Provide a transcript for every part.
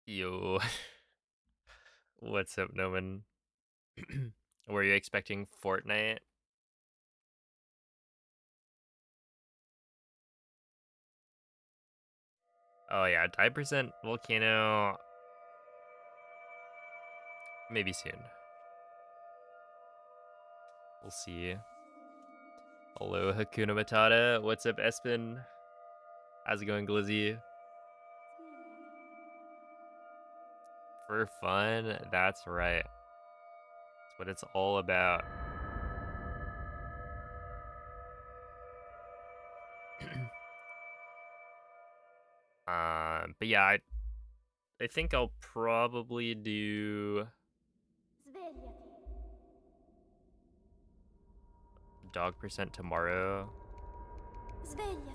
Yo, what's up, Noman? Were you expecting Fortnite? Oh yeah, 5% volcano. Maybe soon. We'll see. Hello, Hakuna Matata. What's up, Espen? How's it going, Glizzy? For fun? That's right. That's what it's all about. But yeah, I think I'll probably do Svegliati. dog percent tomorrow. Svegliati.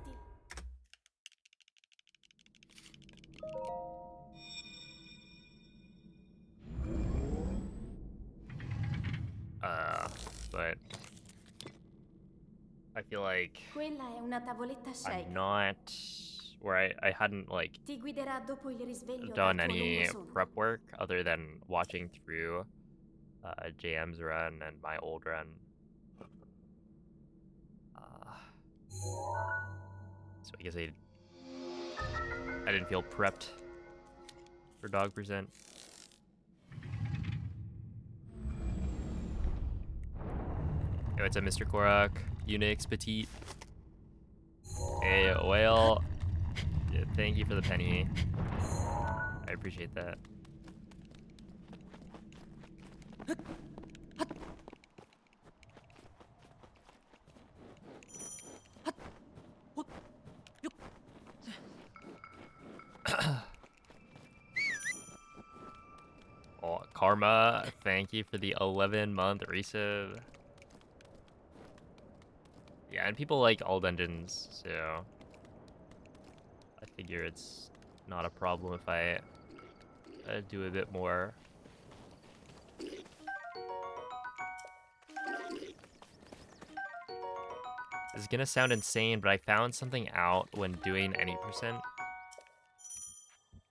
But I feel like Quella è una tavoletta I'm shake. not where I hadn't like Ti guiderà dopo il risveglio dal done tuo lungo any sonno. prep work other than watching through JM's run and my old run. So I guess I didn't feel prepped for dog percent. Hey, what's up, Mr. Korak? Unix Petite. Hey, whale. Yeah, thank you for the penny. I appreciate that. Oh, Karma, thank you for the 11-month resub. Yeah, and people like all dungeons, so I figure it's not a problem if I do a bit more. This is gonna sound insane, but I found something out when doing any percent.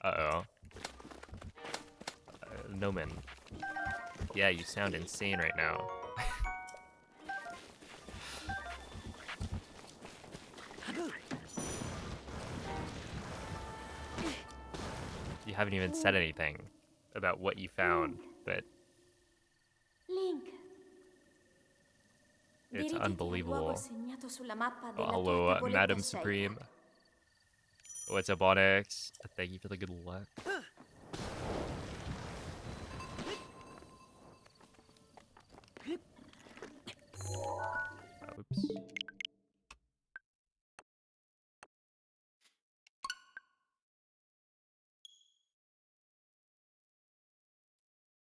Uh-oh. Noman. Yeah, you sound insane right now. You haven't even said anything about what you found, but Link. it's Dirigiti al luogo unbelievable. segnato sulla mappa Oh, della tua hello, tavoletta Madam shake. Supreme. What's up, Onyx? Thank you for the good luck. Oops.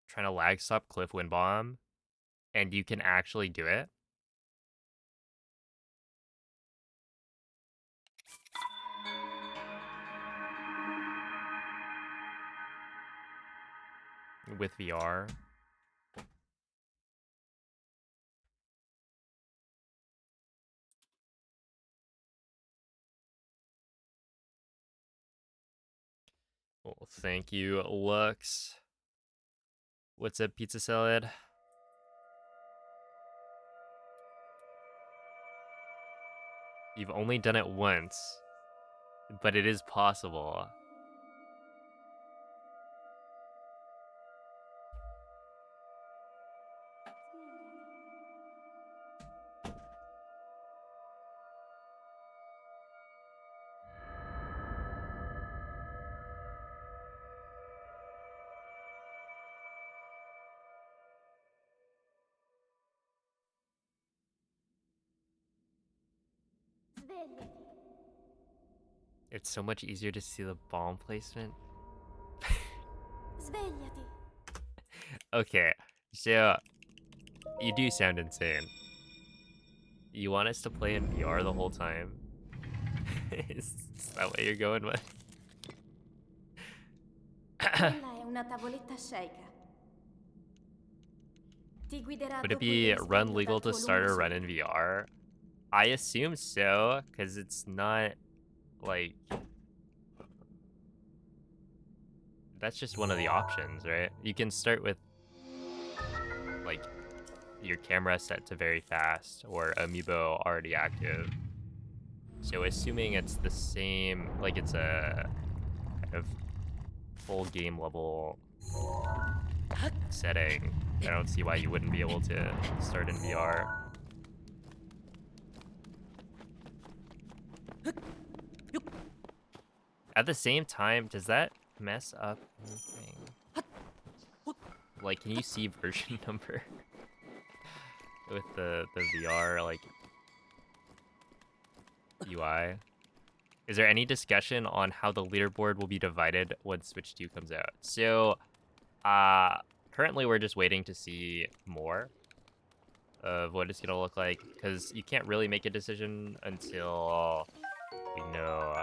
Trying to lag stop Cliff Wind Bomb, and you can actually do it. With VR. Well, thank you, Lux. What's up, Pizza Salad? You've only done it once, but it is possible. Svegliati. It's so much easier to see the bomb placement. Svegliati. Okay, so you do sound insane. You want us to play in VR the whole time? Is that what you're going with? Quella è una tavoletta shake. Ti guiderà Would it dopo il be run risveglio legal dal to tuo start lungo a run in sonno. VR? I assume so, because it's not like that's just one of the options, right? You can start with like your camera set to very fast or amiibo already active. So assuming it's the same, like it's a kind of full game level setting, I don't see why you wouldn't be able to start in VR. At the same time, does that mess up anything? Like, can you see version number with the VR like UI? Is there any discussion on how the leaderboard will be divided when Switch 2 comes out? So, currently we're just waiting to see more of what it's gonna look like, because you can't really make a decision until we know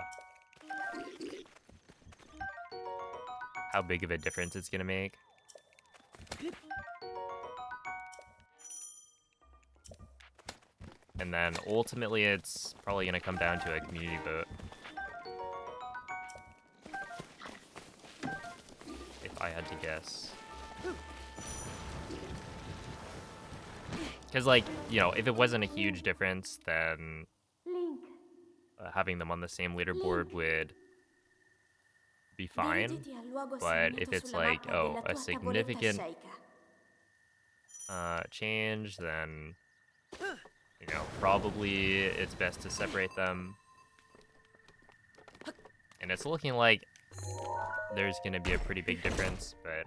how big of a difference it's gonna make. And then ultimately it's probably gonna come down to a community vote. If I had to guess. Because, like, you know, if it wasn't a huge difference, then Link, having them on the same leaderboard would be fine. dirigiti al luogo But if segnato it's sulla like, mappa oh, della a tua tavoletta significant sceicca. change, then, you know, probably it's best to separate them. And it's looking like there's gonna be a pretty big difference, but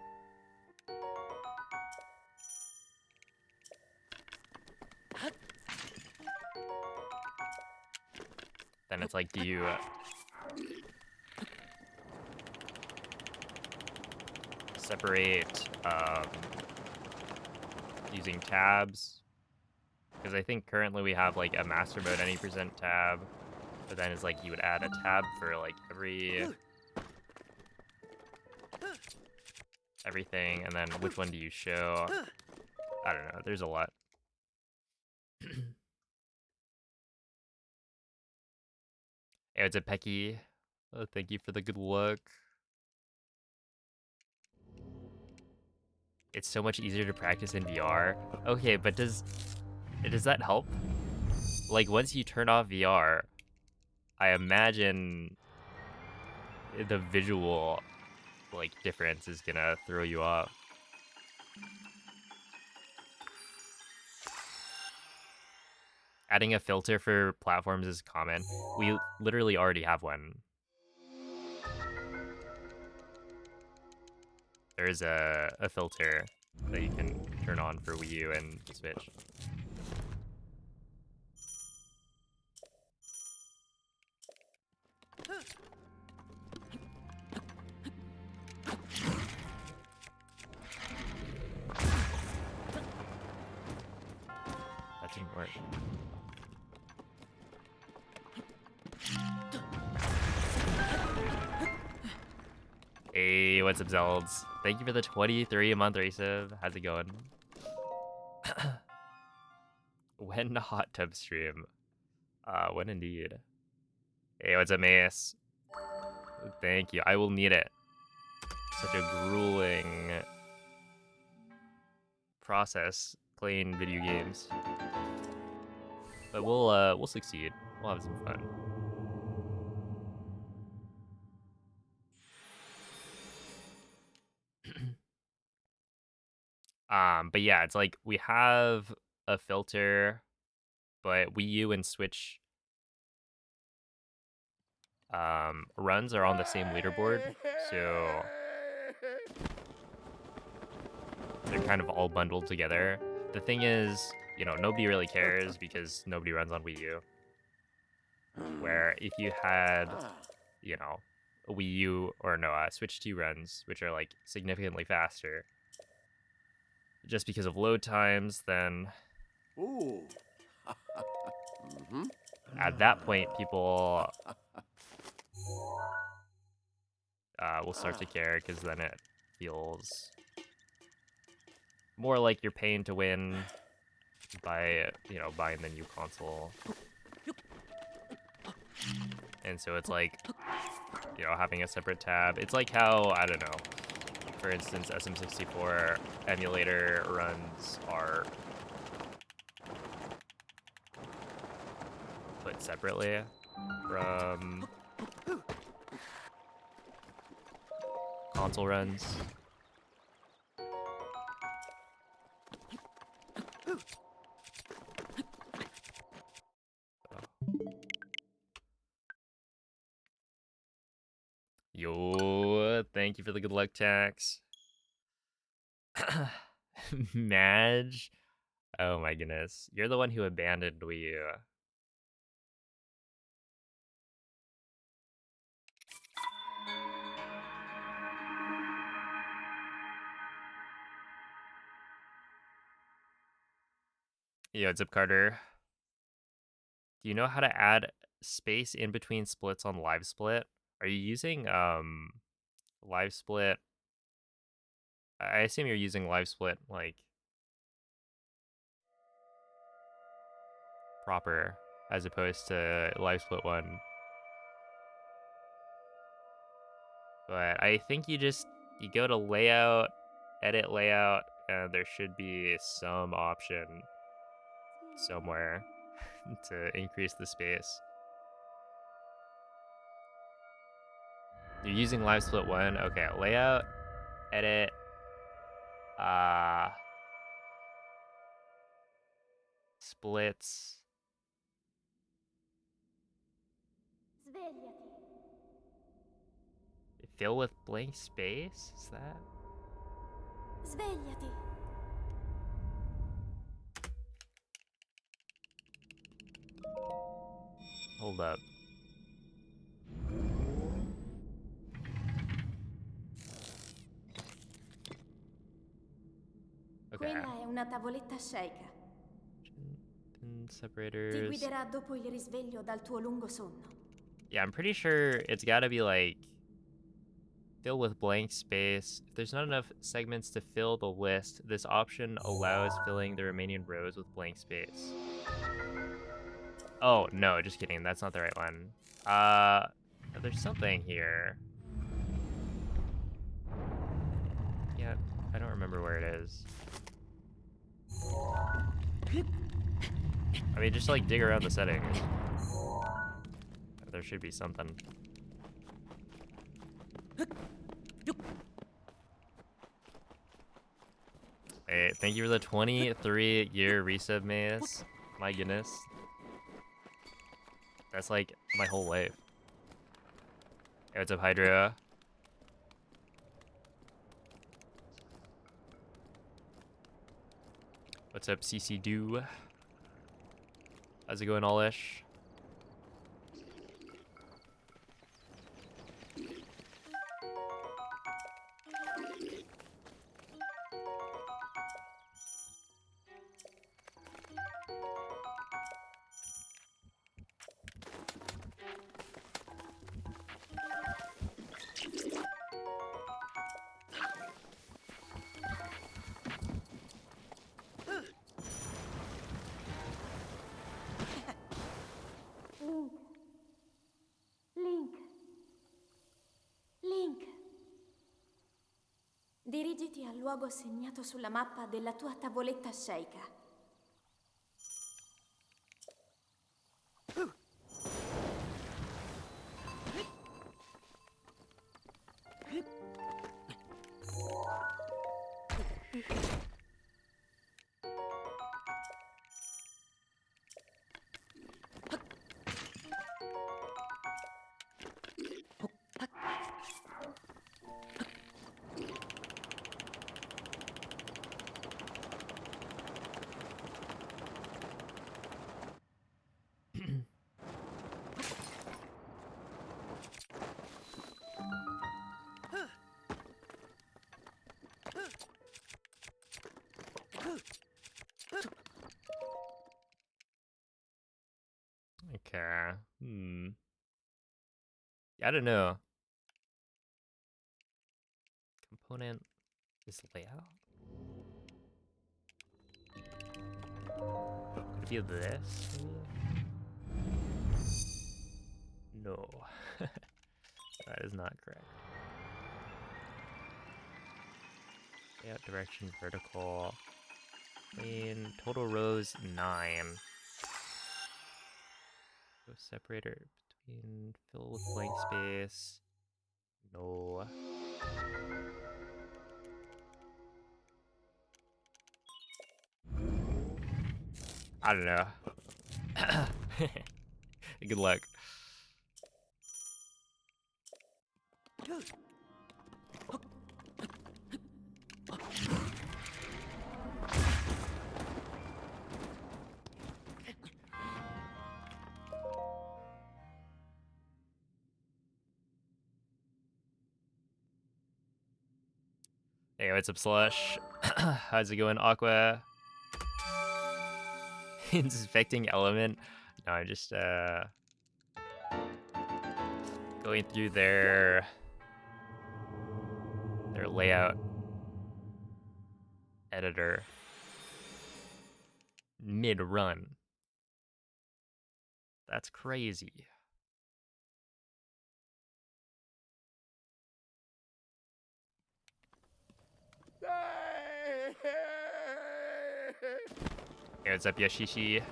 then it's like, do you separate using tabs? Because I think currently we have like a master mode any percent tab, but then it's like you would add a tab for like everything, and then which one do you show? I don't know, there's a lot. Hey, it's a Pecky. Oh, thank you for the good luck. It's so much easier to practice in VR. Okay, but does that help? Like, once you turn off VR, I imagine the visual, like, difference is gonna throw you off. Adding a filter for platforms is common. We literally already have one. There's a filter that you can turn on for Wii U and Switch. That didn't work. Hey, what's up, Zelds? Thank you for the 23-month resub. How's it going? When hot tub stream? When indeed. Hey, what's up, Mace? Thank you. I will need it. Such a grueling process playing video games. But we'll succeed. We'll have some fun. But yeah, it's like we have a filter, but Wii U and Switch runs are on the same leaderboard, so they're kind of all bundled together. The thing is, you know, nobody really cares because nobody runs on Wii U. Where if you had, you know, a Wii U or no, Switch 2 runs, which are like significantly faster, just because of load times, then Ooh. at that point, people will start to care, because then it feels more like you're paying to win by, you know, buying the new console. And so it's like, you know, having a separate tab. It's like how, I don't know, for instance, SM64 emulator runs are put separately from console runs. Yo, thank you for the good luck tax. Madge? Oh my goodness. You're the one who abandoned Wii U. Yo, Zip Carter. Do you know how to add space in between splits on Live Split? Are you using Live Split? I assume you're using Live Split like proper as opposed to Live Split 1. But I think you go to layout, edit layout, and there should be some option somewhere to increase the space. You're using Live Split 1? Okay, layout, edit, splits. Svegliati. Fill with blank space? Is that? Svegliati. Hold up. Okay. Quella è una tavoletta sceicca. Pin Ti separators. guiderà dopo il risveglio dal tuo lungo sonno. Yeah, I'm pretty sure it's gotta be like fill with blank space. If there's not enough segments to fill the list, this option allows filling the remaining rows with blank space. Oh, no, just kidding. That's not the right one. There's something here. Yeah, I don't remember where it is. I mean, just like dig around the settings. There should be something. Hey, thank you for the 23-year resub, Mace. My goodness. That's like my whole life. Hey, what's up, Hydra? What's up, CC Do? How's it going, All-ish? Link. Link. Dirigiti al luogo segnato sulla mappa della tua tavoletta sceicca. Okay. I don't know. Component is layout. Could it be this? Maybe? No. That is not correct. Layout direction vertical. Plane. Total rows 9. Go separator between fill with blank space. No. I don't know. Good luck. Hey, what's up, Slush? How's it going, Aqua? Inspecting element? No, I'm just going through their layout editor mid-run. That's crazy. Hey, what's up, Yashishi?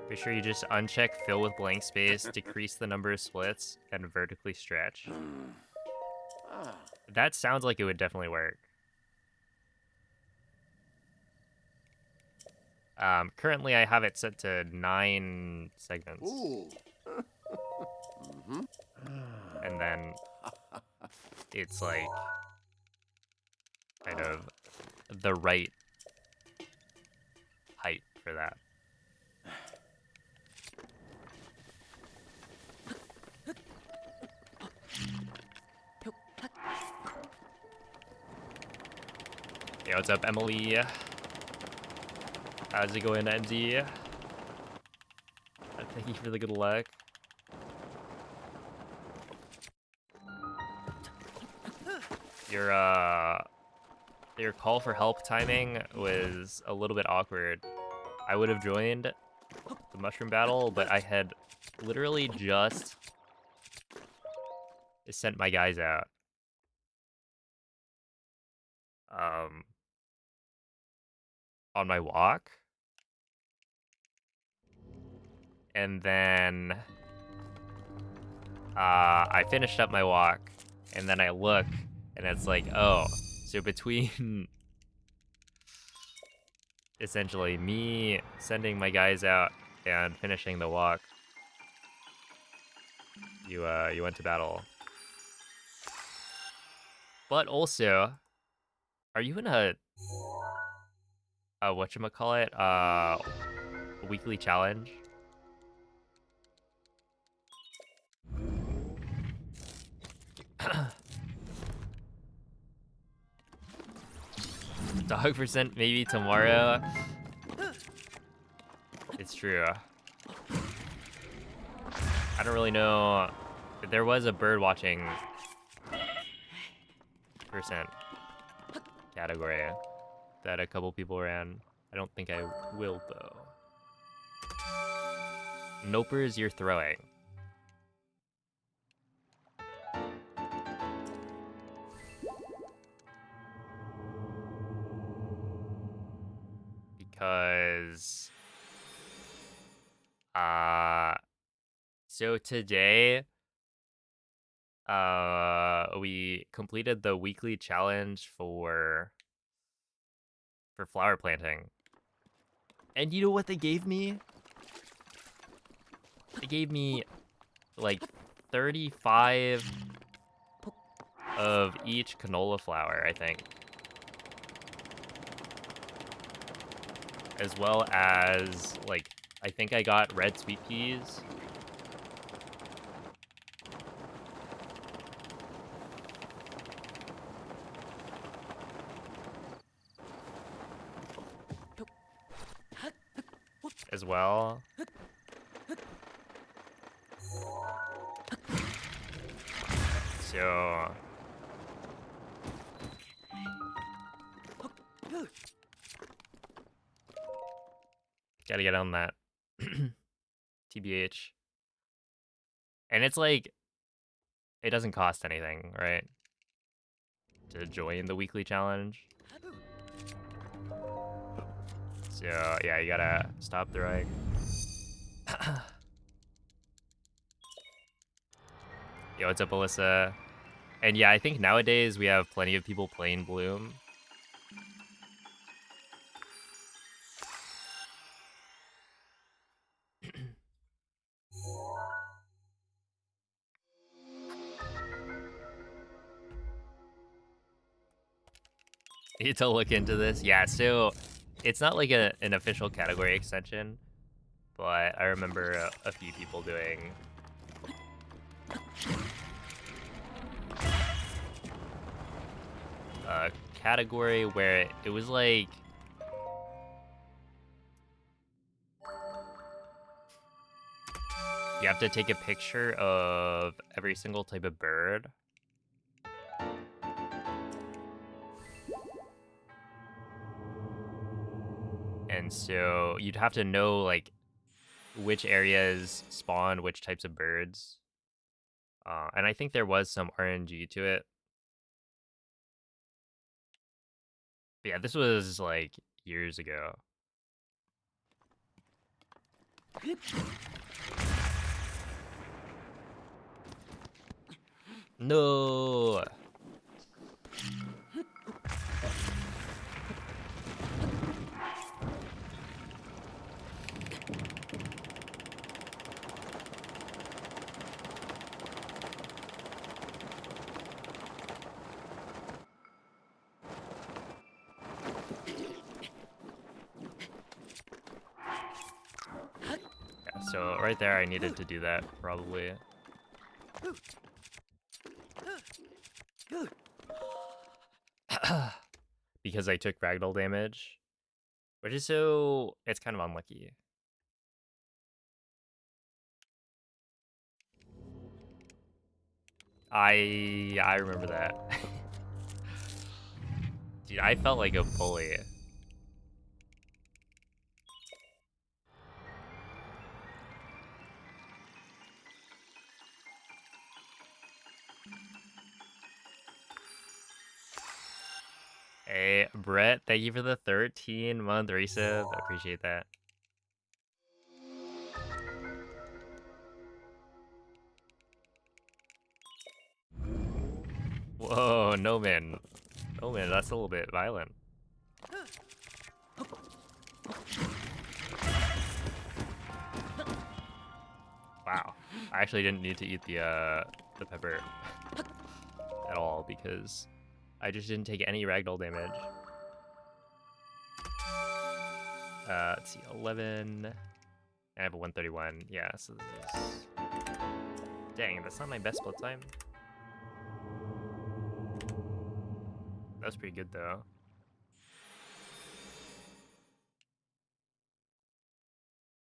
Be sure you just uncheck fill with blank space, decrease the number of splits, and vertically stretch. That sounds like it would definitely work. Currently I have it set to 9 segments. And then it's like kind of the right height for that. Hey, what's up, Emily? How's it going, MZ? Thank you for the good luck. Your call for help timing was a little bit awkward. I would have joined the mushroom battle, but I had literally just sent my guys out. On my walk. And then I finished up my walk, and then I look, and it's like, oh, so between essentially me sending my guys out and finishing the walk, you went to battle. But also, are you in a whatchamacallit, weekly challenge? Dog percent maybe tomorrow. It's true. I don't really know. There was a bird watching percent category that a couple people ran. I don't think I will though. Nopers, you're throwing. Because so today we completed the weekly challenge for flower planting. And you know what they gave me? They gave me like 35 of each canola flower, I think. As well as, like, I think I got red sweet peas. As well. So gotta get on that. TBH. And it's like, it doesn't cost anything, right? to join the weekly challenge. So yeah, you gotta stop throwing. Yo, what's up, Alyssa? And yeah, I think nowadays we have plenty of people playing Bloom. Need to look into this. Yeah, so it's not like an official category extension, but I remember a few people doing a category where it was like you have to take a picture of every single type of bird. And so you'd have to know like which areas spawn which types of birds. And I think there was some RNG to it. But yeah, this was like years ago. No. Yeah, so right there I needed to do that probably. Because I took ragdoll damage, which is so it's kind of unlucky. I remember that. Dude, I felt like a bully. Hey, Brett, thank you for the 13-month resub. I appreciate that. Whoa, no man. No man, that's a little bit violent. Wow. I actually didn't need to eat the pepper at all because I just didn't take any ragdoll damage. Let's see, 11. I have a 131. Yeah, so this is... Dang, that's not my best split time. That was pretty good though.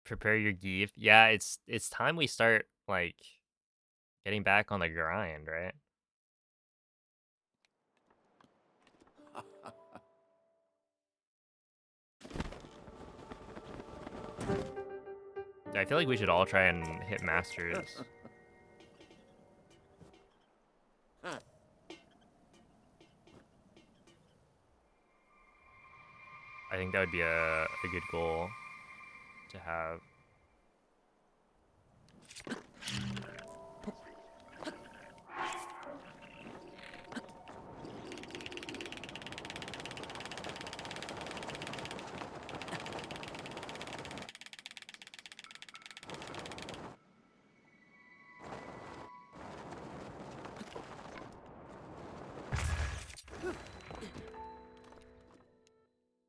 Prepare your gift. Yeah, it's time we start like getting back on the grind, right? I feel like we should all try and hit masters. I think that would be a good goal to have.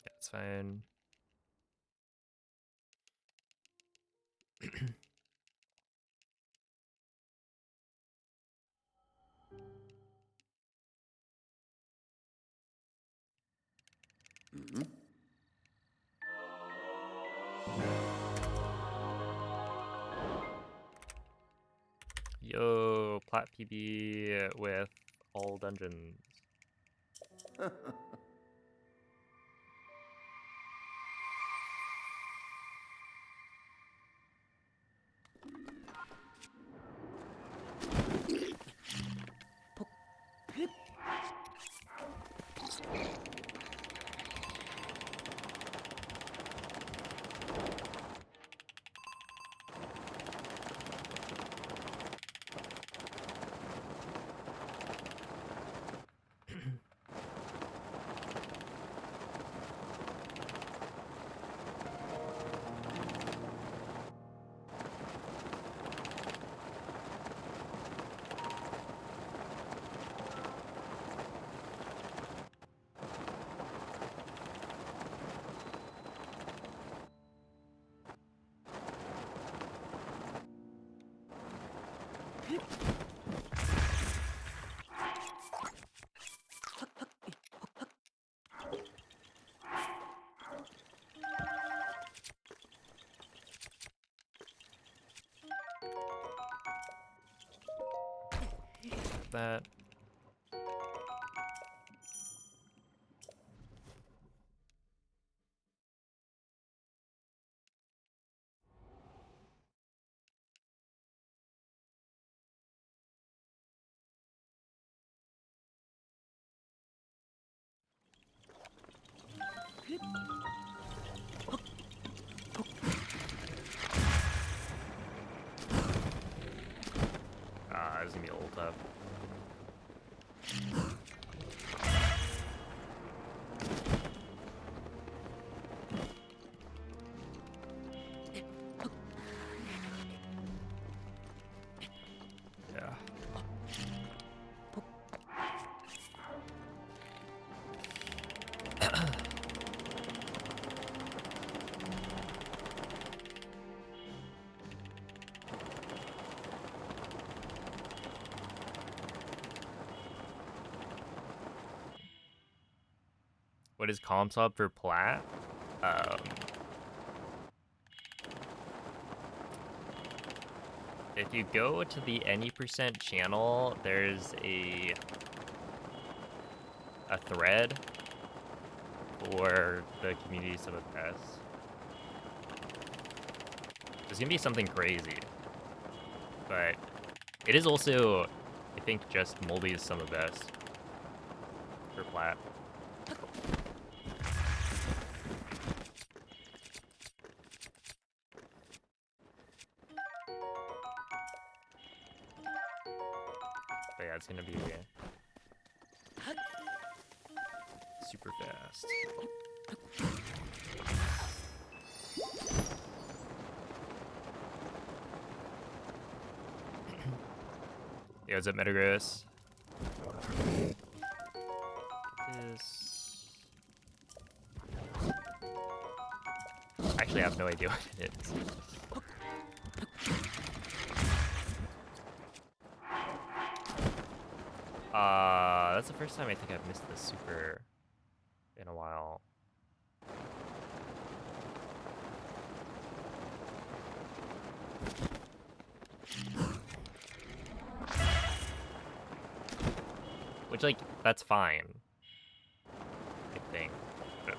That's fine. Yo, plat PB with all dungeons. That. Ah, this is gonna be a little tough. Yeah. What is comp sub for plat? If you go to the any percent channel, there's a thread for the community sub of S. There's gonna be something crazy, but it is also, I think, just Moldy's some of best for plat. But yeah, it's gonna be super fast. Yo, what's up, Metagross? I actually have no idea what it is. That's the first time I think I've missed the super in a while. Which, like, that's fine, I think. But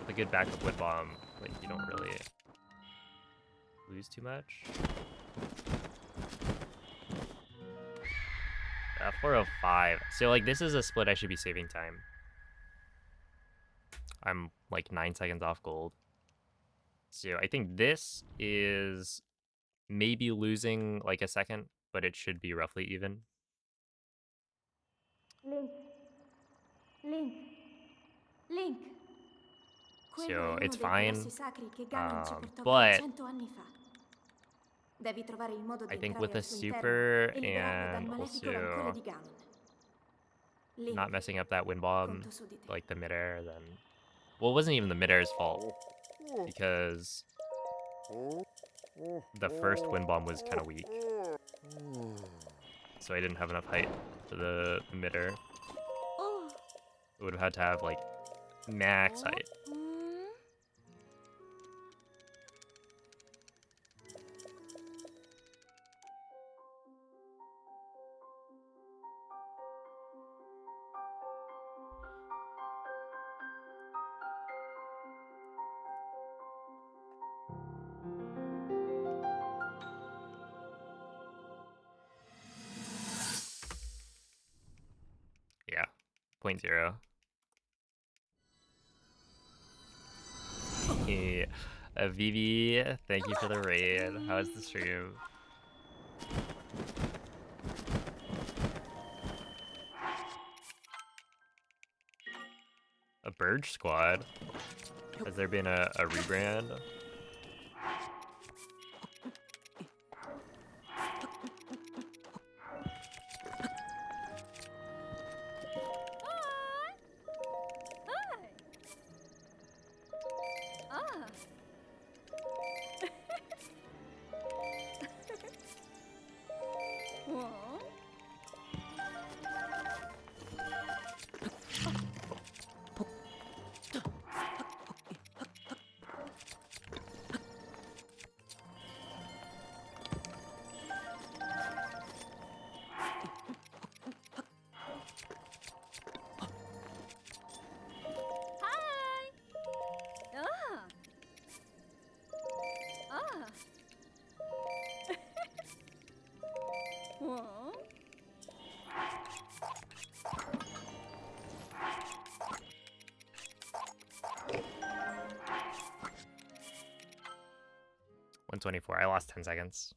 with a good backup wood bomb, like, you don't really lose too much. 405. So, like, this is a split I should be saving time. I'm, like, 9 seconds off gold. So, I think this is maybe losing, like, a second, but it should be roughly even. Link. Link. Link. Quello è So, uno it's dei fine, colossi sacri che Ganon ci portò via but 100 anni fa. Devi trovare il modo di I think entrare with al a suo interno super e liberarlo dal and malefico rancore also di Ganon. not Link, messing up that wind bomb, conto su di te. like the midair, then... Well, it wasn't even the midair's fault, because the first wind bomb was kind of weak. So I didn't have enough height for the midair. Oh. It would have had to have, like, max height. Yeah, 0.0. Yeah. Vivi, thank you for the raid. How was the stream? A Burge squad? Has there been a rebrand? 24. I lost 10 seconds.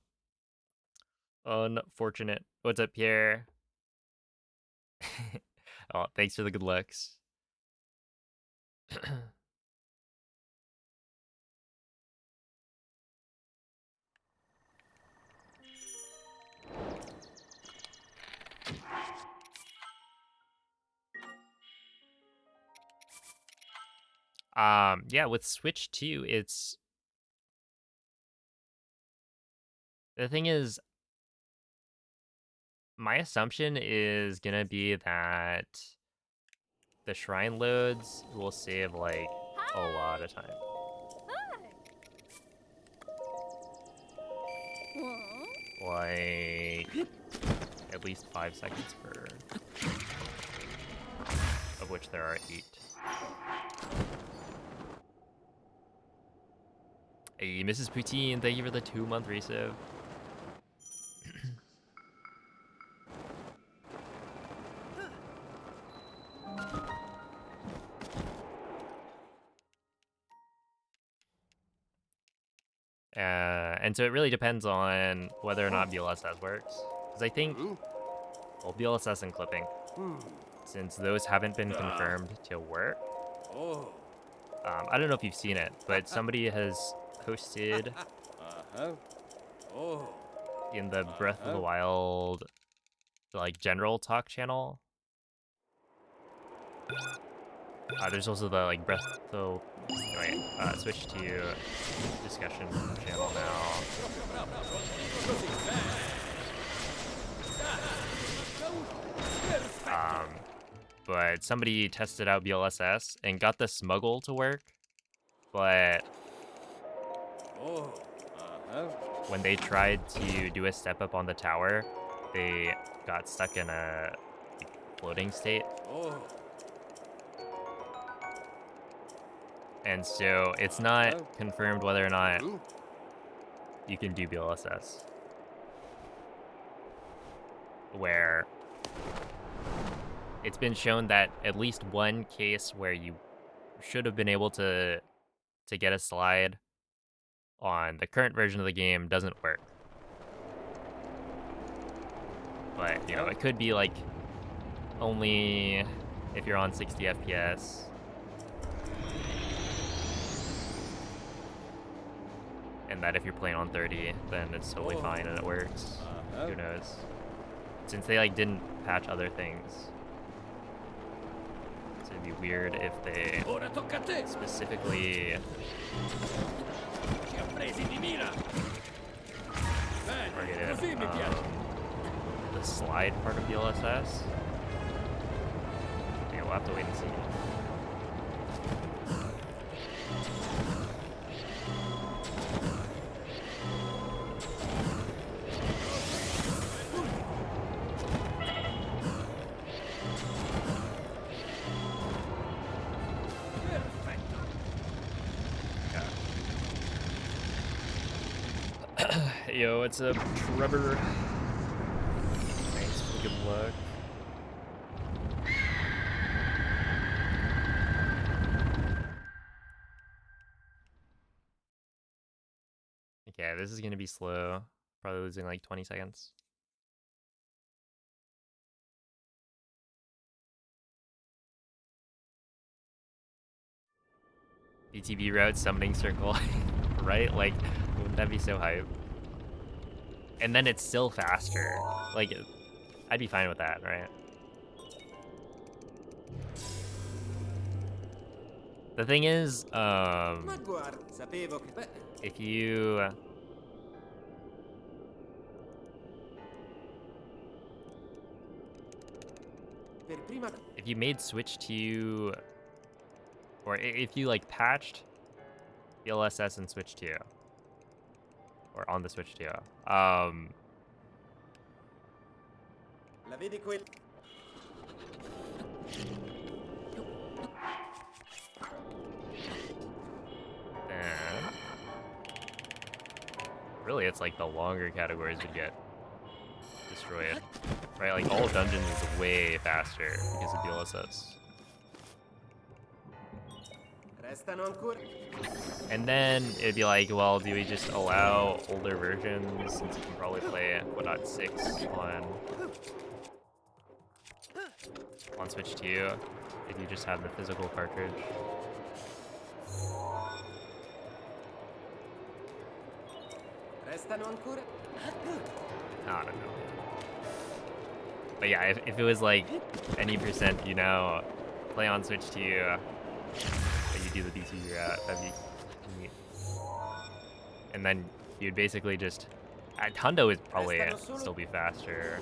Unfortunate. What's up, Pierre? Oh, thanks for the good looks. Yeah, with Switch 2, it's the thing is, my assumption is gonna be that the shrine loads will save like a lot of time. Like at least 5 seconds per, of which there are 8. Hey, Mrs. Poutine, thank you for the 2-month resub. And so it really depends on whether or not BLSS works. Because I think, well, BLSS and clipping, since those haven't been confirmed to work. I don't know if you've seen it, but somebody has posted in the Breath of the Wild, like, general talk channel. There's also the, like, Breath of... Anyway, switch to discussion channel now. But somebody tested out BLSS and got the smuggle to work, but when they tried to do a step up on the tower, they got stuck in a floating state. And so it's not confirmed whether or not you can do BLSS. Where it's been shown that at least one case where you should have been able to get a slide on the current version of the game doesn't work. But, you know, it could be like only if you're on 60 FPS. And that if you're playing on 30, then it's totally fine and it works. Who knows? Since they like didn't patch other things. So it'd be weird if they specifically targeted the slide part of DLSS. Yeah, we'll have to wait and see. Yo, what's up, Trevor? Thanks for the good luck. Okay, this is gonna be slow. Probably losing like 20 seconds. BTB route summoning circle, right? Like, wouldn't that be so hype? And then it's still faster. Like, I'd be fine with that, right? The thing is, if you made Switch to, or if you like patched DLSS and Switch 2, or on the Switch 2, and really it's like the longer categories would get destroyed, right? Like all dungeons is way faster because of DLSS. And then it'd be like, well, do we just allow older versions since you can probably play whatnot 6 on Switch 2 if you just have the physical cartridge? I don't know. But yeah, if it was like any percent, you know, play on Switch 2, but you do the BTB route, that'd be neat. And then you'd basically just... Hundo would probably still be faster.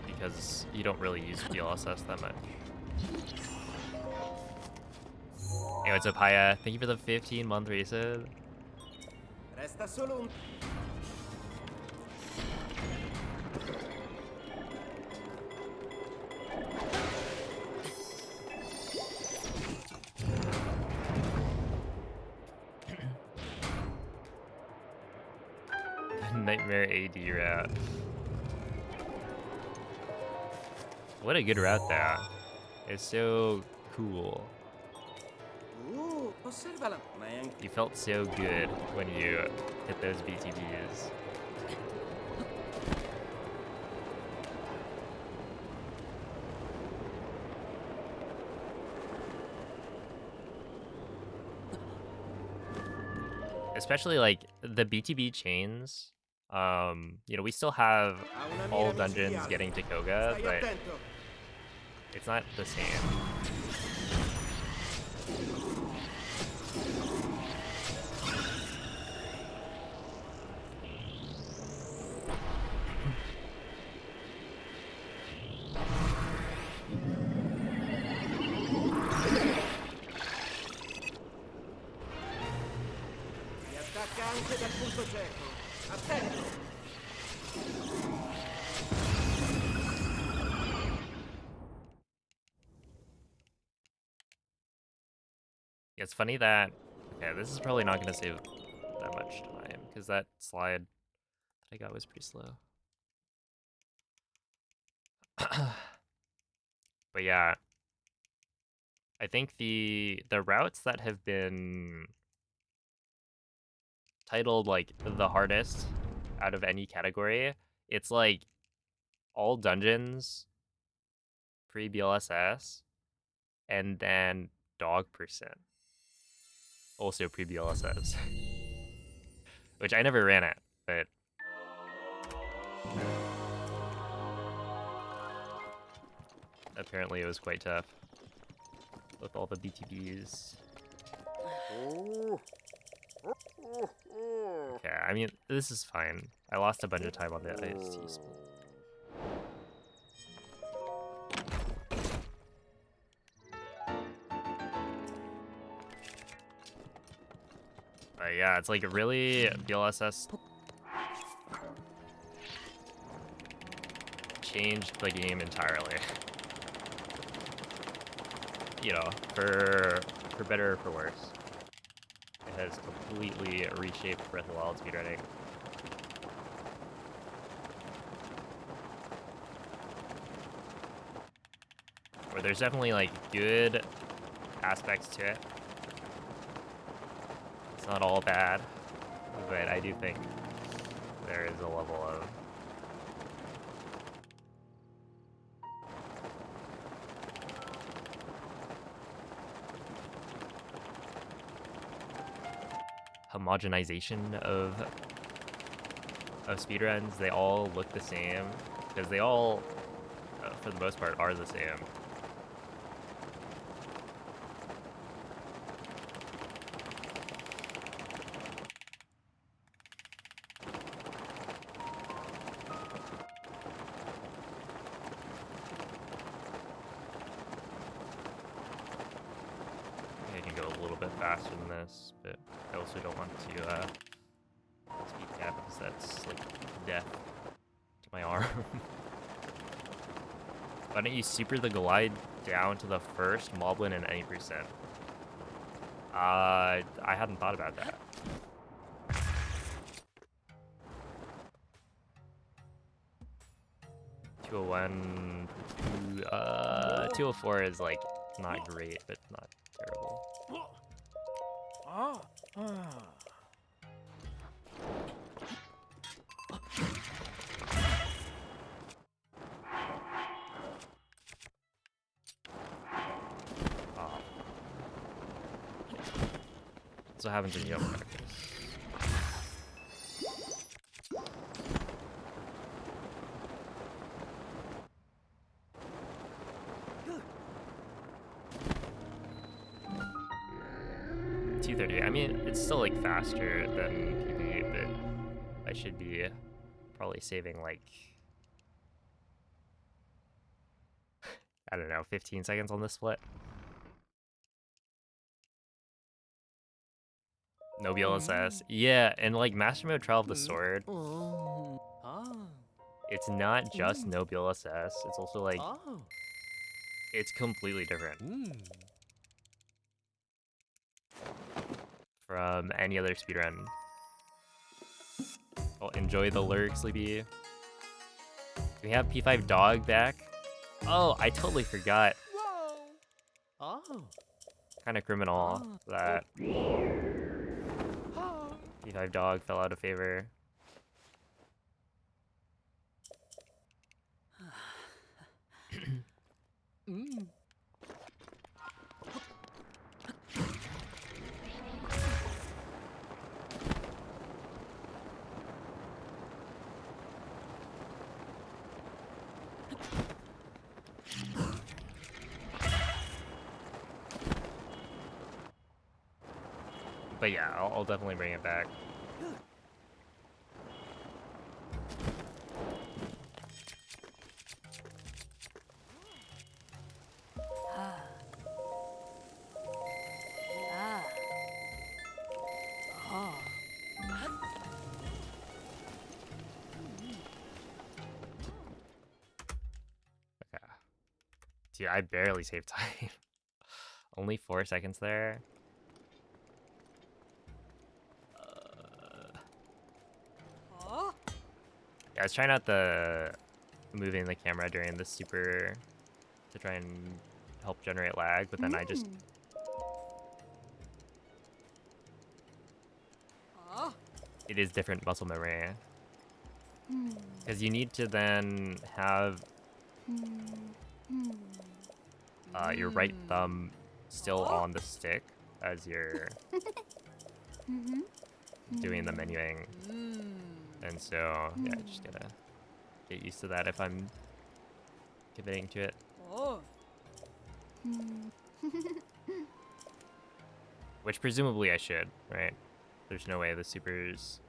Because you don't really use DLSS that much. Hey, what's up, Haya? Thank you for the 15-month resub. Nightmare AD route. What a good route there. It's so cool. You felt so good when you hit those BTBs. Especially like the BTB chains. You know, we still have all dungeons getting to Koga, but it's not the same. It's funny that, okay, this is probably not going to save that much time, because that slide that I got was pretty slow. But yeah, I think the routes that have been titled like the hardest out of any category, it's like all dungeons pre-BLSS, and then dog percent also pre-BLSS, which I never ran at, but apparently it was quite tough with all the BTBs. Okay, I mean, this is fine. I lost a bunch of time on the IST split. But yeah, it's like really BLSS changed the game entirely. You know, for better or for worse. It has completely reshaped Breath of the Wild speedrunning. Where there's definitely like good aspects to it. It's not all bad, but I do think there is a level of homogenization of speedruns. They all look the same because they all, for the most part, are the same. I can go a little bit faster than this, but I also don't want to speed cap because that's like death. My arm. Why don't you super the glide down to the first moblin in any percent? I hadn't thought about that. $201, 204 is like not great, but not terrible. That's what happens when you don't practice. $230. I mean, it's still like faster than PB, but I should be probably saving like, I don't know, 15 seconds on this split. No BLSS. Yeah, and like Master Mode Trial of the Sword, it's not just no BLSS, it's also like, it's completely different from any other speedrun. Oh, enjoy the lurk, Sleepy. Do we have P5 Dog back? Oh, I totally forgot. Kind of criminal that P5 Dog fell out of favor. But yeah, I'll definitely bring it back. Okay. Dude, I barely saved time. Only 4 seconds there. Yeah, I was trying out the moving the camera during the super to try and help generate lag, but then I just it is different muscle memory because you need to then have your right thumb still on the stick as you're doing the menuing, and so yeah, just gotta get used to that if I'm committing to it. Which presumably I should, right? There's no way the super's,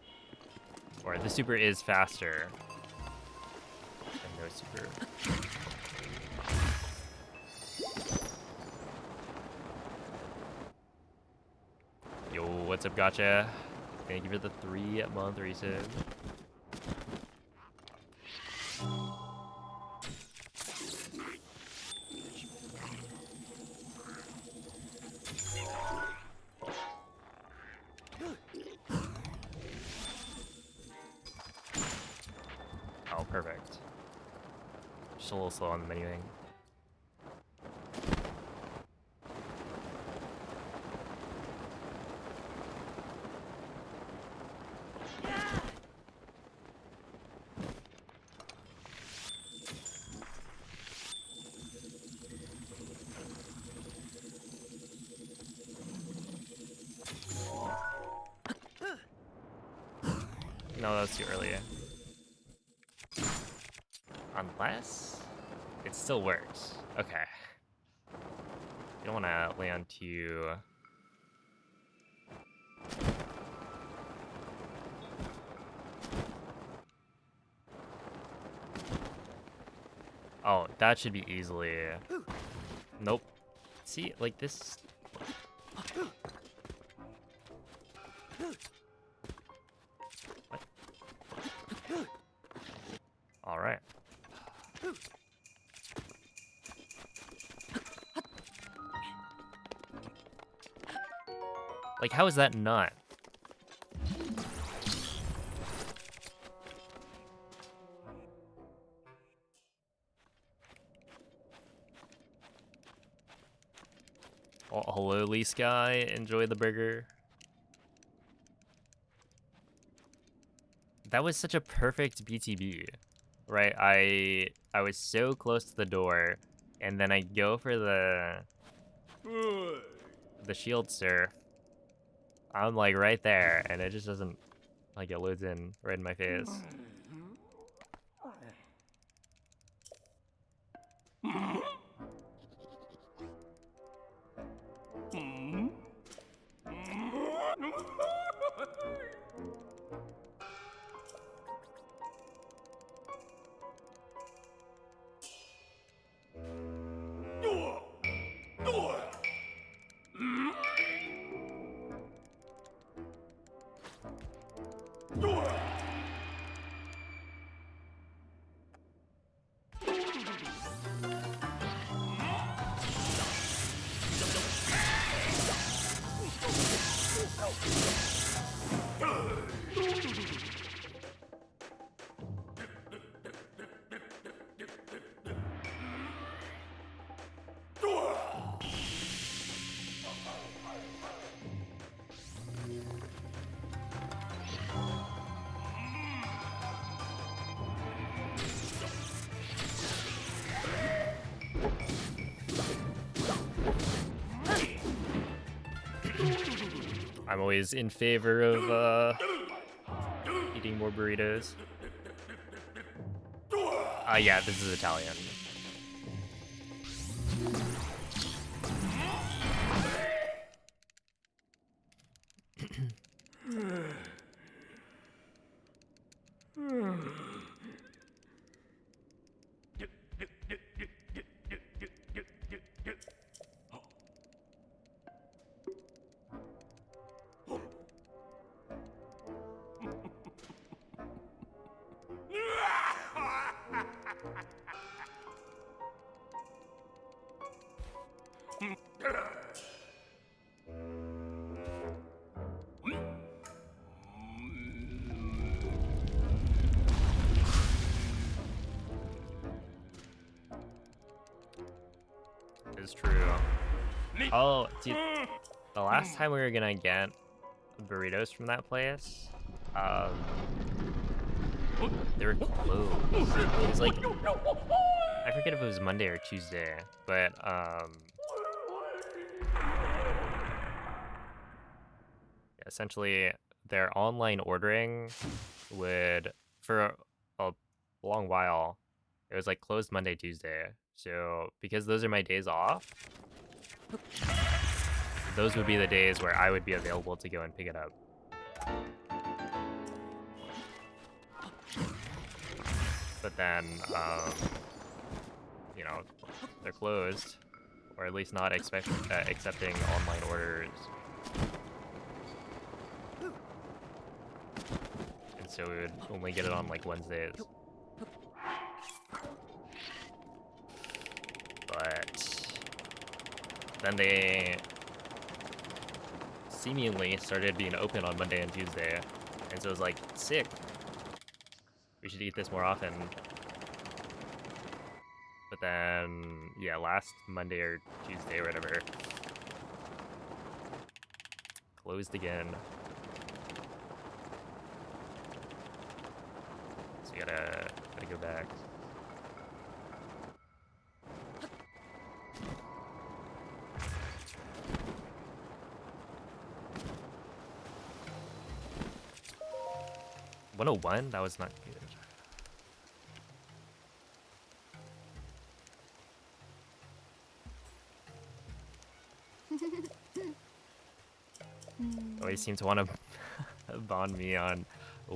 or the super is faster than no super. Yo, what's up, gotcha? Thank you for the 3-month resub. Oh, perfect. Just a little slow on the menuing. No, that was too early. Unless it still works. Okay. You don't want to land too. Oh, that should be easily. Nope. See, like this. What? All right. Like, how is that not? Oh, hello, Lee Sky. Enjoy the burger. That was such a perfect BTB, right? I was so close to the door, and then I go for the shield surf. I'm like right there, and it just doesn't, like, it loads in right in my face. I'm always in favor of eating more burritos. Yeah, this is Italian. It's true. Oh, dude, the last time we were gonna get burritos from that place, they were closed. It was like, I forget if it was Monday or Tuesday, but essentially their online ordering would, for a long while, it was like closed Monday, Tuesday. So because those are my days off, those would be the days where I would be available to go and pick it up. But then, you know, they're closed, or at least not accepting online orders. And so we would only get it on like Wednesdays. But then they seemingly started being open on Monday and Tuesday, and so it was like, sick. We should eat this more often. But then, yeah, last Monday or Tuesday or whatever, closed again. So you gotta go back. $101? That was not good. Always seem to want to bond me on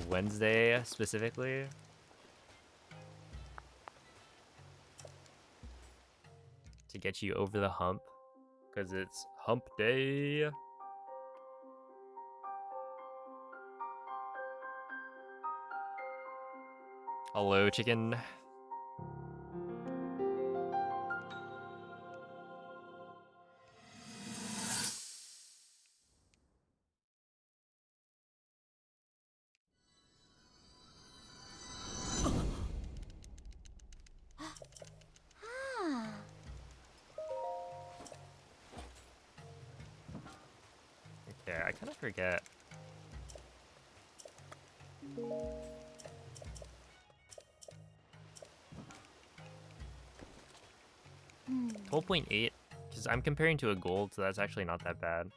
Wednesday specifically. To get you over the hump, because it's hump day. Hello, chicken. Ah. Okay, I kind of forget. Hmm. 12.8, because I'm comparing to a gold, so that's actually not that bad.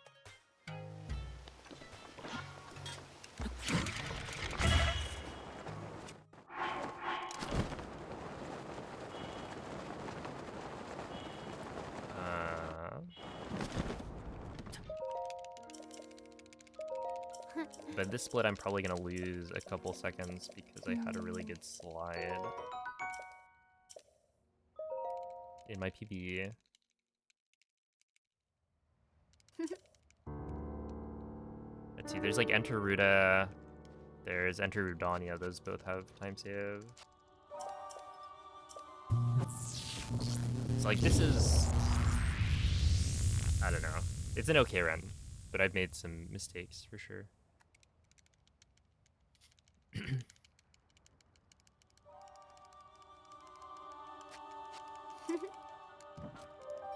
But this split, I'm probably gonna lose a couple seconds because I had a really good slide in my PB. Let's see, there's like Enter Ruta, there's Enter Rudania, those both have time save. It's like, this is, I don't know. It's an okay run, but I've made some mistakes for sure.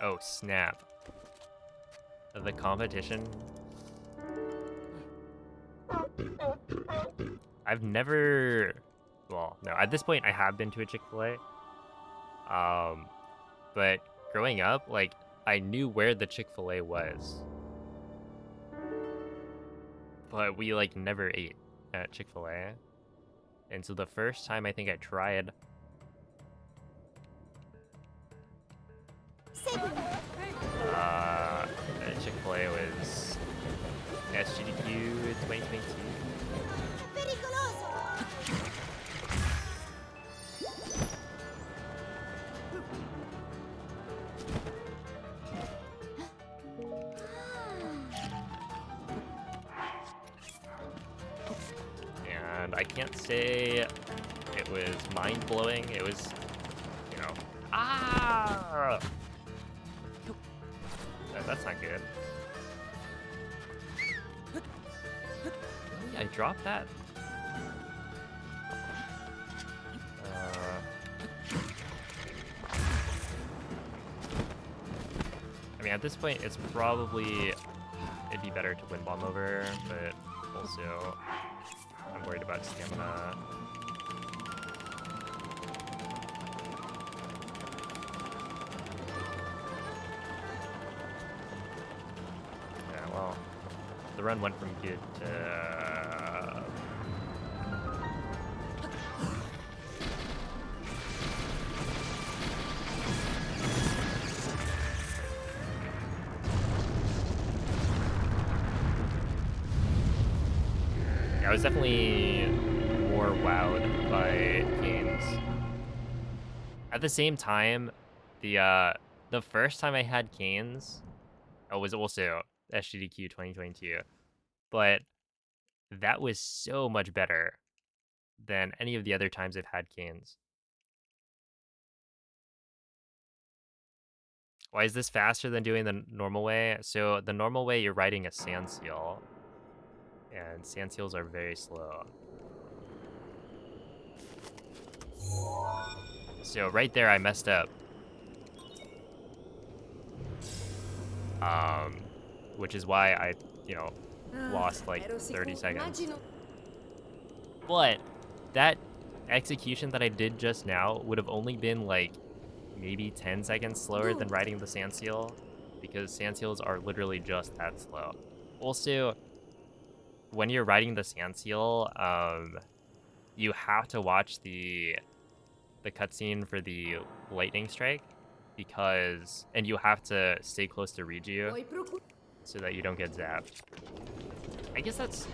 Oh, snap. The competition. I've never, well, no, at this point I have been to a Chick-fil-A. But growing up, like, I knew where the Chick-fil-A was. But we, like, never ate at Chick-fil-A. And so the first time I think I tried, at Chick-fil-A was SGDQ 2022. And I can't say it was mind-blowing. It was, you know, that's not good. Really? I dropped that? I mean, at this point, it's probably, it'd be better to win bomb over, but also, I'm worried about stamina. Yeah, well, the run went from good to... Yeah, I was definitely more wowed by Canes. At the same time, the first time I had Canes, it was also SGDQ 2022, but that was so much better than any of the other times I've had Canes. Why is this faster than doing the normal way? So the normal way, you're riding a sand seal, and sand seals are very slow. So right there, I messed up. Which is why I, you know, lost like 30 seconds. But that execution that I did just now would have only been like maybe 10 seconds slower than riding the sand seal, because sand seals are literally just that slow. Also, when you're riding the sand seal, you have to watch the cutscene for the lightning strike, because, and you have to stay close to Regio so that you don't get zapped. I guess that's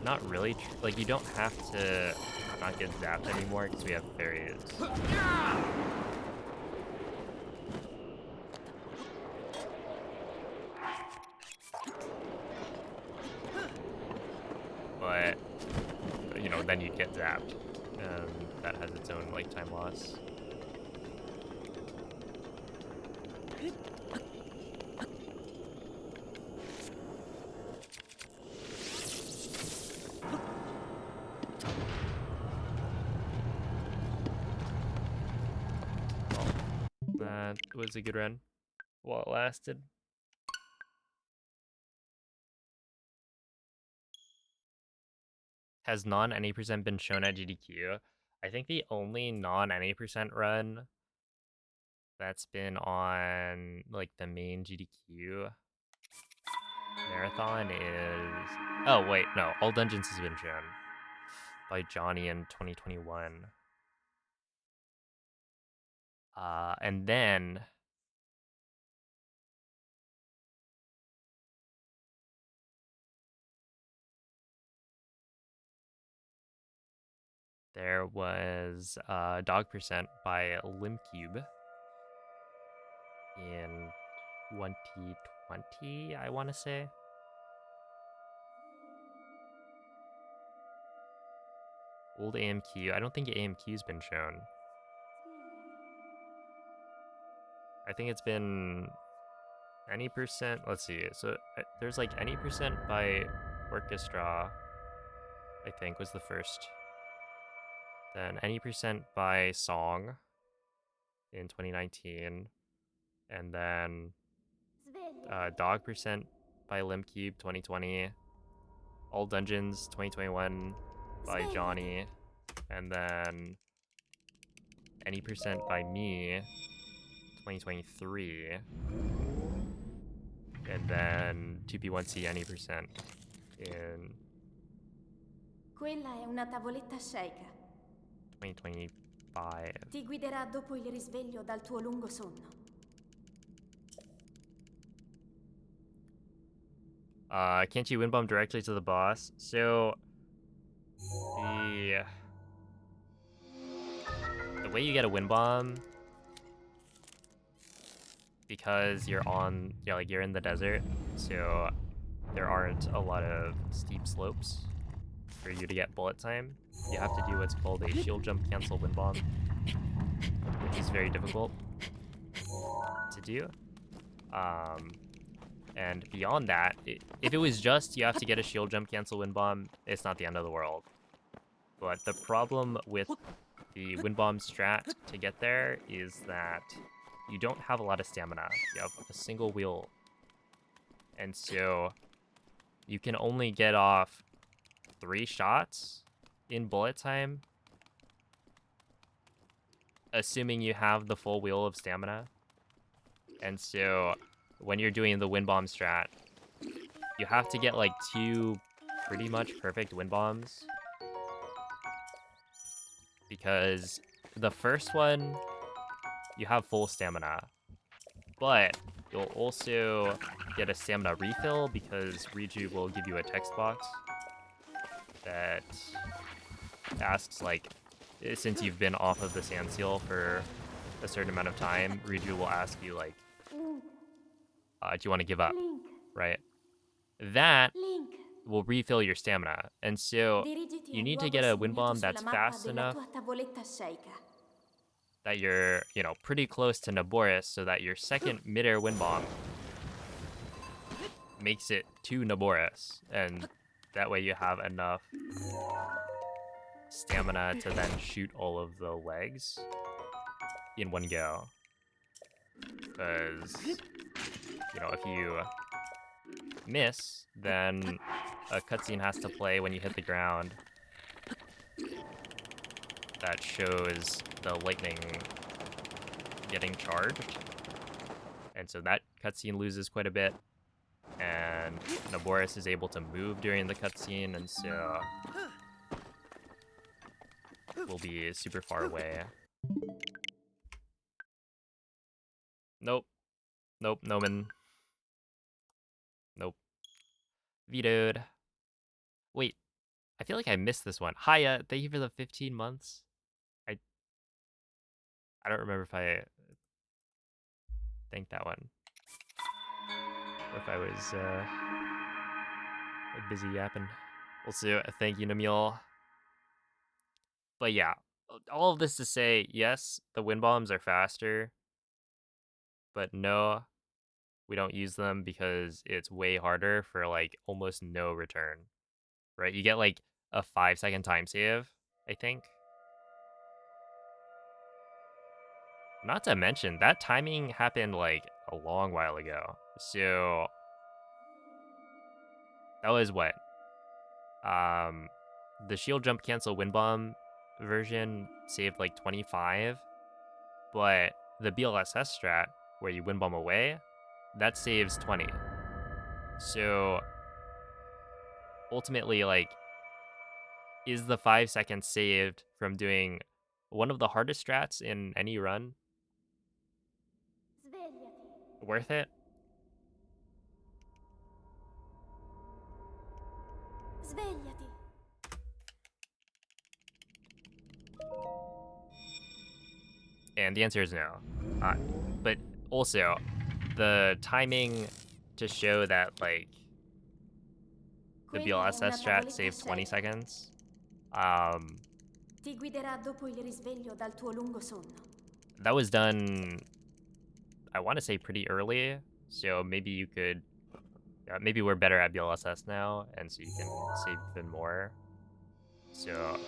not really like, you don't have to not get zapped anymore because we have fairies. But, you know, then you'd get zapped. and that has its own like time loss. Well, that was a good run while it lasted. Has non any percent been shown at GDQ? I think the only non any percent run that's been on like the main GDQ marathon is, oh wait, no, all dungeons has been shown by Johnny in 2021. And then there was Dog Percent by Limcube in 2020, I want to say. Old AMQ. I don't think AMQ's been shown. I think it's been any percent. Let's see. So there's like any percent by orchestra, I think was the first. Then any percent by song in 2019. And then Dog Percent by Limcube 2020. All Dungeons 2021 by Svegliati. Johnny. And then any percent by me 2023. And then 2P1C any percent in Quella è una tavoletta sceika. 2025. Ti guiderà dopo il risveglio dal tuo lungo sonno. Can't you win bomb directly to the boss? So the way you get a win bomb, because you're you're in the desert, so there aren't a lot of steep slopes for you to get bullet time. You have to do what's called a shield jump cancel win bomb, which is very difficult to do. And beyond that, if it was just you have to get a shield jump cancel win bomb, it's not the end of the world. But the problem with the win bomb strat to get there is that you don't have a lot of stamina. You have a single wheel. And so you can only get off 3 shots in bullet time, assuming you have the full wheel of stamina. And so when you're doing the win bomb strat, you have to get like 2 pretty much perfect win bombs, because the first one you have full stamina, but you'll also get a stamina refill because Riju will give you a text box that asks, like, since you've been off of the sand seal for a certain amount of time, Riju will ask you, like, do you want to give up, Link. right? That Link. will refill your stamina, and so Dirigiti you al need to luogo get a win segnato bomb sulla that's mappa fast della enough tua tavoletta sceika. that you're, pretty close to Naboris, so that your second midair win bomb makes it to Naboris, and that way you have enough stamina to then shoot all of the legs in one go. Because, if you miss, then a cutscene has to play when you hit the ground that shows the lightning getting charged. And so that cutscene loses quite a bit. And Naboris is able to move during the cutscene, and so we'll be super far away. Nope. Nope, Noman. Nope. Vetoed. Wait, I feel like I missed this one. Hiya, thank you for the 15 months. I don't remember if I thanked that one, or if I was busy yapping. Also, thank you, Namil. But yeah, all of this to say, yes, the wind bombs are faster, but no, we don't use them because it's way harder for like almost no return, right? You get like a 5-second time save, I think. Not to mention that timing happened like a long while ago. So that was what? The shield jump cancel wind bomb version saved like 25, but the BLSS strat where you wind bomb away, that saves 20. So ultimately, like, is the 5 seconds saved from doing one of the hardest strats in any run Svegliati. worth it? Svegliati. And the answer is no. Uh, but also, the timing to show that, like, the Quella è BLSS una strat tavoletta saved 20 scelta. seconds, Ti guiderà dopo il risveglio dal tuo lungo sonno. that was done, I want to say, pretty early. So maybe you could, maybe we're better at BLSS now, and so you can save even more. So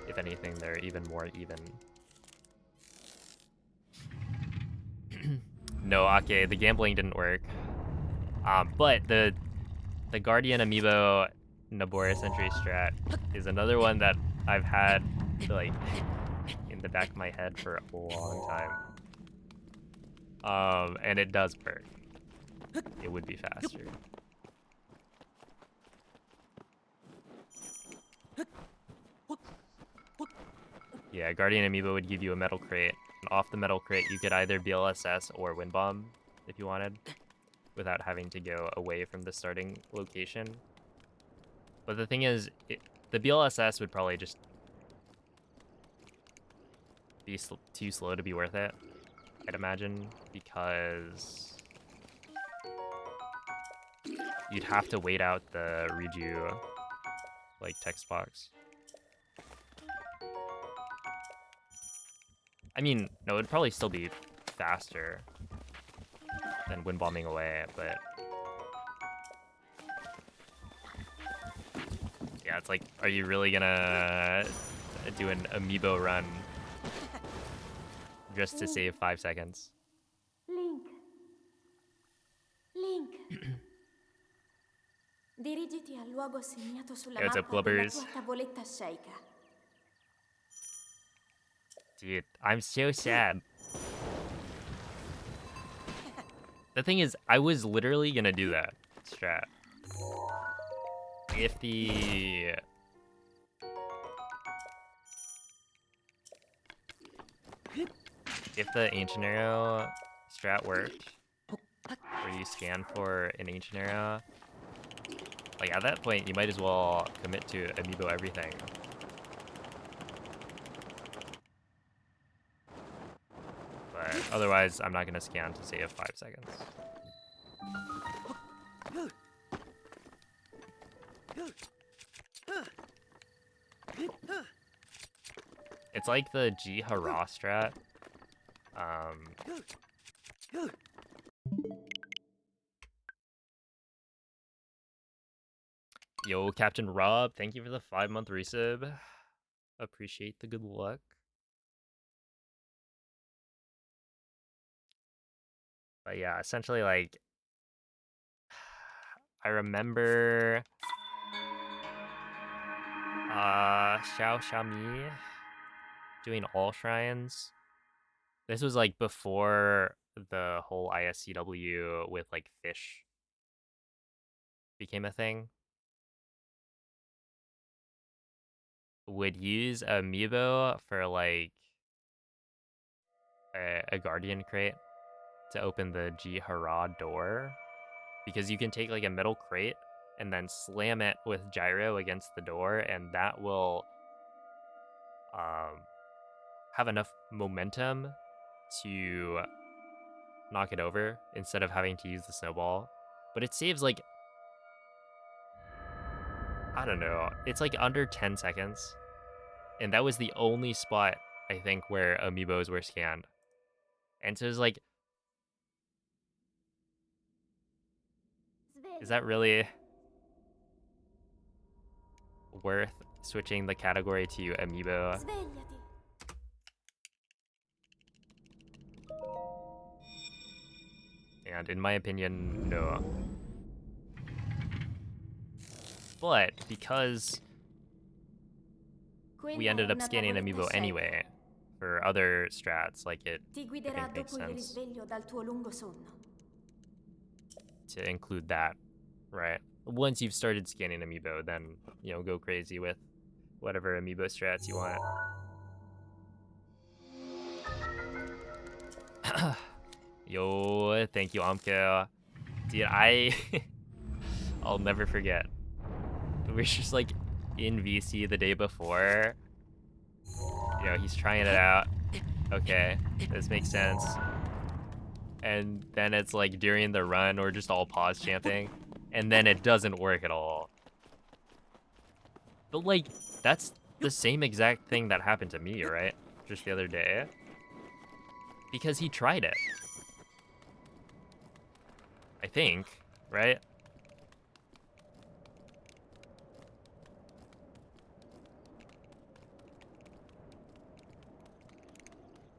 if anything, they're even more even. No, okay, the gambling didn't work. But the Guardian Amiibo Nabora Sentry strat is another one that I've had like in the back of my head for a long time. And it does work. It would be faster. Yeah, Guardian Amiibo would give you a metal crate. And off the metal crate, you could either BLSS or Wind Bomb if you wanted, without having to go away from the starting location. But the thing is, the BLSS would probably just be too slow to be worth it, I'd imagine, because you'd have to wait out the redo, like, text box. I mean, no, it'd probably still be faster than wind bombing away, but yeah, it's like, are you really gonna do an amiibo run just to save 5 seconds? Link. Link. Dirigiti al luogo segnato sulla Hey, what's up, mappa della Glubbers? tua tavoletta sceika. Dude, I'm so sad. The thing is, I was literally gonna do that strat. If the... If the Ancient Arrow strat worked, where you scan for an Ancient Arrow, like, at that point, you might as well commit to amiibo everything. But otherwise, I'm not gonna scan to save 5 seconds. It's like the G Hara strat. Yo, Captain Rob, thank you for the 5-month resub. Appreciate the good luck. But yeah, essentially, like, I remember Xiao Xiaomi doing all shrines. This was like before the whole ISCW with like fish became a thing. Would use amiibo for like a guardian crate to open the G Hara door, because you can take like a metal crate and then slam it with gyro against the door, and that will have enough momentum to knock it over instead of having to use the snowball. But it saves like, I don't know, it's like under 10 seconds. And that was the only spot, I think, where amiibos were scanned. And so it's like, is that really worth switching the category to amiibo? Svegliati. And in my opinion, no. But because we Quella è ended up una scanning tavoletta amiibo scelta. anyway for other strats, like it, Ti I guiderà think, makes dopo il sense risveglio dal tuo lungo sonno. to include that, right? Once you've started scanning amiibo, then, you know, go crazy with whatever amiibo strats you want. Yo, thank you, Amka. Dude, I'll never forget. We were just like in VC the day before. You know, he's trying it out. Okay, this makes sense. And then it's like during the run, we're just all pause chanting. And then it doesn't work at all. But like, that's the same exact thing that happened to me, right? Just the other day. Because he tried it. I think, right?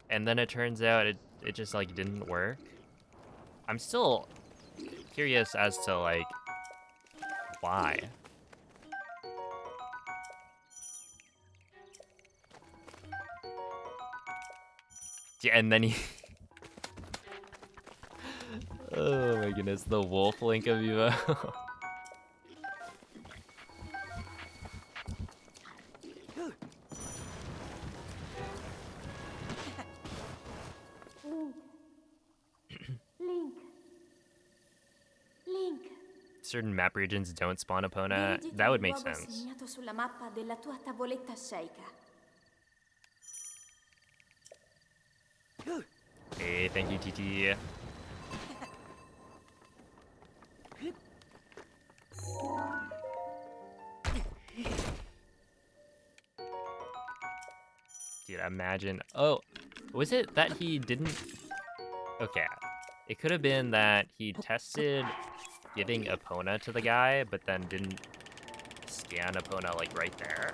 And then it turns out it just like didn't work. I'm still curious as to like why. Yeah, and then he oh my goodness, the wolf link of Evo. Link. Link. Certain map regions don't spawn Epona. Dirigiti That al would make luogo sense. segnato sulla mappa della tua tavoletta sceika. Hey, thank you, TT. Dude, imagine. Oh, was it that he didn't? Okay. It could have been that he tested giving Epona to the guy, but then didn't scan Epona like right there.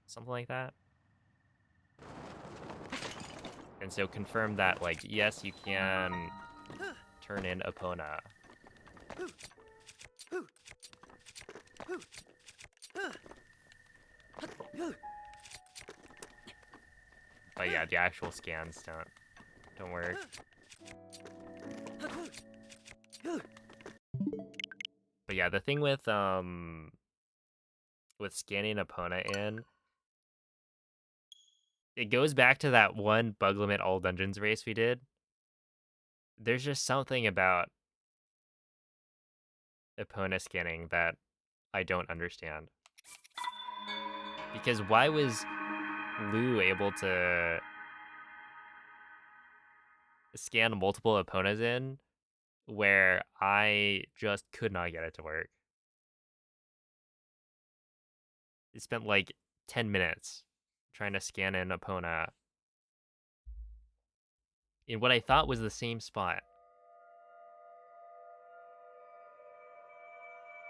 Something like that. And so confirm that, like, yes, you can turn in Epona. But yeah, the actual scans don't work. But yeah, the thing with scanning Epona in, it goes back to that one bug limit all dungeons race we did. There's just something about Epona scanning that I don't understand. Because why was Lou able to scan multiple Eponas in where I just could not get it to work? It spent like 10 minutes trying to scan in Epona in what I thought was the same spot.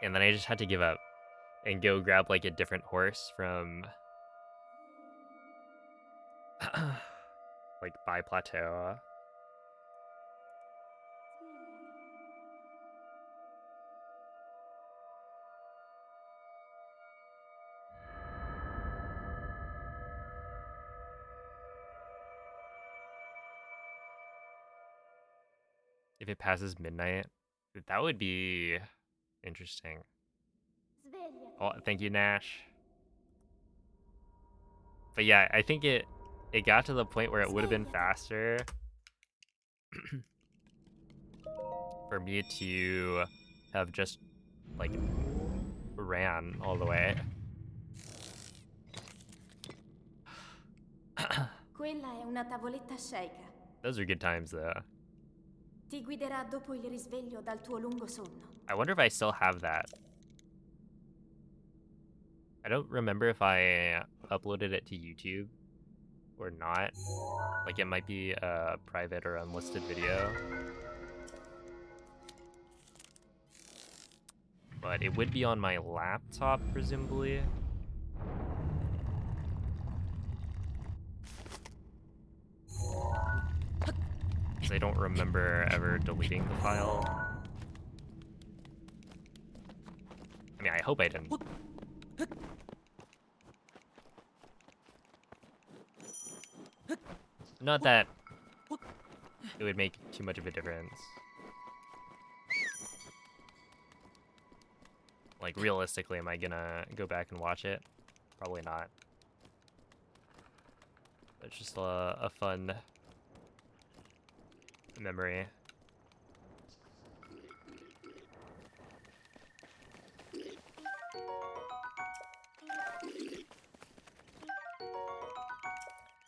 And then I just had to give up and go grab like a different horse from like by plateau. If it passes midnight, that would be interesting. Svegliati. Oh, thank you, Nash. But yeah, I think it got to the point where it would have been faster for me to have just like ran all the way. Quella è una tavoletta sceika. Those are good times though. Ti guiderà dopo il risveglio dal tuo lungo sonno. I wonder if I still have that. I don't remember if I uploaded it to YouTube or not. Like, it might be a private or unlisted video. But it would be on my laptop, presumably. Because I don't remember ever deleting the file. I mean, I hope I didn't. Not that it would make too much of a difference. Like, realistically, am I gonna go back and watch it? Probably not. It's just a fun memory.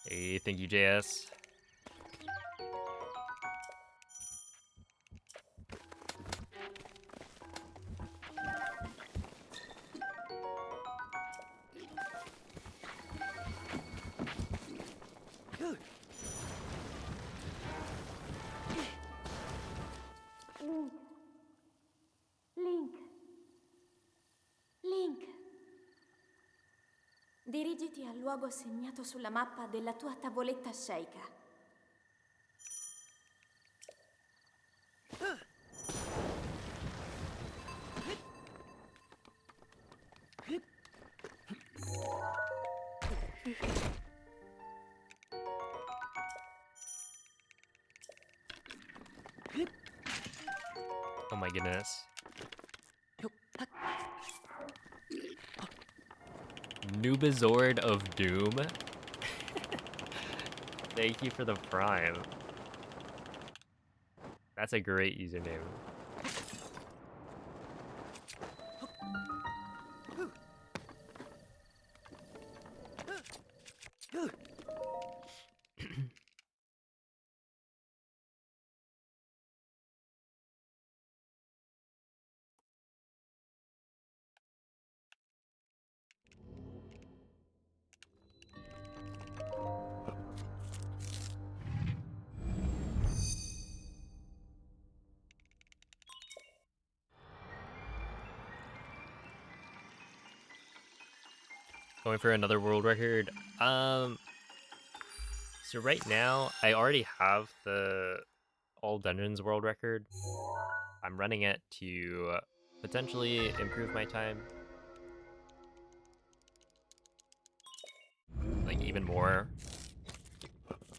Hey, thank you, JS. Link. Link. Link. Dirigiti al luogo segnato sulla mappa della tua tavoletta sceicca. Oh my goodness. Noobazord of Doom. Thank you for the prime. That's a great username. Going for another world record. So right now I already have the all dungeons world record. I'm running it to potentially improve my time, like even more.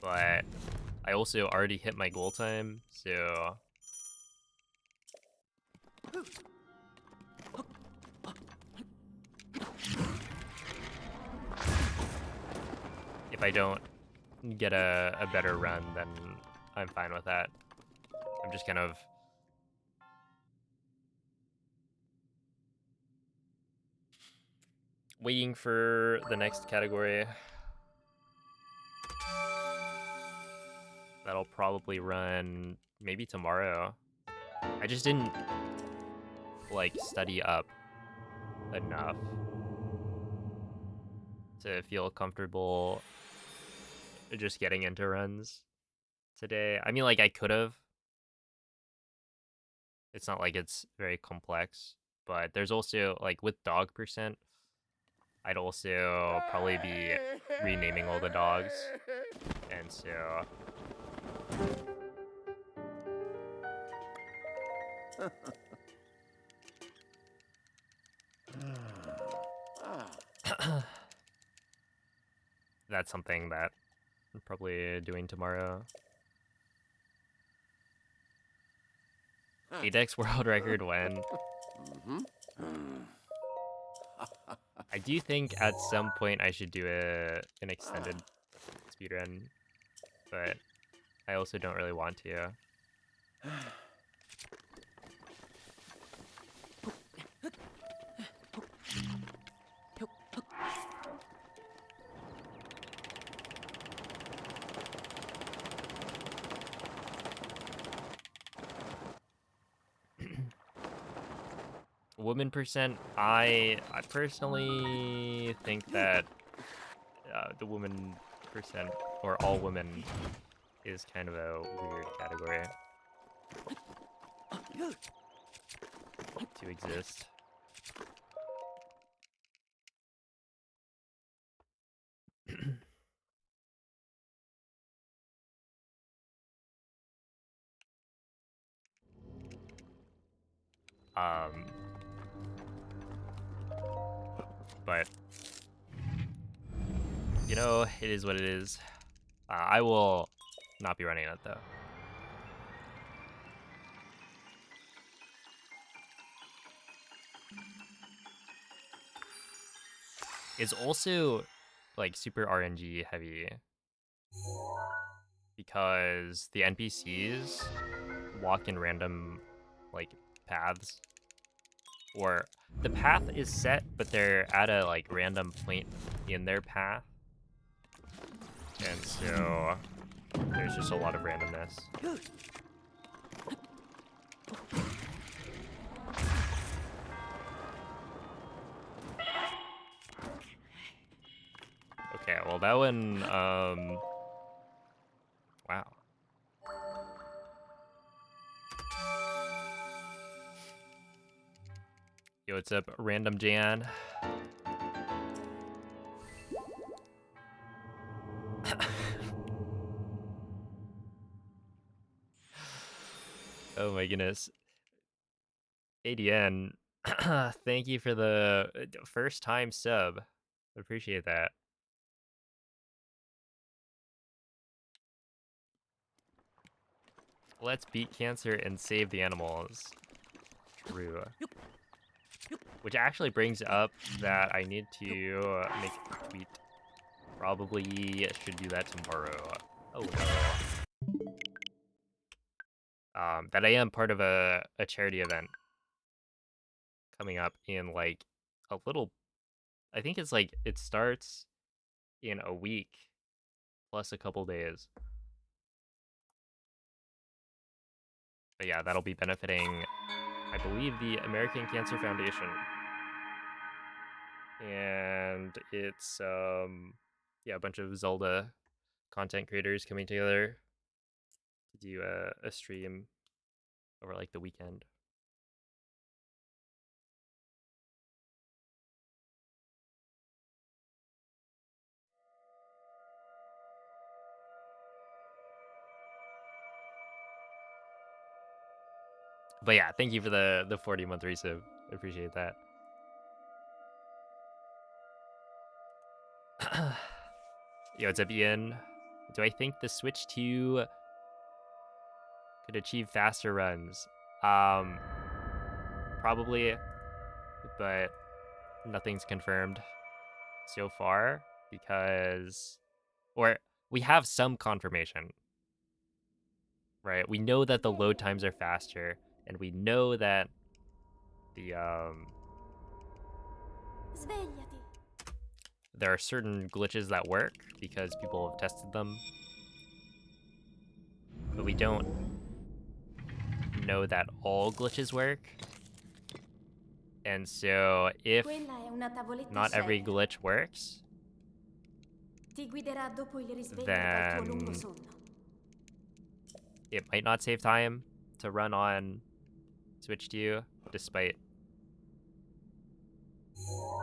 But I also already hit my goal time, so if I don't get a better run, then I'm fine with that. I'm just kind of waiting for the next category. That'll probably run maybe tomorrow. I just didn't like study up enough to feel comfortable just getting into runs today. I mean, like, I could have. It's not like it's very complex, but there's also, like, with dog percent, I'd also probably be renaming all the dogs. And so that's something that I'm probably doing tomorrow. Adex world record when? I do think at some point I should do an extended speedrun, but I also don't really want to. Woman percent, I personally think that the woman percent, or all women, is kind of a weird category to exist. But you know, it is what it is. I will not be running it though. It's also like super RNG heavy because the NPCs walk in random like paths, or the path is set but they're at a like random point in their path, and so there's just a lot of randomness. Okay, well that one wow. Yo, what's up, Random Jan? Oh my goodness. ADN, thank you for the first time sub. Appreciate that. Let's beat cancer and save the animals. True. Which actually brings up that I need to make a tweet. Probably should do that tomorrow. Oh no. That I am part of a charity event coming up in like a little, I think it's like, it starts in a week plus a couple days. But yeah, that'll be benefiting, I believe, the American Cancer Foundation. And it's yeah, a bunch of Zelda content creators coming together to do a stream over like the weekend. But yeah, thank you for the 40-month resub. Appreciate that. Yo, what's up, Ian? Do I think the Switch 2 could achieve faster runs? Probably, but nothing's confirmed so far because, or we have some confirmation, right? We know that the load times are faster, and we know that the Svegliati. there are certain glitches that work because people have tested them, but we don't know that all glitches work. And so if Quella è una tavoletta not every scelta. glitch works, Ti guiderà dopo il risveglio dal tuo lungo then sonno. it might not save time to run on Switch 2 despite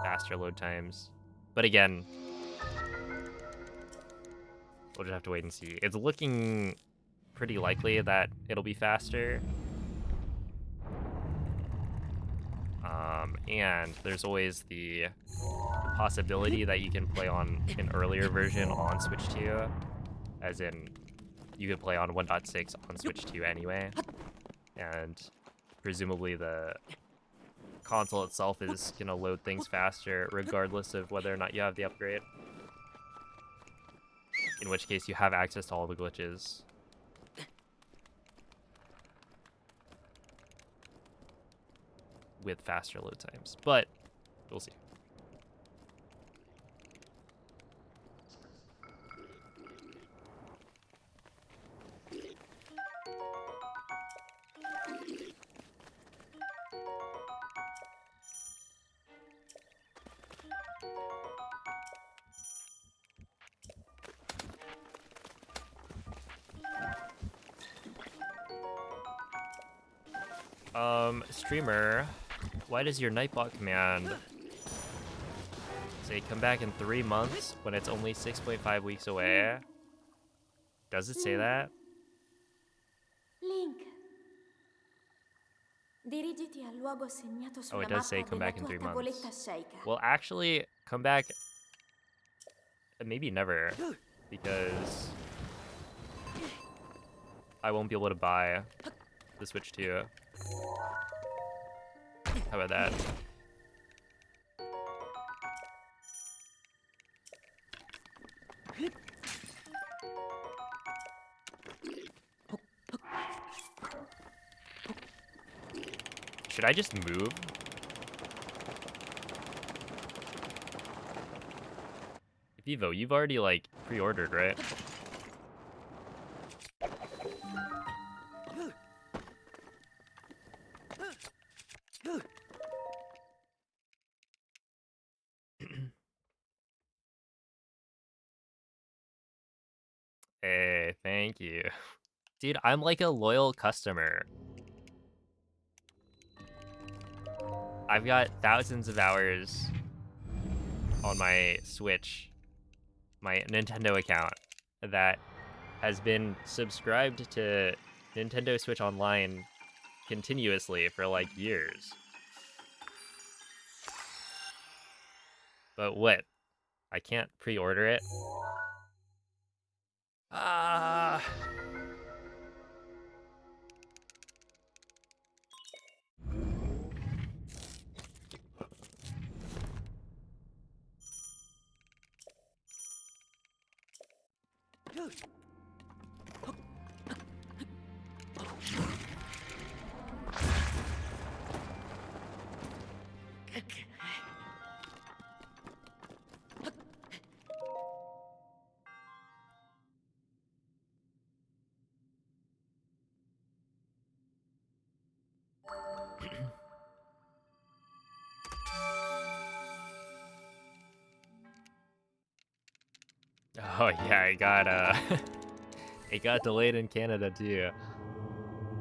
faster load times. But again, we'll just have to wait and see. It's looking pretty likely that it'll be faster. And there's always the possibility that you can play on an earlier version on Switch 2, as in you could play on 1.6 on Switch 2 anyway, and presumably the console itself is gonna load things faster regardless of whether or not you have the upgrade, in which case you have access to all the glitches. With faster load times, but we'll see. Streamer, why does your Nightbot command say come back in 3 months when it's only 6.5 weeks away? Does it say that? Link. Dirigiti al luogo segnato Oh, sulla it does say mappa come della back in tua 3 tavoletta months. sceicca. Well, actually, come back maybe never, because I won't be able to buy the Switch 2. How about that? Should I just move? Vivo, you've already, like, pre-ordered, right? Hey, thank you. Dude, I'm like a loyal customer. I've got thousands of hours on my Switch, my Nintendo account, that has been subscribed to Nintendo Switch Online continuously for like years. But what? I can't pre-order it? Ah. Oh yeah, I got it got delayed in Canada too.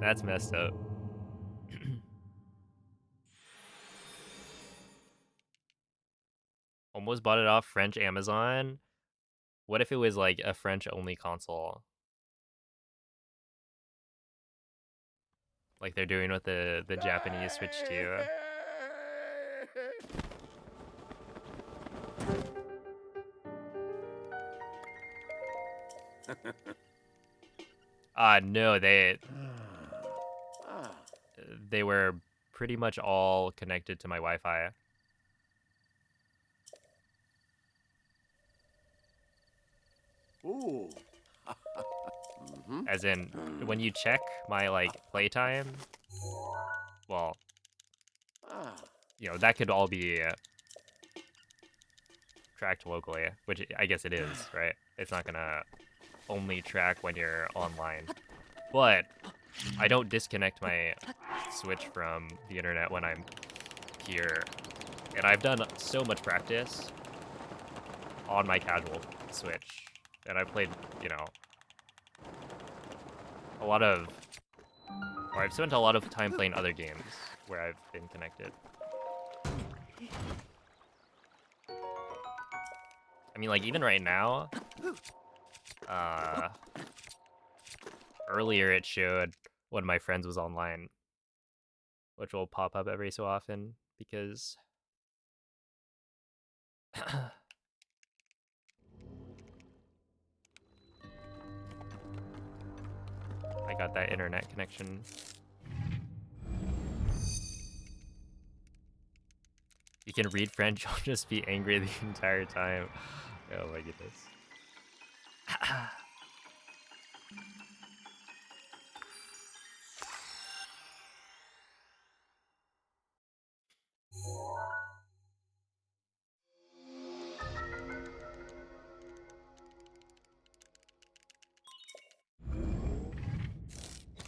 That's messed up. Almost bought it off French Amazon. What if it was like a French only console? Like they're doing with the Japanese Switch too. No, they were pretty much all connected to my Wi-Fi. Ooh. As in, when you check my like playtime, well, you know, that could all be tracked locally, which I guess it is, right? It's not gonna only track when you're online. But I don't disconnect my Switch from the internet when I'm here. And I've done so much practice on my casual Switch. And I've played, you know, I've spent a lot of time playing other games where I've been connected. I mean, like, even right now, earlier it showed one of my friends was online, which will pop up every so often because I got that internet connection. You can read French, I'll just be angry the entire time. Oh my goodness.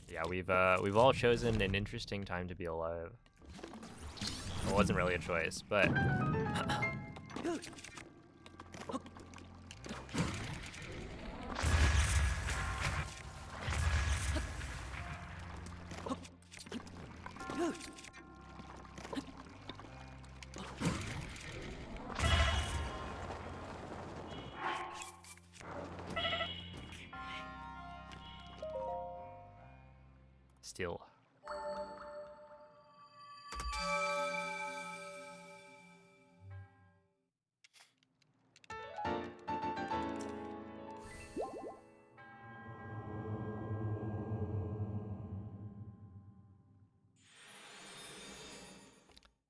Yeah, we've all chosen an interesting time to be alive. Well, it wasn't really a choice, but Still.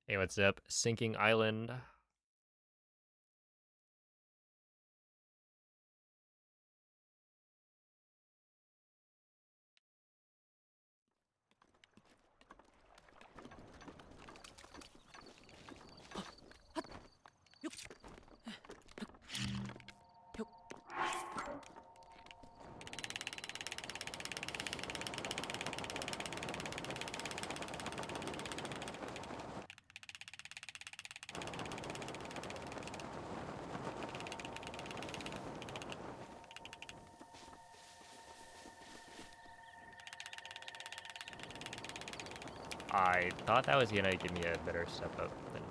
Hey, what's up? Sinking Island. I thought that was gonna give me a better step up. Than...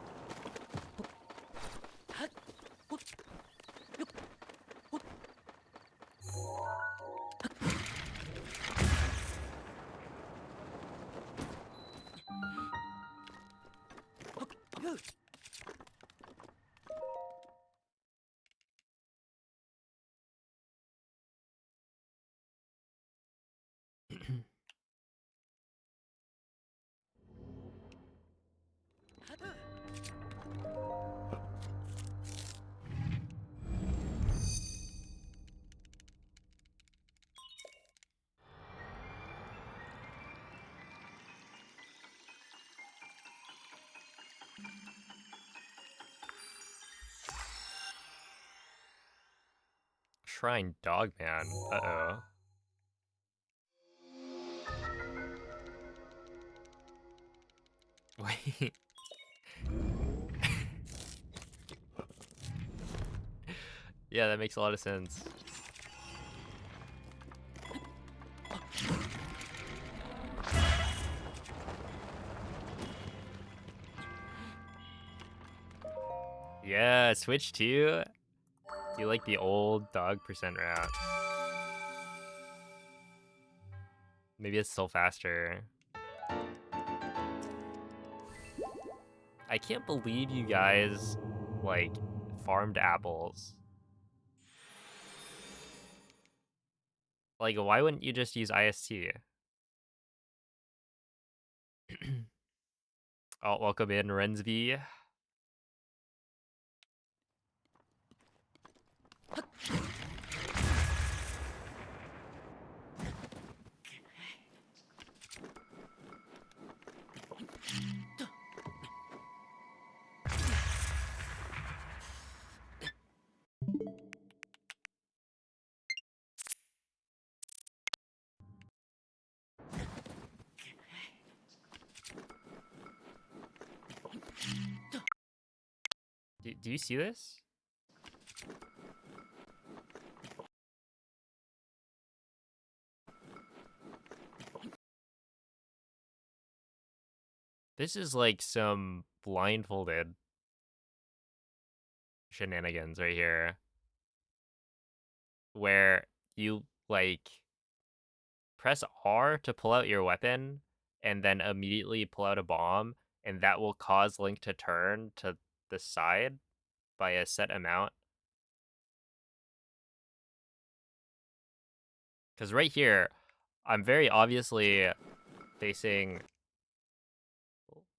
Shrine Dogman. Uh-oh. Wait. Yeah, that makes a lot of sense. Yeah, switch to. Do you like the old dog percent route? Maybe it's still faster. I can't believe you guys, like, farmed apples. Like, why wouldn't you just use IST? Oh, welcome in, Rensby. Do you see this? This is like some blindfolded shenanigans right here. Where you, like, press R to pull out your weapon and then immediately pull out a bomb, and that will cause Link to turn to the side by a set amount. Because right here, I'm very obviously facing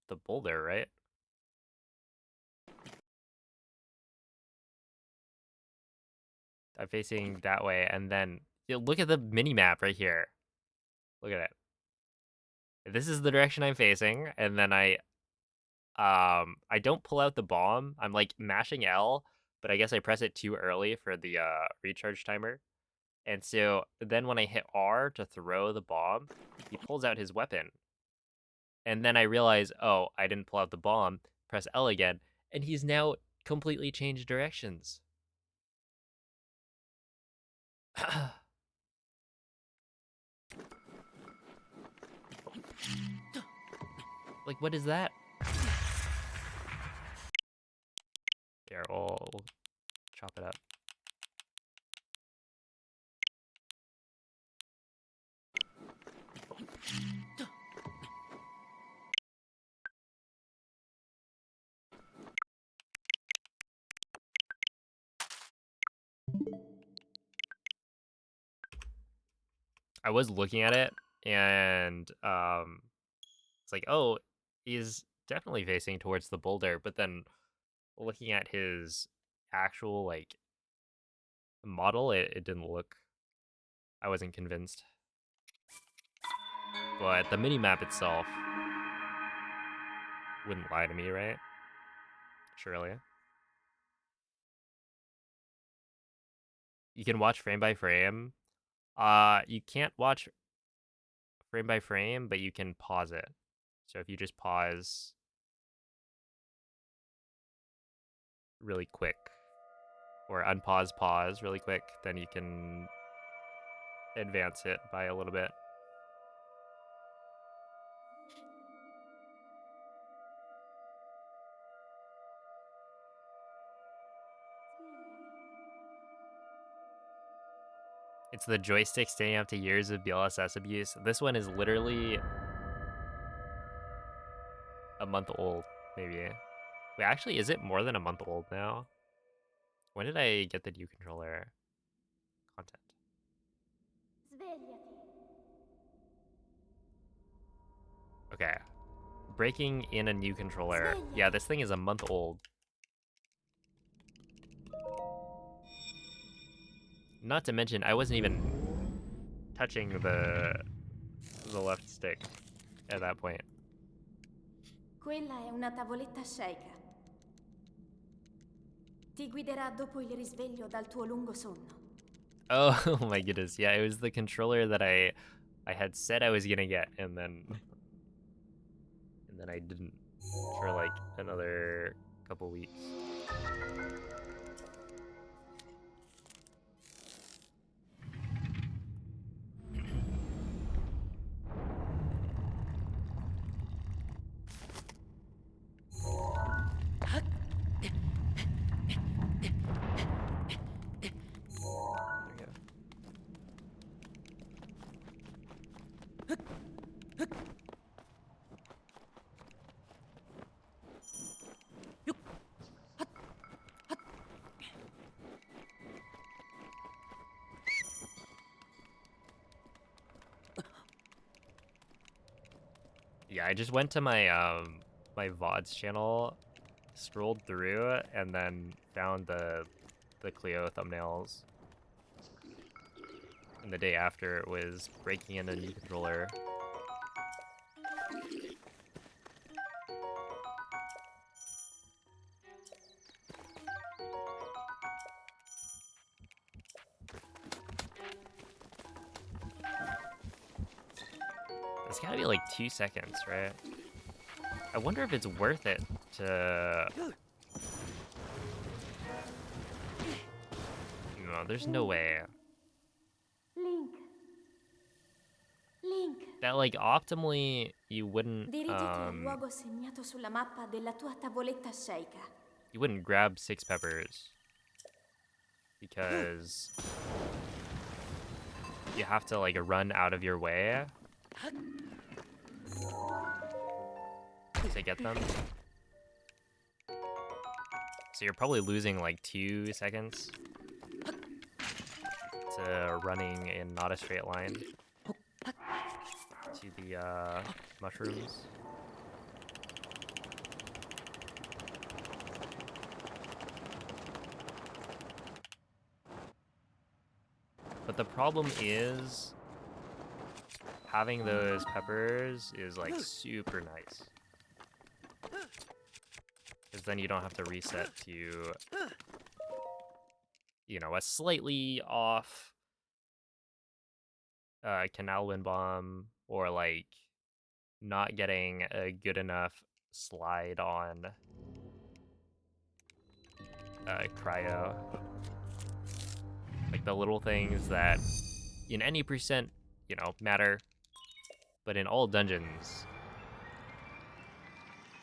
the boulder, right? I'm facing that way, and then look at the mini map right here. Look at it. This is the direction I'm facing, and then I don't pull out the bomb. I'm like mashing L, but I guess I press it too early for the recharge timer. And so then when I hit R to throw the bomb, he pulls out his weapon. And then I realize, oh, I didn't pull out the bomb. Press L again, and he's now completely changed directions. Like, what is that? Here, we'll chop it up. I was looking at it, and it's like, oh, he's definitely facing towards the boulder, but then looking at his actual like model, it didn't look. I wasn't convinced. But the mini map itself wouldn't lie to me, right? Surely. You can watch frame by frame. You can't watch frame by frame, but you can pause it. So if you just pause really quick, or unpause, pause really quick, then you can advance it by a little bit. It's the joystick staying up to years of BLSS abuse. This one is literally a month old, maybe. Wait, actually, is it more than a month old now? When did I get the new controller content? Svegliati. Okay. Breaking in a new controller. Svegliati. Yeah, this thing is a month old. Not to mention, I wasn't even touching the left stick at that point. Quella è una tavoletta sceika. Ti guiderà dopo il risveglio dal tuo lungo sonno. Oh my goodness, yeah, it was the controller that I had said I was gonna get, and then I didn't for like another couple weeks. Yeah, I just went to my my VODs channel, scrolled through, and then found the Clio thumbnails. And the day after, it was breaking in a new controller. It's gotta be like 2 seconds, right? I wonder if it's worth it to... No, there's no way. Link. Link. That, like, optimally, you wouldn't, Dirigiti al luogo segnato sulla mappa della tua tavoletta sceika. you wouldn't grab 6 peppers. Because you have to, like, run out of your way to get them. So you're probably losing like 2 seconds to running in not a straight line to the mushrooms. But the problem is having those peppers is like super nice. Because then you don't have to reset to, you know, a slightly off canal wind bomb, or like not getting a good enough slide on cryo. Like the little things that in any percent, you know, matter, but in all dungeons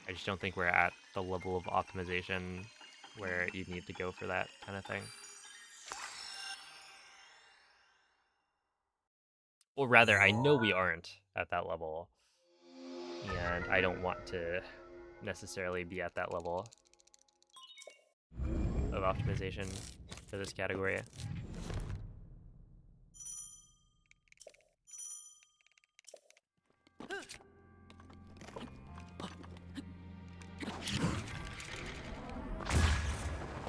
I just don't think we're at the level of optimization where you need to go for that kind of thing. Or rather, I know we aren't at that level, and I don't want to necessarily be at that level of optimization for this category.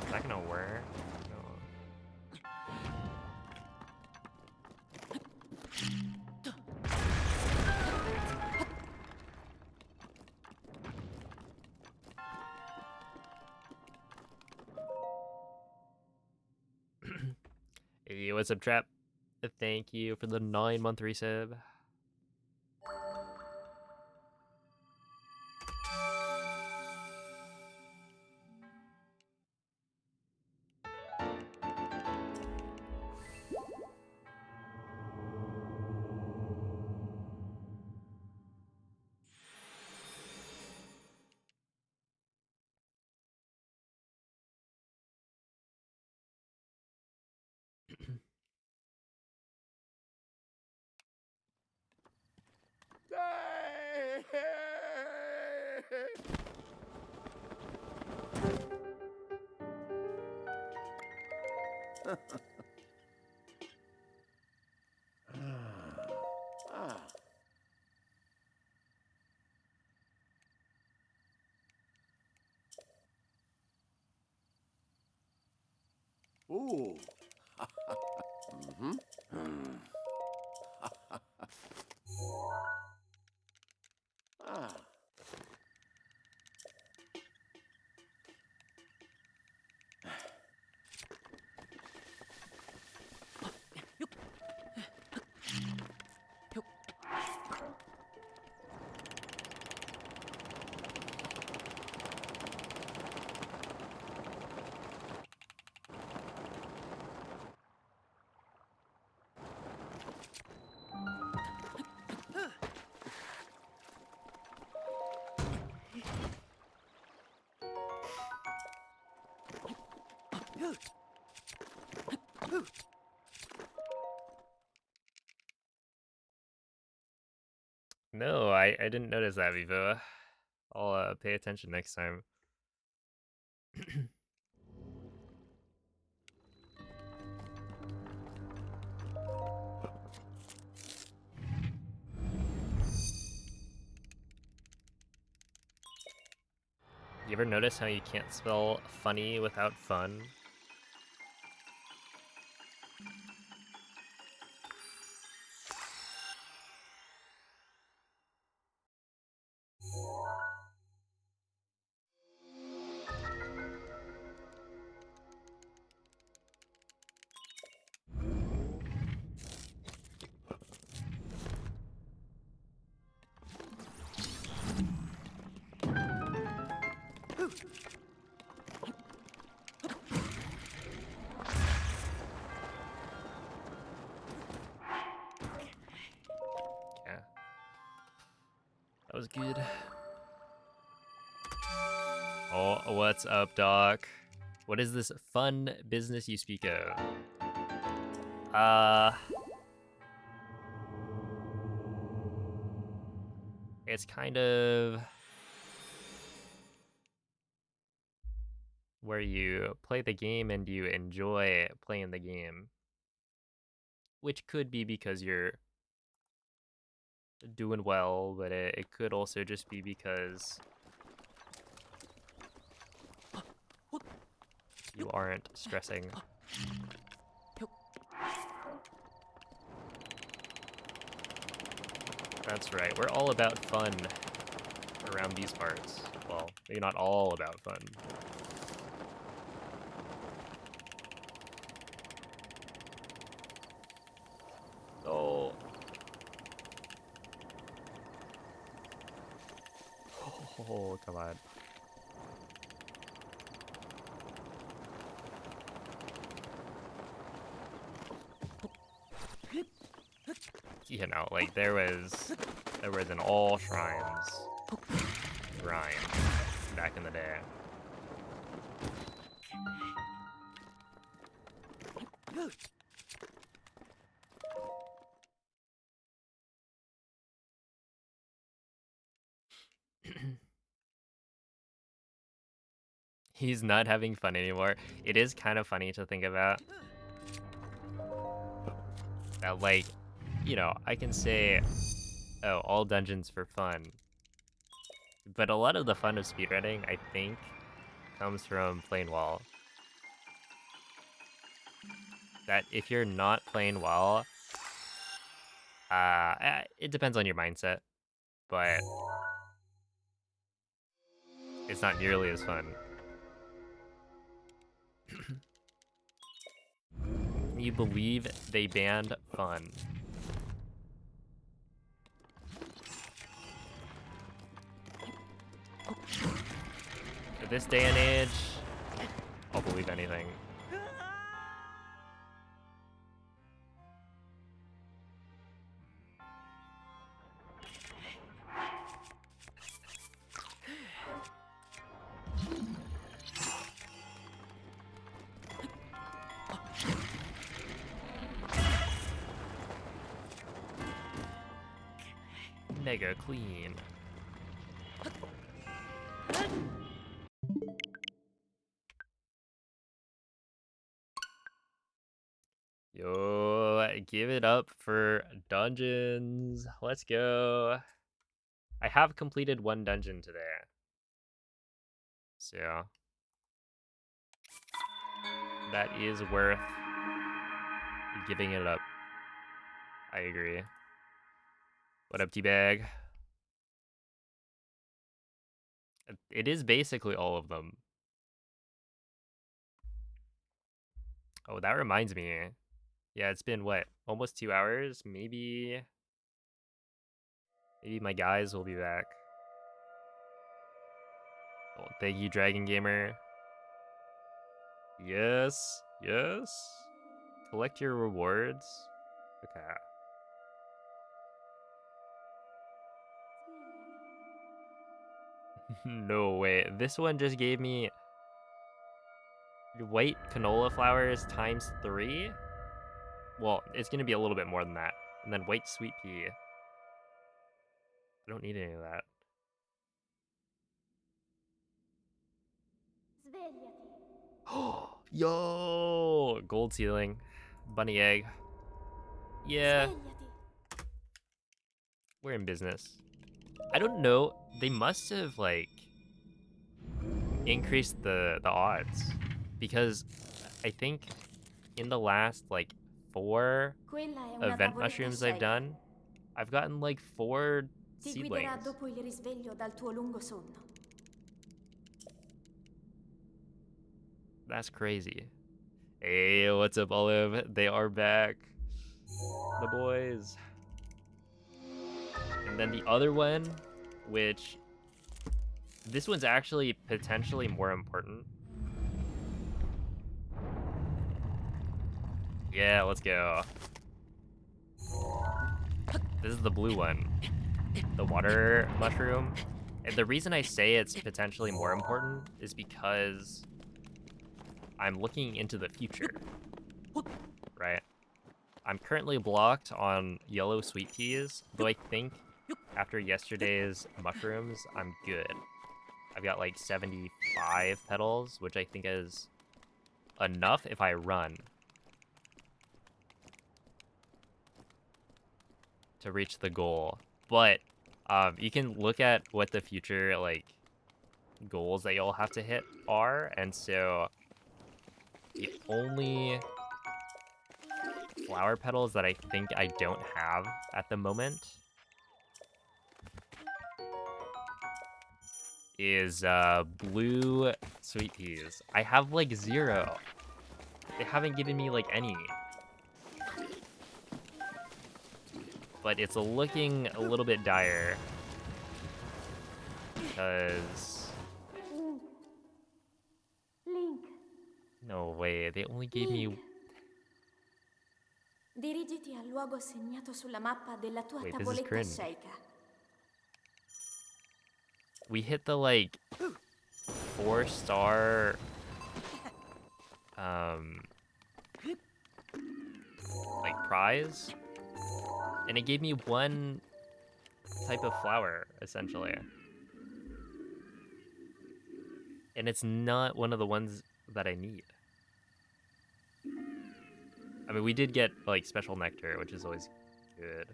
Is that gonna work? No. Hey, what's up, Trap? Thank you for the 9-month resub. Ooh. Mm-hmm. Ah. No, I didn't notice that, Vivo. I'll pay attention next time. You ever notice how you can't spell funny without fun? Yeah. That was good. Oh, what's up, Doc? What is this fun business you speak of? It's kind of where you play the game and you enjoy playing the game, which could be because you're doing well, but it could also just be because you aren't stressing. That's right, we're all about fun around these parts. Well, maybe not all about fun. Oh. Oh, come on. You know, like there was an all shrines grind. back in the day. He's not having fun anymore. It is kind of funny to think about. That, like, you know, I can say, oh, all dungeons for fun. But a lot of the fun of speedrunning, I think, comes from playing well. That if you're not playing well, it depends on your mindset, but it's not nearly as fun. You believe they banned fun. At this day and age, I'll believe anything. Mega clean. Yo, give it up for dungeons. Let's go. I have completed one dungeon today. So that is worth giving it up. I agree. What up, Teabag? It is basically all of them. Oh, that reminds me. Yeah, it's been what? Almost 2 hours? Maybe my guys will be back. Oh, thank you, Dragon Gamer. Yes. Collect your rewards. Okay. No way. This one just gave me white canola flowers times 3. Well, it's gonna be a little bit more than that. And then white sweet pea. I don't need any of that. Oh, yo! Gold ceiling. Bunny egg. Yeah, we're in business. I don't know. They must have, like, increased the odds. Because I think in the last, like, 4 Quella è una event tavoletta mushrooms I've scelta. done, I've gotten, like, 4 Ti guiderà seedlings. dopo il risveglio dal tuo lungo sonno. That's crazy. Hey, what's up, Olive? They are back. The boys. And then the other one, which this one's actually potentially more important. Yeah, let's go. This is the blue one. The water mushroom. And the reason I say it's potentially more important is because I'm looking into the future, right? I'm currently blocked on yellow sweet peas, though I think after yesterday's mushrooms, I'm good. I've got like 75 petals, which I think is enough if I run to reach the goal. But you can look at what the future like goals that you'll have to hit are, and so the only flower petals that I think I don't have at the moment is blue sweet peas. I have like 0. They haven't given me like any. But it's looking a little bit dire because Link, no way, they only gave me. dirigiti al luogo segnato sulla mappa della tua Wait, this is tavoletta cringe. scelta. We hit the like 4-star like prize, and it gave me one type of flower essentially, and it's not one of the ones that I need. I mean, we did get like special nectar, which is always good,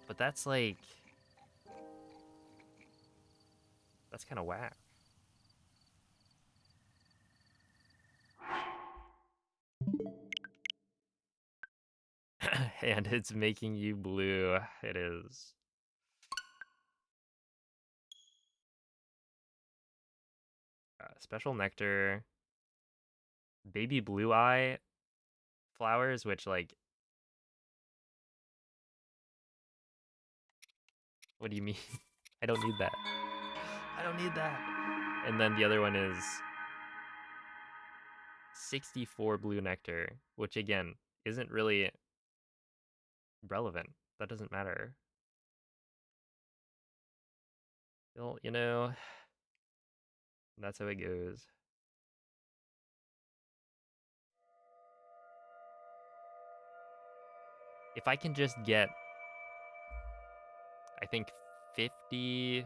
but that's like, that's kind of whack. And it's making you blue. It is. Special nectar, baby blue eye flowers, which like, what do you mean? I don't need that. I don't need that. And then the other one is 64 blue nectar, which again isn't really relevant. That doesn't matter. Well, you know, that's how it goes. If I can just get, I think 50.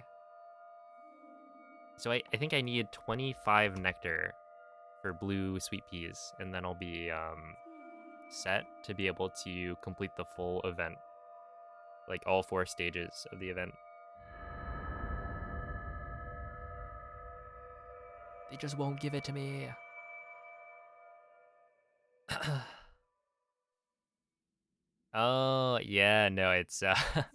So I think I need 25 nectar for blue sweet peas, and then I'll be set to be able to complete the full event, like all 4 stages of the event. They just won't give it to me. Oh, yeah, no, it's what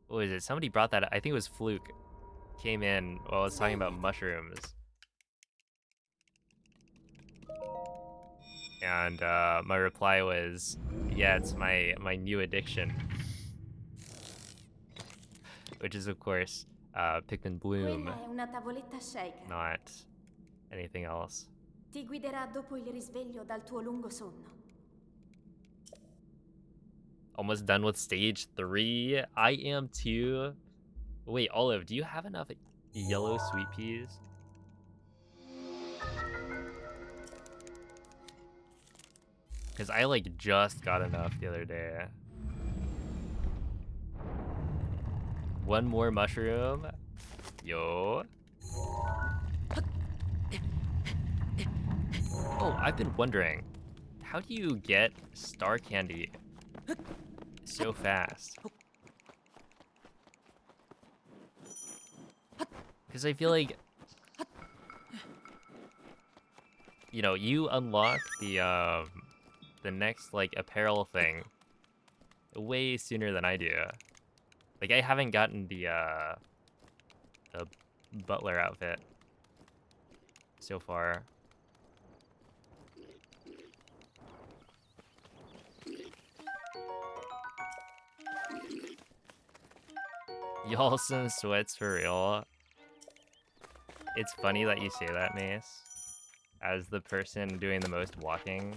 was it? Somebody brought that up. I think it was Fluke. Came in while I was talking about mushrooms. And my reply was, yeah, it's my new addiction. Which is, of course, Pikmin Bloom, Quella è una tavoletta Sheikah. not anything else. Ti guiderà dopo il risveglio dal tuo lungo sonno. Almost done with stage 3. I am too. Wait, Olive, do you have enough yellow sweet peas? Because I like just got enough the other day. One more mushroom. Yo. Oh, I've been wondering, how do you get star candy so fast? Because I feel like, you know, you unlock the next like apparel thing way sooner than I do. Like I haven't gotten the butler outfit so far. Y'all some sweats for real. It's funny that you say that, Mace, as the person doing the most walking.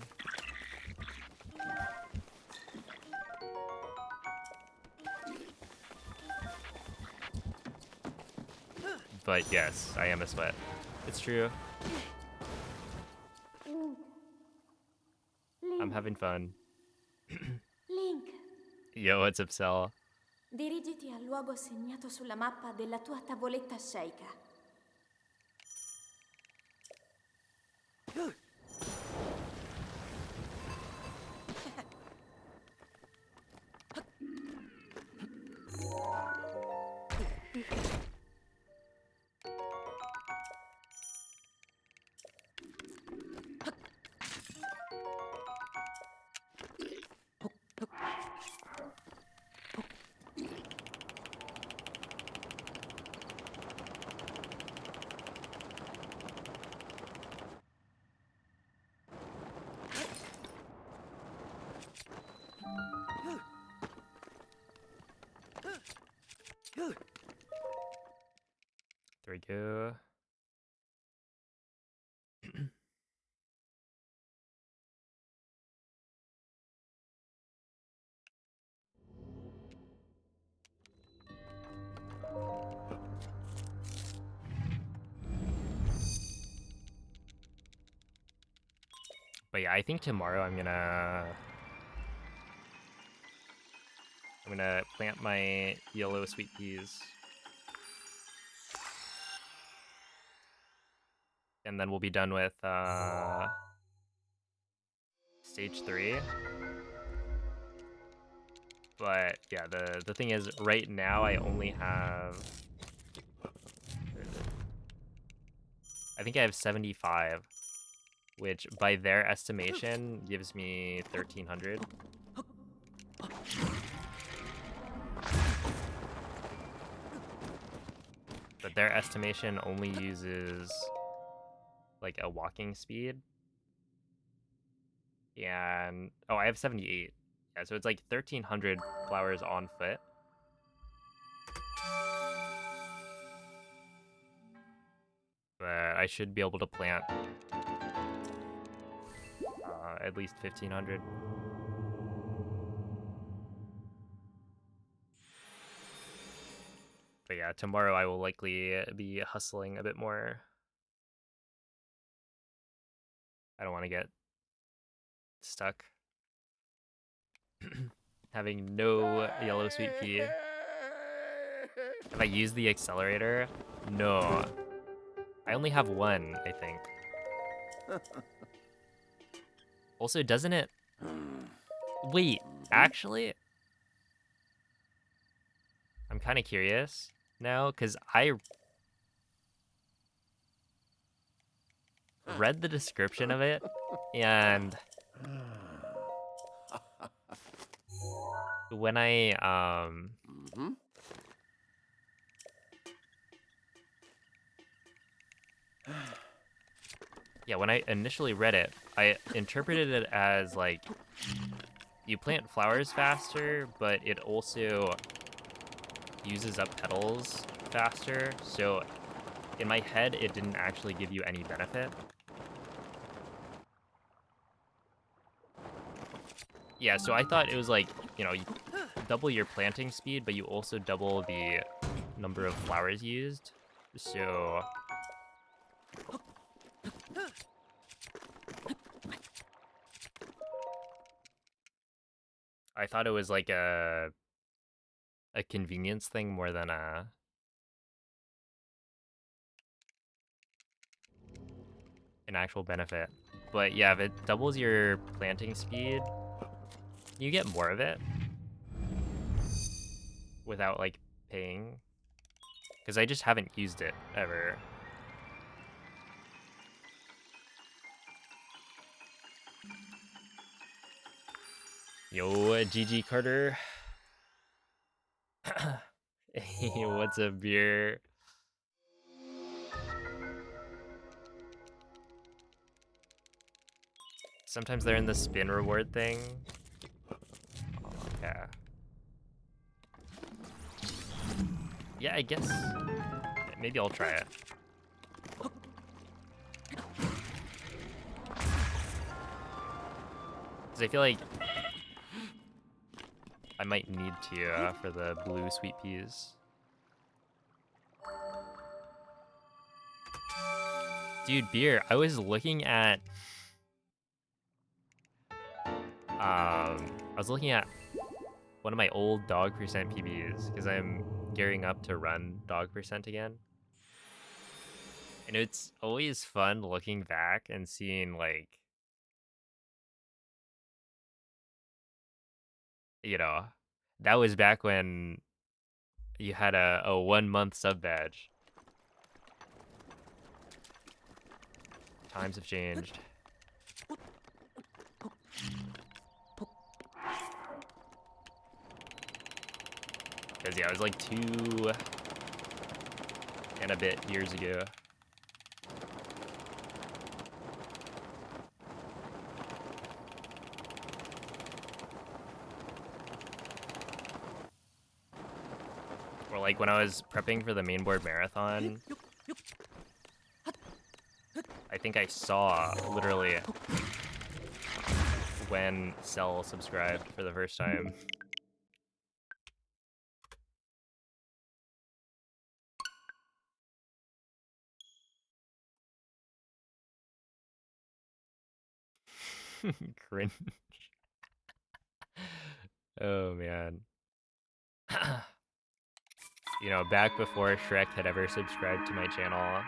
But yes, I am a sweat. It's true. I'm having fun. Link, Yo, what's up, Cell? dirigiti al luogo segnato sulla mappa della tua tavoletta Sheikah. There we go. But yeah, I think tomorrow I'm gonna plant my yellow sweet peas. And then we'll be done with stage 3. But yeah, the thing is, right now I only have, I think I have 75, which by their estimation gives me 1,300. But their estimation only uses like a walking speed. And oh, I have 78. Yeah, so it's like 1,300 flowers on foot. But I should be able to plant at least 1,500. But yeah, tomorrow I will likely be hustling a bit more. I don't want to get stuck having no yellow sweet pea. Have I used the accelerator? No. I only have one, I think. Also, doesn't it... Wait, actually? I'm kind of curious now, because I read the description of it, and when I, Mm-hmm. yeah, when I initially read it, I interpreted it as, like, you plant flowers faster, but it also uses up petals faster, so in my head, it didn't actually give you any benefit. Yeah, so I thought it was like, you know, you double your planting speed, but you also double the number of flowers used. So I thought it was like a convenience thing more than an actual benefit. But yeah, if it doubles your planting speed, you get more of it without like paying. Because I just haven't used it ever. Yo, GG Carter. Hey, what's a beer? Sometimes they're in the spin reward thing. Okay. Yeah, I guess. Maybe I'll try it. Because I feel like I might need to for the blue sweet peas. Dude, beer, I was looking at one of my old dog percent PBs because I'm gearing up to run dog percent again. And it's always fun looking back and seeing like, you know, that was back when you had a 1 month sub badge. Times have changed. Because yeah, it was like 2 and a bit years ago. Or like when I was prepping for the mainboard marathon, I think I saw literally when Cell subscribed for the first time. Cringe. Oh man. You know, back before Shrek had ever subscribed to my channel.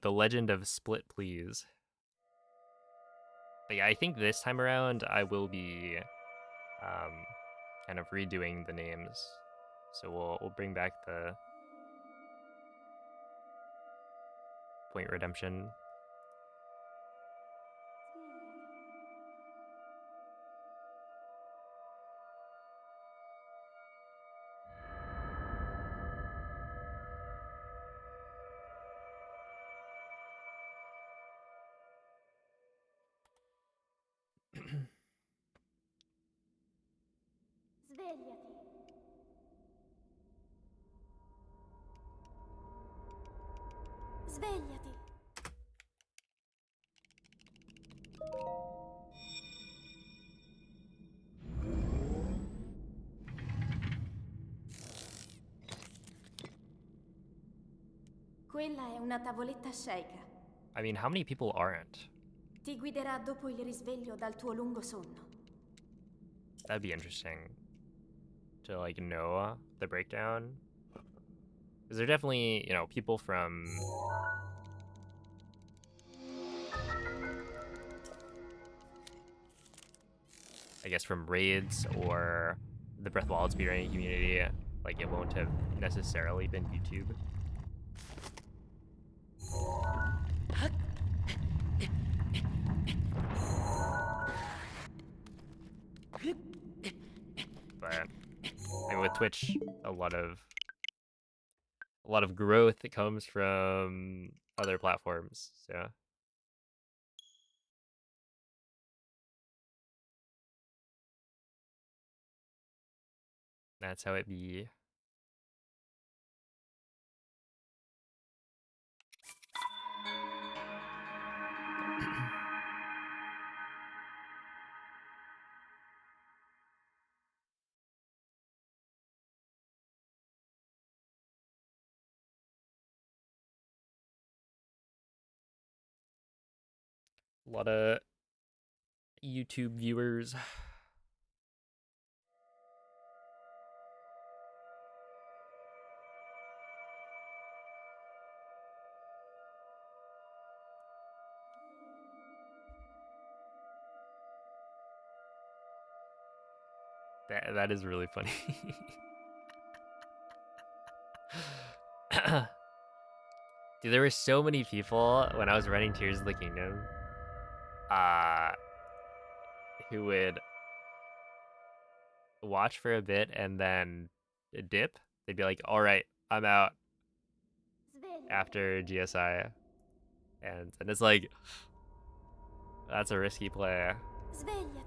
The Legend of Split Please. But yeah, I think this time around I will be kind of redoing the names. So we'll bring back the Point Redemption. Svegliati. Svegliati. Quella è una tavoletta sceika. I mean, how many people aren't? Ti guiderà dopo il risveglio dal tuo lungo sonno. That'd be interesting to like know the breakdown. Because they're definitely, you know, people from I guess from raids or the Breath of the Wild speedrunning community. Like it won't have necessarily been YouTube. But I mean, with Twitch, a lot of growth that comes from other platforms. So that's how it be. A lot of YouTube viewers. That is really funny. Dude, there were so many people when I was running Tears of the Kingdom, who would watch for a bit and then dip. They'd be like, "All right, I'm out Svegliati. after GSI," and it's like that's a risky play. Svegliati.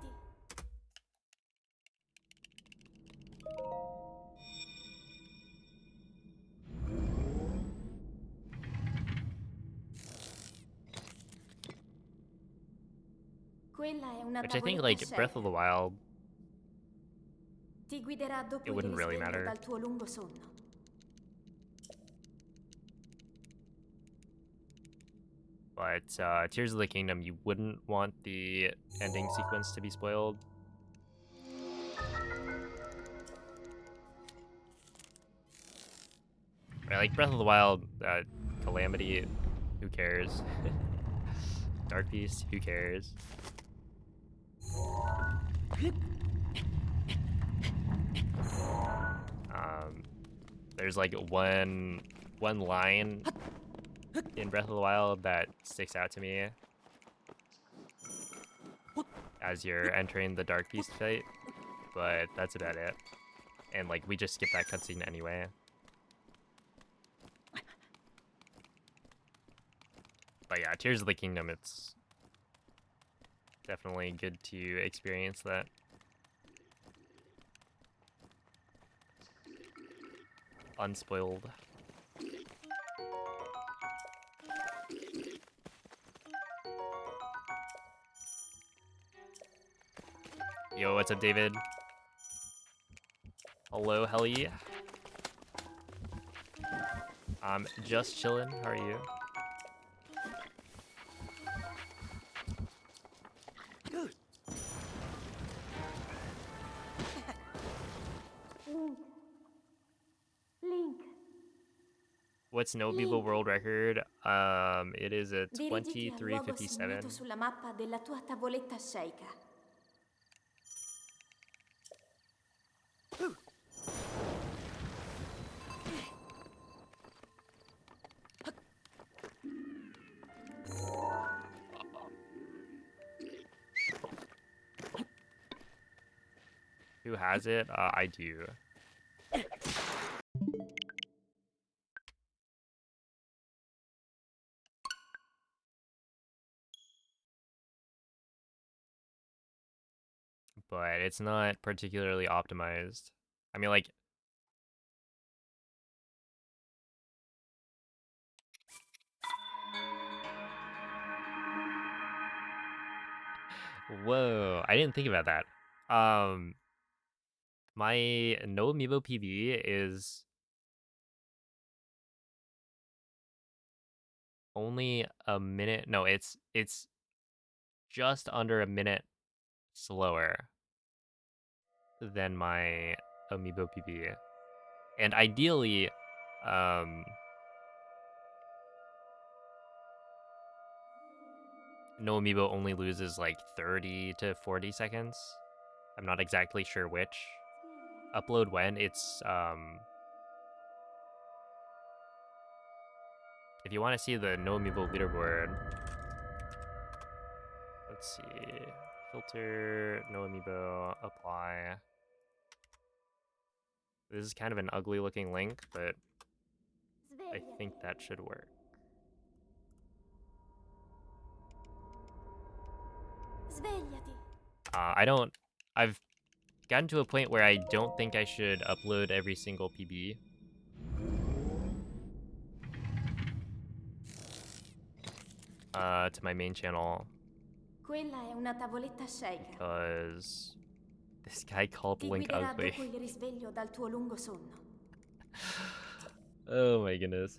Quella è una Which I think, tavoletta like Breath of sceika. the Wild, Ti guiderà it dopo il wouldn't really risveglio matter. dal tuo lungo sonno. But Tears of the Kingdom, you wouldn't want the ending sequence to be spoiled. Right, like Breath of the Wild, Calamity, who cares? Dark Beast, who cares? There's like one line in Breath of the Wild that sticks out to me as you're entering the Dark Beast fight, but that's about it. And like we just skip that cutscene anyway. But yeah, Tears of the Kingdom, it's definitely good to experience that. Unspoiled. what's up, David? Hello, Helly. I'm just chilling. How are you? Link, What's No Bebo Link. world record? It is a dirigiti al luogo segnato 23:57. sulla mappa della tua tavoletta sceicca. Who has it? I do. But it's not particularly optimized. I mean, like, whoa, I didn't think about that. My No Amiibo PB is only a minute. No, it's just under a minute slower than my Amiibo PB. And ideally, No Amiibo only loses like 30 to 40 seconds. I'm not exactly sure which. Upload when it's if you want to see the No Amiibo leaderboard, let's see. Filter, No Amiibo, apply. This is kind of an ugly looking link, but I think that should work. Svegliati. I've gotten to a point where I don't think I should upload every single PB. To my main channel Quella è una tavoletta sceicca. because this guy called Ti Link guiderà ugly. dopo il risveglio dal tuo lungo sonno. Oh my goodness.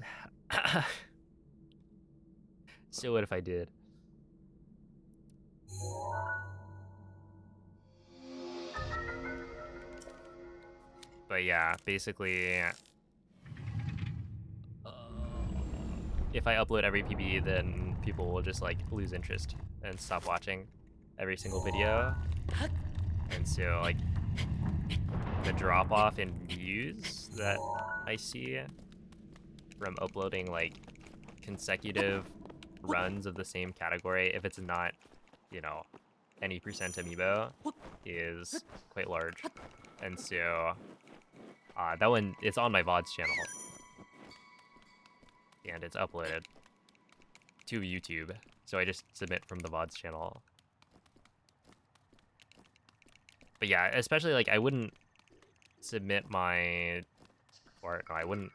So what if I did? But yeah, basically, if I upload every PB, then people will just like lose interest and stop watching every single video. And so like the drop off in views that I see from uploading like consecutive runs of the same category, if it's not, you know, any percent amiibo, is quite large. And so that one, it's on my VODs channel. And it's uploaded to YouTube. So I just submit from the VODs channel. But yeah, especially like I wouldn't submit my, or no, I wouldn't.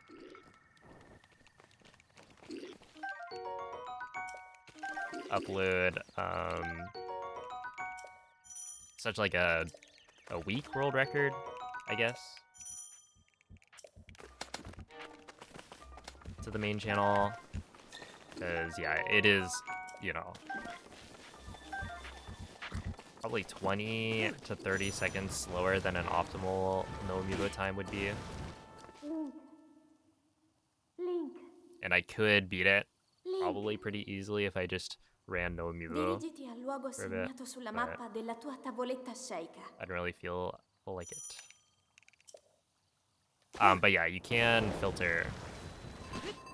Upload such like a week world record, I guess, to the main channel, because yeah, it is, you know, probably 20 to 30 seconds slower than an optimal no amiibo time would be. Link. Link. And I could beat it Link. probably pretty easily if I just ran no amiibo Dirigiti al luogo for a bit, segnato sulla but mappa della tua tavoletta sceicca. I don't really feel like it. But yeah, you can filter.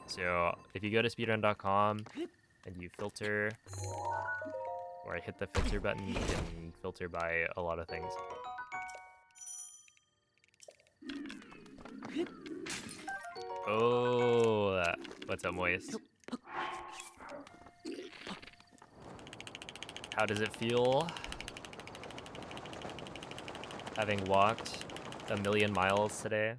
So if you go to speedrun.com and you filter, or I hit the filter button, you can filter by a lot of things. Oh, what's up, Moist? How does it feel having walked 1,000,000 miles today?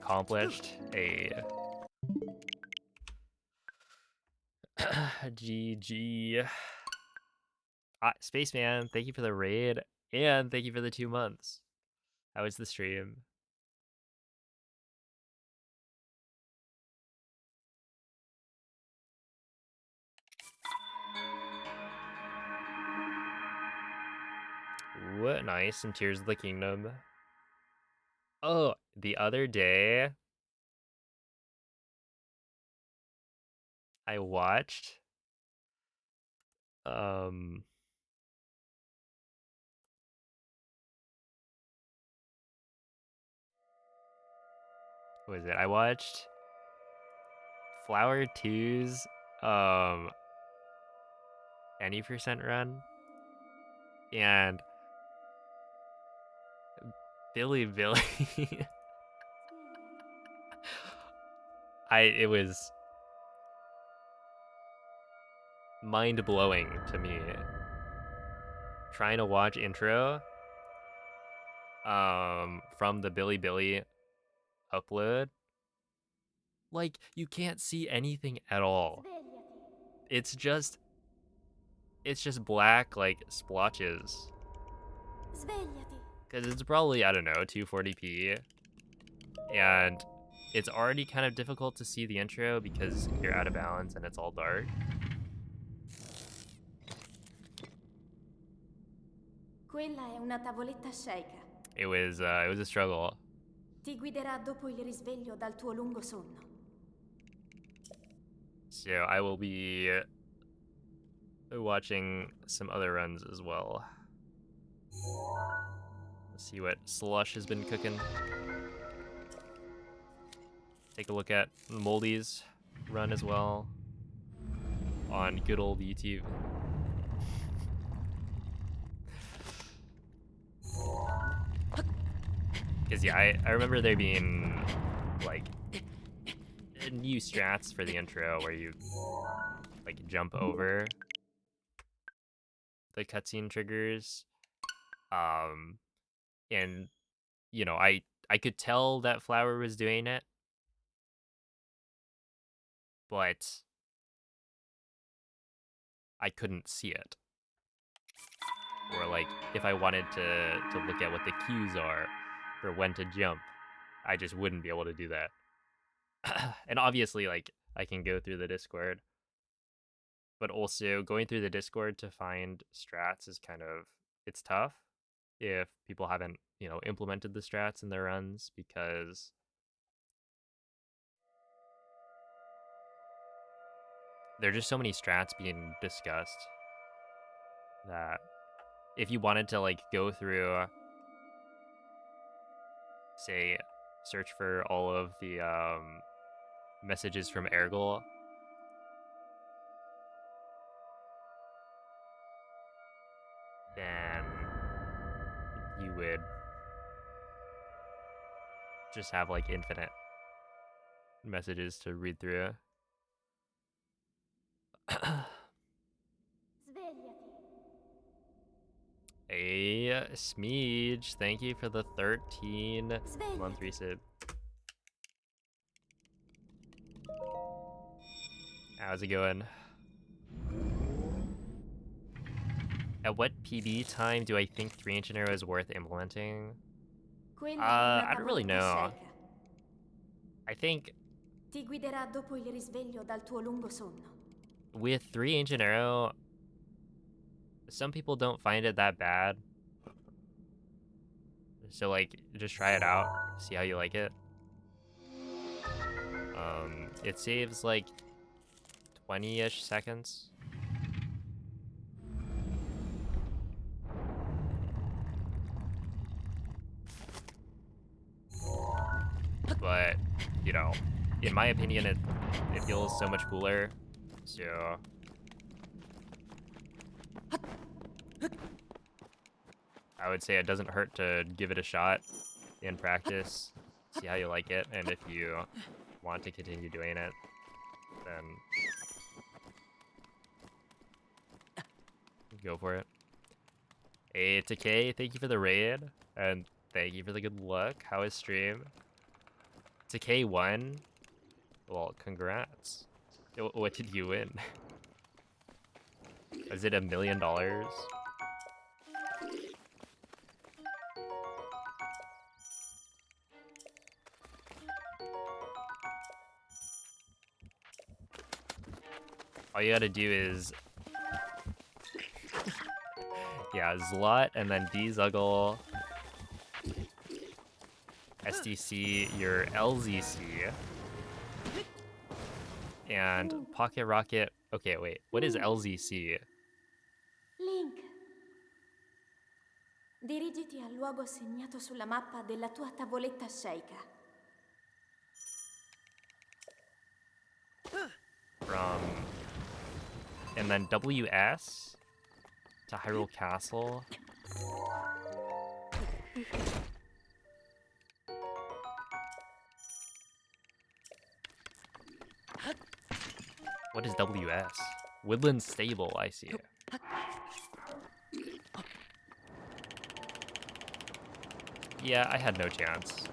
accomplished a GG. Spaceman, thank you for the raid, and thank you for the 2 months. How was the stream? What nice, some Tears of the Kingdom. Oh, the other day I watched what was it? I watched Flower 2's any percent run, and Billy it was mind-blowing to me trying to watch intro from the Billy upload. Like, you can't see anything at all. It's just black, like, splotches. Because it's probably, I don't know, 240p. And it's already kind of difficult to see the intro because you're out of balance and it's all dark. Quella è una tavoletta sceicca. It was a struggle. Ti guiderà dopo il risveglio dal tuo lungo sonno. So I will be watching some other runs as well. Let's see what Slush has been cooking. Take a look at Moldy's run as well on good old YouTube. Because yeah, I remember there being like new strats for the intro where you like jump over the cutscene triggers. And you know, I could tell that Flower was doing it, but I couldn't see it. Or like if I wanted to look at what the cues are for when to jump, I just wouldn't be able to do that. And obviously, like, I can go through the Discord, but also going through the Discord to find strats is kind of, it's tough if people haven't, you know, implemented the strats in their runs, because there are just so many strats being discussed that if you wanted to like go through, say, search for all of the messages from Ergol, then you would just have like infinite messages to read through. Hey, Smeej, thank you for the 13-month resub. How's it going? At what PB time do I think 3-inch arrow is worth implementing? I don't really know. I think Ti guiderà dopo il risveglio dal tuo lungo sonno. with 3-inch arrow, some people don't find it that bad. So like, just try it out, see how you like it. It saves like 20-ish seconds. But, you know, in my opinion, it feels so much cooler. So I would say it doesn't hurt to give it a shot in practice, see how you like it, and if you want to continue doing it, then go for it. Hey, Takei, thank you for the raid, and thank you for the good luck. How is stream? To K1? Well, congrats. What did you win? Is it $1 million? All you gotta do is... yeah, Zlot, and then D-Zuggle, SDC, your LZC, and Pocket Rocket... Okay, wait, what is LZC? Link, dirigiti al luogo segnato sulla mappa della tua tavoletta sceicca. From... and then WS to Hyrule Castle. What is WS? Woodland Stable, I see. Yeah, I had no chance.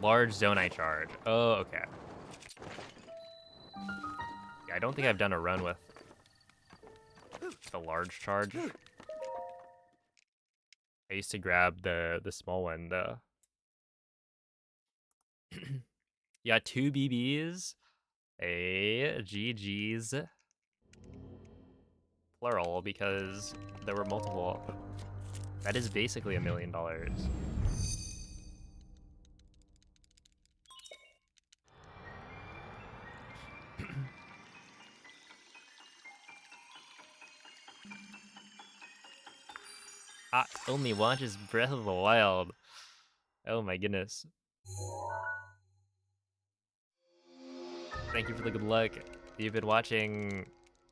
Large Zonai charge. Oh, okay. Yeah, I don't think I've done a run with the large charge. I used to grab the small one though. Yeah, 2 BBs. A GG's. Plural, because there were multiple. That is basically $1 million. Only watches Breath of the Wild. Oh my goodness. Thank you for the good luck. You've been watching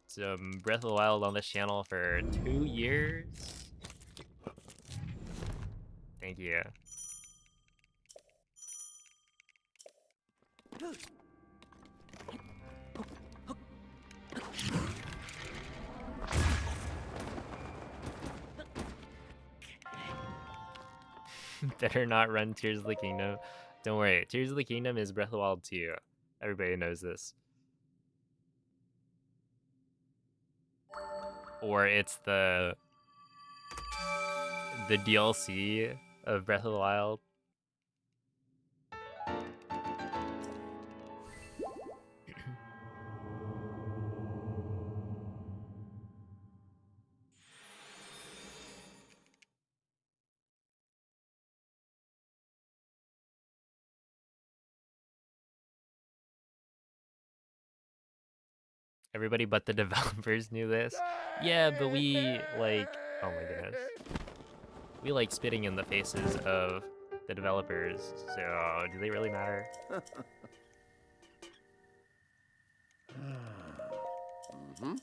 some Breath of the Wild on this channel for 2 years? Thank you. Better not run Tears of the Kingdom. Don't worry, Tears of the Kingdom is Breath of the Wild 2. Everybody knows this. Or it's the DLC of Breath of the Wild. Everybody but the developers knew this. Yeah, but we, like, oh my goodness. We like spitting in the faces of the developers, so do they really matter? Mm-hmm.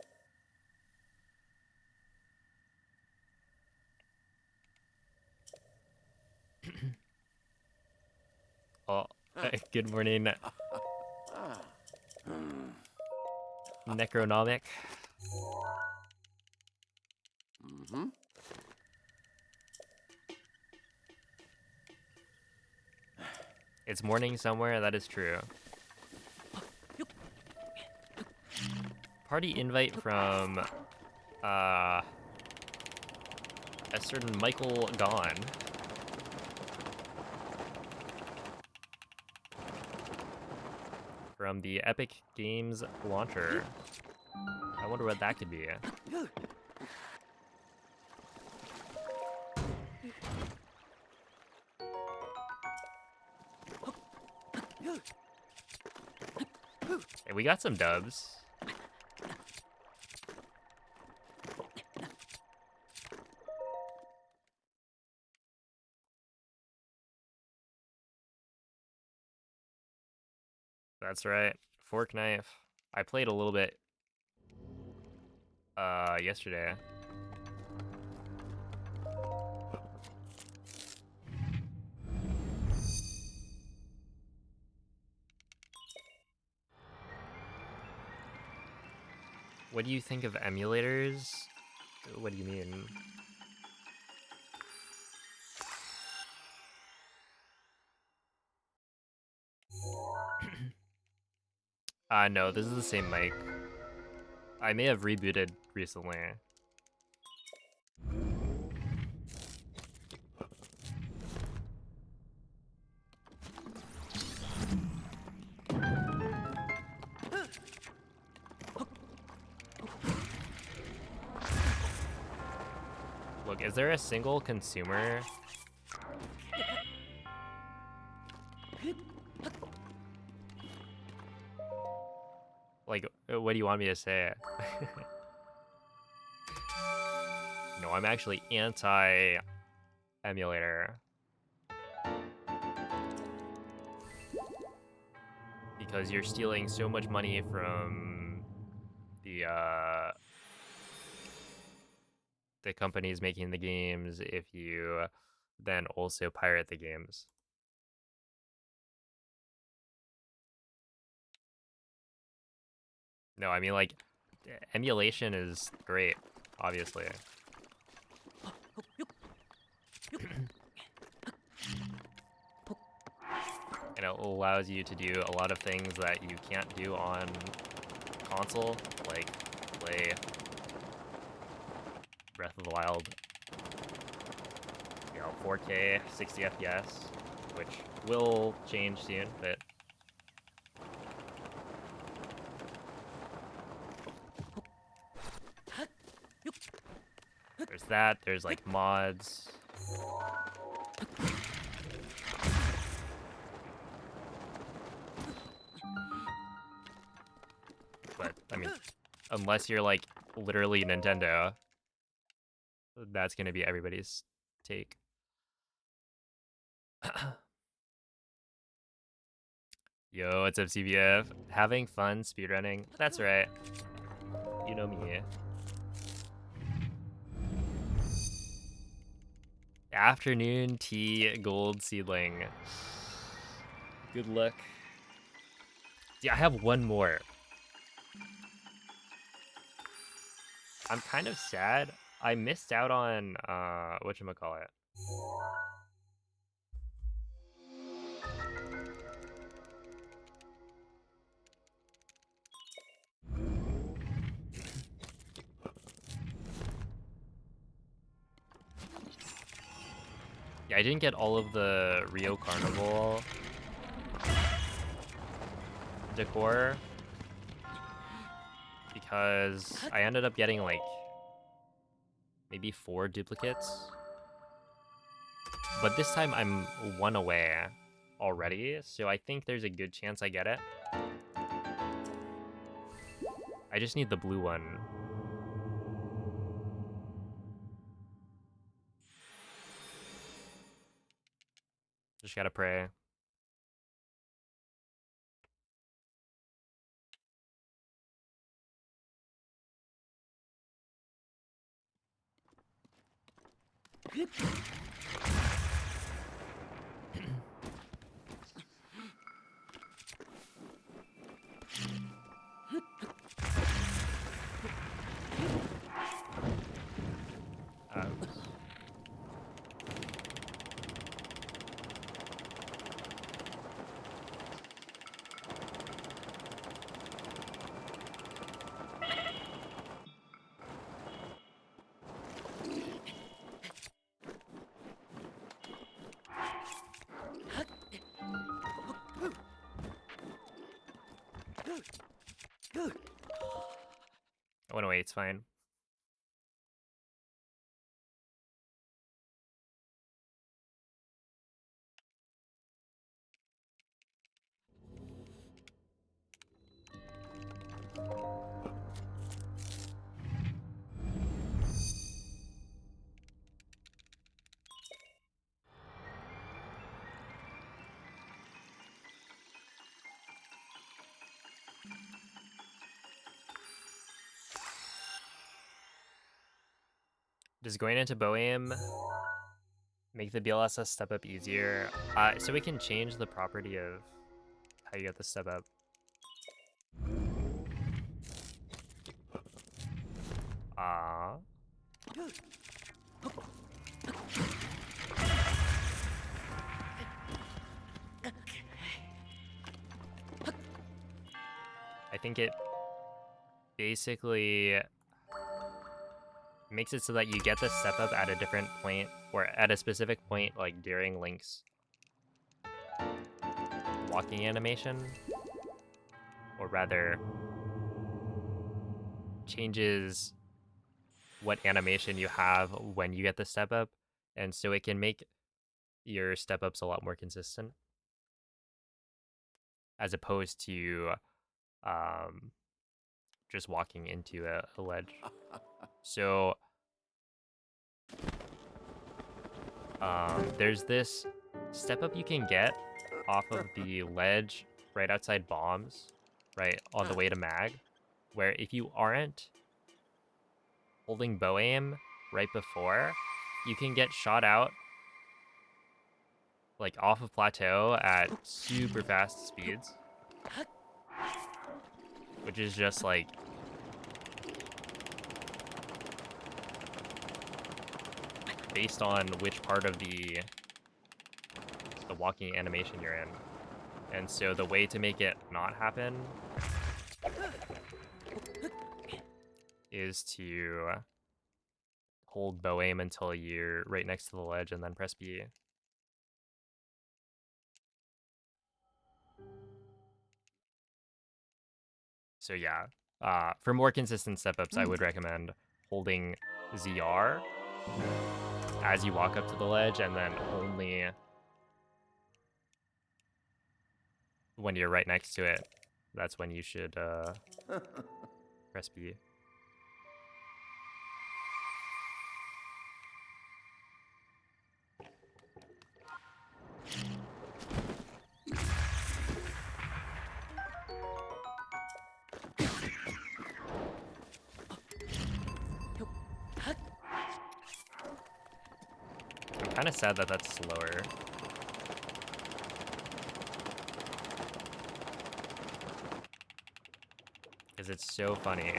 Oh, good morning, Necronomic. Mm-hmm. It's morning somewhere, that is true. Party invite from, a certain Michael Gone. From the Epic Games launcher. I wonder what that could be. Hey, we got some dubs. That's right. Fork knife. I played a little bit yesterday. What do you think of emulators? What do you mean? No, this is the same mic. I may have rebooted recently. Look, is there a single consumer? Like, what do you want me to say? No, I'm actually anti-emulator. Because you're stealing so much money from the companies making the games if you then also pirate the games. No, I mean, like, emulation is great, obviously. And it allows you to do a lot of things that you can't do on console, like play Breath of the Wild, 4K, 60 FPS, which will change soon, but there's that, there's like mods. But, I mean, unless you're like literally Nintendo, that's gonna be everybody's take. Yo, what's up, CBF? Having fun speedrunning? That's right. You know me. Afternoon tea gold seedling. Good luck. Yeah, I have one more. I'm kind of sad. I missed out on whatchamacallit. Yeah, I didn't get all of the Rio Carnival decor because I ended up getting like maybe 4 duplicates. But this time I'm 1 away already, so I think there's a good chance I get it. I just need the blue one. Just gotta pray. I went away, it's fine. Does going into Boehm make the BLSS step up easier? So we can change the property of how you get the step up. think it basically makes it so that you get the step up at a different point, or at a specific point, like during Link's walking animation, or rather changes what animation you have when you get the step up, and so it can make your step ups a lot more consistent as opposed to um, just walking into a ledge. So there's this step up you can get off of the ledge right outside bombs, right on the way to Mag, where if you aren't holding bow aim right before, you can get shot out like off of plateau at super fast speeds, which is just like based on which part of the walking animation you're in. And so the way to make it not happen is to hold bow aim until you're right next to the ledge and then press B. So yeah, for more consistent step-ups, I would recommend holding ZR as you walk up to the ledge, and then only when you're right next to it, that's when you should press B. I'm kind of sad that that's slower. Because it's so funny.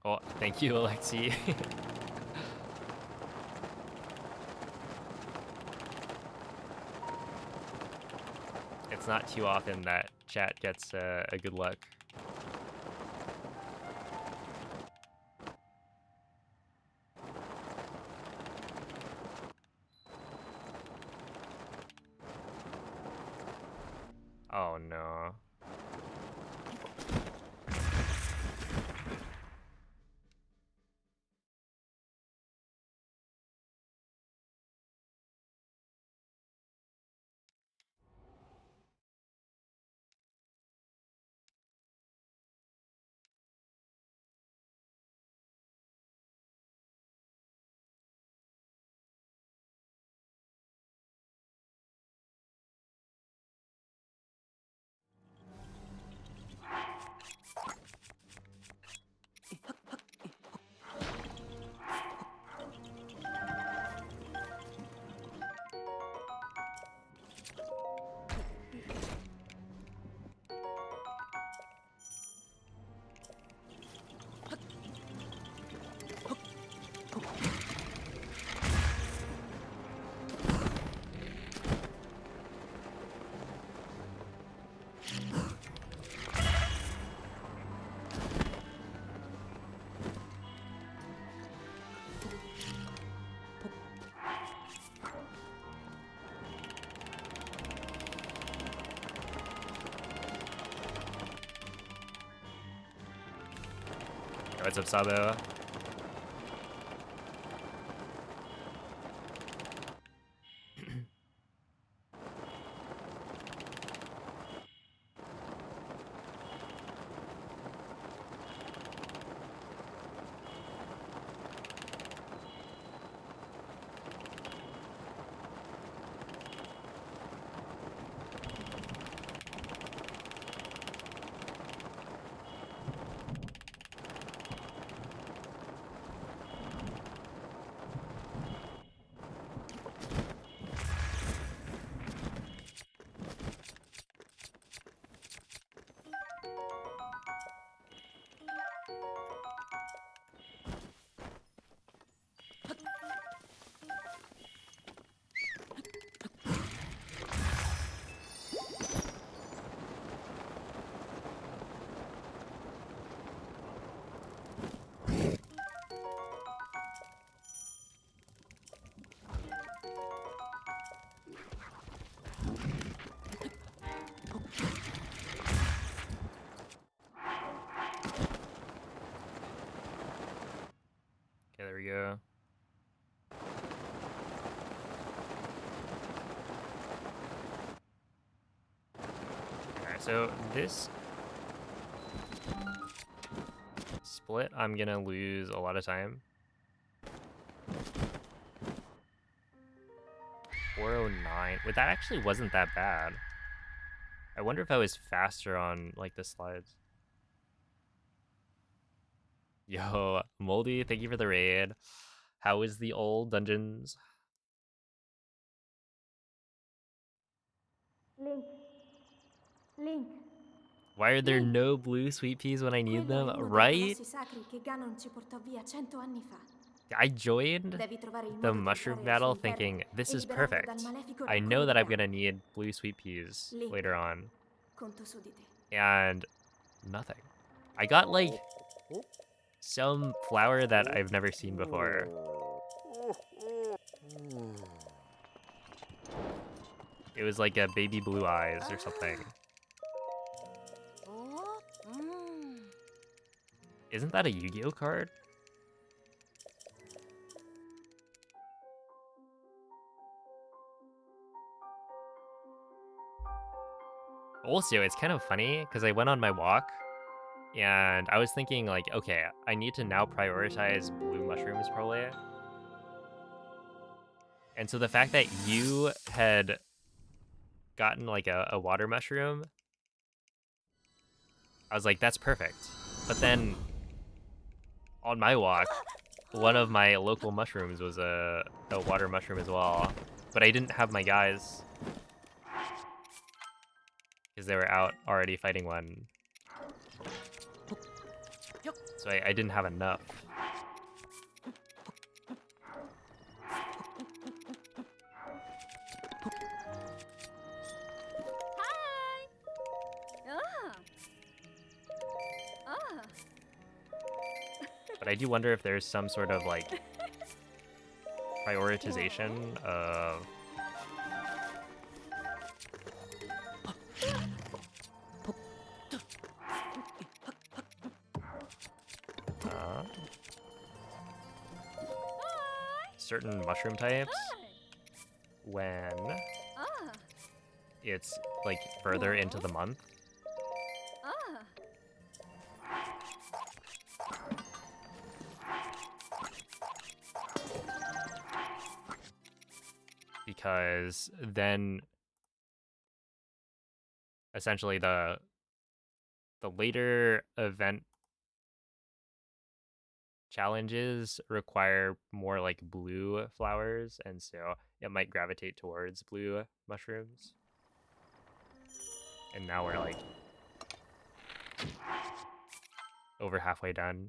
Oh, thank you, Alexi. It's not too often that chat gets a good luck. Oh no. What's up, Sabo? Okay, there we go. Alright, so this split, I'm gonna lose a lot of time. 409. Wait, that actually wasn't that bad. I wonder if I was faster on like the slides. Yo, Moldy, thank you for the raid. How is the old dungeons? Link. Link. Why are there Link. no blue sweet peas when I need Quello è them? uno dei Right? colossi sacri che Ganon ci portò via 100 anni fa. I joined Devi trovare il the modo di mushroom entrare al suo battle interno thinking this e is liberarlo dal perfect. malefico I rancore know that di I'm gonna Ganon. need blue sweet peas Link. later on. Conto su di te. And nothing. I got like some flower that I've never seen before. It was like a baby blue eyes or something. Isn't that a Yu-Gi-Oh card? Also, it's kind of funny because I went on my walk and I was thinking like, okay, I need to now prioritize blue mushrooms probably. And so the fact that you had gotten like a water mushroom, I was like, that's perfect. But then on my walk, one of my local mushrooms was a water mushroom as well. But I didn't have my guys because they were out already fighting one. So I didn't have enough. Hi! But I do wonder if there's some sort of like prioritization of certain mushroom types when it's like further into the month. Because then essentially the later event challenges require more like blue flowers, and so it might gravitate towards blue mushrooms. And now we're like over halfway done.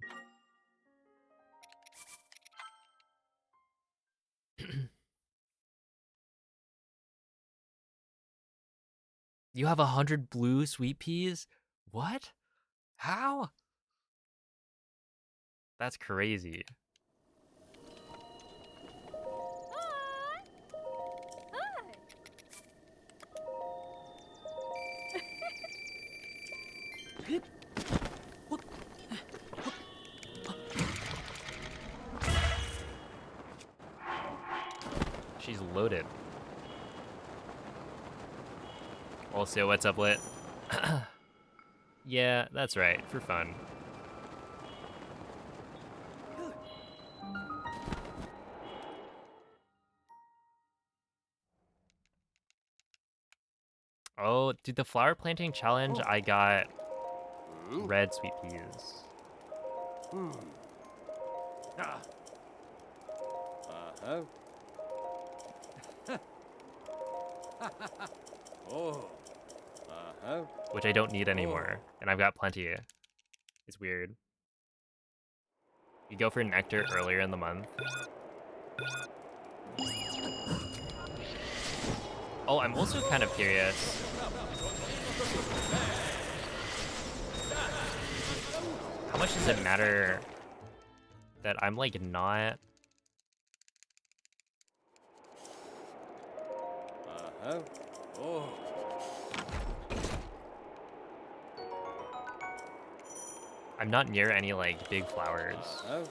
You have 100 blue sweet peas? What? How? That's crazy. She's loaded. Also, what's up, Lit? Yeah, that's right, for fun. Oh, dude, the flower planting challenge, I got red sweet peas. Uh-huh. Oh. Uh-huh. Which I don't need anymore, and I've got plenty. It's weird. You go for nectar earlier in the month. Oh, I'm also kind of curious. How much does it matter that I'm like not... Uh-huh. Oh. I'm not near any like big flowers. Uh-huh.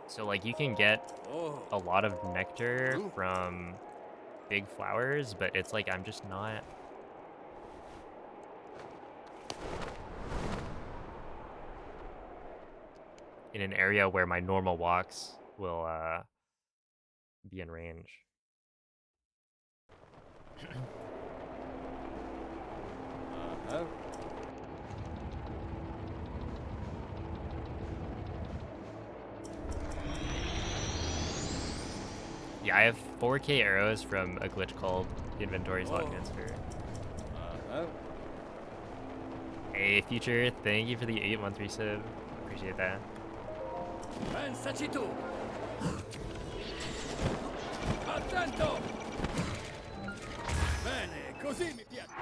So like you can get Oh. a lot of nectar Ooh. from big flowers, but it's like I'm just not in an area where my normal walks will be in range. Uh-huh. Yeah, I have 4K arrows from a glitch called inventory slot Oh. transfer. Uh-huh. Hey, Future, thank you for the 8-month resub. Appreciate that. Pensaci tu. Attento. Bene, così mi piace.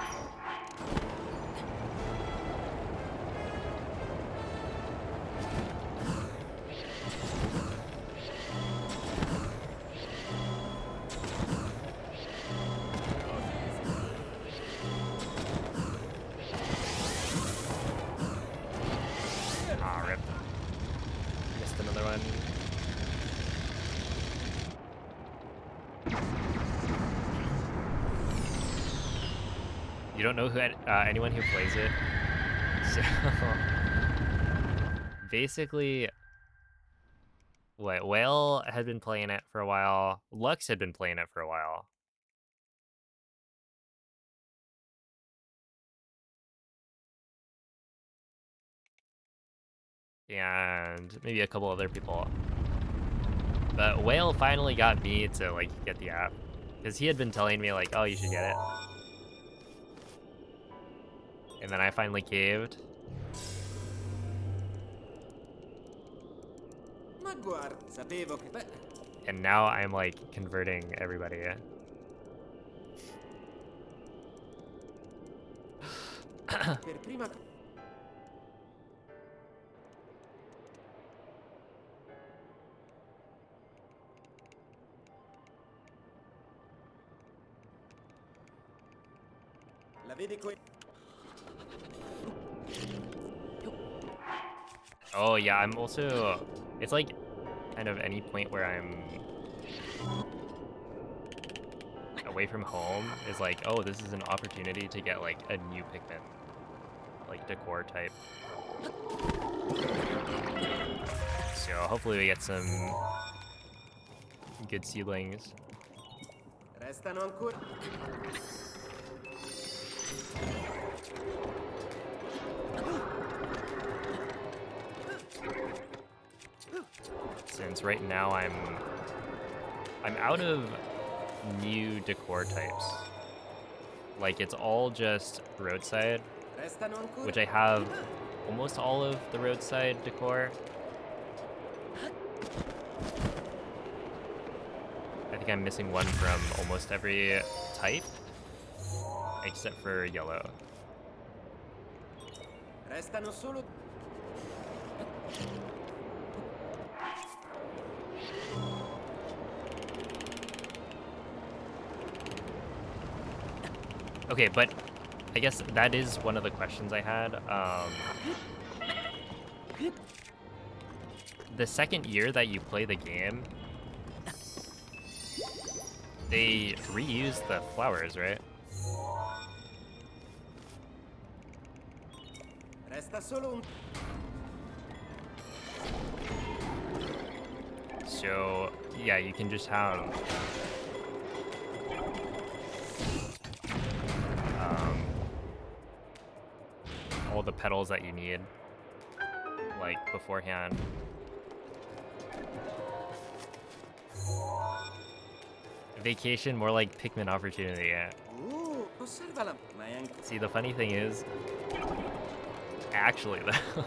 Ah, rip. Missed another one. You don't know who anyone who plays it? So basically, what Whale had been playing it for a while. Lux had been playing it for a while. And maybe a couple other people. But Whale finally got me to like get the app. Because he had been telling me like, oh, you should get it. And then I finally caved. Ma guarda, sapevo che... Beh, And now I'm like converting everybody. per prima... La vedi qui? Oh yeah, I'm also, it's like kind of any point where I'm away from home is like, oh, this is an opportunity to get like a new Pikmin, like decor type. So hopefully we get some good seedlings. Restano ancora... Since right now I'm out of new decor types. Like it's all just roadside, Restano ancora... which I have almost all of the roadside decor. I think I'm missing one from almost every type, except for yellow. Restano solo... Okay, but I guess that is one of the questions I had. The second year that you play the game, they reuse the flowers, right? Resta solo un... So, yeah, you can just have all the petals that you need, like, beforehand. Vacation, more like Pikmin opportunity, yeah. Osservala, ma è anche... See, the funny thing is, actually, though,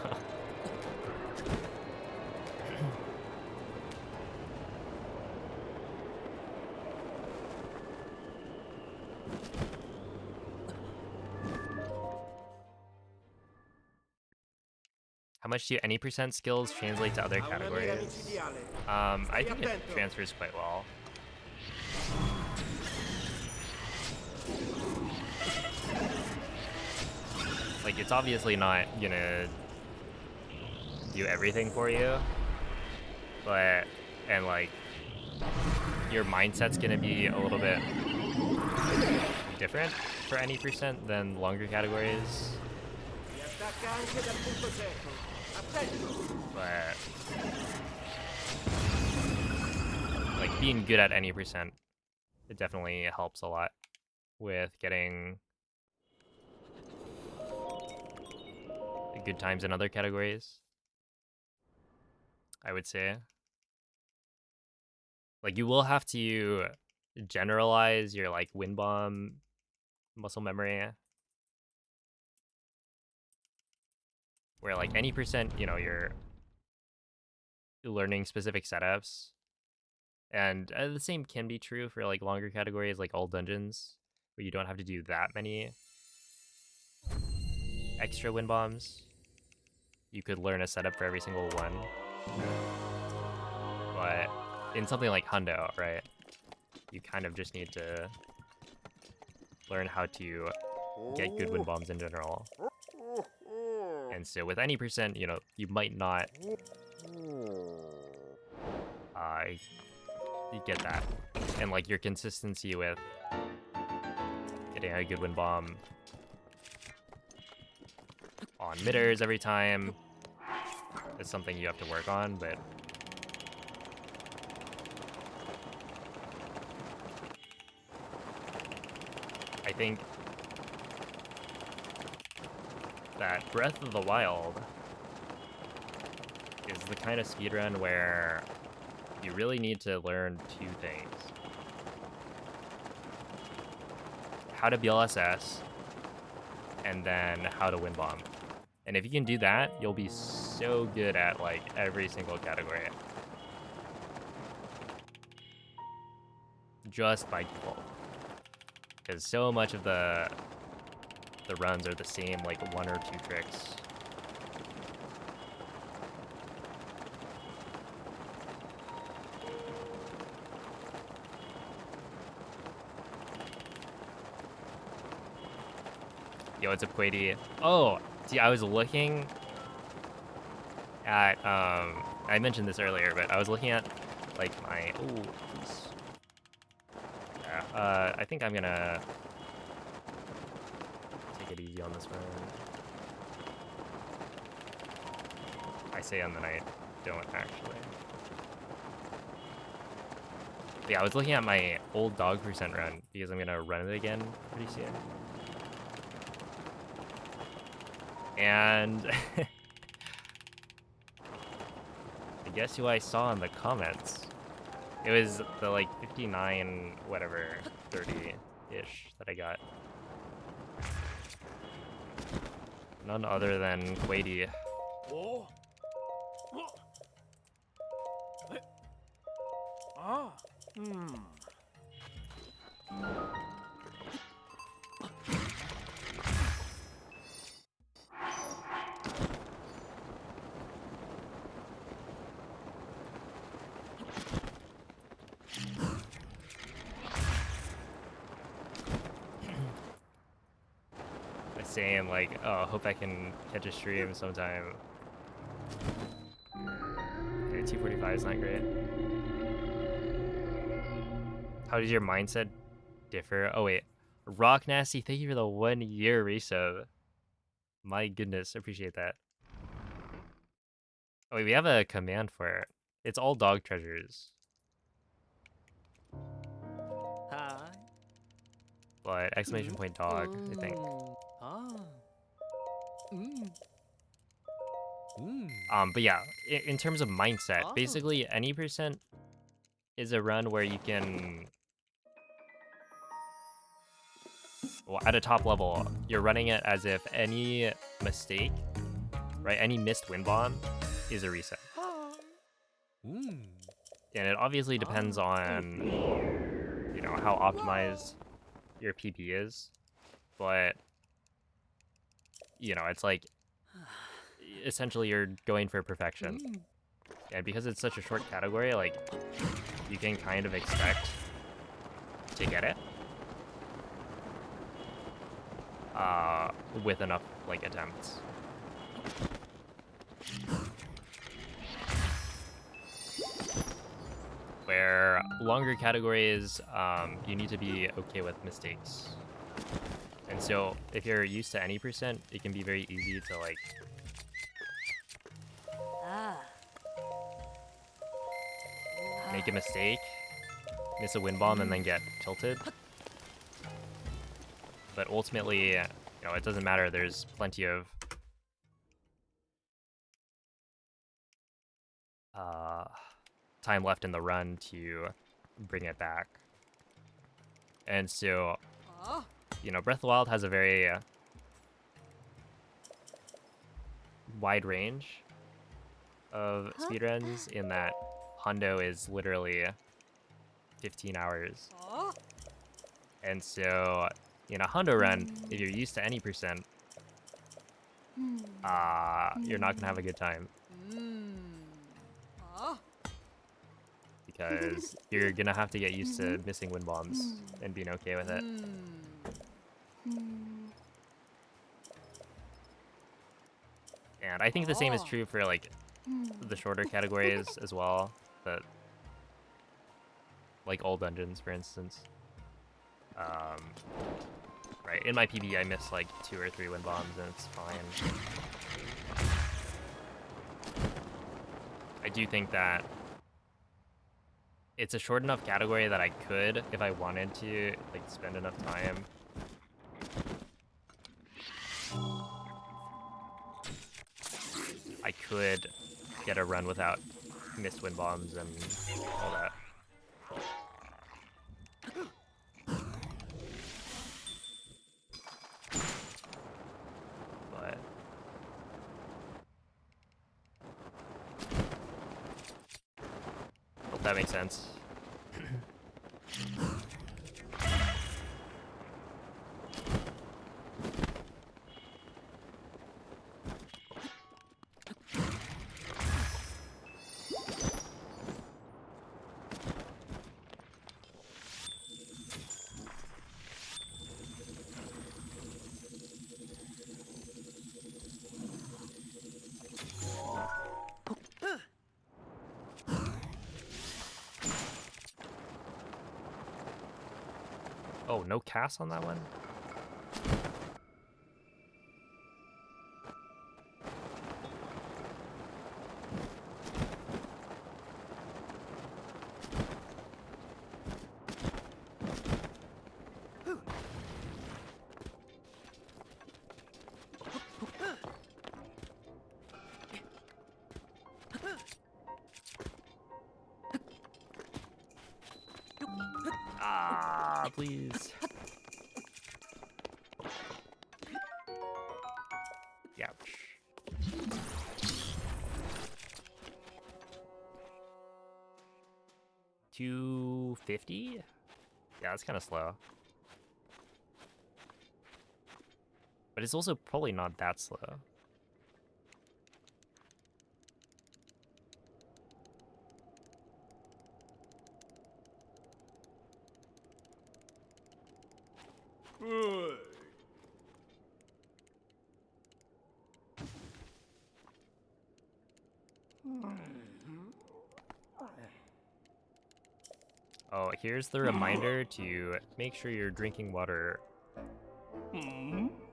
how much do any percent skills translate to other Ha una mira categories? micidiale. I Stai think it attento. transfers quite well. Like, it's obviously not gonna do everything for you, but, and like, your mindset's gonna be a little bit different for any percent than longer categories. Si attacca anche dal punto cieco. Attento! But like being good at any percent, it definitely helps a lot with getting good times in other categories, I would say. Like, you will have to generalize your like wind bomb muscle memory, where like any percent, you know, you're learning specific setups. And the same can be true for like longer categories like all dungeons, where you don't have to do that many extra wind bombs. You could learn a setup for every single one. But in something like Hundo, right, you kind of just need to learn how to get good wind bombs in general. And so with any percent, you know, you might not you get that. And like your consistency with getting a good wind bomb on midders every time is something you have to work on, but I think that Breath of the Wild is the kind of speedrun where you really need to learn two things. How to BLSS, and then how to wind bomb. And if you can do that, you'll be so good at like every single category. Just by default. Because so much of the runs are the same, like one or two tricks. Yo, what's up, Quady? Oh, see, I was looking at, I mentioned this earlier, but I was looking at, like, my, oh, please. Yeah, I think I'm gonna take it easy on this one. I say on the night, don't actually. But yeah, I was looking at my old dog percent run, because I'm gonna run it again pretty soon. And I guess who I saw in the comments. It was the like 59 whatever 30-ish that I got. None other than Quady. Oh. Ah. Saying like, oh, hope I can catch a stream sometime. Okay, 245 is not great. How does your mindset differ? Oh wait, Rock Nasty, thank you for the 1 year resub. My goodness, appreciate that. Oh wait, we have a command for it. It's all dog treasures. Hi. But exclamation point dog, I think. But yeah, in terms of mindset, basically any percent is a run where you can, well, at a top level, you're running it as if any mistake, right, any missed wind bomb is a reset. And it obviously depends on, you know, how optimized your PP is, but, you know, it's like, essentially you're going for perfection. And because it's such a short category, like, you can kind of expect to get it with enough like attempts. Where longer categories, you need to be okay with mistakes. And so if you're used to any percent, it can be very easy to like make a mistake, miss a wind bomb, and then get tilted. But ultimately, you know, it doesn't matter. There's plenty of time left in the run to bring it back. And so, you know, Breath of the Wild has a very wide range of speedruns in that Hundo is literally 15 hours. And so, in a Hundo run, if you're used to any percent, you're not gonna have a good time. Because you're gonna have to get used to missing wind bombs and being okay with it. And I think the same is true for like the shorter categories as well. But like all dungeons, for instance. Right, in my PB I missed like 2 or 3 wind bombs and it's fine. I do think that it's a short enough category that I could, if I wanted to, like spend enough time. I could get a run without missed wind bombs and all that. But hope that makes sense. Oh, no cast on that one? Ah, please. Ouch. 250? Yeah, that's kind of slow. But it's also probably not that slow. Oh, here's the reminder to make sure you're drinking water. Yo,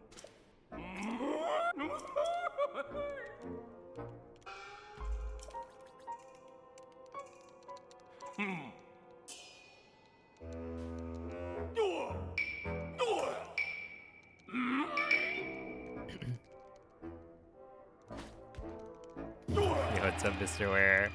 what's up, Mr. Ware?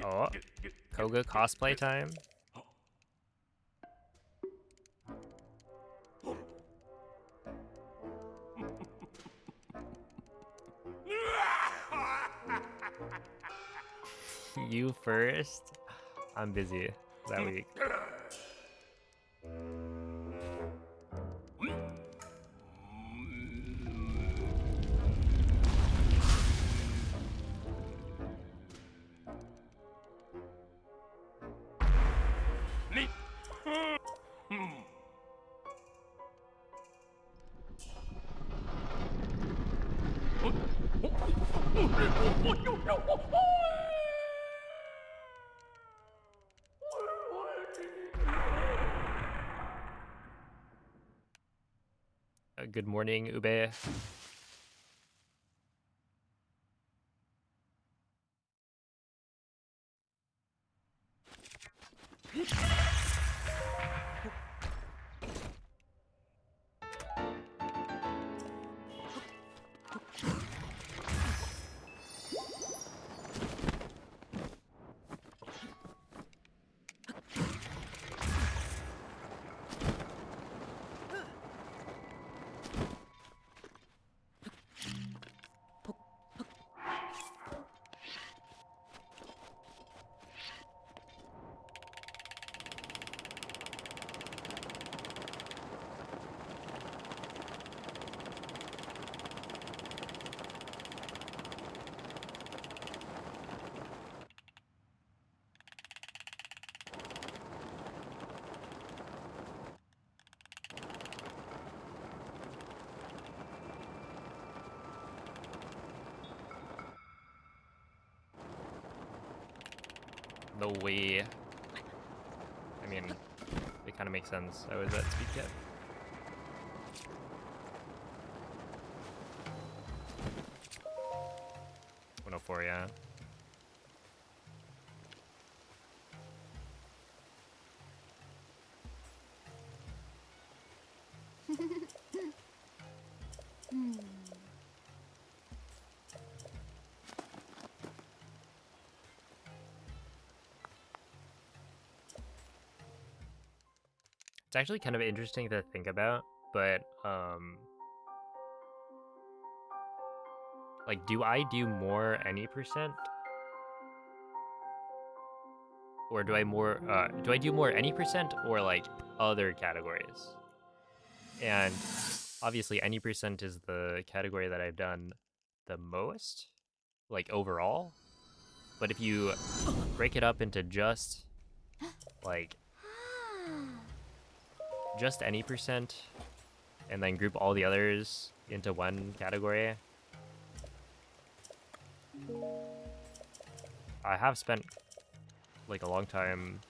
Oh, Koga cosplay time. You first. I'm busy that week. Good morning, Ube. No way. I mean, it kind of makes sense. I was at speed cap. $104, yeah. It's actually kind of interesting to think about, but like, do I do more any percent, or do I do more any percent or like other categories? And obviously, any percent is the category that I've done the most, like overall. But if you break it up into just like just any percent, and then group all the others into one category, I have spent like a long time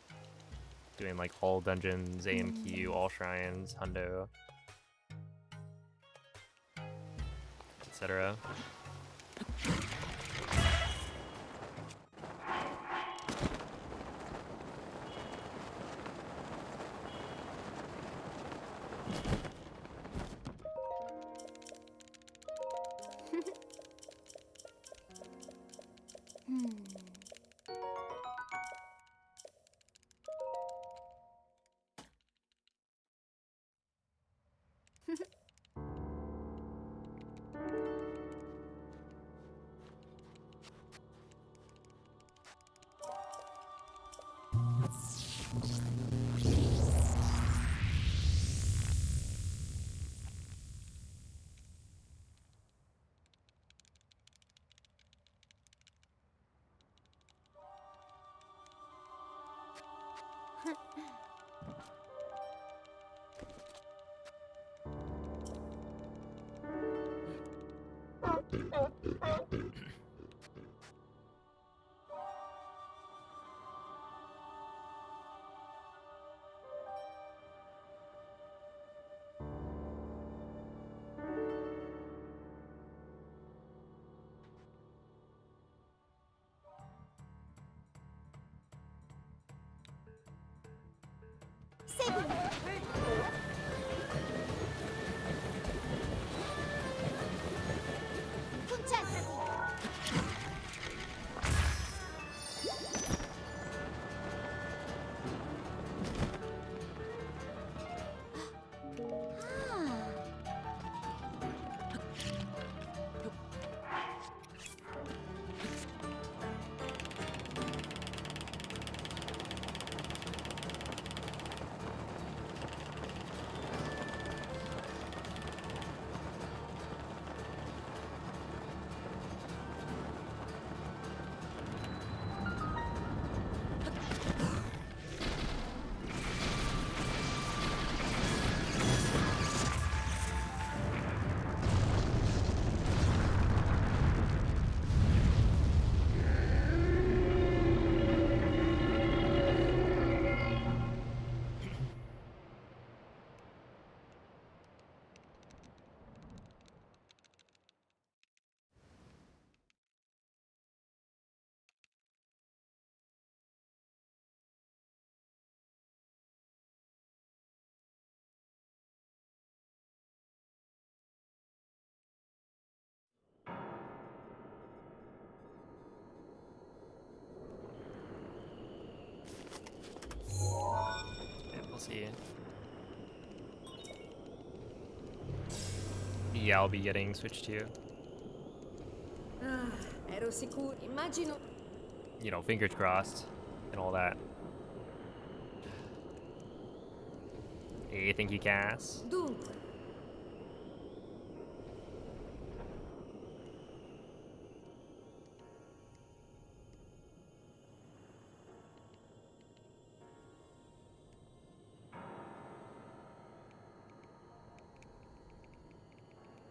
doing like all dungeons, AMQ, all shrines, hundo, etc. see. Yeah, I'll be getting Switch 2. Ah, ero sicuro. Immagino. You know, fingers crossed and all that. Hey, thank you, Cass. Dunque,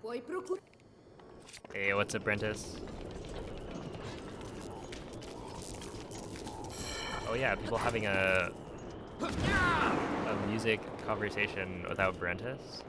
puoi procurare. Hey, what's up, Brentis? Oh yeah, people having a music conversation without Brentis.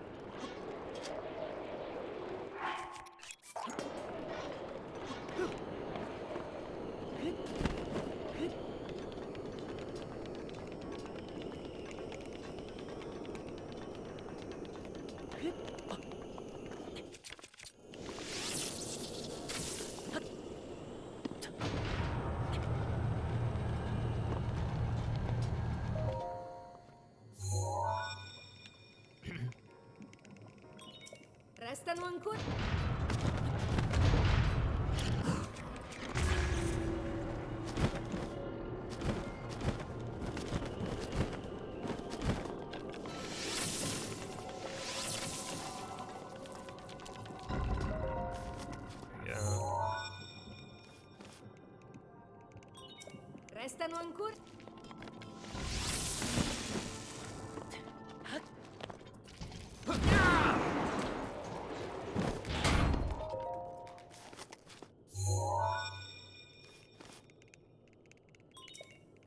Restano ancora. Yeah. Restano ancora.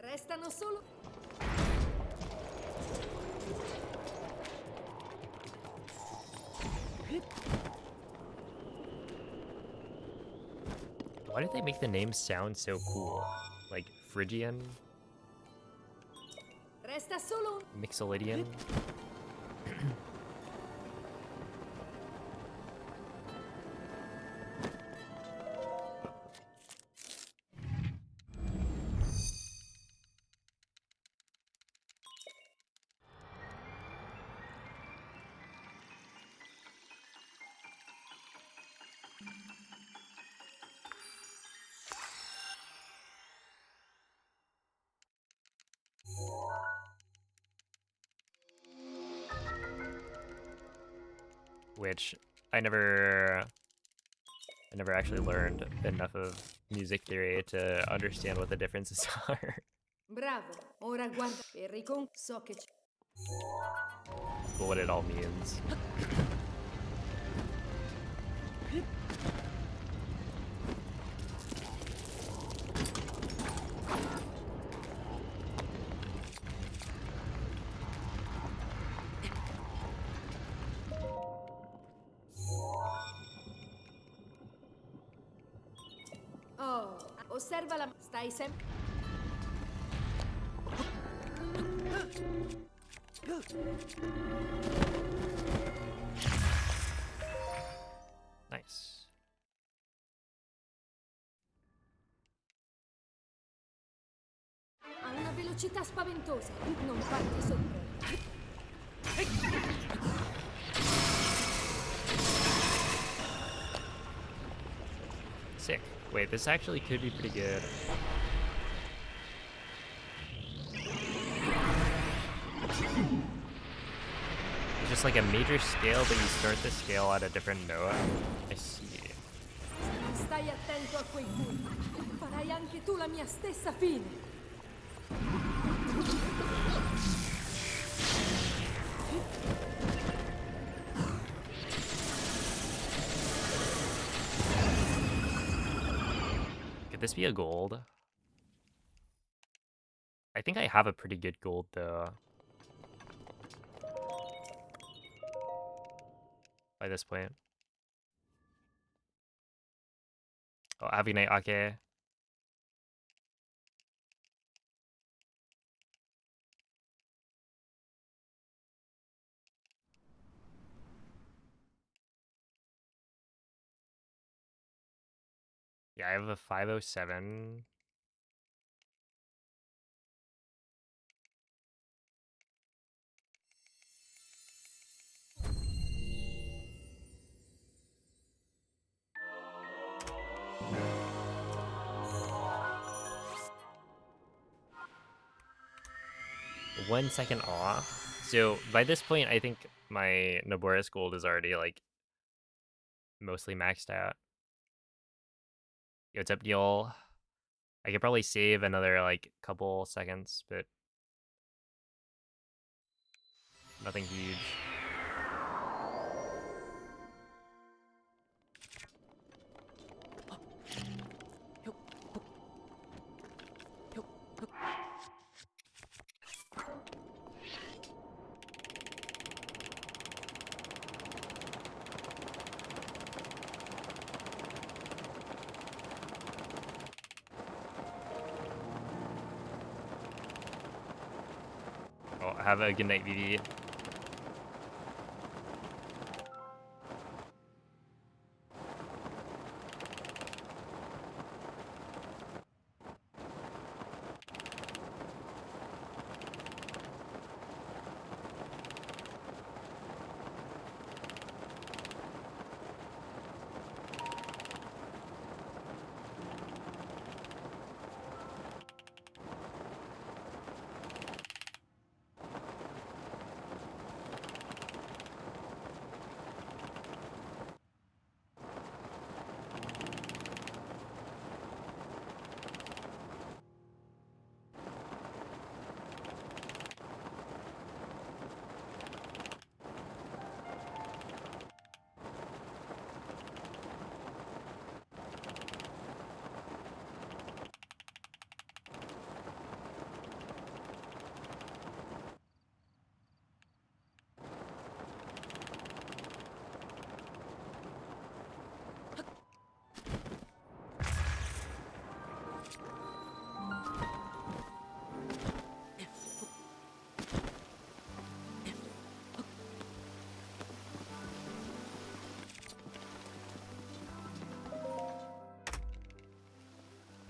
Restano solo. Why did they make the name sound so cool? Like Phrygian, Resta solo un. Mixolydian. Which I never actually learned enough of music theory to understand what the differences are. Bravo. Ora guarda. Per so che c'è. But what it all means. Oh, osserva la. Stai sempre. Nice. Ha una velocità spaventosa. Non farti sorprendere. Sick. Wait, this actually could be pretty good. It's just like a major scale, but you start the scale at a different note. I see. Se non stai attento a quei punti, farai anche tu la mia stessa fine. Could this be a gold? I think I have a pretty good gold though. By this point. Oh, Happy Night Ake. Yeah, I have a 507. 1 second off. So by this point, I think my Naboris gold is already like mostly maxed out. Yo, what's up, y'all? I could probably save another like couple seconds, but nothing huge. Oh, have a good night, VV.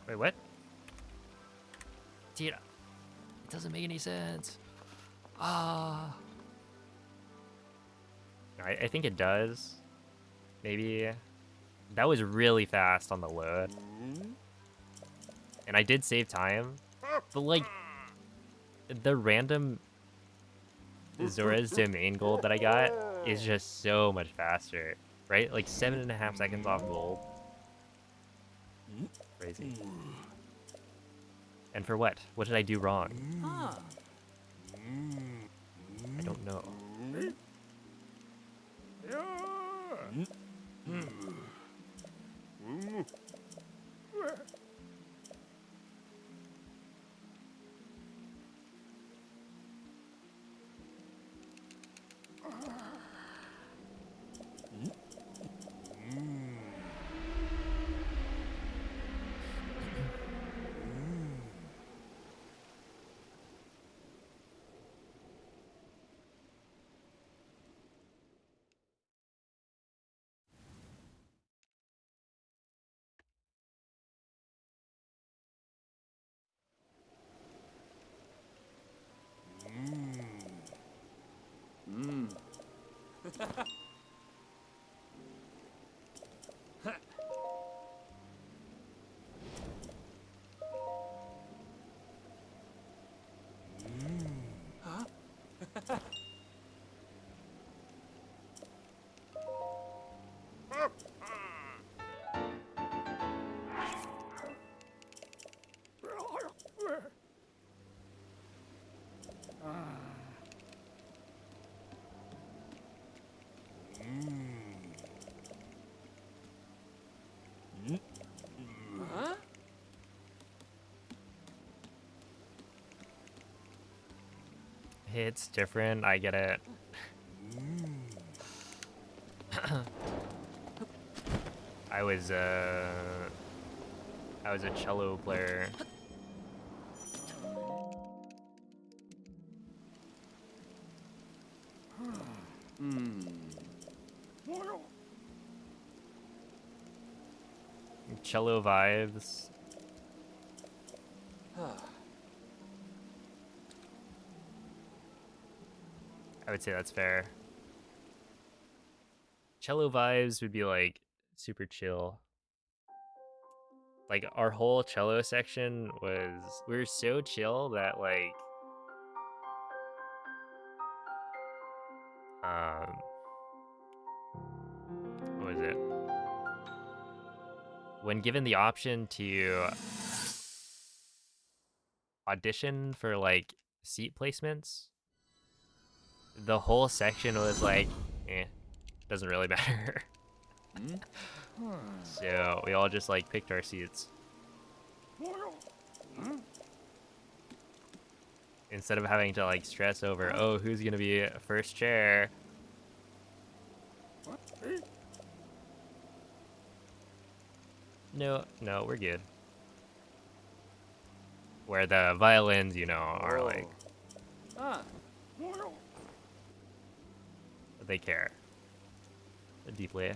Wait, what? Dude, it doesn't make any sense. Ah. I think it does. Maybe. That was really fast on the load. And I did save time. But like, the random Zora's Domain gold that I got is just so much faster. Right? Like 7.5 seconds off gold. Crazy. And for what? What did I do wrong? I don't know. It's different, I get it. I was a cello player. Cello vibes. I would say that's fair. Cello vibes would be like super chill. Like our whole cello section was, we were so chill that like What was it? When given the option to audition for like seat placements, the whole section was like, doesn't really matter. So we all just like picked our seats. Instead of having to like stress over, oh, who's gonna be first chair? No, we're good. Where the violins, you know, are like, they care deeply.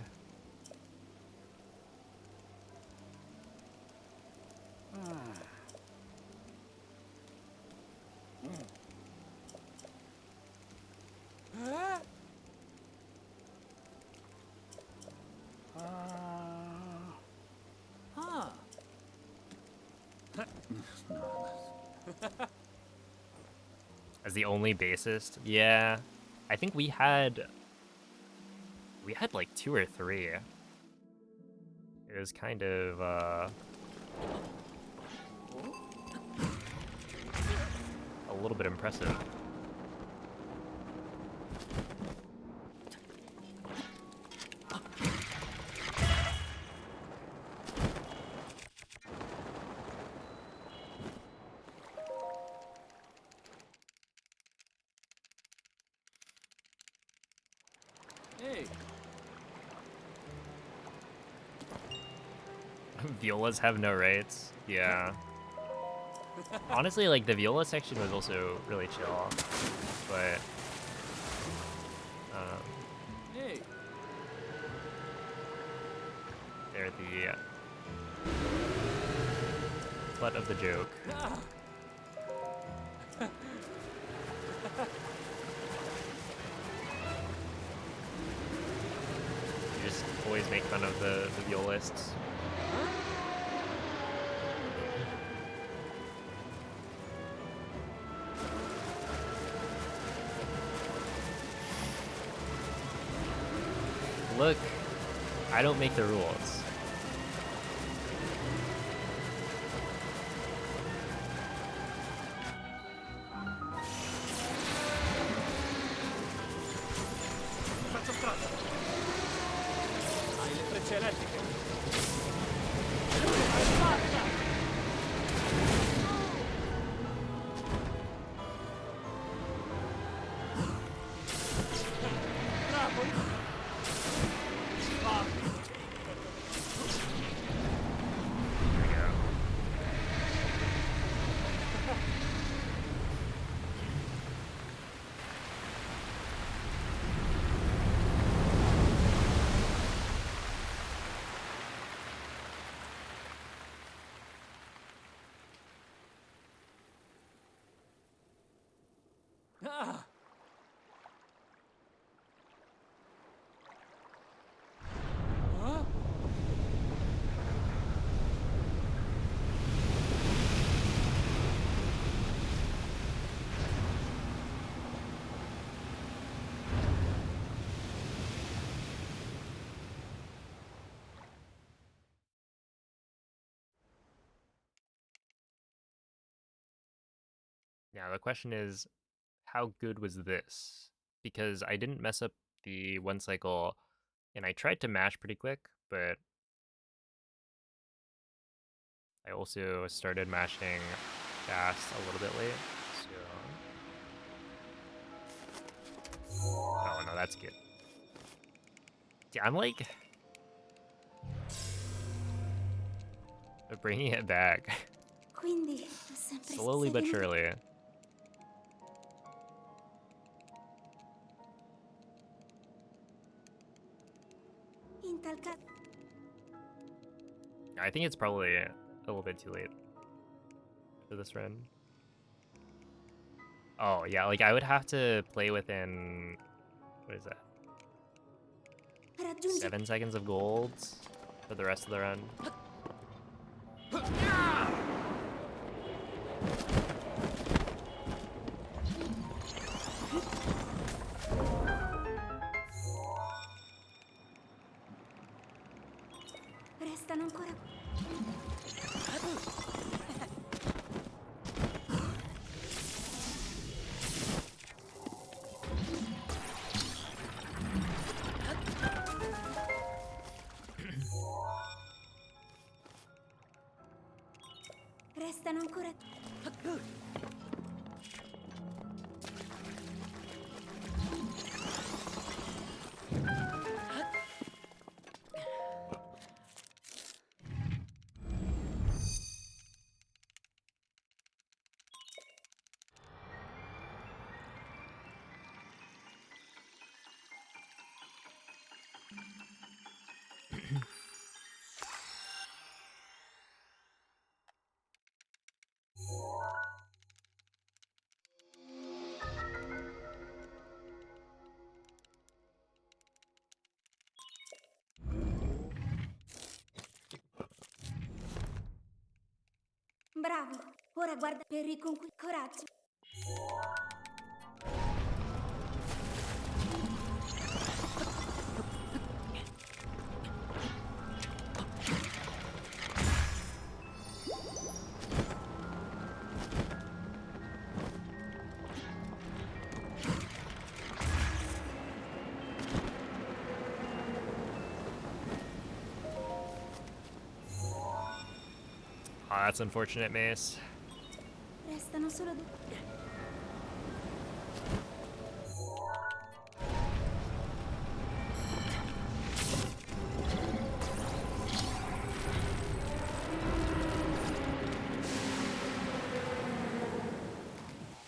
As the only bassist, yeah, I think we had like 2 or 3. It was kind of a little bit impressive. Hey. Violas have no rates. Yeah. Honestly, like the viola section was also really chill, but Hey. they're the butt of the joke. You just always make fun of the violists. Look, I don't make the rules. Faccio strada. Hai le frecce elettriche. Bravo. There we go. Ah. Huh? Now the question is, how good was this? Because I didn't mess up the one cycle, and I tried to mash pretty quick, but I also started mashing fast a little bit late, so... Oh no, that's good. Yeah, I'm like... bringing it back. Quindi, sempre Slowly but seguendo- surely. In tal caso, I think it's probably a little bit too late for this run. Oh, yeah, like I would have to play within... What is that? raggiungi 7 seconds of gold for the rest of the run. Bravo. Ora guarda per riconquistare coraggio. Oh, that's unfortunate, Mace. Restano solo due.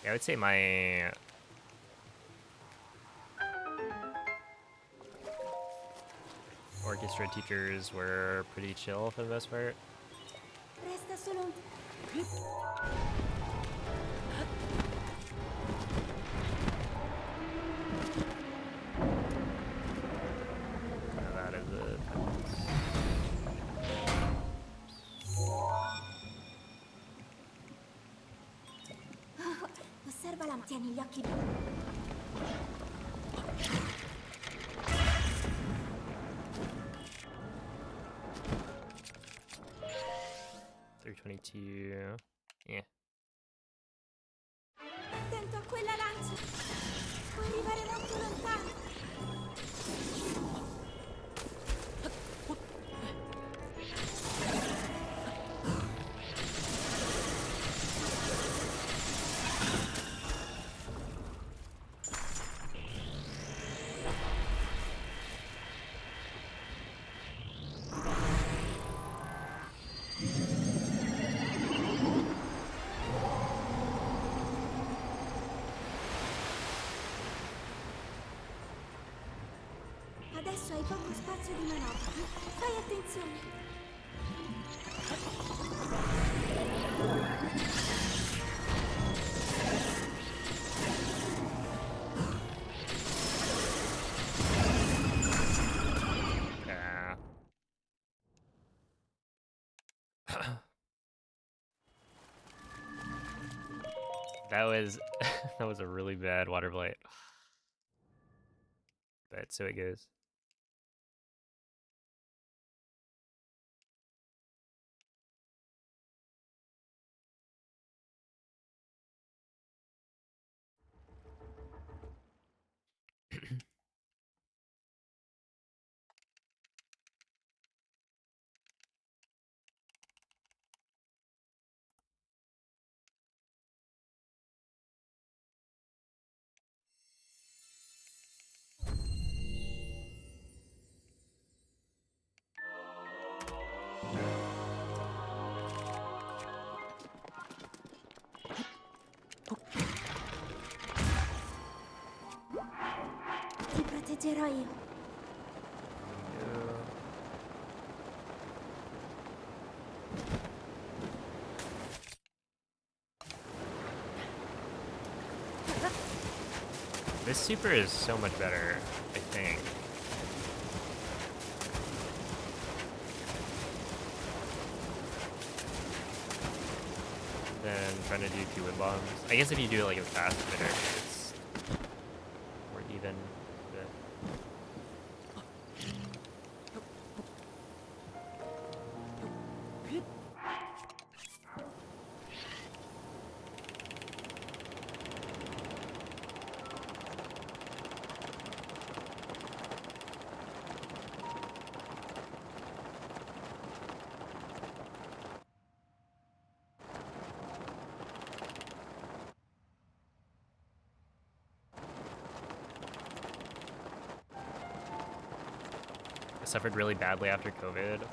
Yeah, I would say my orchestra teachers were pretty chill for the most part. Resta solo un... Kind of out of the Osserva la... Tieni gli occhi... 322. Yeah. Attento a quella lancia. Puoi arrivare molto lontano. Adesso hai poco spazio di manovra. Fai attenzione. Yeah. That was that was a really bad water blight. But so it goes. Ti proteggerò io. This super is so much better, I think. Than trying to do 2 wind bombs. I guess if you do it like a fast fitter, it's more even. But I suffered really badly after COVID. Oh,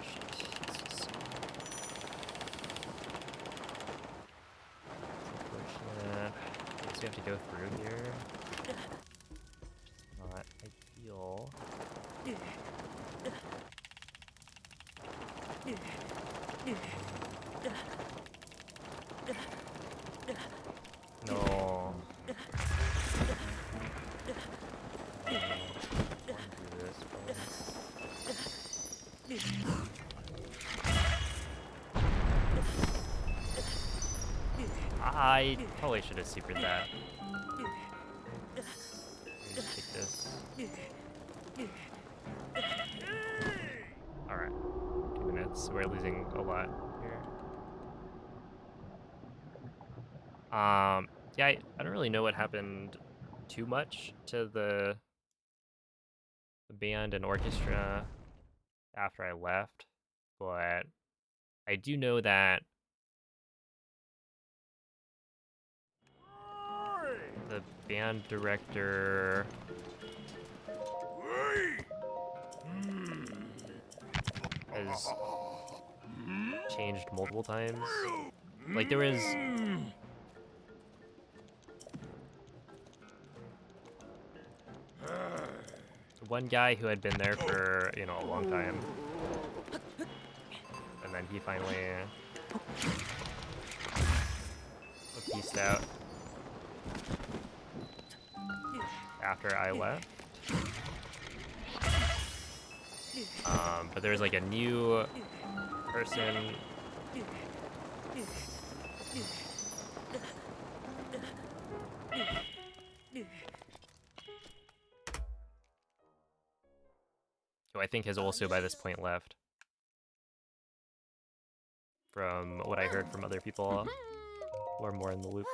shit. It's just so unfortunate. I guess we have to go through here. Not ideal. No. I probably should have supered that. Let me just take this. Alright. 2 minutes. We're losing a lot here. Yeah, I don't really know what happened too much to the band and orchestra after I left, but I do know that the band director has changed multiple times. Like there was one guy who had been there for, you know, a long time, and then he finally pieced out after I left. But there was like a new person who I think has also by this point left. From what I heard from other people who are more in the loop.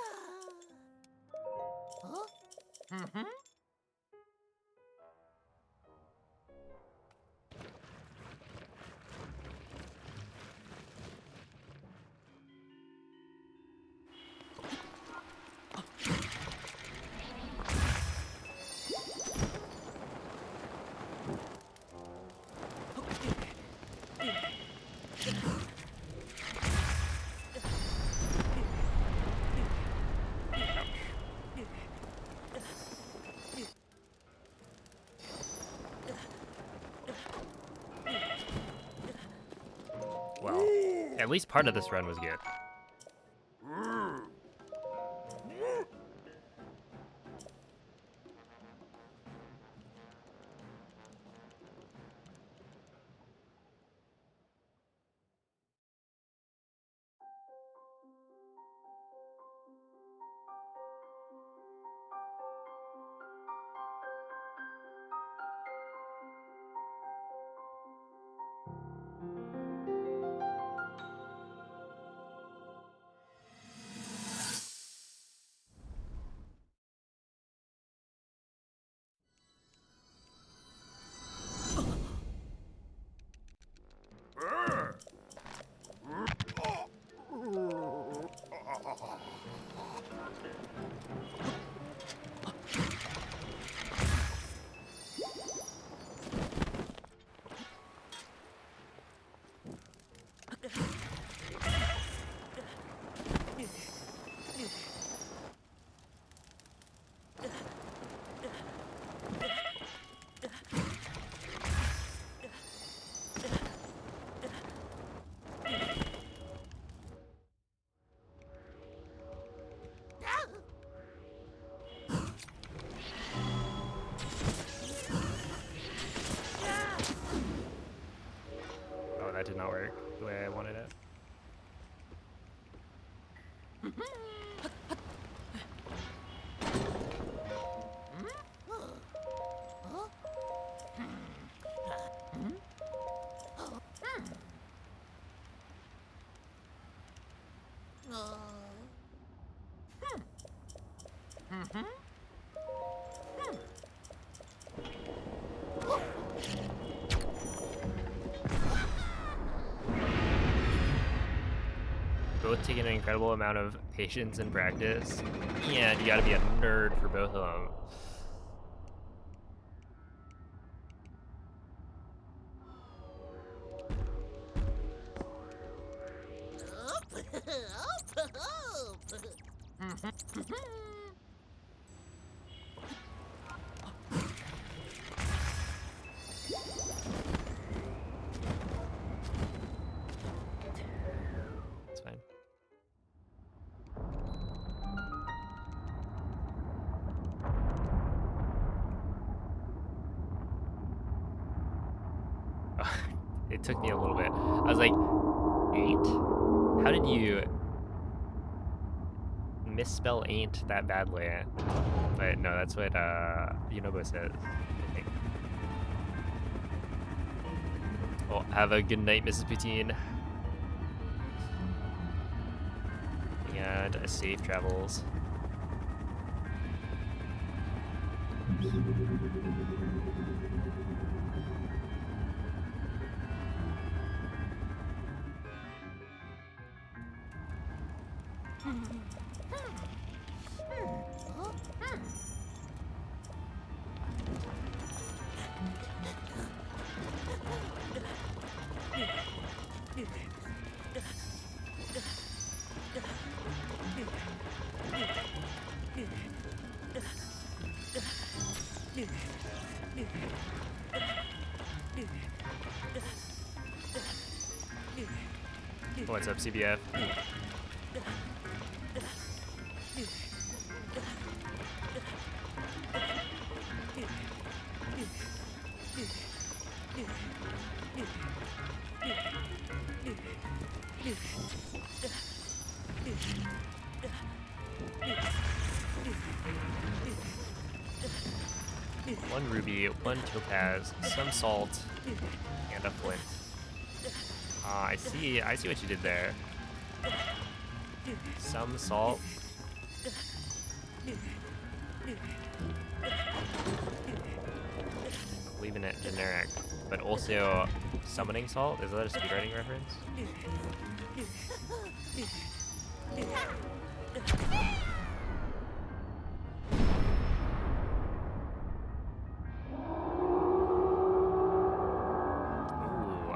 Well, at least part of this run was good. Oh, that did not work the way I wanted it. Both take an incredible amount of patience and practice, and you gotta be a nerd for both of them. It's fine. It took me a little bit. I was like, 8? How did you misspell ain't that badly. But no, that's what Yunobo says, I think. Well, have a good night, Mrs. Poutine. And safe travels. What's up, CBF? One ruby, one topaz, some salt, and a flint. I see what you did there. Some salt. Leaving it generic, but also summoning salt. Is that a speedrunning reference? Ooh,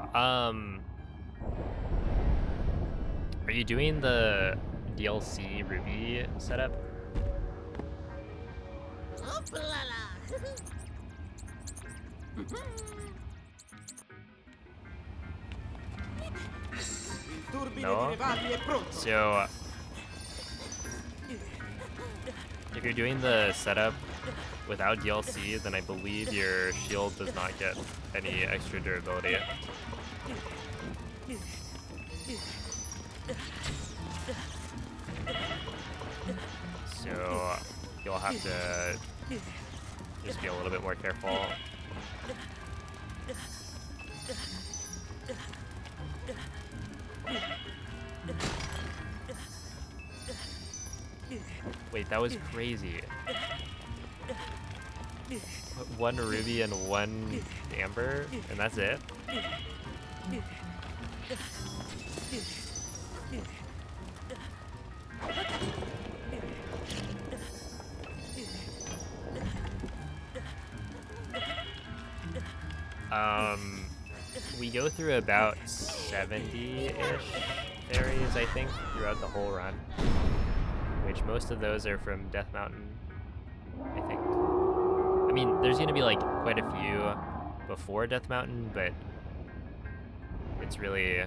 are you doing the DLC Ruby setup? Il turbine No. di Revalli è pronto. So, if you're doing the setup without DLC, then I believe your shield does not get any extra durability. So, you'll have to just be a little bit more careful. Wait, that was crazy. One ruby and one amber, and that's it? We go through about 70-ish fairies, I think, throughout the whole run. Which most of those are from Death Mountain, I think. I mean, there's gonna be like quite a few before Death Mountain, but it's really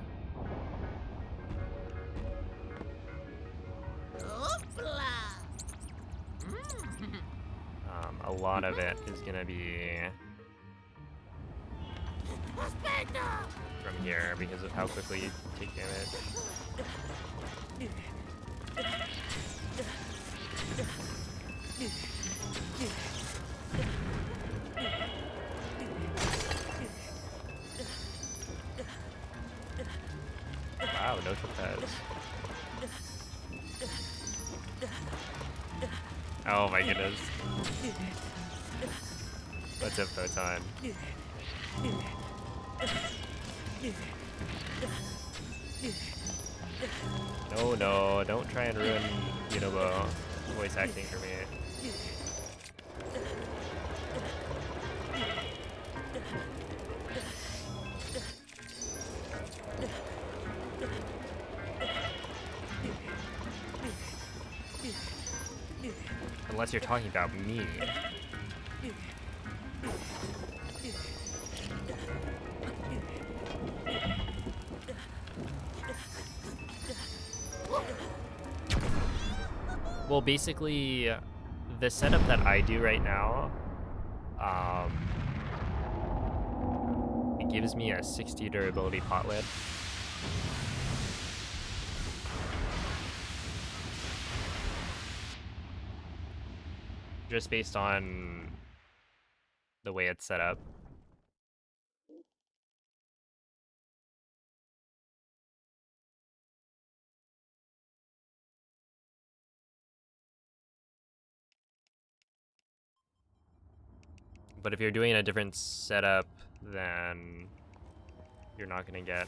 a lot of it is gonna be from here because of how quickly you take damage. Wow, no topaz. Oh my goodness. What's up, Photon? No, don't try and ruin Yunobo voice acting for me. Unless you're talking about me. Well, basically, the setup that I do right now, it gives me a 60 durability pot lid. just based on the way it's set up. But if you're doing a different setup, then you're not gonna get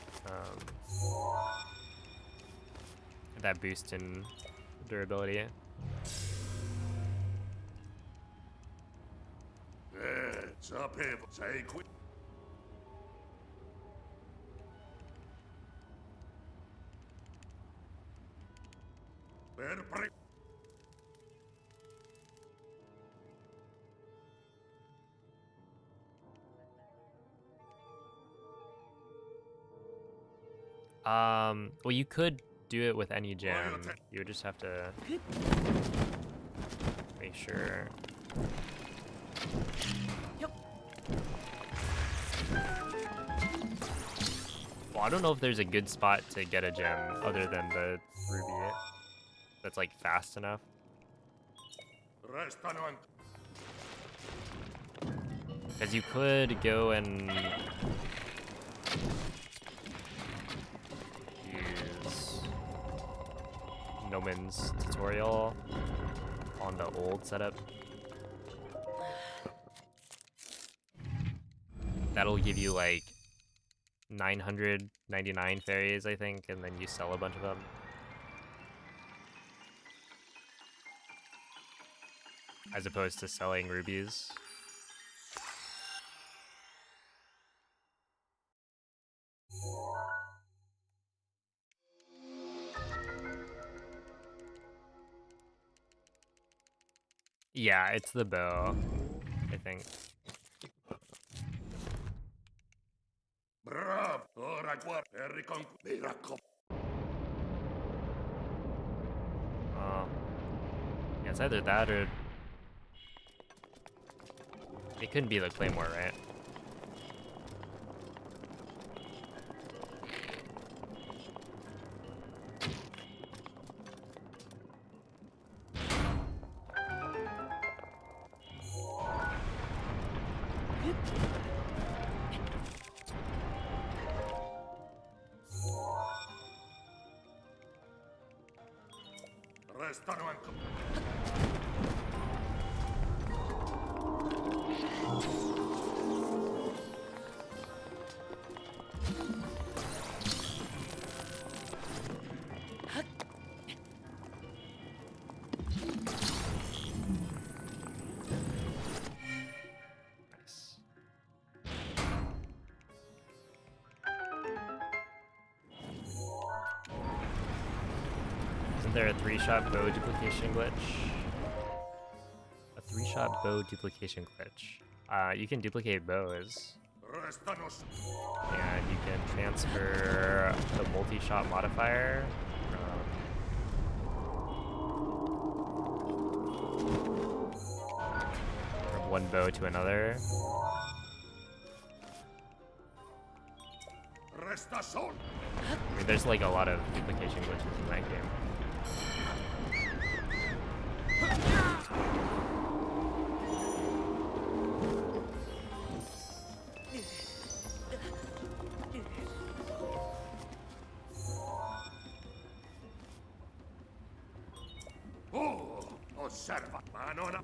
that boost in durability. Sapevo, sei qui. Per pre... Well, you could do it with any gem. You would just have to make sure. Well, I don't know if there's a good spot to get a gem other than the ruby that's like fast enough. Restano ancora. Because you could go and use Noman's tutorial on the old setup. That'll give you like 999 fairies, I think, and then you sell a bunch of them. As opposed to selling rubies. Yeah, it's the bow, I think. Bravo! Ora guarda per mi raccomando. Yeah, it's either that or... It couldn't be the claymore, right? Restano ancora. Nice. Isn't there a 3-shot bow duplication glitch? A 3-shot bow duplication glitch. You can duplicate bows. Restanos. And you can transfer the multi-shot modifier from one bow to another. Resta sol. I mean, there's like a lot of duplication glitches in that game. Oh, osserva, ma non ha...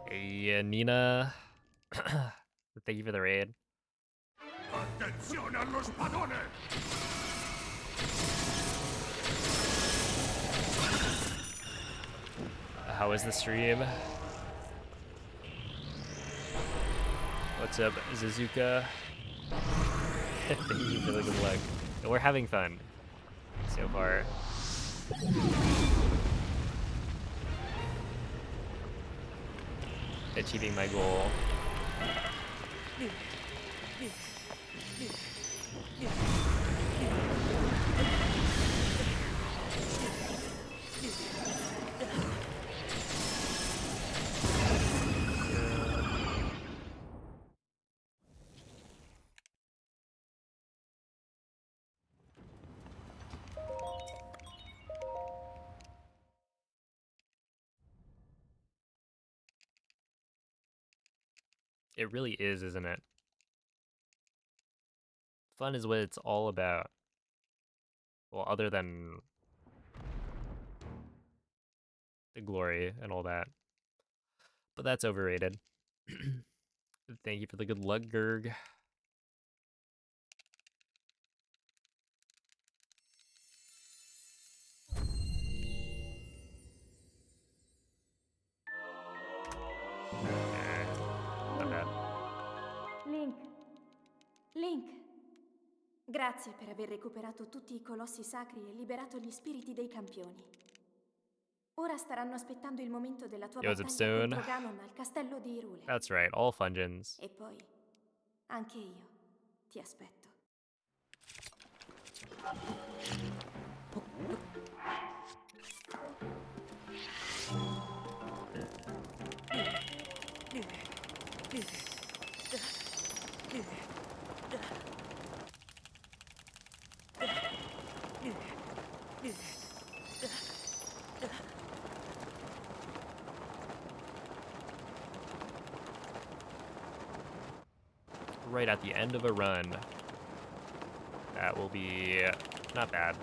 Hey, Nina. Thank you for the raid. Attenzione allo spadone! How was the stream? What's up, Zazuka? Thank you for the good luck. We're having fun so far. Achieving my goal. It really is, isn't it? Fun is what it's all about. Well, other than the glory and all that. But that's overrated. Thank you for the good luck, Gurg. Not bad. Link. Link. Grazie per aver recuperato tutti i colossi sacri e liberato gli spiriti dei campioni. Ora staranno aspettando il momento della tua Yo, is it battaglia soon? contro Ganon al castello di Hyrule. That's right, all Fungeons. E poi, anche io ti aspetto. Right at the end of a run. That will be not bad.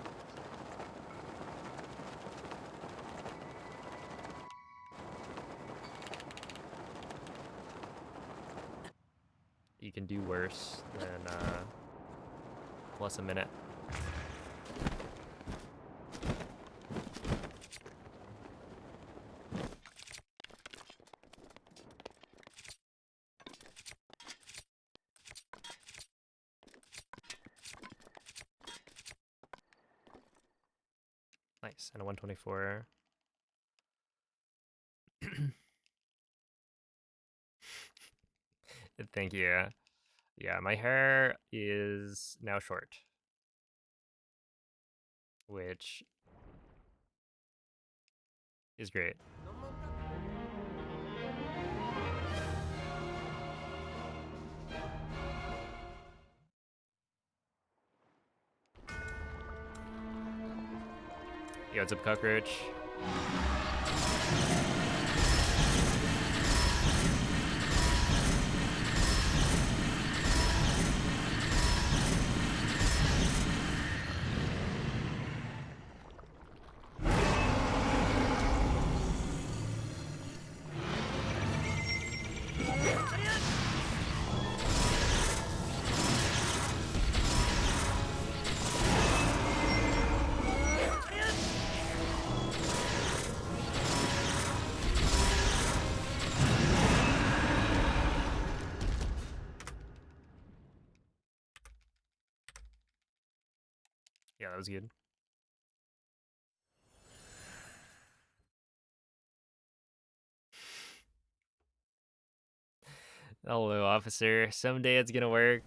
You can do worse than plus a minute. Nice, and a 124. Thank you. Yeah, my hair is now short. Which is great. Yo, what's up, Cockroach? Yeah, that was good. Hello, officer. Someday it's gonna work.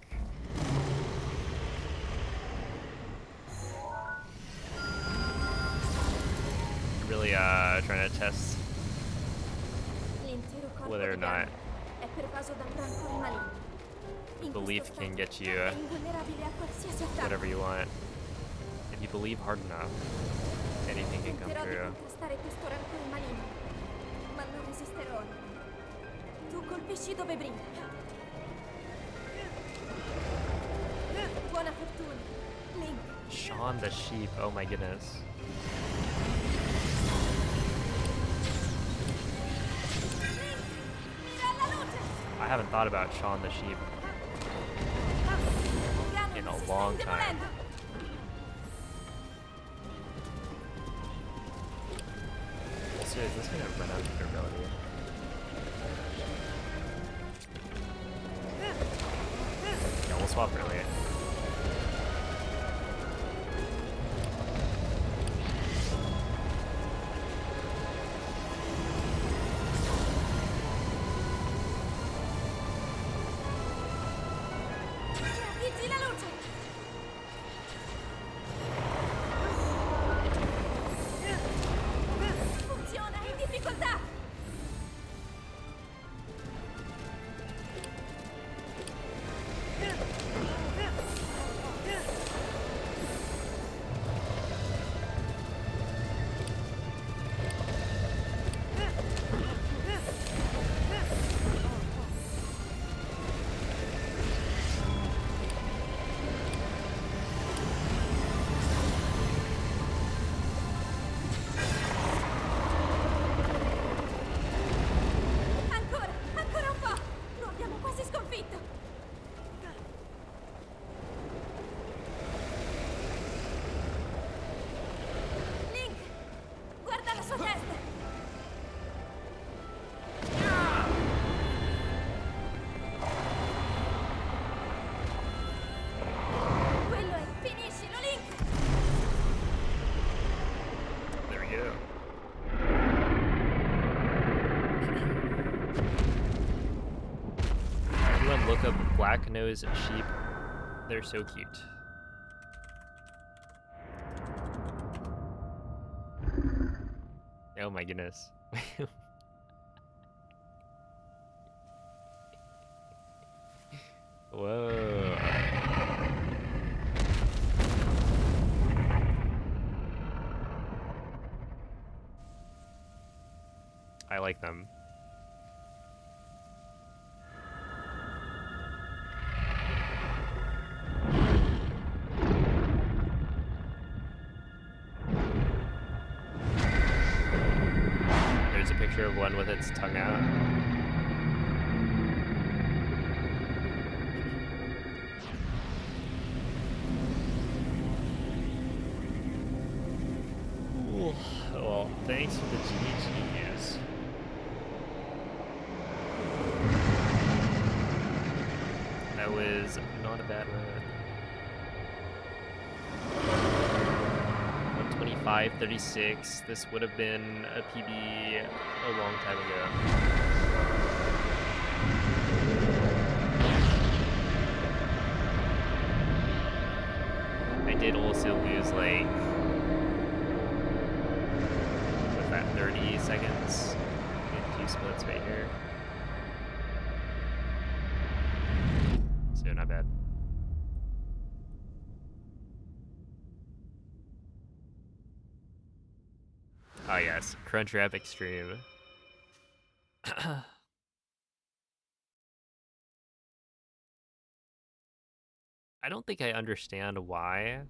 Really, trying to test L'intero corpo whether or di not Ganon è pervaso da un rancore maligno. In belief questo can stato get you è invulnerabile a qualsiasi attacco. whatever you want. If you believe hard enough, anything can come Tenterò di through. contrastare questo rancore maligno, ma non resisterò. Tu colpisci dove brinda. Buona fortuna, Link. Shaun the sheep, oh my goodness. Mira alla luce! I haven't thought about Shaun the sheep Ganon in a si sta long time. indebolendo. So is this gonna run out of durability? Yeah, we'll swap early. Vigi la luce! Funziona, in difficoltà! too. Everyone look up black-nosed sheep. They're so cute. Oh my goodness. Whoa. I like them. There's a picture of one with its tongue out. Ooh. Well, thanks for the GGs. That was not a bad run. 125.36. This would have been a PB a long time ago. I did also lose like, what's that, 30 seconds in 2 splits right here. So not bad. Oh yes, Crunchwrap Extreme. I don't think I understand why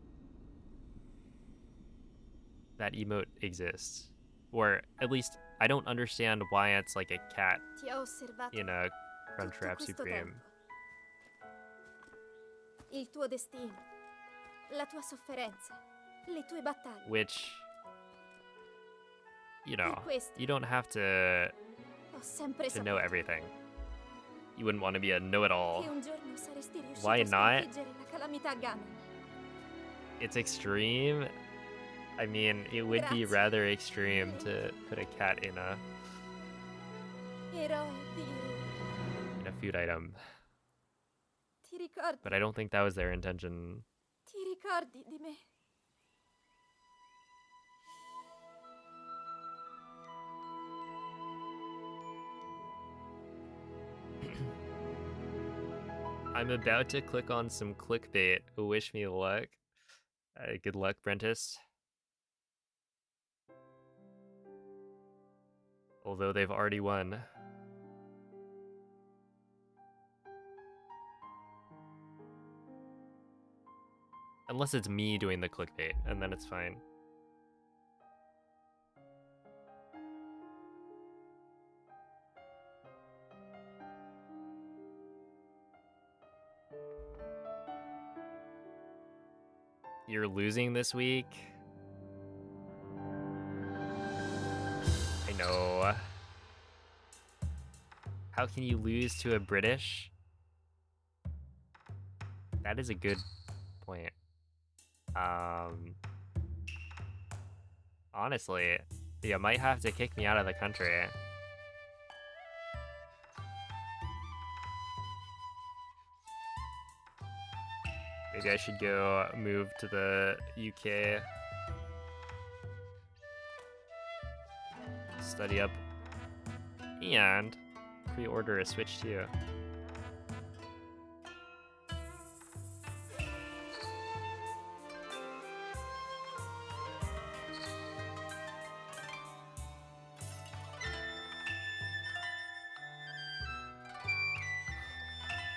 that emote exists. Or at least I don't understand why it's like a cat Ti ho osservato in a tutto Crunchwrap questo Supreme. tempo. Il tuo destino, la tua sofferenza, le tue battaglie. Which, you know, Per questo you don't have to ho sempre know saputo everything. You wouldn't want to be a know-it-all. che un giorno saresti riuscito Why a not? sconfiggere la calamità Ganon. It's extreme. I mean, it would be Grazie. rather extreme to put a cat in a Eroe di eroi. food item. Ti ricordi? But I don't think that was their intention. Ti ricordi di me? I'm about to click on some clickbait. Wish me luck. Good luck, Brentis. Although they've already won. Unless it's me doing the clickbait, and then it's fine. You're losing this week? I know. How can you lose to a British? That is a good point. Honestly, you might have to kick me out of the country. Maybe I should go move to the UK. Study up. And pre-order a Switch too.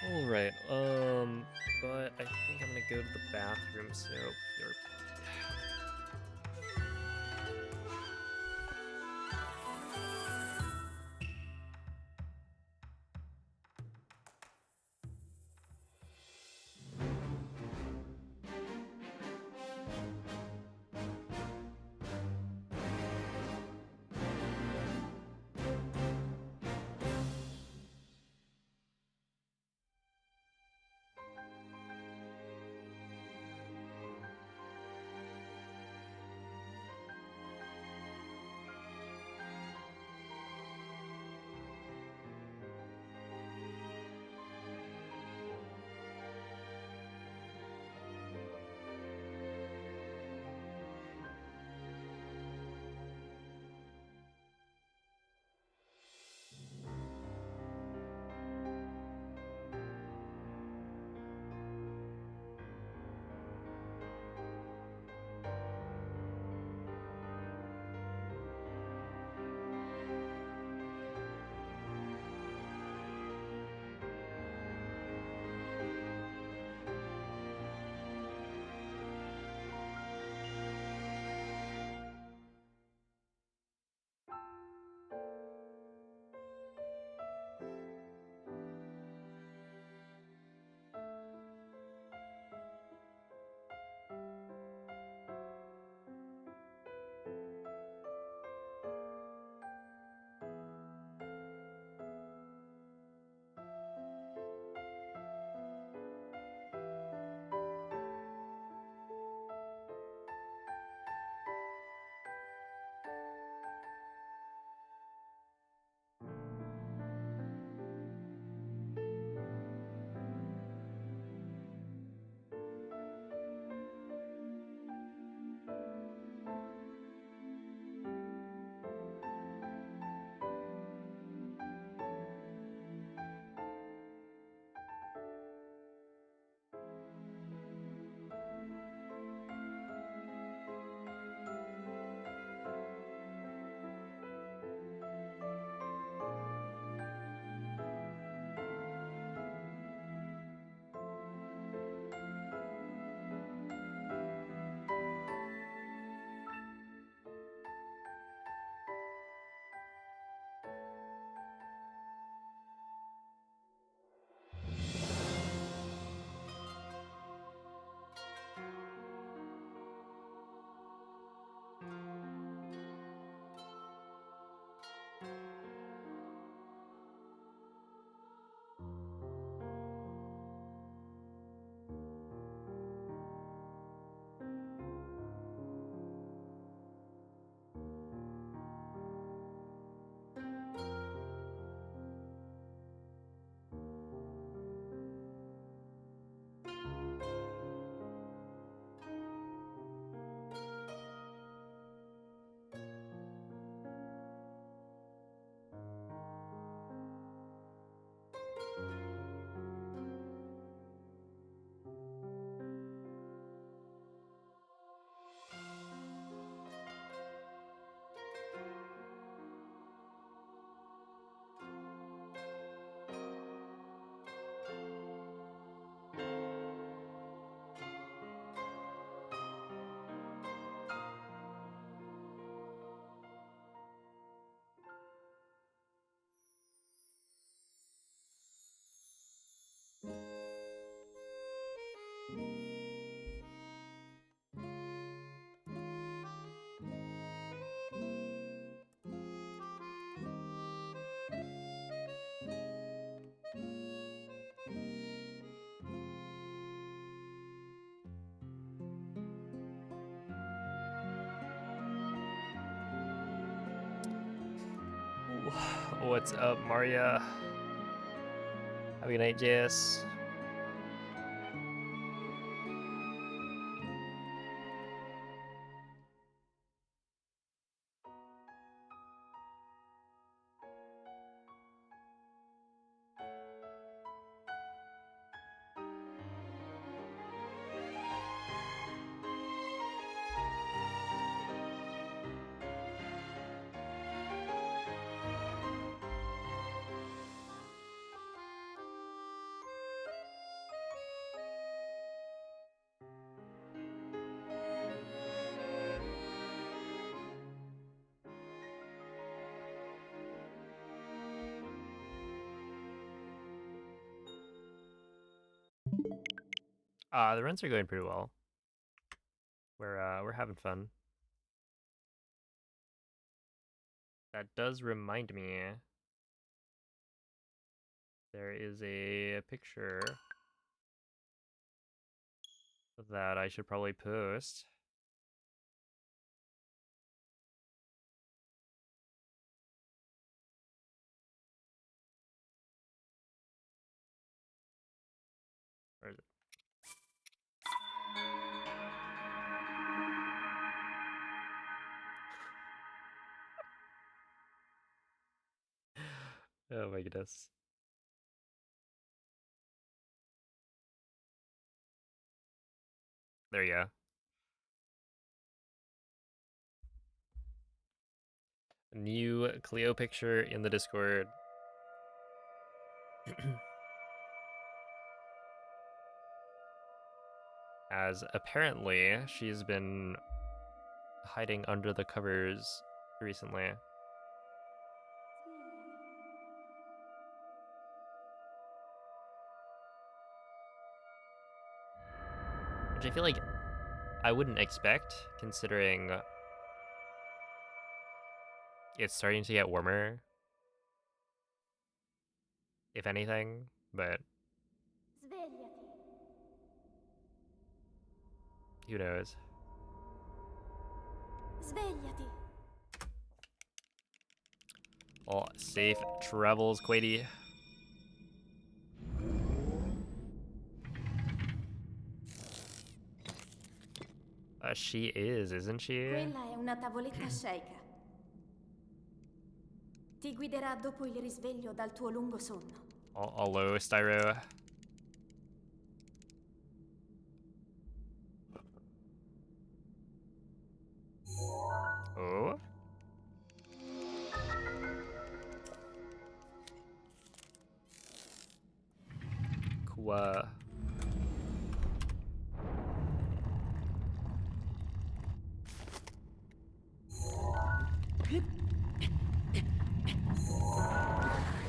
Alright, but I think I'm gonna go to the bathroom, so you're What's up, Maria? Have a good night, JS. The runs are going pretty well. We're having fun. That does remind me. There is a picture that I should probably post. Where is it? Oh my goodness. There you go. New Cleo picture in the Discord. As apparently she's been hiding under the covers recently. Which I feel like I wouldn't expect, considering it's starting to get warmer, if anything, but Svegliati. who knows. Svegliati. Well, safe travels, Quady. She is, isn't she? Quella è una tavoletta sceicca. Ti guiderà dopo il risveglio dal tuo lungo sonno. Hello, Styro. Oh? Qua.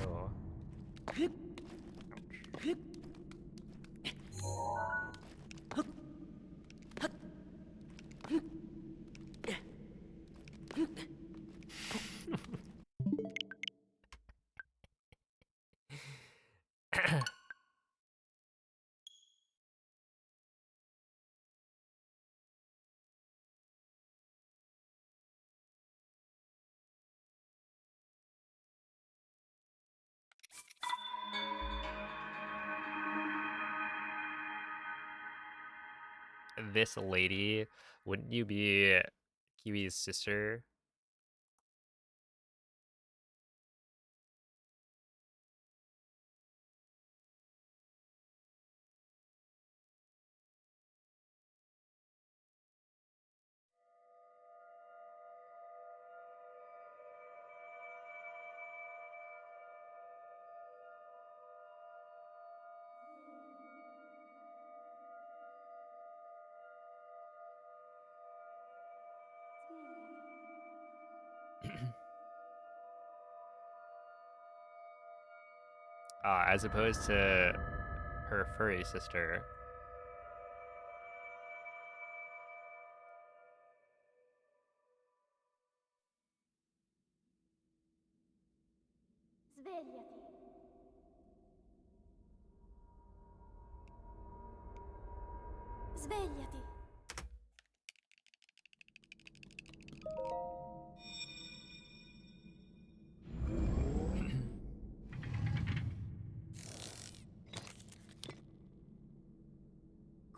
Oh. This lady, wouldn't you be Kiwi's sister? As opposed to her furry sister. Svegliati. Svegliati.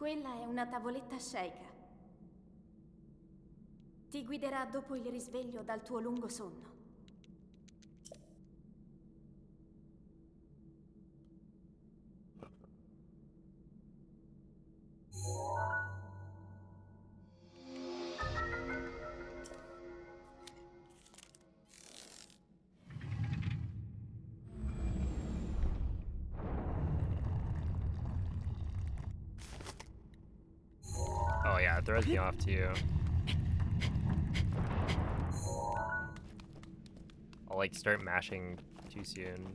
Quella è una tavoletta sceika. Ti guiderà dopo il risveglio dal tuo lungo sonno. Oh yeah, it throws me off too. I'll like start mashing too soon.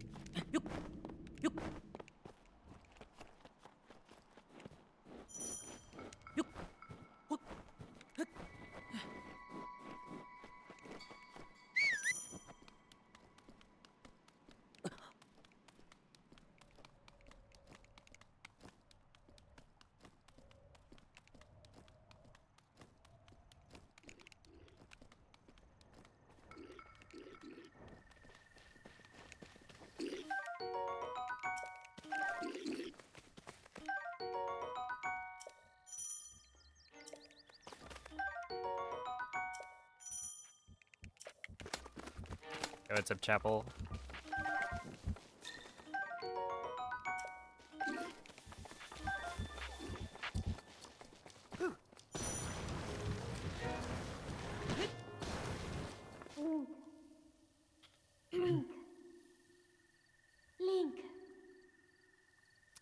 Hey, what's up, Chapel? Link,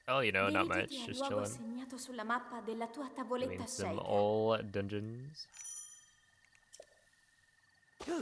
Oh, you know, not dirigiti much. al Just luogo chilling. segnato sulla mappa della tua Doing tavoletta some sceika. old dungeons. T46.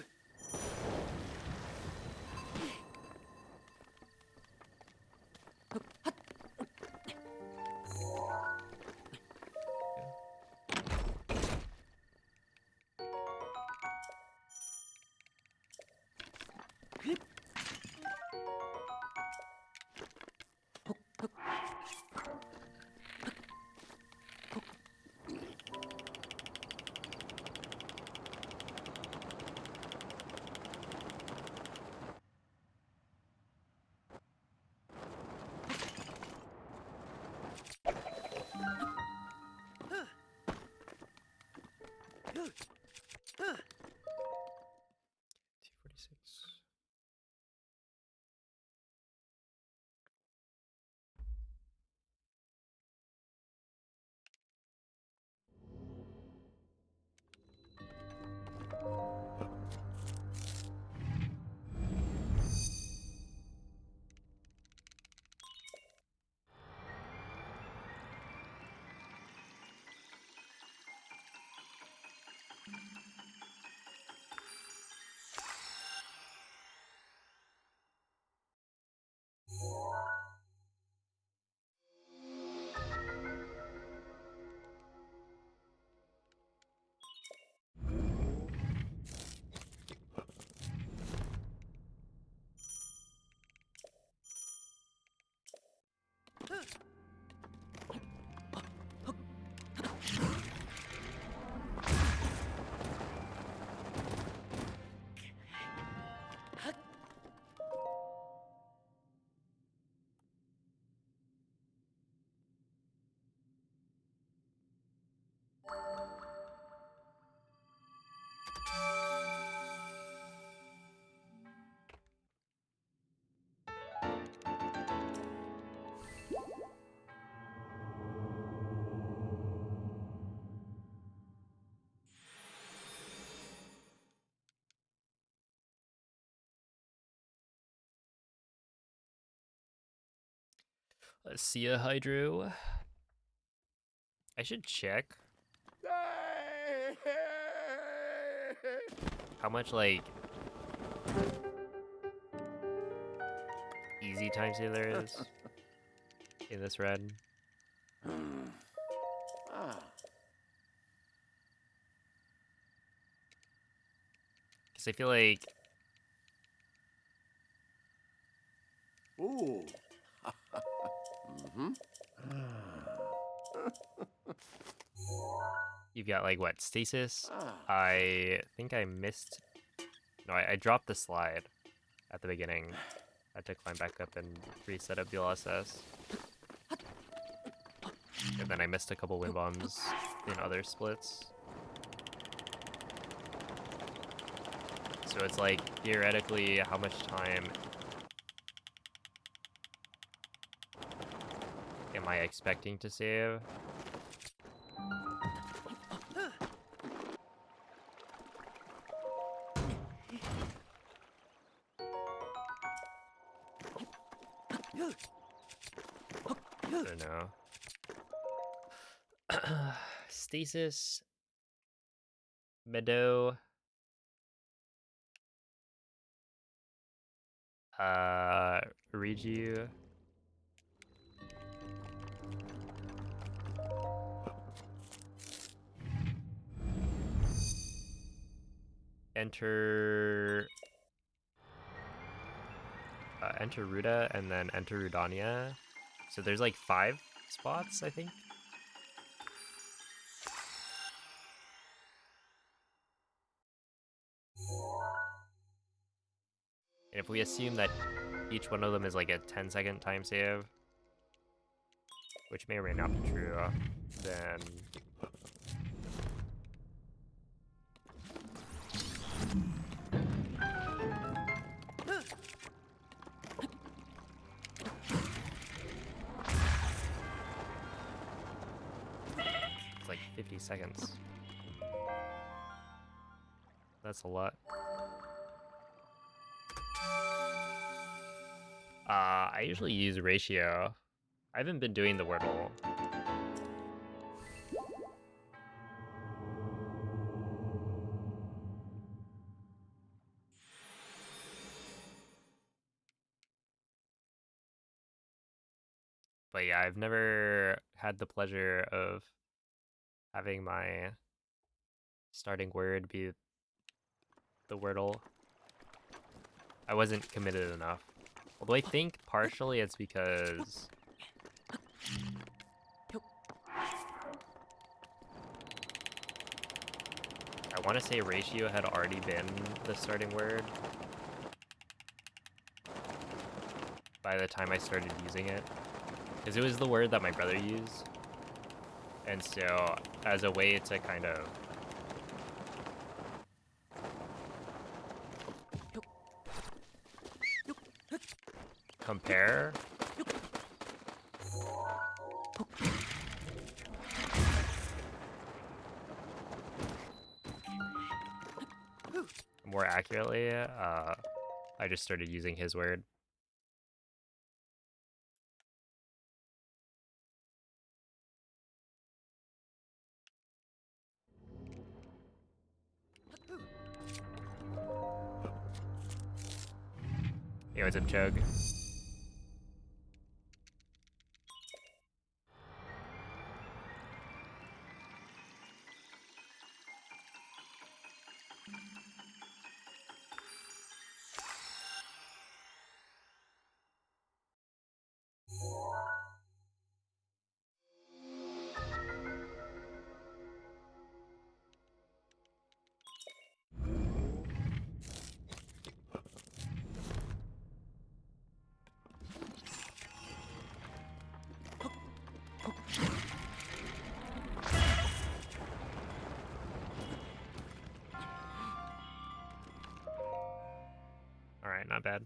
See ya, Hydro. I should check how much, like, easy time save there is in this red. Because I feel like Ooh. you've got, like, what, stasis? I think I missed... No, I dropped the slide at the beginning. I had to climb back up and reset up the LSS. And then I missed a couple wind bombs in other splits. So it's like, theoretically, how much time am I expecting to save? I don't know. Stasis, Meadow, Regiu, enter enter Ruda, and then enter Rudania. So there's like 5 spots, I think. And if we assume that each one of them is like a 10-second time save, which may or may not be true, then it's like 50 seconds. That's a lot. I usually use ratio. I haven't been doing the Wordle. But yeah, I've never had the pleasure of having my starting word be the Wordle. I wasn't committed enough. Although I think partially it's because I want to say ratio had already been the starting word by the time I started using it. Because it was the word that my brother used. And so, as a way to kind of compare, more accurately, I just started using his word. Hey, what's up, Chug? Alright, not bad.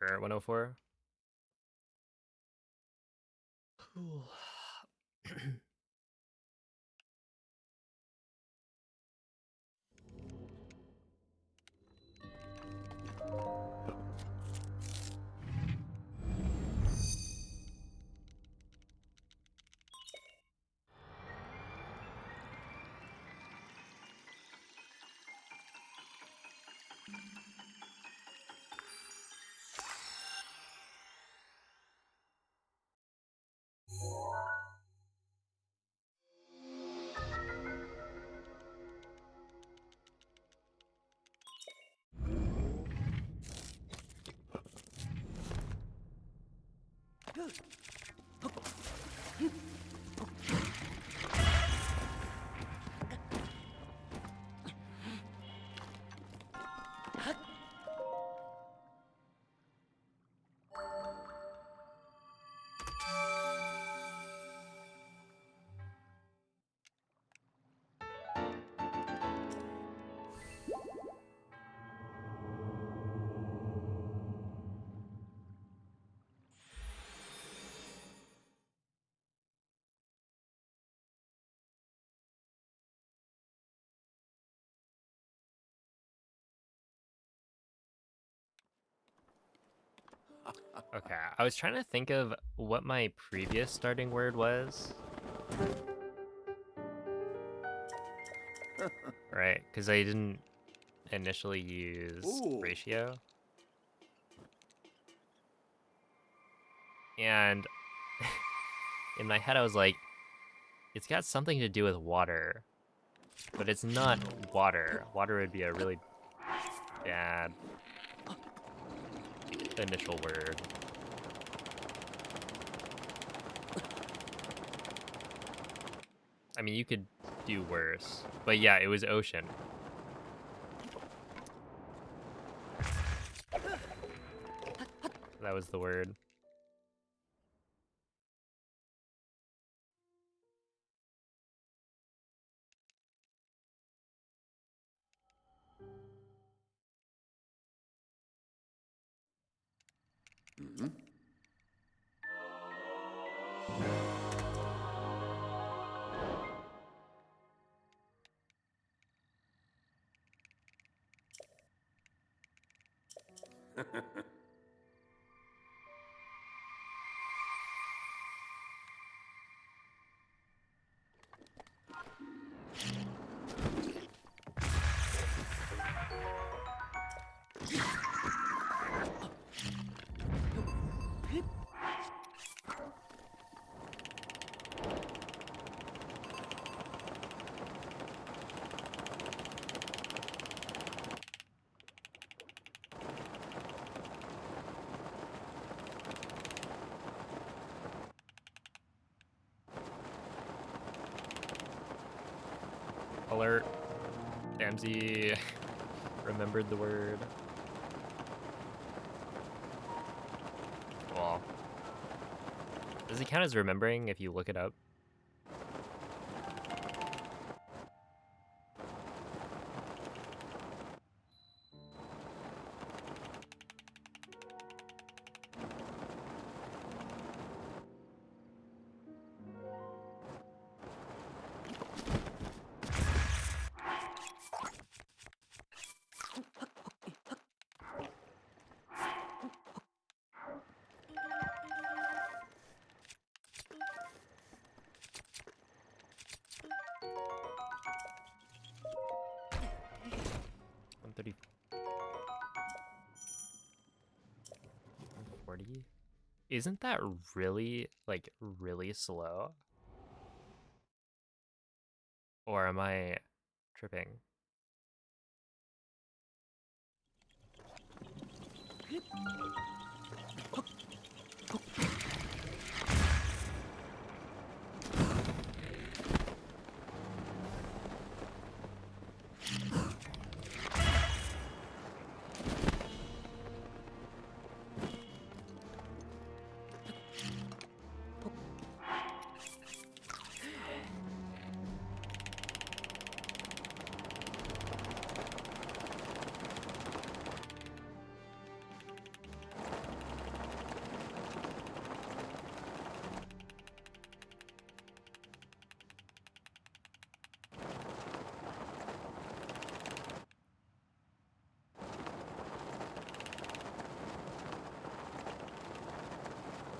Or 104. Cool. Okay, I was trying to think of what my previous starting word was. Right, because I didn't initially use Ooh. ratio. And in my head I was like, it's got something to do with water, but it's not water. Water would be a really bad initial word. I mean, you could do worse, but yeah, it was ocean. That was the word. Alert. Damsey remembered the word. Well, does it count as remembering if you look it up? $130. 140? Isn't that really, like, really slow? Or am I tripping?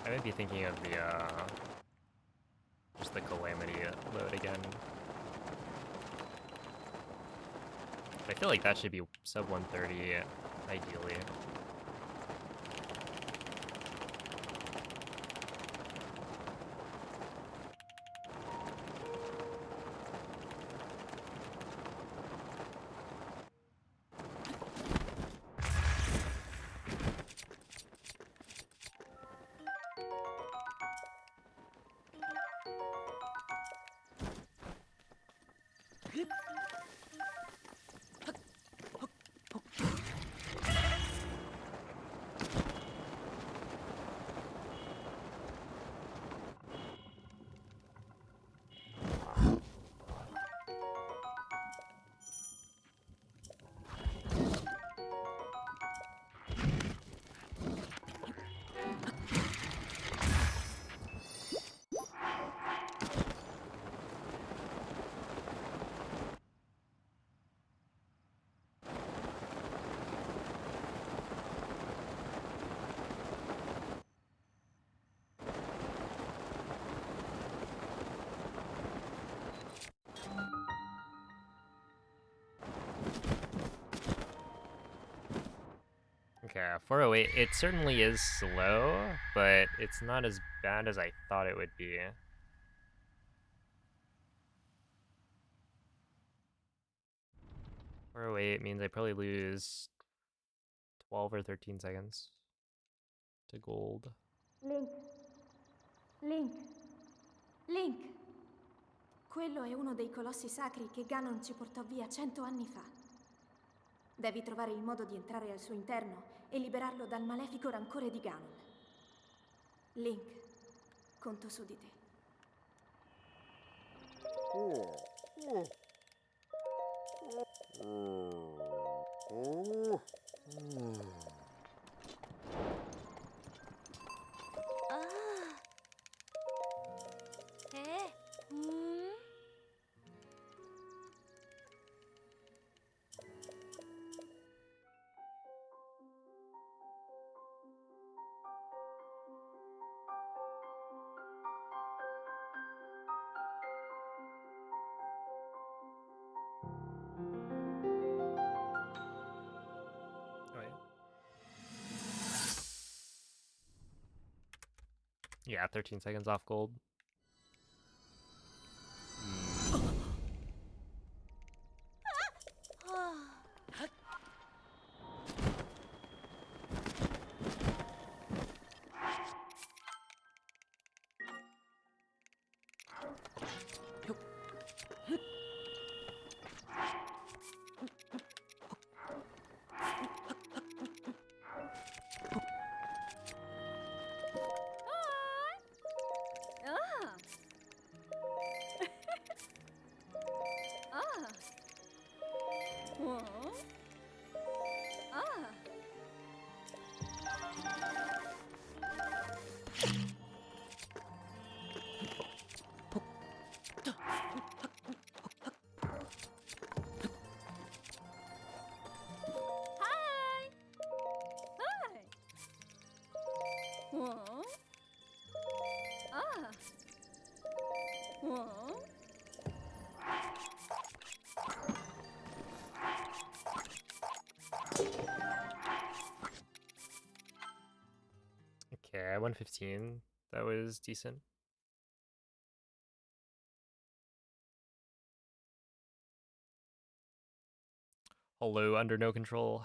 I might be thinking of the, just the Calamity load again. I feel like that should be sub 130, ideally. Okay, 408, it certainly is slow, but it's not as bad as I thought it would be. It means I probably lose 12 or 13 seconds to gold. Link. Link. Link. Quello è uno dei colossi sacri che Ganon ci portò via 100 anni fa. Devi trovare il modo di entrare al suo interno e liberarlo dal malefico rancore di Ganon. Link, conto su di te. Yeah, 13 seconds off gold. Okay, 115. That was decent. Hello, under no control.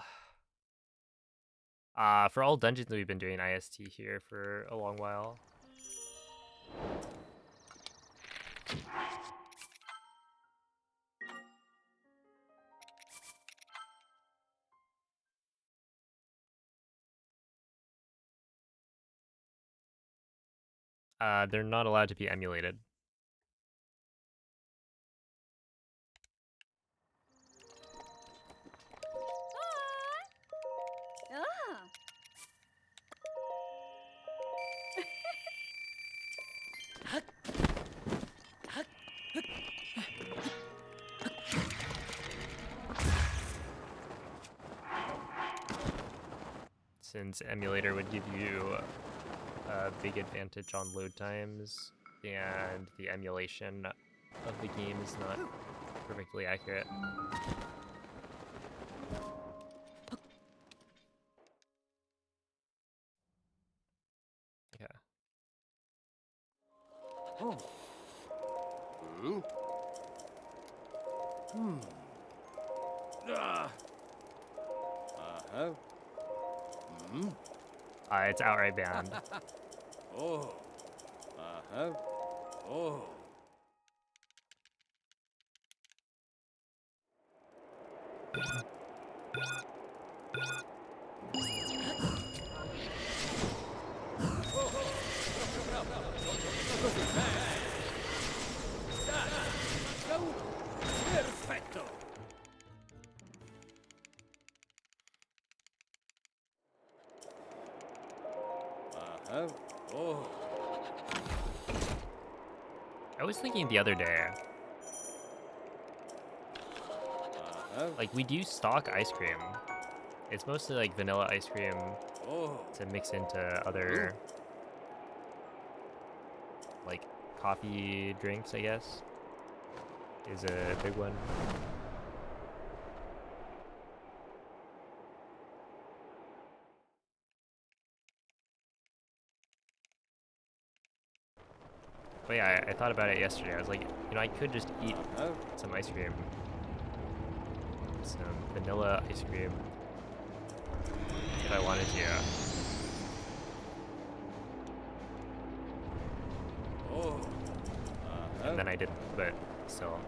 For all dungeons, we've been doing IST here for a long while. They're not allowed to be emulated. Since emulator would give you a big advantage on load times, and the emulation of the game is not perfectly accurate. Yeah. Oh. Hmm? Hmm. Ah. Uh-huh. Hmm? It's outright banned. Oh. Uh-huh. Oh. Perfetto. Uh-huh. Oh. I was thinking the other day, Uh-huh. like, we do stock ice cream. It's mostly like vanilla ice cream Oh. to mix into other, like, coffee drinks, I guess, is a big one. But yeah, I thought about it yesterday. I was like, you know, I could just eat Uh-huh. some ice cream. Some vanilla ice cream. If I wanted to. Oh. Uh-huh. And then I didn't, but still.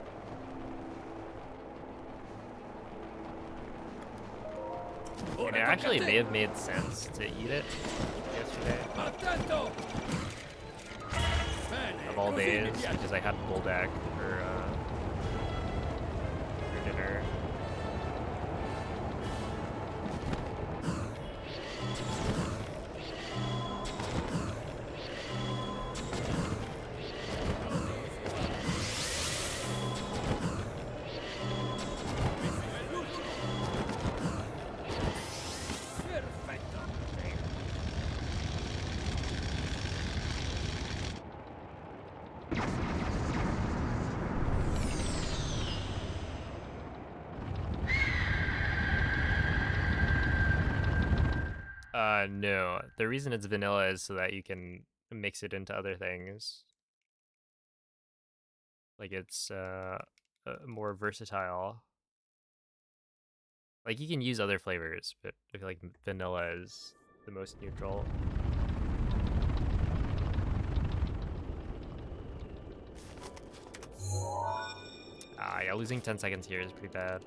And it actually may have made sense to eat it yesterday, Attento. of all days, because I had bulldog for dinner. Perfetto. No. The reason it's vanilla is so that you can mix it into other things. Like, it's more versatile. Like, you can use other flavors, but I feel like vanilla is the most neutral. Yeah, losing 10 seconds here is pretty bad.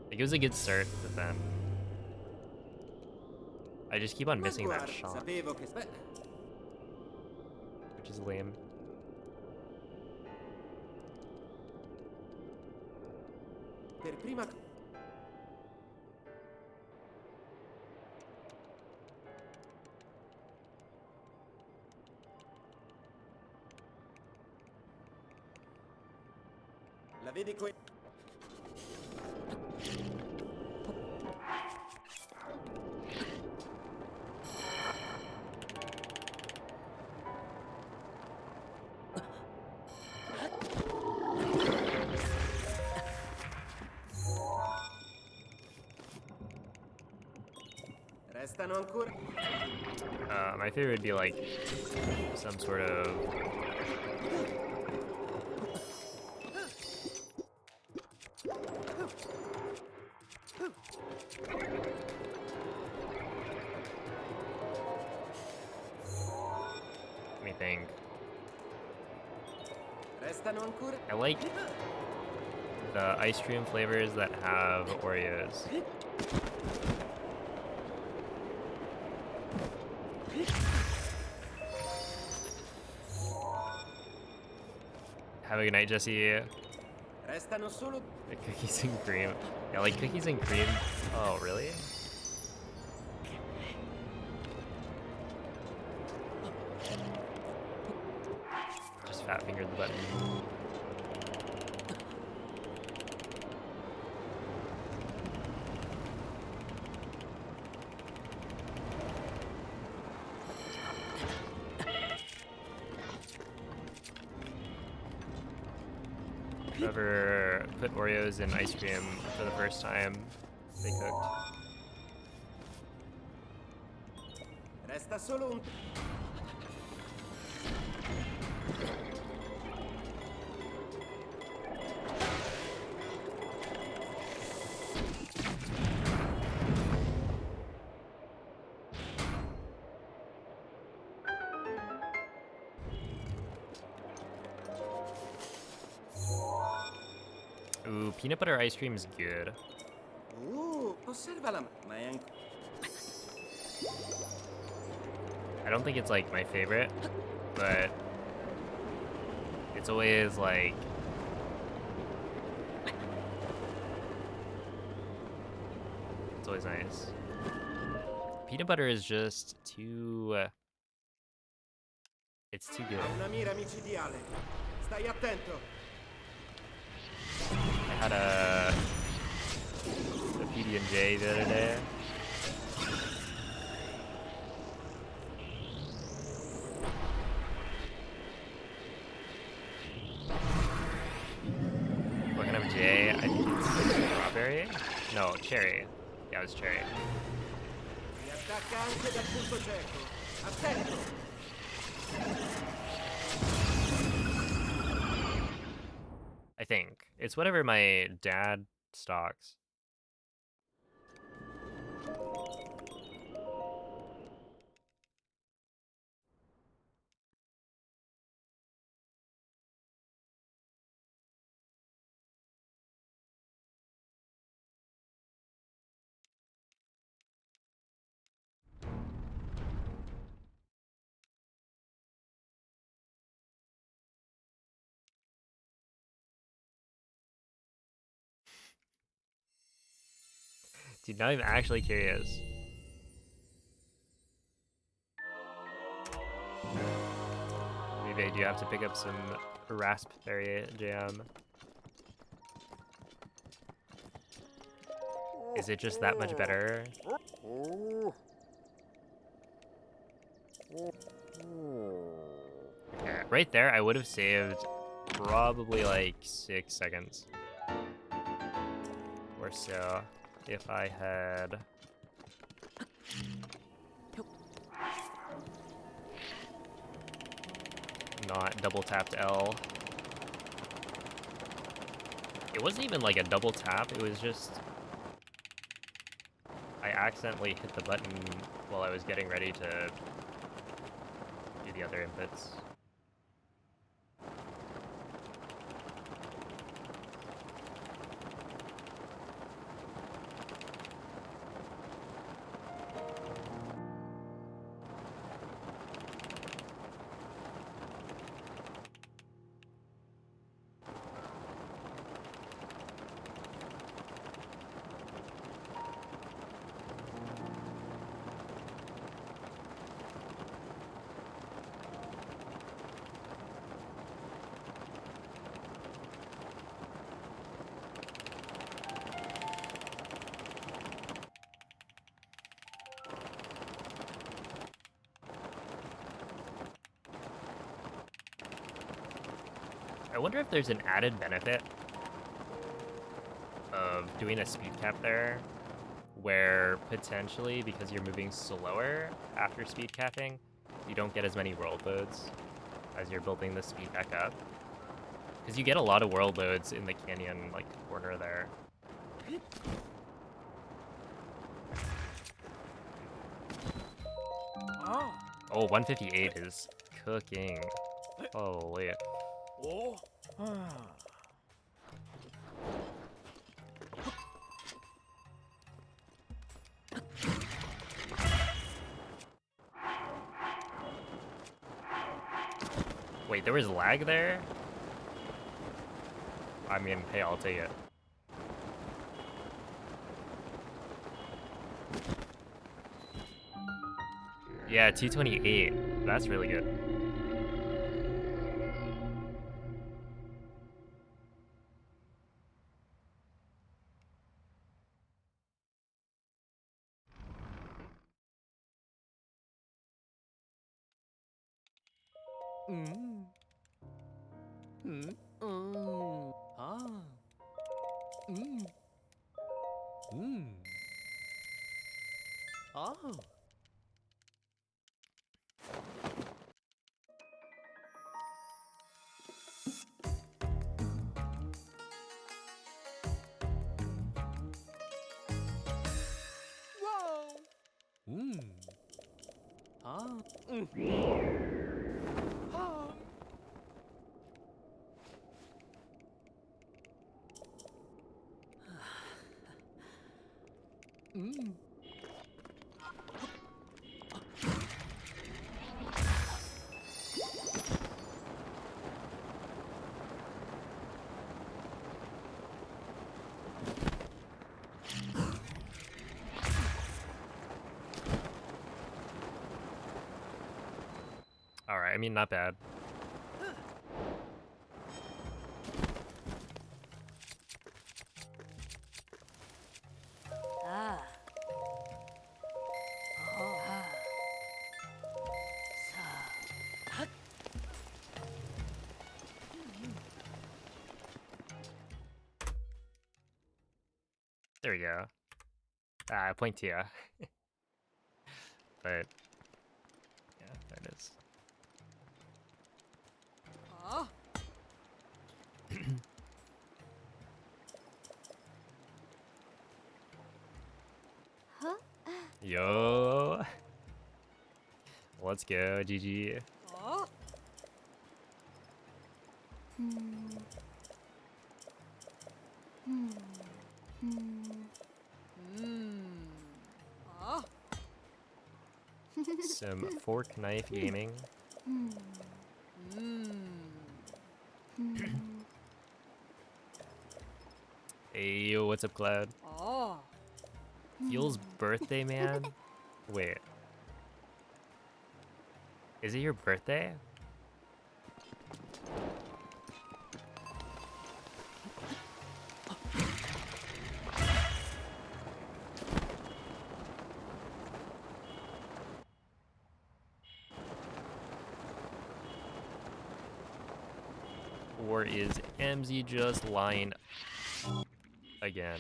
Like, it was a good start, but then I just keep on Ma missing that guarda, shot, sapevo che... Beh, which is lame. per prima... La vedi qui? Restano ancora... My favorite would be like some sort of let me think. Restano ancora... I like the ice cream flavors that have Oreos. Have a good night, Jesse. Restano solo... Cookies and cream. Yeah, like cookies and cream. Oh, really? Just fat fingered the button. Whoever put Oreos in ice cream for the first time, they cooked. Resta solo un... Ooh, peanut butter ice cream is good. Osserva la... Ma è ancora... I don't think it's like my favorite, but it's always like it's always nice. Peanut butter is just too it's too good. Ha una mira micidiale. Stai attento. I had a PB&J the other day. What kind of J? I think it's strawberry? No, cherry. Yeah, it was cherry. Si attacca anche dal punto cieco. Attento. I think. It's whatever my dad stocks. Dude, now I'm actually curious. Maybe I do have to pick up some raspberry jam. Is it just that much better? Okay, right there, I would have saved probably like 6 seconds or so if I had not double tapped L. It wasn't even like a double tap, it was just I accidentally hit the button while I was getting ready to do the other inputs. I wonder if there's an added benefit of doing a speed cap there, where potentially, because you're moving slower after speed capping, you don't get as many world loads as you're building the speed back up. Because you get a lot of world loads in the canyon, like, corner there. Oh, 158 is cooking. Holy. Wait, there was lag there? I mean, hey, I'll take it. Yeah, 228. That's really good. Oh. Wow! Ah. Ah. All right. I mean, not bad. Ah. Oh. Ah. There we go. Point to you. But yeah, there it is. Ah. Huh? Yo. Let's go, GG. Oh. Ah. Some fork knife gaming. Hey, yo, what's up, Cloud? Oh. Fuel's birthday, man? Wait. Is it your birthday? Or is MZ just lying again?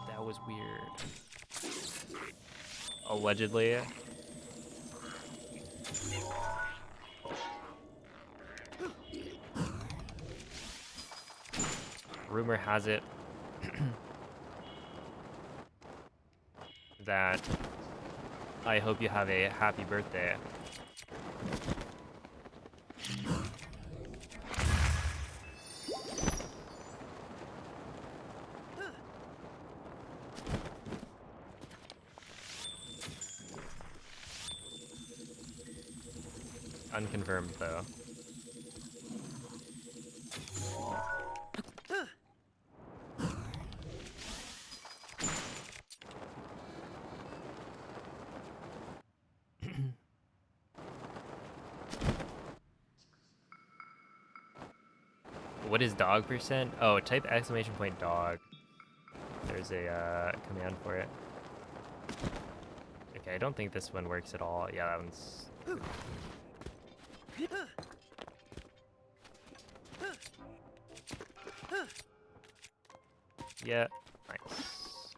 That was weird. Allegedly. Rumor has it that I hope you have a happy birthday. Unconfirmed, though. What is dog percent? Oh, type exclamation point dog. There's a command for it. Okay, I don't think this one works at all. Yeah, that one's... Yeah, nice.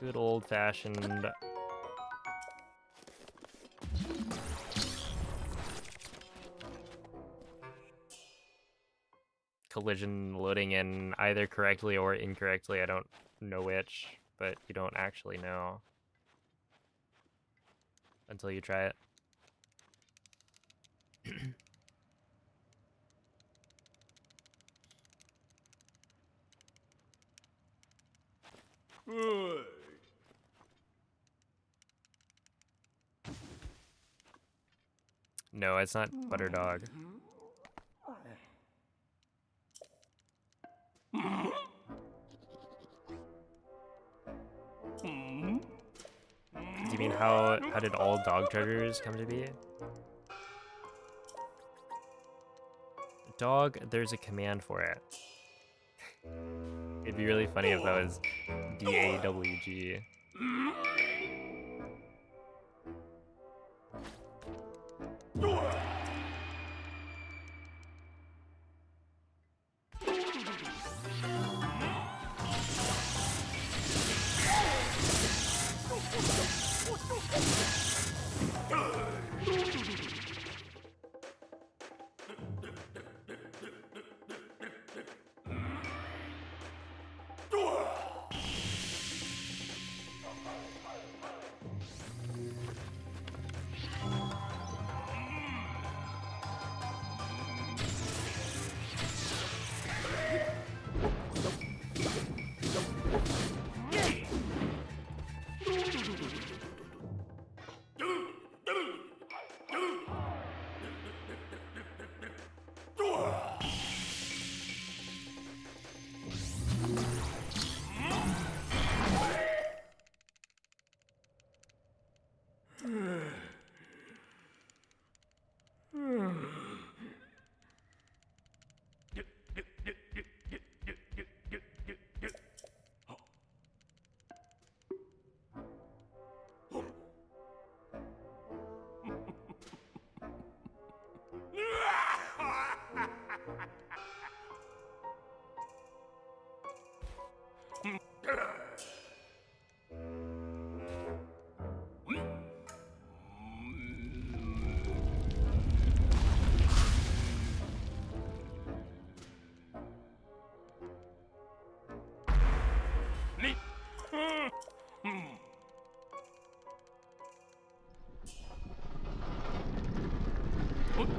Good old-fashioned collision loading in either correctly or incorrectly. I don't know which, but you don't actually know until you try it. No, it's not Butter Dog. Do you mean how did all dog treasures come to be? Dog, there's a command for it. It'd be really funny if that was DAWG.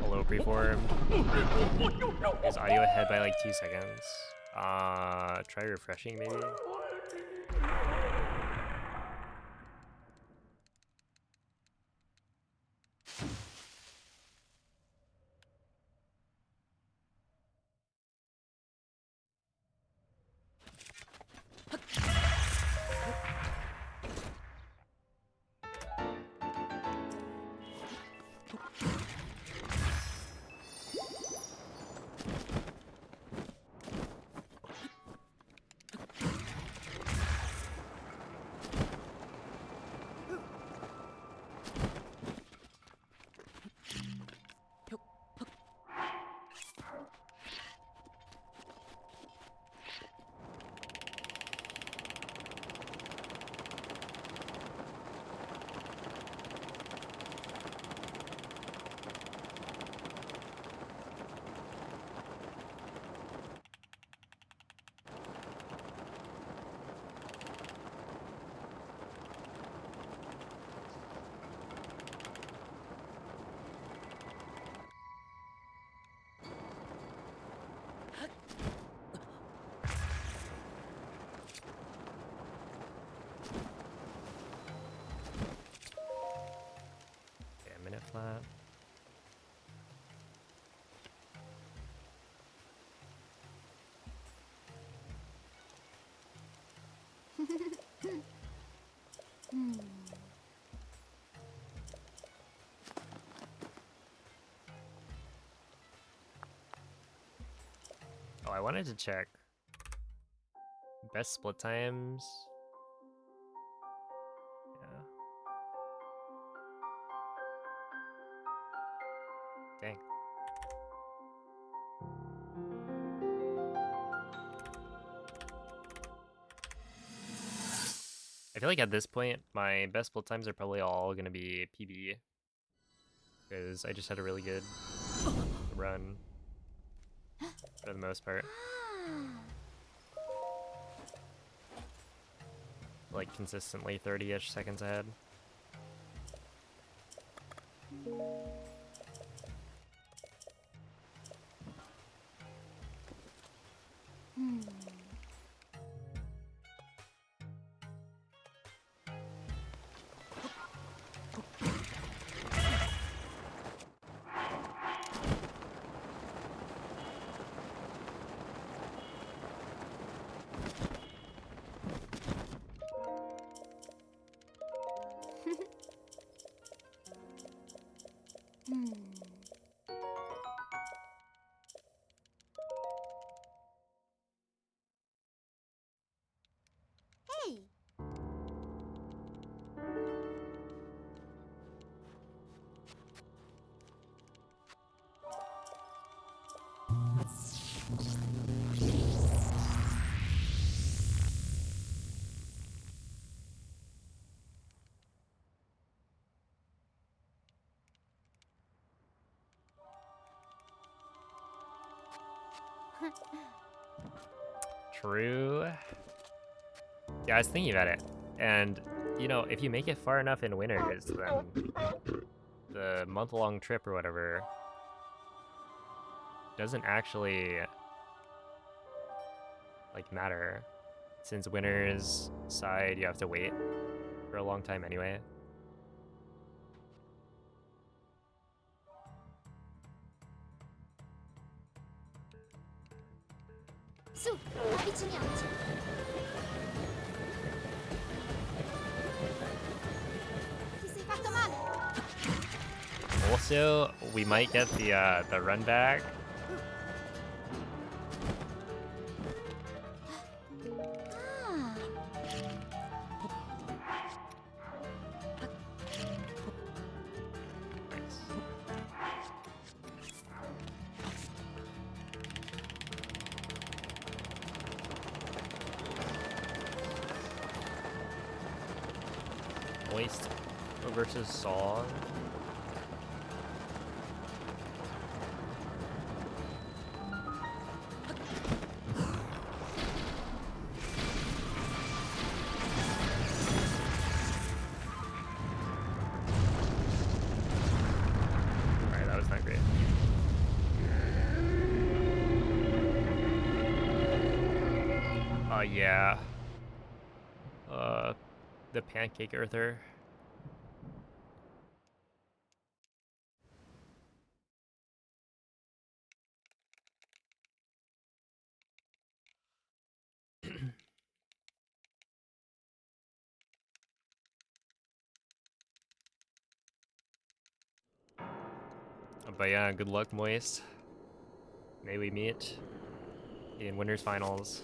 Hello, preformed. Is audio ahead by like 2 seconds? Try refreshing maybe? Okay, a minute flat. Oh, I wanted to check best split times. Yeah. Dang. I feel like at this point, my best split times are probably all gonna be PB. Because I just had a really good run for the most part. Like consistently 30-ish seconds ahead. True. Yeah, I was thinking about it. And, you know, if you make it far enough in winters, then the month-long trip or whatever doesn't actually, like, matter. Since winters side, you have to wait for a long time anyway. Su, avviciniamoci. Ti sei fatto male? Also, we might get the run back. Ah, Nice. Moist versus Song. Alright, that was not great. Yeah. The Pancake Earther. But yeah, good luck, Moist. May we meet in Winners Finals.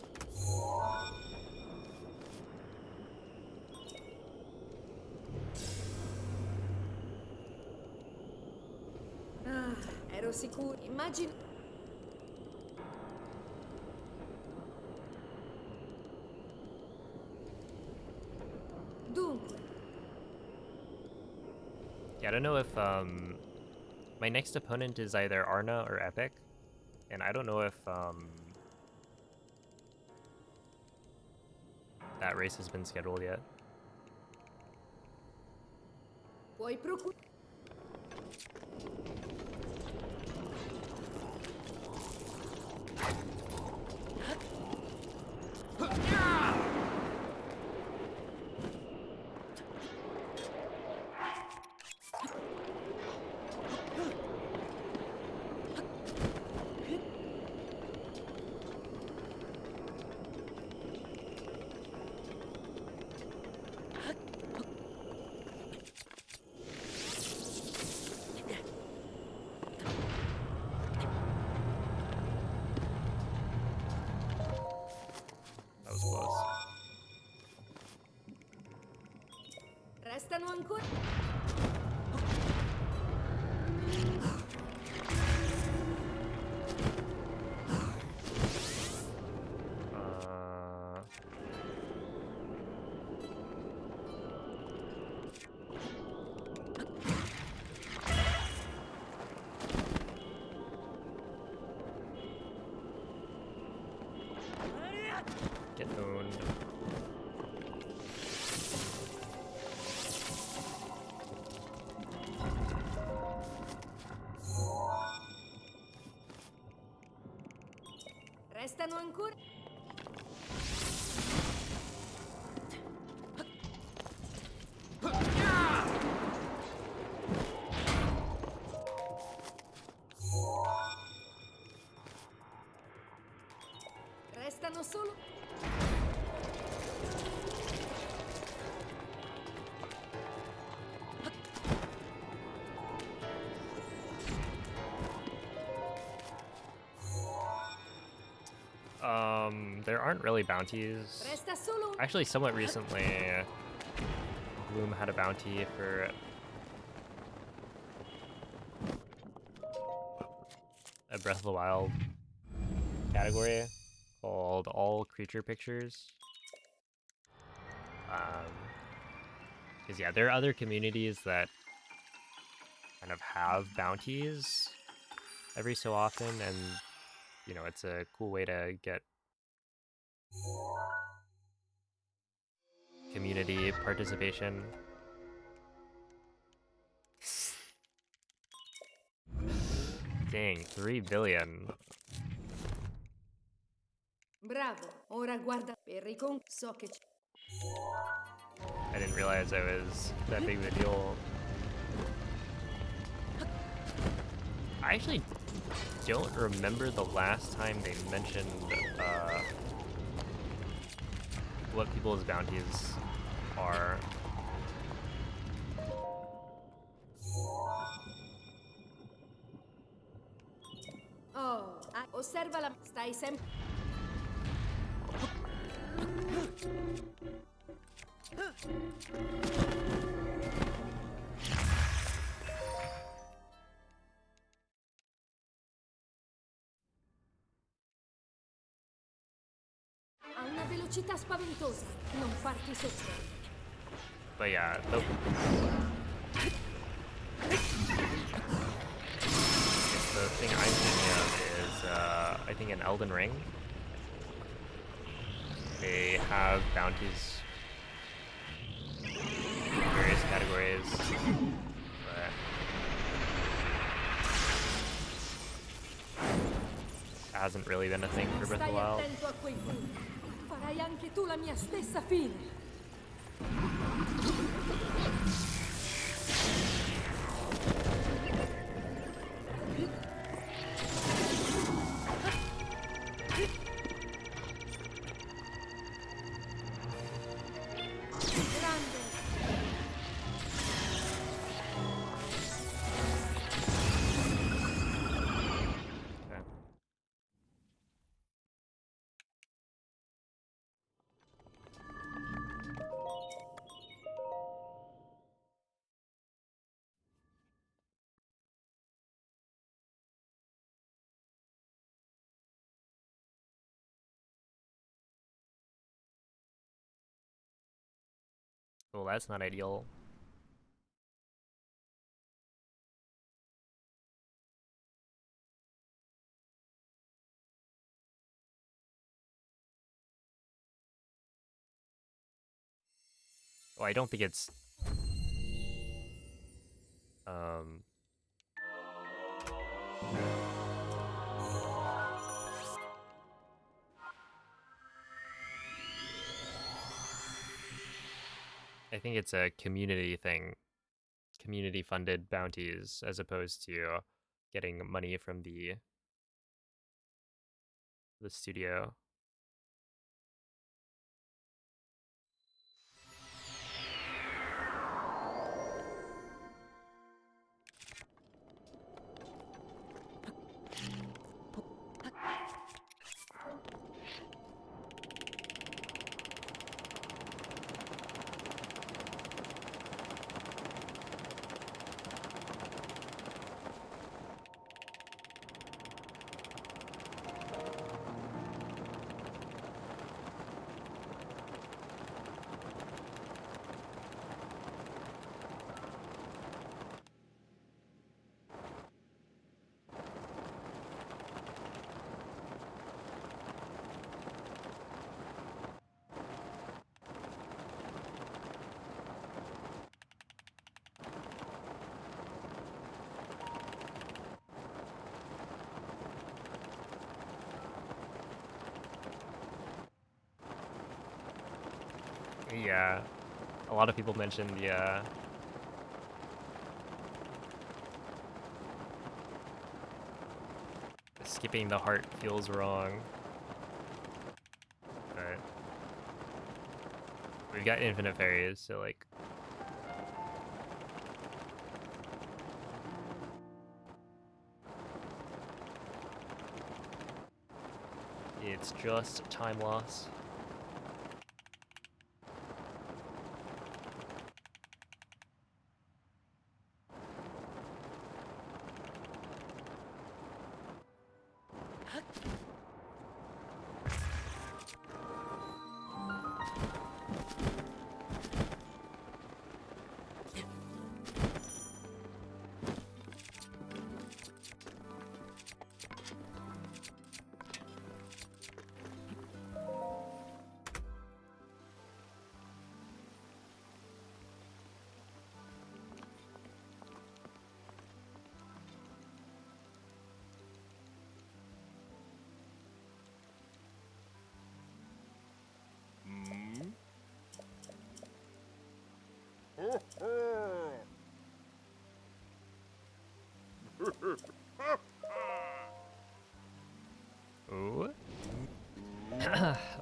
Ah, ero sicuro. Immagino. Dunque, Yeah, I don't know if my next opponent is either Arna or Epic, and I don't know if that race has been scheduled yet. puoi procurare. That was close. Restano ancora. Uh, get owned. Restano ancora. Restano solo. There aren't really bounties. Resta solo. Actually, somewhat recently, Bloom had a bounty for a Breath of the Wild category called All Creature Pictures. Because yeah, there are other communities that kind of have bounties every so often, and you know, it's a cool way to get community participation. Dang, 3 billion. Bravo, ora guarda per so che I didn't realize I was that big of a deal. I actually don't remember the last time they mentioned what people's bounties are. Oh, osserva la... Stai sempre... A una velocità spaventosa. Non farti sottrarre. But yeah, the thing I'm thinking of is, I think in Elden Ring, they have bounties in various categories, but hasn't really been a thing for Breath of the Stai Wild. attento a quei punti. Farai anche tu la mia stessa fine. Grande. Okay. Well, that's not ideal. Oh, I don't think it's um I think it's a community thing, community funded bounties as opposed to getting money from the studio. Yeah, a lot of people mentioned skipping the heart feels wrong. But we've got infinite fairies, so like it's just time loss.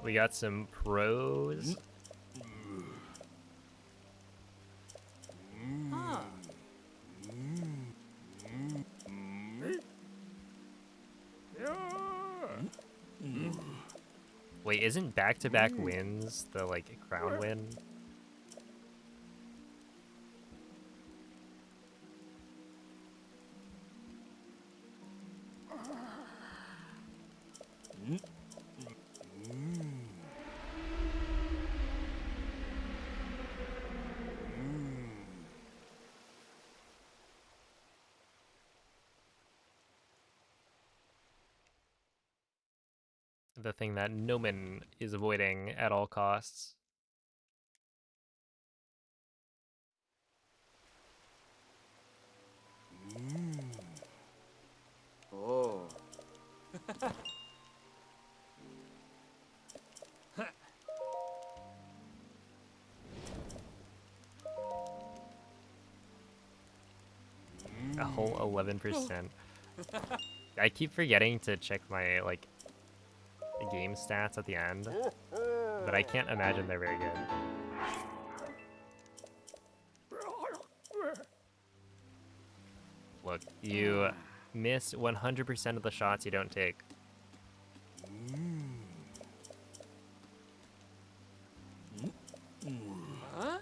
We got some pros. Ah. Wait, isn't back-to-back wins the like crown win? The thing that Noman is avoiding at all costs. Oh. A whole 11%. I keep forgetting to check my like game stats at the end, but I can't imagine they're very good. Look, you miss 100% of the shots you don't take. Huh?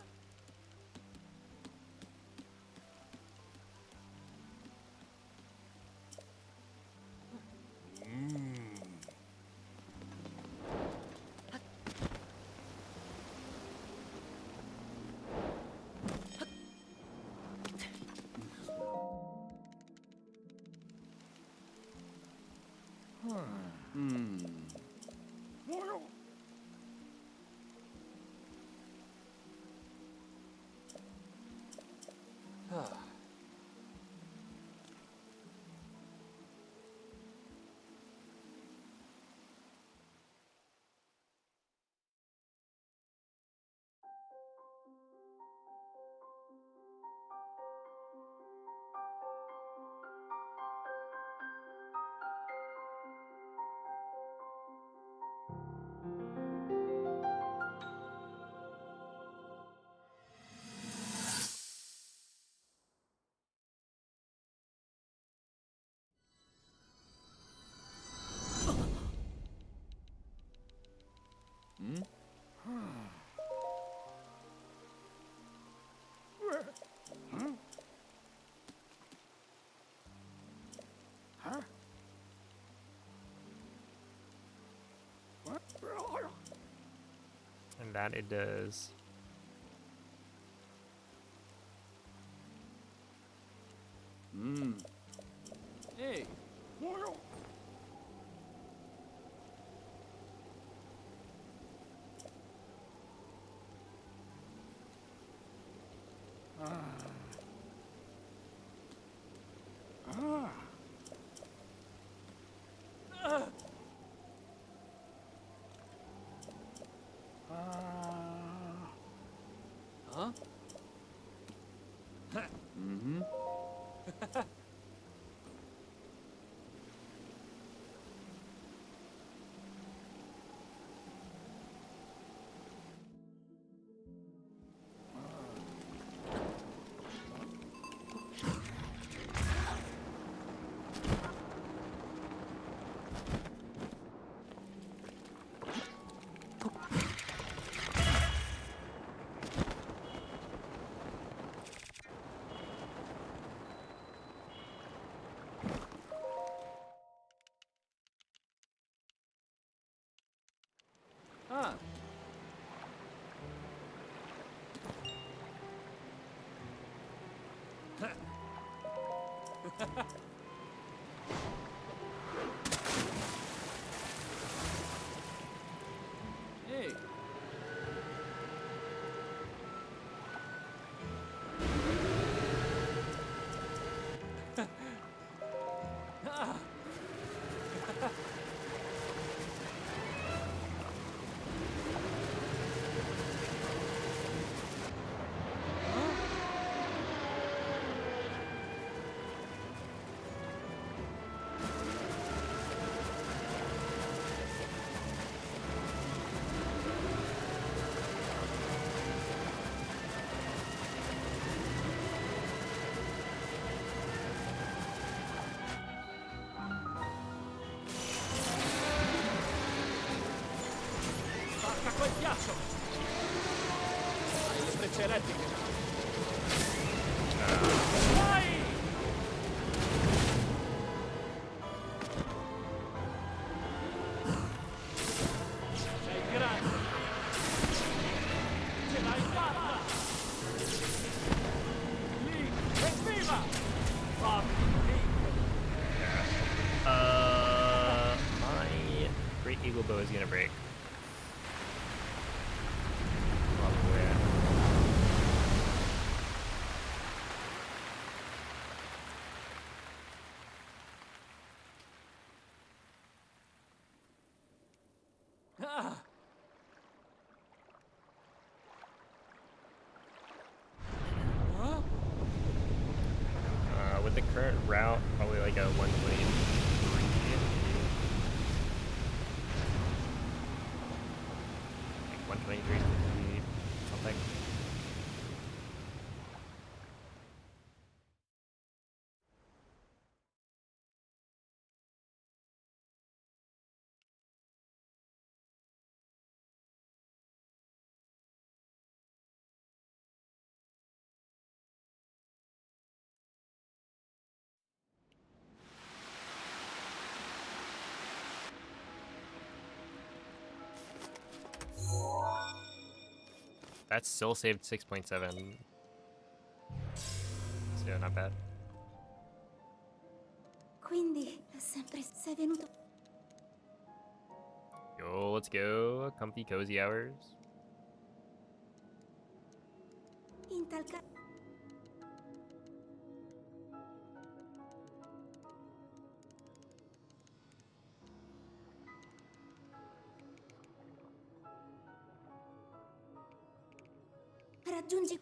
And that it does. Hey. Huh? Mm-hmm. Ah. Hey. Ah. Forze elettriche. Sei grande. Ce l'hai fatta. Link, evviva! Forti, Link. My Great Eagle Bow is gonna break. Probably. Ah, With the current route, probably like a 123. Like 123, something. That's still saved 6.7. So not bad. Quindi è sempre sei venuto. Yo, let's go. Comfy cozy hours. In tal caso. Raggiungi.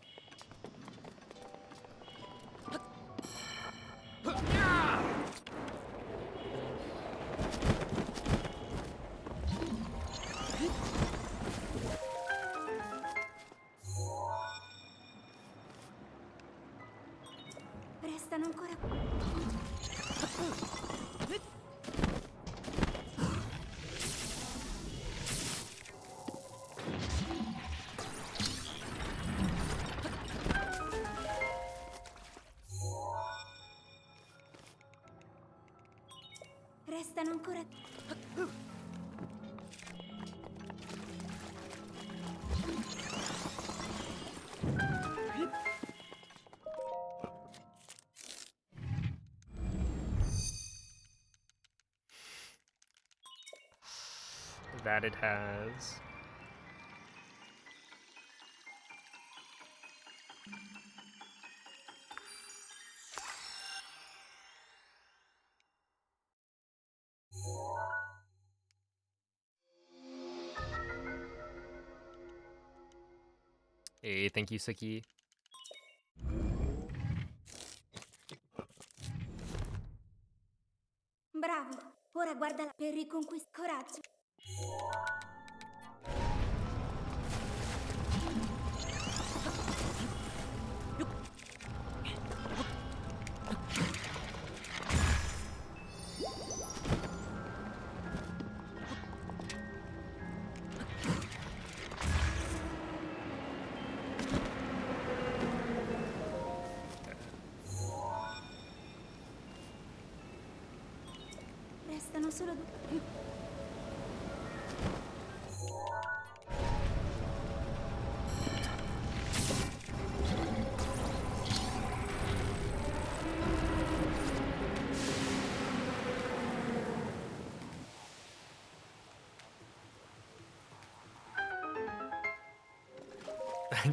Restano ancora. Restano ancora. That it has. Hey, thank you, Suki. Bravo. Ora guardala per riconquistare coraggio. Restano solo due.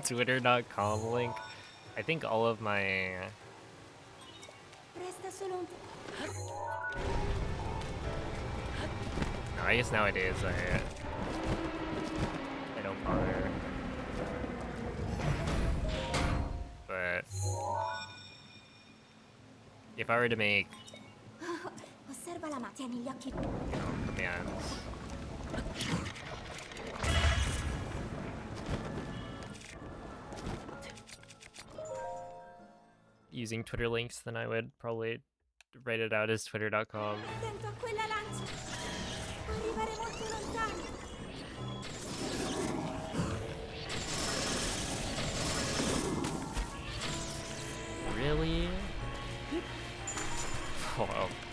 Twitter.com link. I think all of my Resta solo un. no, I guess nowadays I don't bother. But if I were to make, Osserva la mano. Tieni gli occhi. commands, using Twitter links, then I would probably write it out as twitter.com. Attento a quella lancia. Può arrivare molto lontano.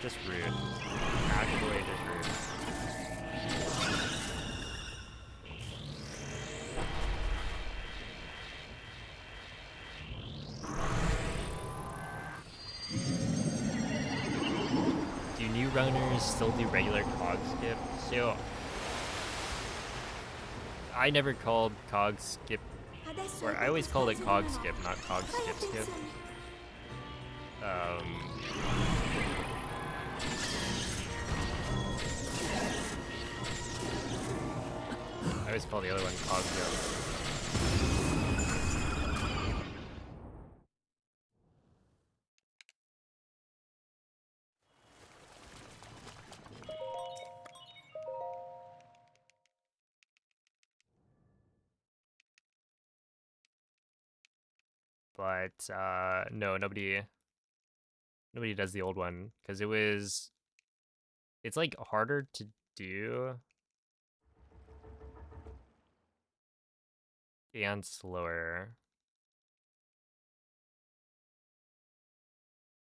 Just rude. Actually, just rude. Do new runners still do regular cog skip? So, I never called cog skip, Adesso or è I always tempo called it spazio cog nella skip, notte. not cog Fai skip skip. attenzione. I always call the other one cog jump. But no, nobody does the old one because it's like harder to do and slower.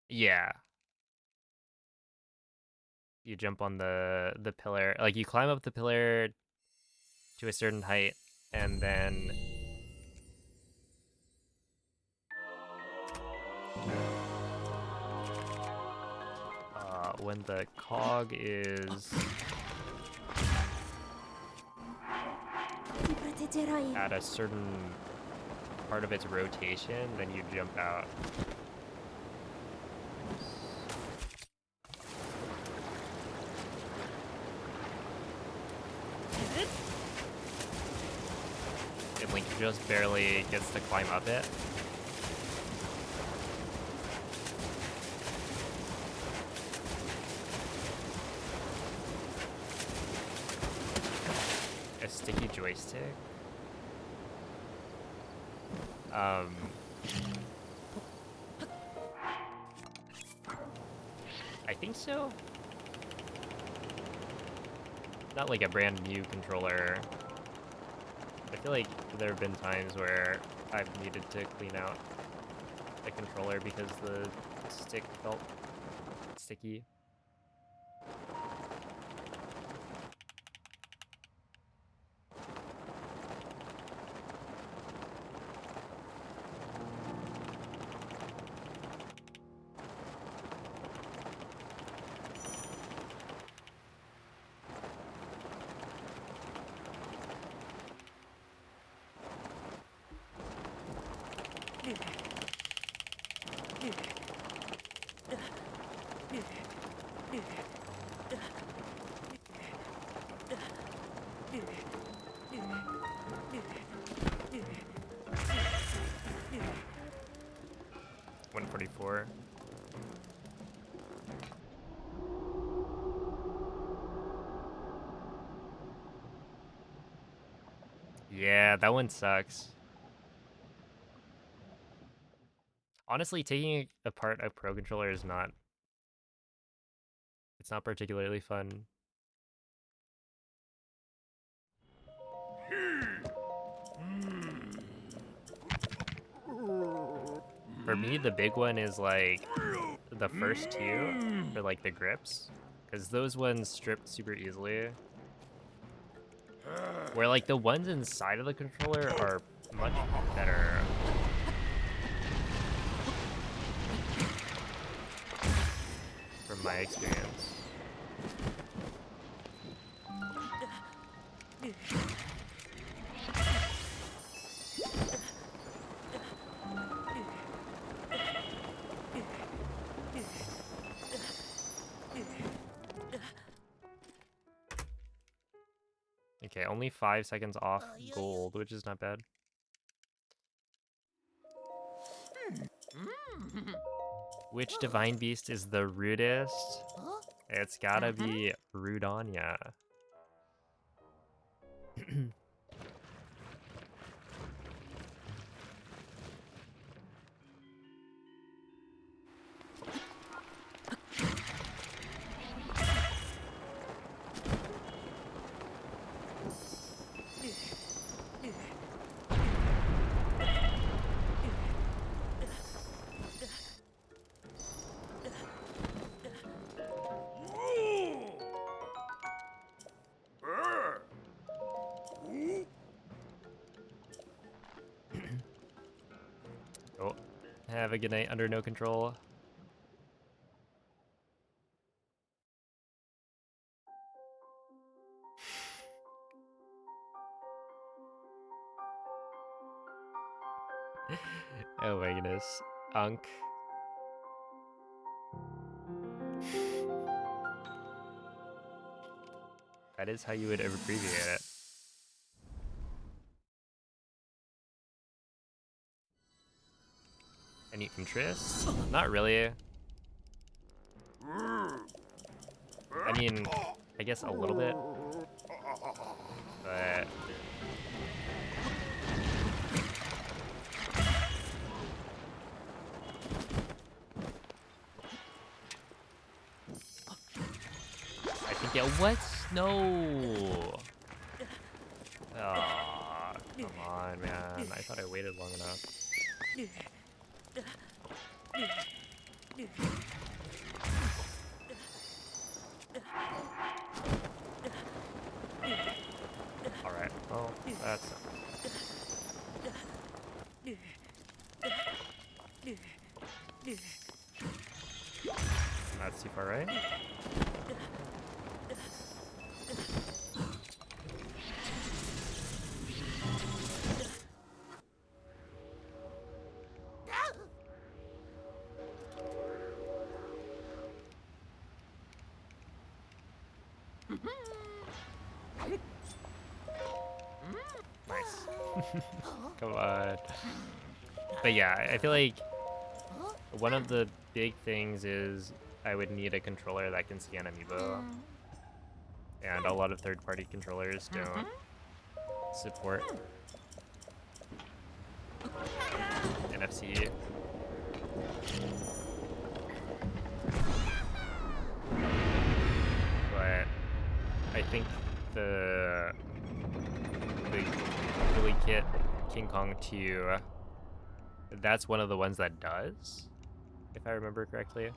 Yeah. You jump on the pillar, like you climb up the pillar to a certain height, and then when the cog is Ti proteggerò io. at a certain part of its rotation, then you jump out. And Link just barely gets to climb up it. A sticky joystick? I think so. Not like a brand new controller. I feel like there have been times where I've needed to clean out a controller because the stick felt sticky. $144. Yeah, that one sucks. Honestly, taking apart a Pro controller is not... It's not particularly fun. For me, the big one is like the first two for like the grips, because those ones strip super easily. Where like the ones inside of the controller are much better. From my experience. Okay, only 5 seconds off gold, which is not bad. Which divine beast is the rudest? It's gotta be Rudania. Have a good night under no control. Oh my goodness. Unk. That is how you would abbreviate it. Any interest? Not really. I mean, I guess a little bit. But... I think, yeah, what? No! Aw, come on, man. I thought I waited long enough. Alright, well, that's... That's too far, right? Nice. Come on. But yeah, I feel like one of the big things is I would need a controller that can scan amiibo. And a lot of third-party controllers don't support NFC. But I think the Billy Kit King Kong 2, that's one of the ones that does, if I remember correctly.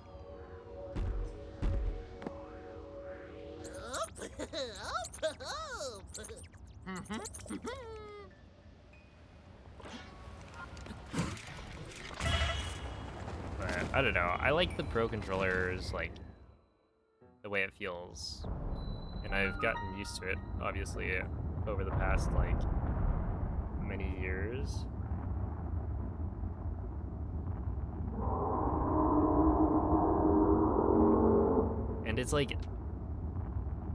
But I don't know. I like the Pro controllers, like the way it feels, and I've gotten used to it, obviously, over the past like many years. And it's like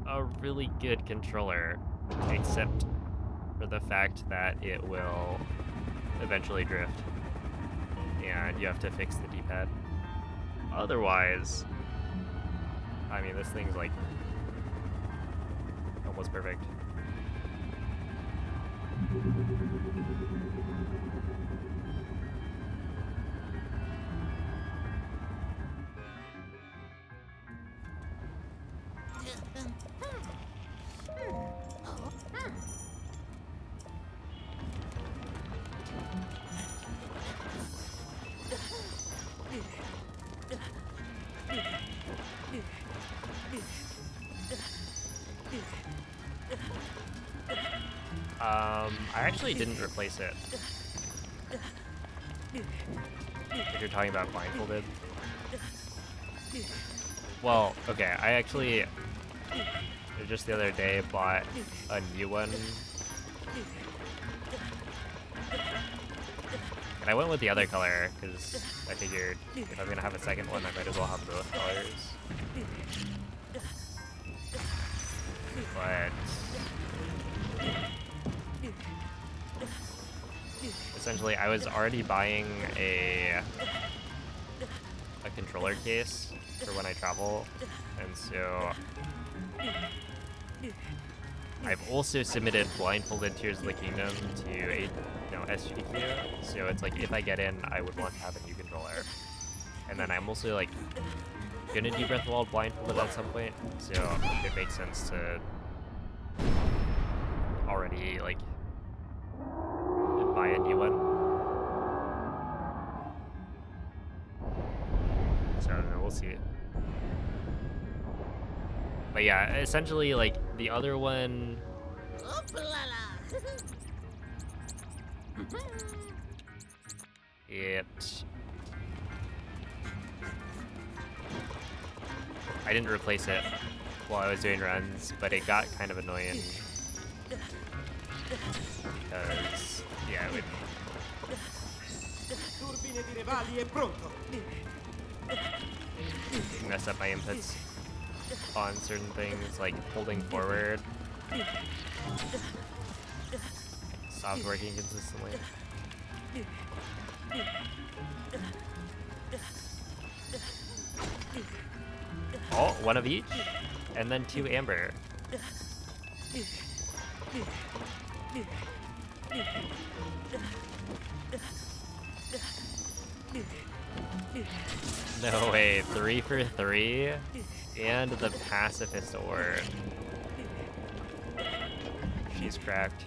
a really good controller, except for the fact that it will eventually drift and you have to fix the D-pad. Otherwise, I mean, this thing's like almost perfect. I actually didn't replace it. If you're talking about blindfolded. Well, okay, I actually just the other day bought a new one. And I went with the other color because I figured if I'm gonna have a second one, I might as well have both colors. But essentially, I was already buying a controller case for when I travel, and so I've also submitted blindfolded Tears of the Kingdom to SGDQ. So it's like if I get in, I would want to have a new controller, and then I'm also like gonna do Breath of the Wild blindfolded at some point, so it makes sense to already like buy a new one. So I don't know, we'll see. But yeah, essentially like the other one it I didn't replace it while I was doing runs, but it got kind of annoying. Because, yeah, it would Turbine di Revali è pronto. mess up my inputs on certain things, like holding forward. Stopped working consistently. Oh, one of each, and then 2 amber. No way, 3 for 3, and the pacifist award. She's cracked.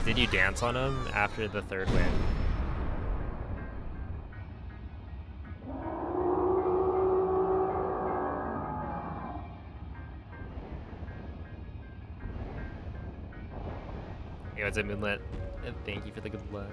Did you dance on him after the 3rd win? Hey, what's up, Moonlit? Thank you for the good luck.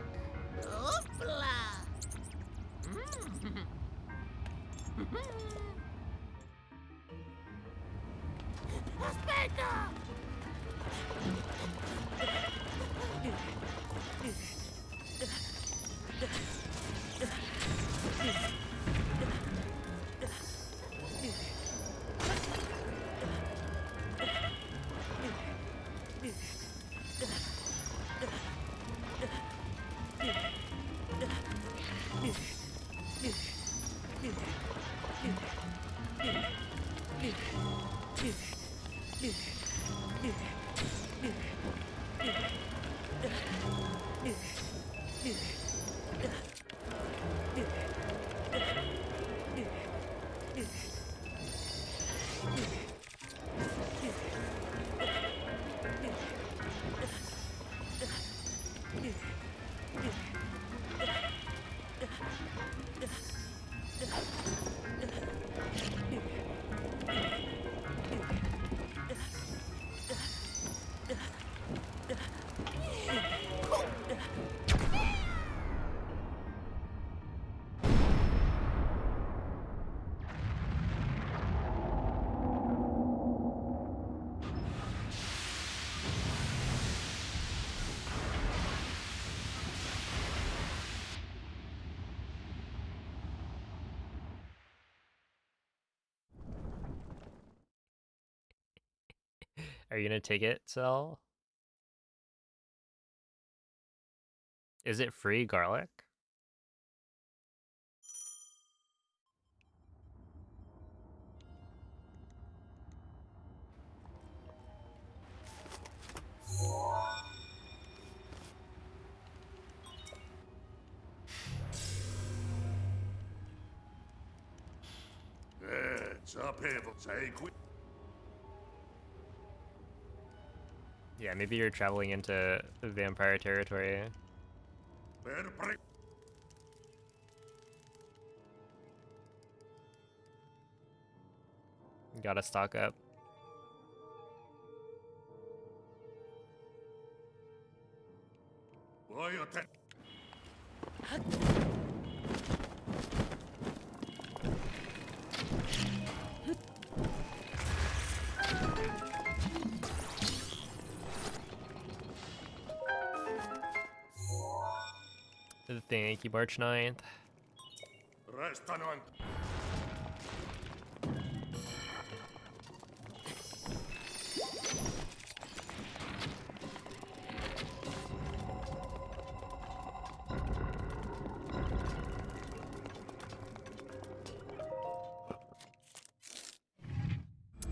Are you gonna take it, Sel? Is it free garlic? Sapevo, sei qui. Yeah, maybe you're traveling into vampire territory. Per pre- Gotta stock up. Voglio te. Thank you, March 9th. Restano ancora.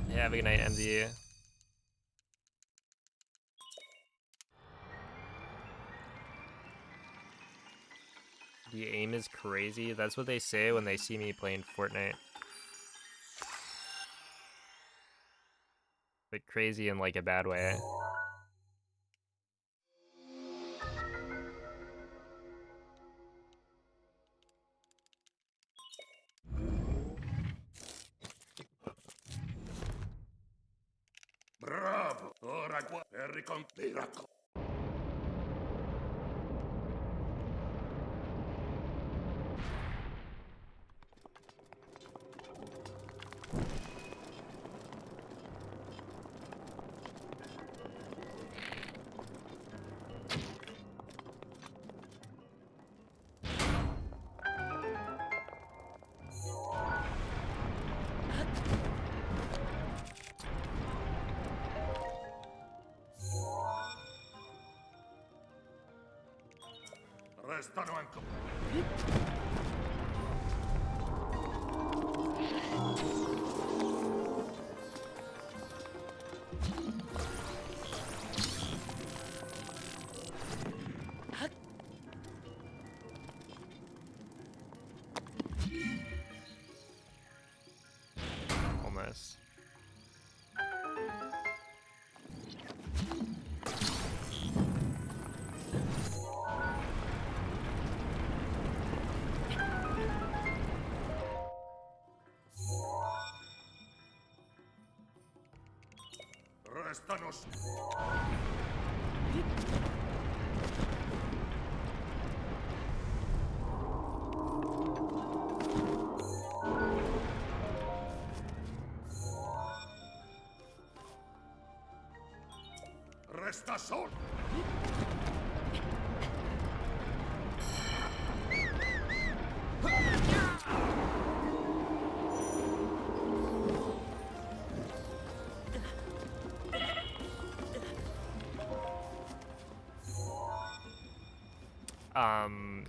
Yeah, have a good night, MZ. The aim is crazy. That's what they say when they see me playing Fortnite. But crazy in like a bad way. Bravo! Ora qua per ricontire. Restano ancora. Almost. Restano. Resta solo.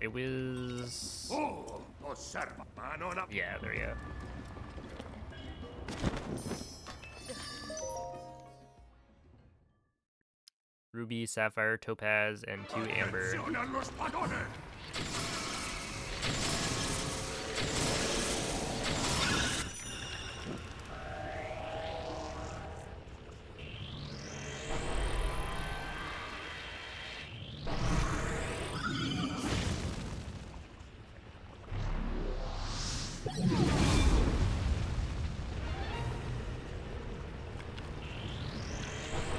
It was... Oh, osserva, ma non ha... Yeah, there we go. Ruby, sapphire, topaz, and 2 amber. Attenzione allo spadone!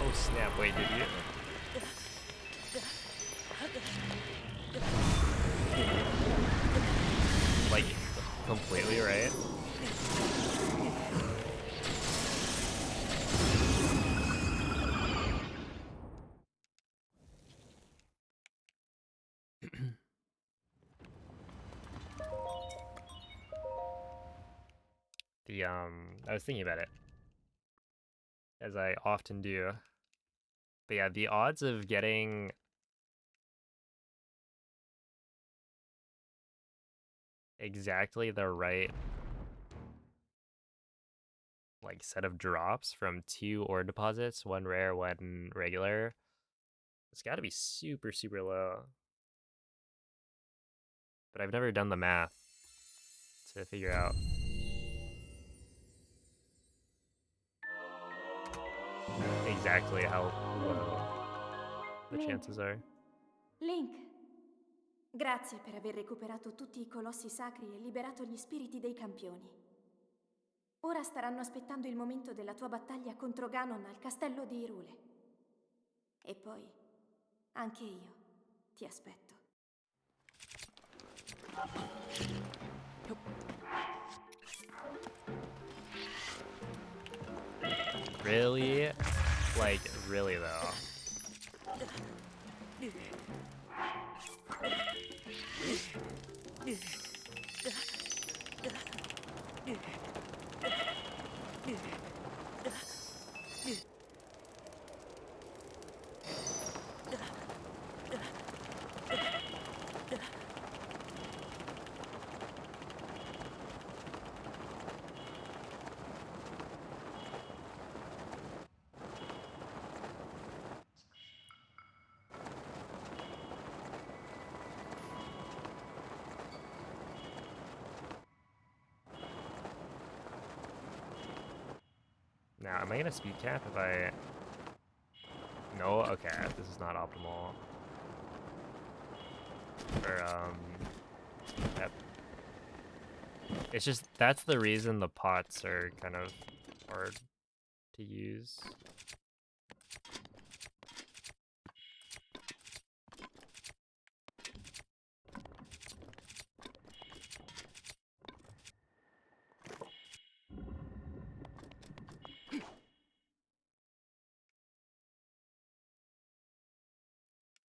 Oh snap, wait, did you? Like, completely right? I was thinking about it, as I often do. But yeah, the odds of getting exactly the right like set of drops from 2 ore deposits, 1 rare, 1 regular, it's got to be super, super low. But I've never done the math to figure out. Exactly how low the Link. chances are. Link, grazie per aver recuperato tutti i colossi sacri e liberato gli spiriti dei campioni. Ora staranno aspettando il momento della tua battaglia contro Ganon al castello di Irule. E poi, anche io ti aspetto. Really? Like, really though. Now, am I gonna speed cap if I... No? Okay, this is not optimal. Or, yep. It's just, that's the reason the pots are kind of hard to use.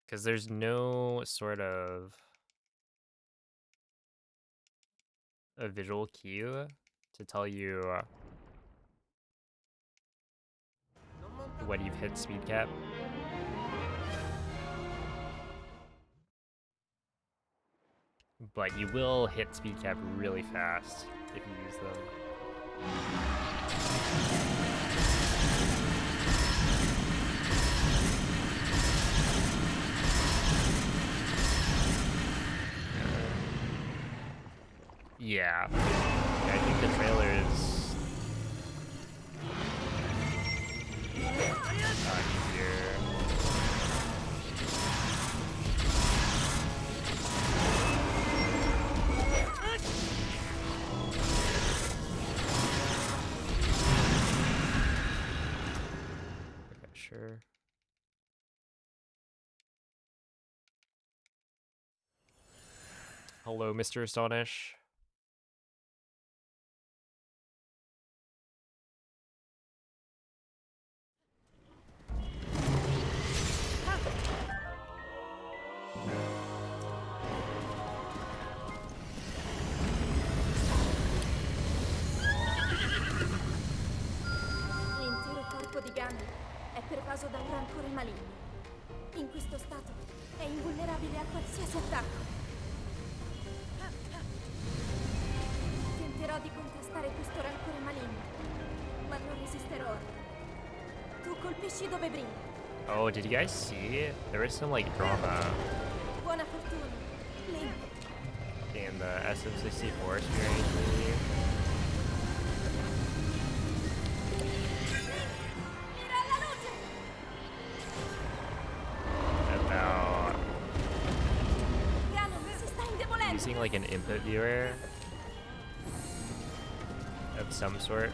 Because there's no sort of a visual cue to tell you when you've hit speed cap. but you will hit speed cap really fast if you use them. Yeah, I think the trailer is easier. Okay, sure. Hello, Mr. Astonish. L'intero corpo di Ganon è pervaso da un rancore maligno. In questo stato è invulnerabile a qualsiasi attacco. Tenterò di contrastare questo rancore maligno, ma non resisterò. Tu colpisci dove brilla. Oh, did you guys see? There was some like drama Buona fortuna, Link. in the SM64 experience. Mira alla luce! About Ganon si sta indebolendo. using like an input viewer of some sort.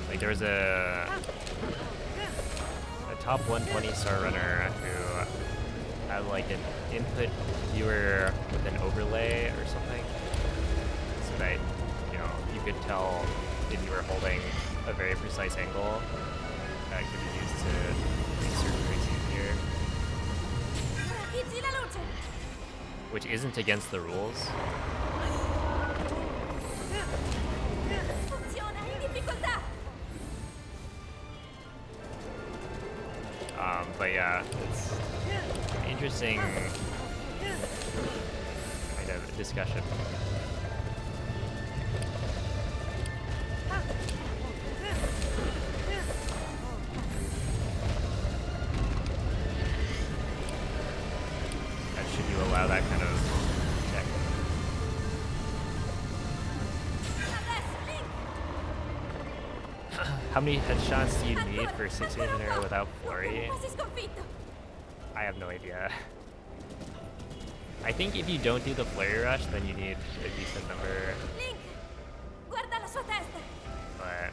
Like there was a top 120 star runner who had like an input viewer with an overlay or something, so that you could tell if you were holding a very precise angle that could be used to make certain tricks easier, Trafiggi la luce! which isn't against the rules. Funziona in difficoltà! But yeah, it's an interesting kind of discussion. Should you allow that kind of check? How many headshots do you need for 16 in an arrow without flurry? Quasi sconfitto! I have no idea. I think if you don't do the flurry rush, then you need a decent number, Link! Guarda la sua testa! but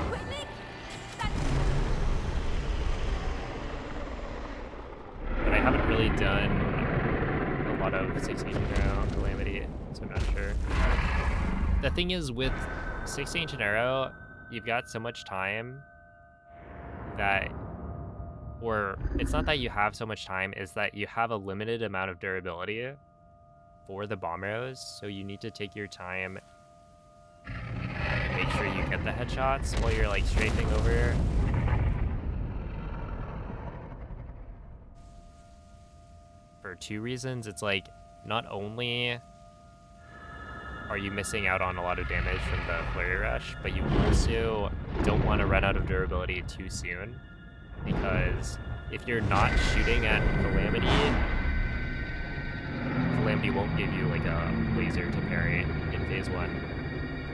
Quel Link! Dai! I haven't really done a lot of 16 arrow calamity, so I'm not sure. The thing is with 16 arrow, you've got so much time that, or it's not that you have so much time, it's that you have a limited amount of durability for the bomb arrows, so you need to take your time and make sure you get the headshots while you're like strafing over. For two reasons. It's like, not only are you missing out on a lot of damage from the flurry rush, but you also don't want to run out of durability too soon, because if you're not shooting at Calamity, Calamity won't give you like a laser to parry in phase 1.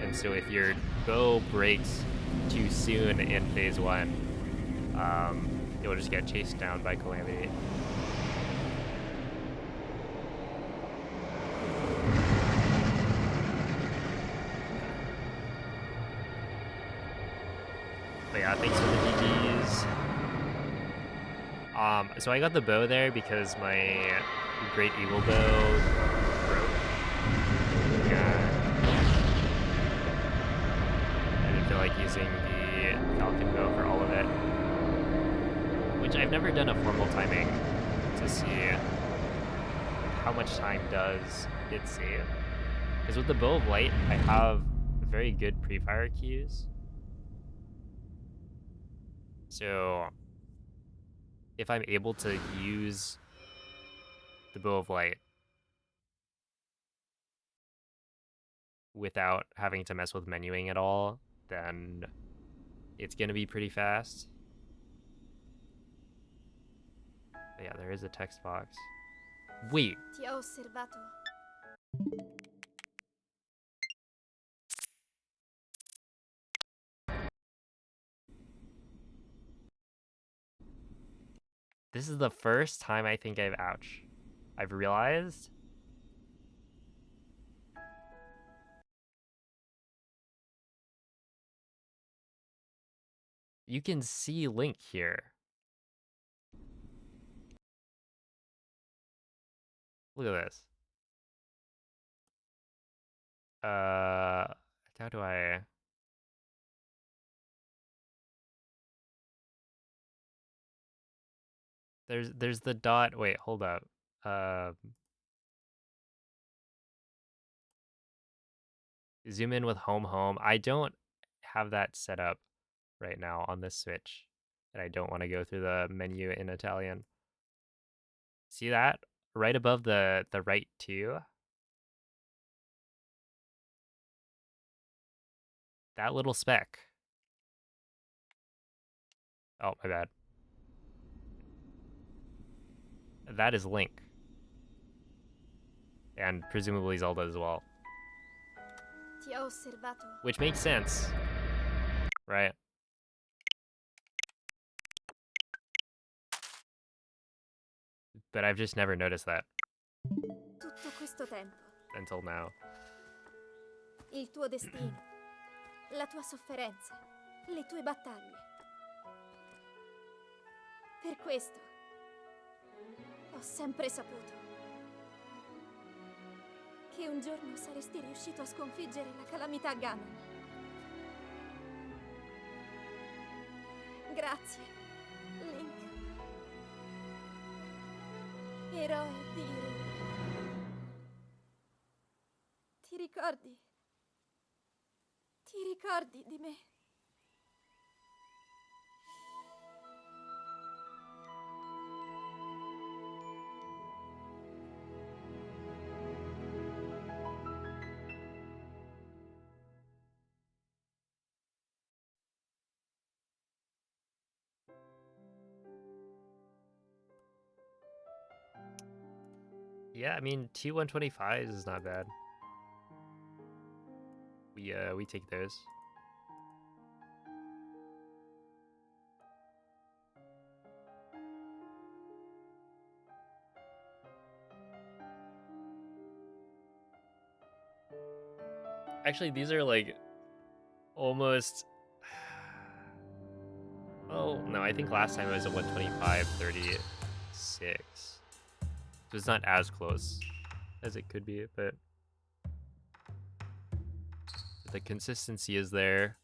And so if your bow breaks too soon in phase 1, you'll just get chased down by Calamity. But yeah, thanks for the GGs. So I got the bow there because my Great Eagle bow broke. Yeah. I didn't feel like using the Falcon bow for all of it. Which I've never done a formal timing to see how much time does it save. Because with the Bow of Light, I have very good pre-fire cues. So if I'm able to use the Bow of Light without having to mess with menuing at all, then it's gonna be pretty fast. But yeah, there is a text box. Wait, Ti ho osservato. this is the first time I think I've realized you can see Link here. Look at this. How do I? There's the dot. Wait, hold up. Zoom in with home. I don't have that set up right now on this Switch, and I don't want to go through the menu in Italian. See that right above the right two? That little speck. Oh, my bad. That is Link. And presumably Zelda as well. Ti ho osservato. Which makes sense, right? But I've just never noticed that Tutto questo tempo. until now. Il tuo destino. La tua sofferenza. Le tue battaglie. Per questo ho sempre saputo che un giorno saresti riuscito a sconfiggere la calamità Ganon. Grazie, Link. Eroe di Hyrule. Ti ricordi? Ti ricordi di me? Yeah, I mean T125 is not bad. We take those. Actually, these are like almost. Oh no, I think last time it was a 125.36. So it's not as close as it could be, but the consistency is there.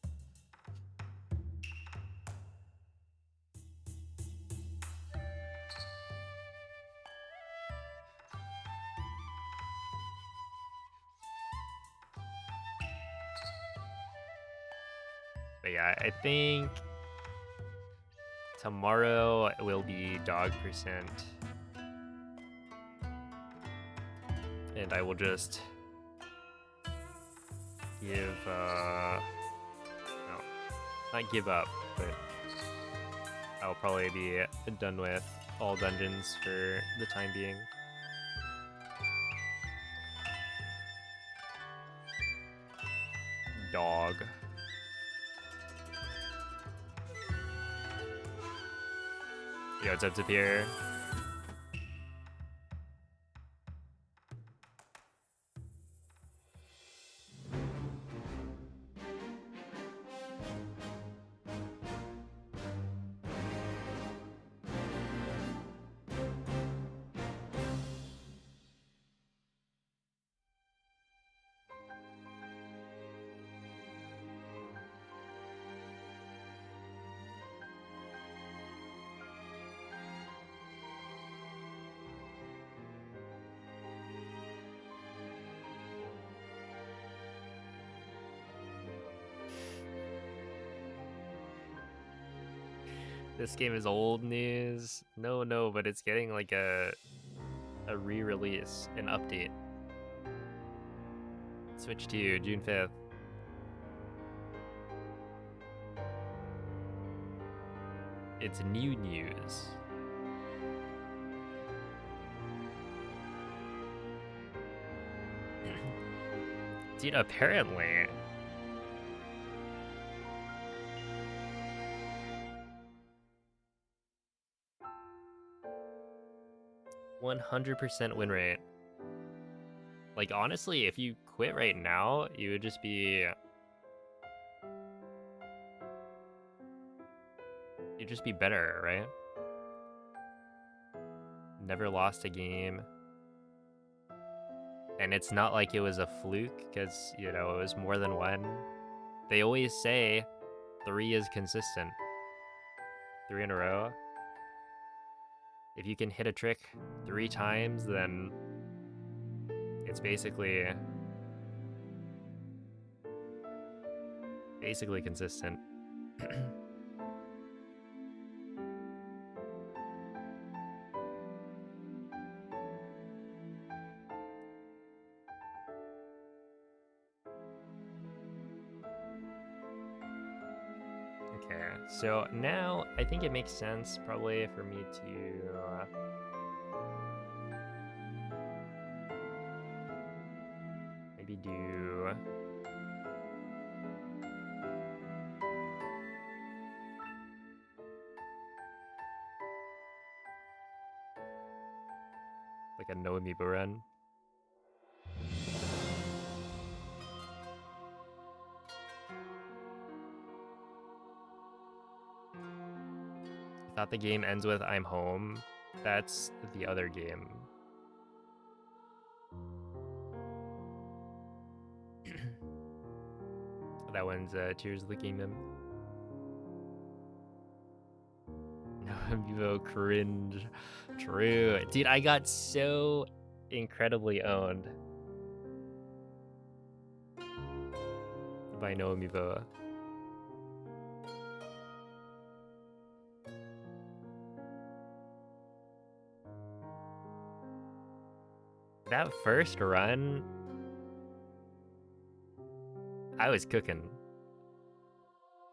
But yeah, I think tomorrow will be dog percent. And I will just give, no, not give up, but I'll probably be done with all dungeons for the time being. Dog. Yo, what's up, Tapir? This game is old news. No, but it's getting like a re-release, an update. Switch to June 5th. It's new news. Dude, apparently. 100% win rate. Like, honestly, if you quit right now, you would just be... You'd just be better, right? Never lost a game. And it's not like it was a fluke, because, you know, it was more than one. They always say 3 is consistent. 3 in a row. If you can hit a trick 3 times, then it's basically consistent. Okay, so now I think it makes sense probably for me to maybe do like a no amiibo run. I thought the game ends with I'm home. That's the other game. That one's Tears of the Kingdom. No amiibo cringe. True. Dude, I got so incredibly owned by no amiibo. That first run, I was cooking.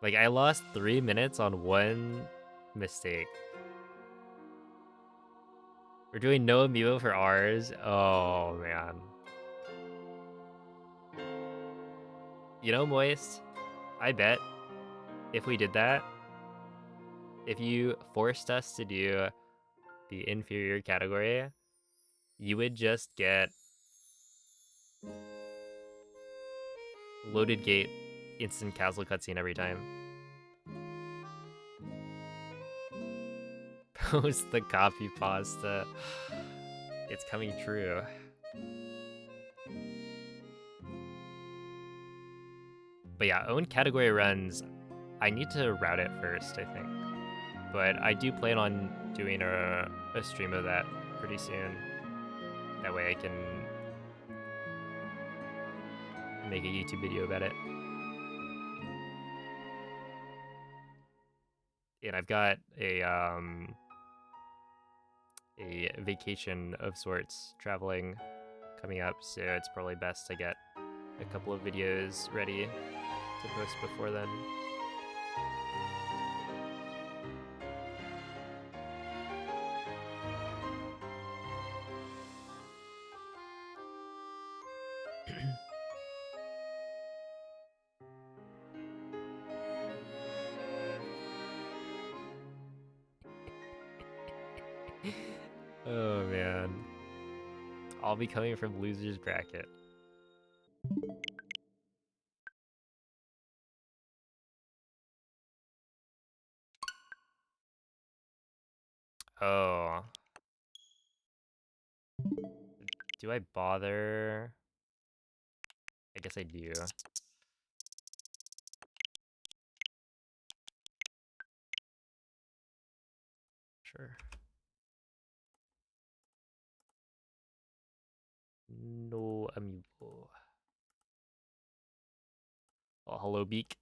Like, I lost 3 minutes on one mistake. We're doing no amiibo for ours. Oh, man. You know, Moist, I bet if we did that, if you forced us to do the inferior category, you would just get loaded gate instant castle cutscene every time. Post the copy pasta. It's coming true. But yeah, own category runs, I need to route it first, I think. But I do plan on doing a stream of that pretty soon. That way I can make a YouTube video about it. And I've got a vacation of sorts traveling coming up, so it's probably best to get a couple of videos ready to post before then. Oh man. I'll be coming from loser's bracket. Oh. Do I bother? I guess I do. Sure. No amiibo. Oh, hello, Beak.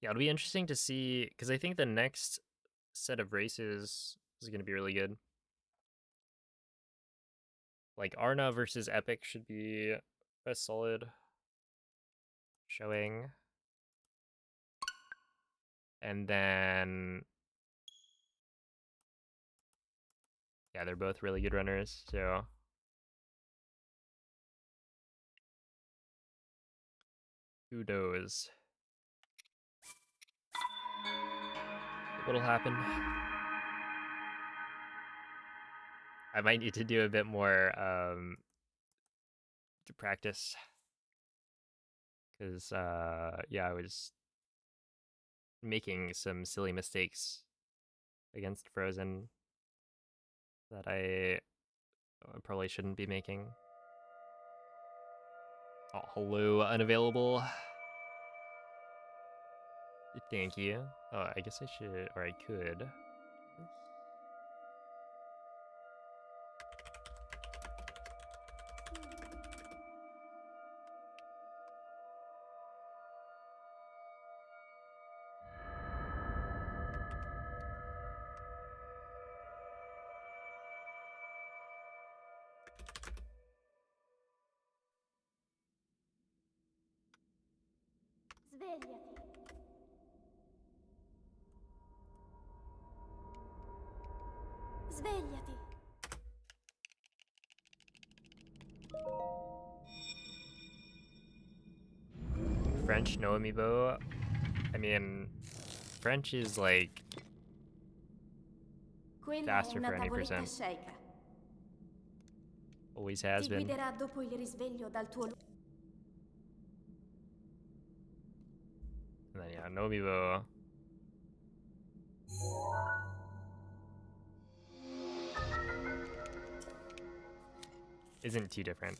Yeah, it'll be interesting to see, because I think the next set of races is going to be really good. Like Arna versus Epic should be a solid showing. And then, yeah, they're both really good runners, so who knows what'll happen. I might need to do a bit more to practice, because yeah, I was making some silly mistakes against Frozen that I probably shouldn't be making. Oh, hello, unavailable. Thank you. Oh, I guess I should, or I could. Svegliati. Svegliati. French no amiibo. I mean, French is like Quella è faster una for any tavoletta percent. sceicca. Always has Ti been. guiderà dopo il risveglio dal tuo And then yeah, no amiibo. Isn't too different.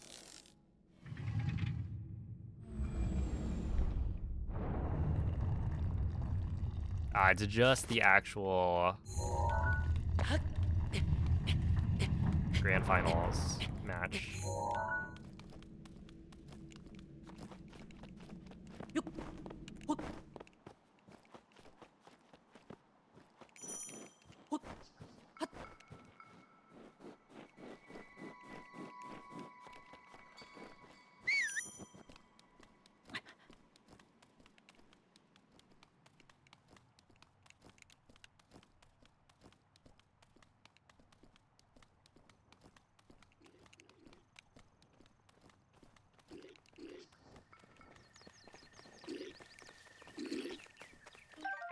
It's just the actual grand finals match.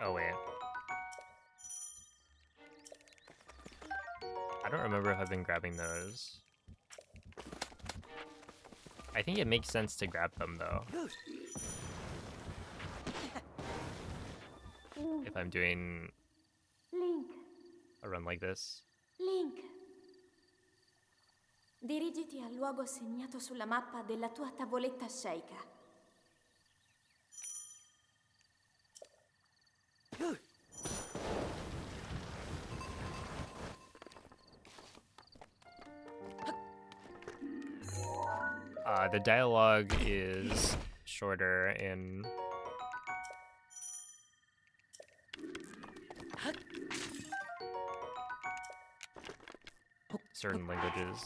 Oh wait. I don't remember if I've been grabbing those. I think it makes sense to grab them though. If I'm doing Link, a run like this. Link. Dirigiti al luogo segnato sulla mappa della tua tavoletta sceicca. The dialogue is shorter in certain languages.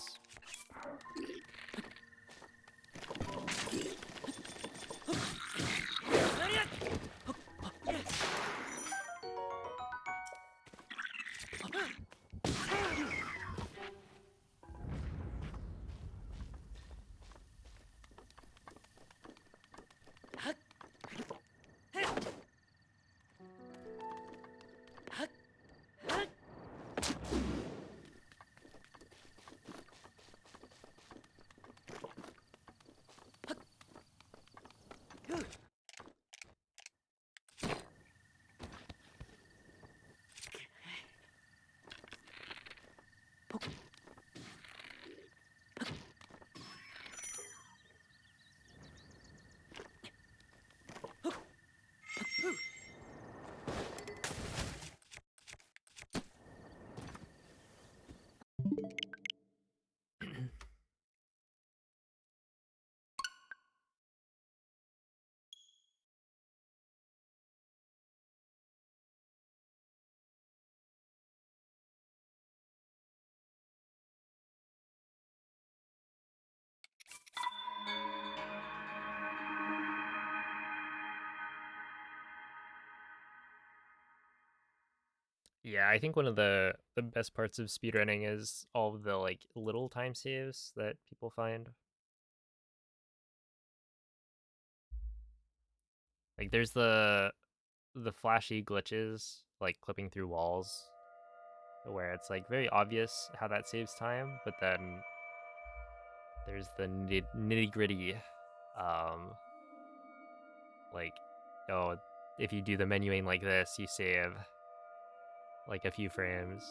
Yeah, I think one of the best parts of speedrunning is all of the like little time saves that people find. Like there's the flashy glitches, like clipping through walls, where it's like very obvious how that saves time, but then there's the nitty gritty, um, like, oh, if you do the menuing like this, you save like a few frames.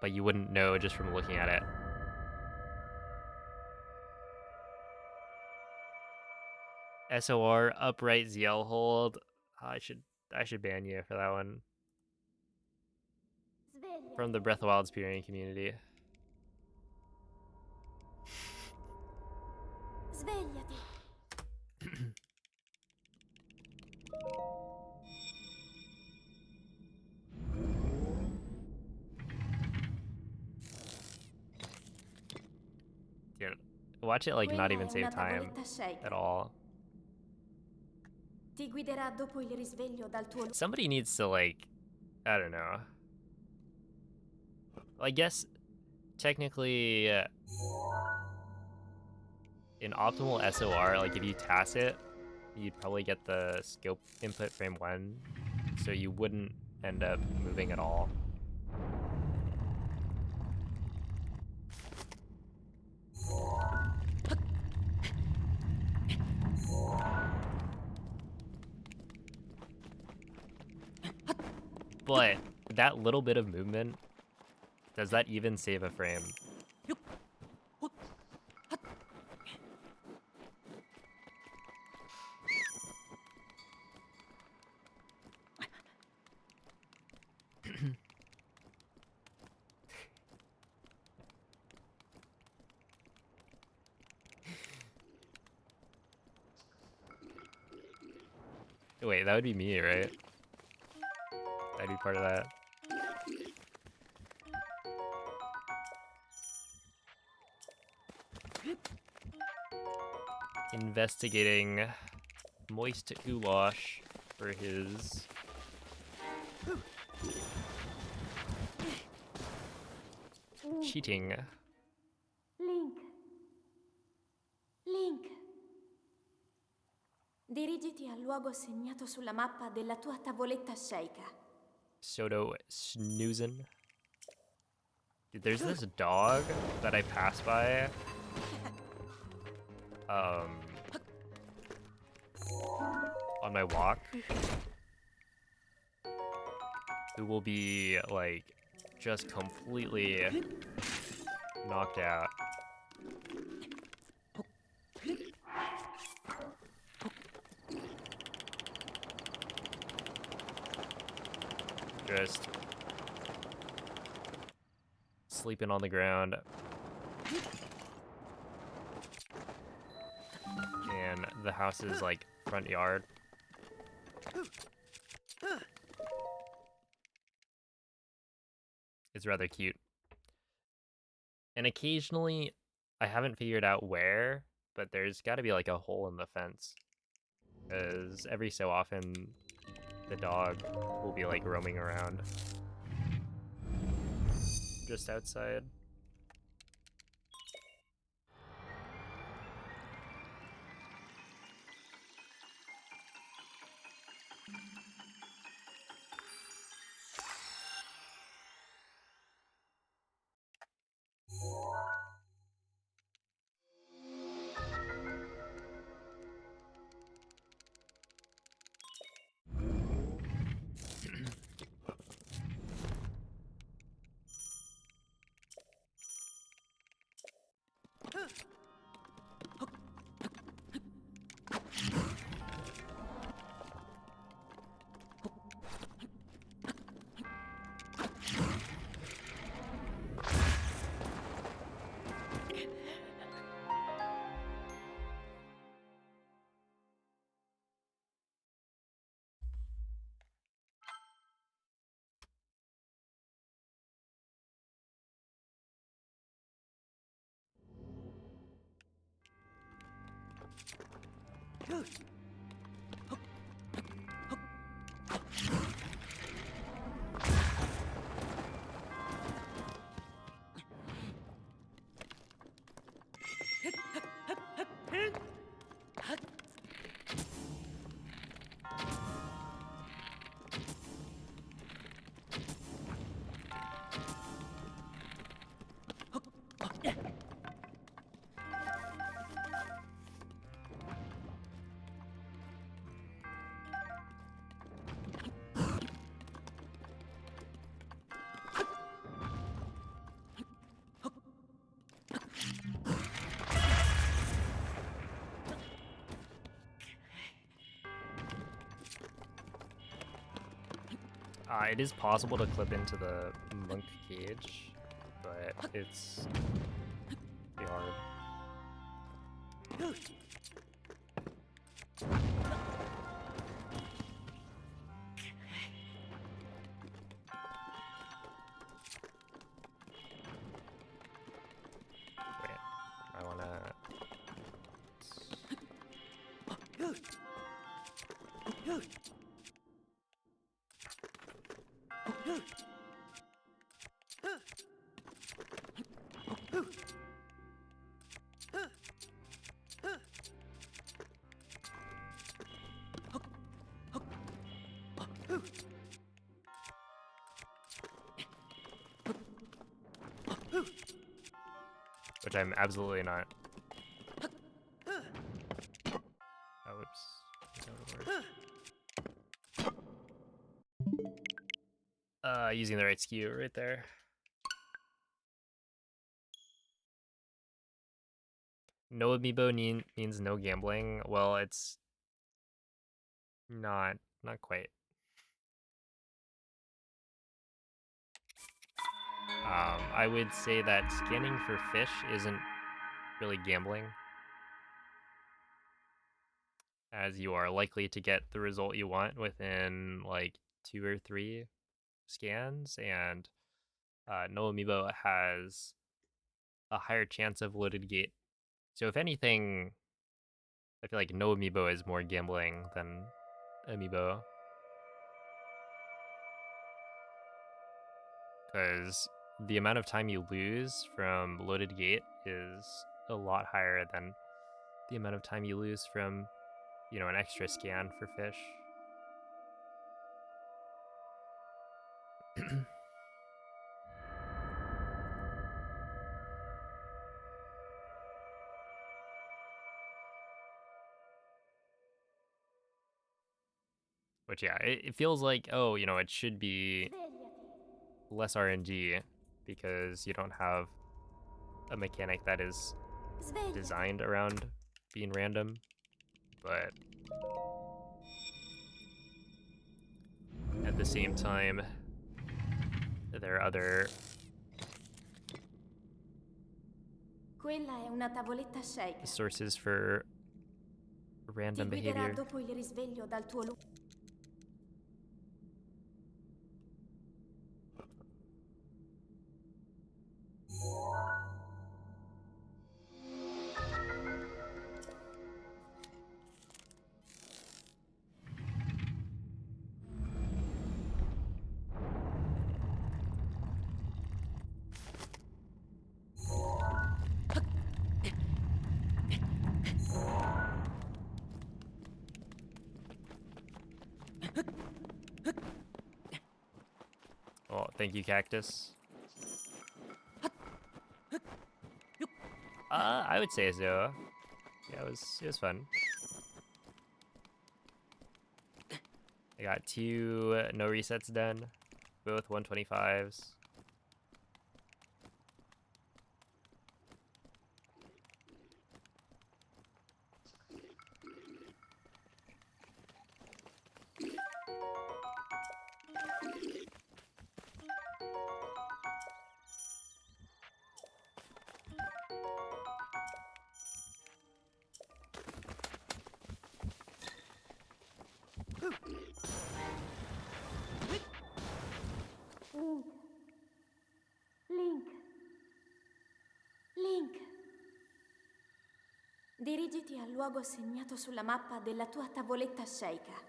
But you wouldn't know just from looking at it. SOR upright ZL hold. I should ban you for that one from the Svegliati. Breath of the Wild speedrunning community. Svegliati. Dude, watch it like not Quella even è save una time tavoletta at shake. all. Ti guiderà dopo il risveglio dal tuo... Somebody needs to like, I don't know. I guess technically in optimal SOR, like if you TAS it, you'd probably get the scope input frame 1, so you wouldn't end up moving at all. But that little bit of movement, does that even save a frame? Wait, that would be me, right? That'd be part of that. Investigating Moist Goulash for his cheating. Link. Link. Dirigiti al luogo segnato sulla mappa della tua tavoletta shake. Soto snoozing. Dude, there's this dog that I pass by. On my walk, who will be like just completely knocked out. Just sleeping on the ground. And the house's like front yard. It's rather cute. And occasionally, I haven't figured out where, but there's got to be like a hole in the fence. Because every so often, the dog will be like roaming around just outside. It is possible to clip into the monk cage, but it's pretty hard. Wait, I wanna... Which I'm absolutely not. Oh, whoops. That would work. Using the right skew right there. No amiibo means no gambling. Well, it's not quite. I would say that scanning for fish isn't really gambling, as you are likely to get the result you want within like 2 or 3 scans, and no amiibo has a higher chance of loaded gate. So if anything, I feel like no amiibo is more gambling than amiibo, because the amount of time you lose from loaded gate is a lot higher than the amount of time you lose from, you know, an extra scan for fish. Which, yeah, it feels like, oh, you know, it should be Svegliati. less RNG because you don't have a mechanic that is Svegliati. designed around being random, but at the same time, there are other Quella è una tavoletta shake. sources for Ti random guiderà behavior. dopo il risveglio dal tuo Oh, thank you, Cactus. I would say so. Yeah, it was fun. I got 2 no resets done, both 125s. Link. Link. Link. Dirigiti al luogo segnato sulla mappa della tua tavoletta shake.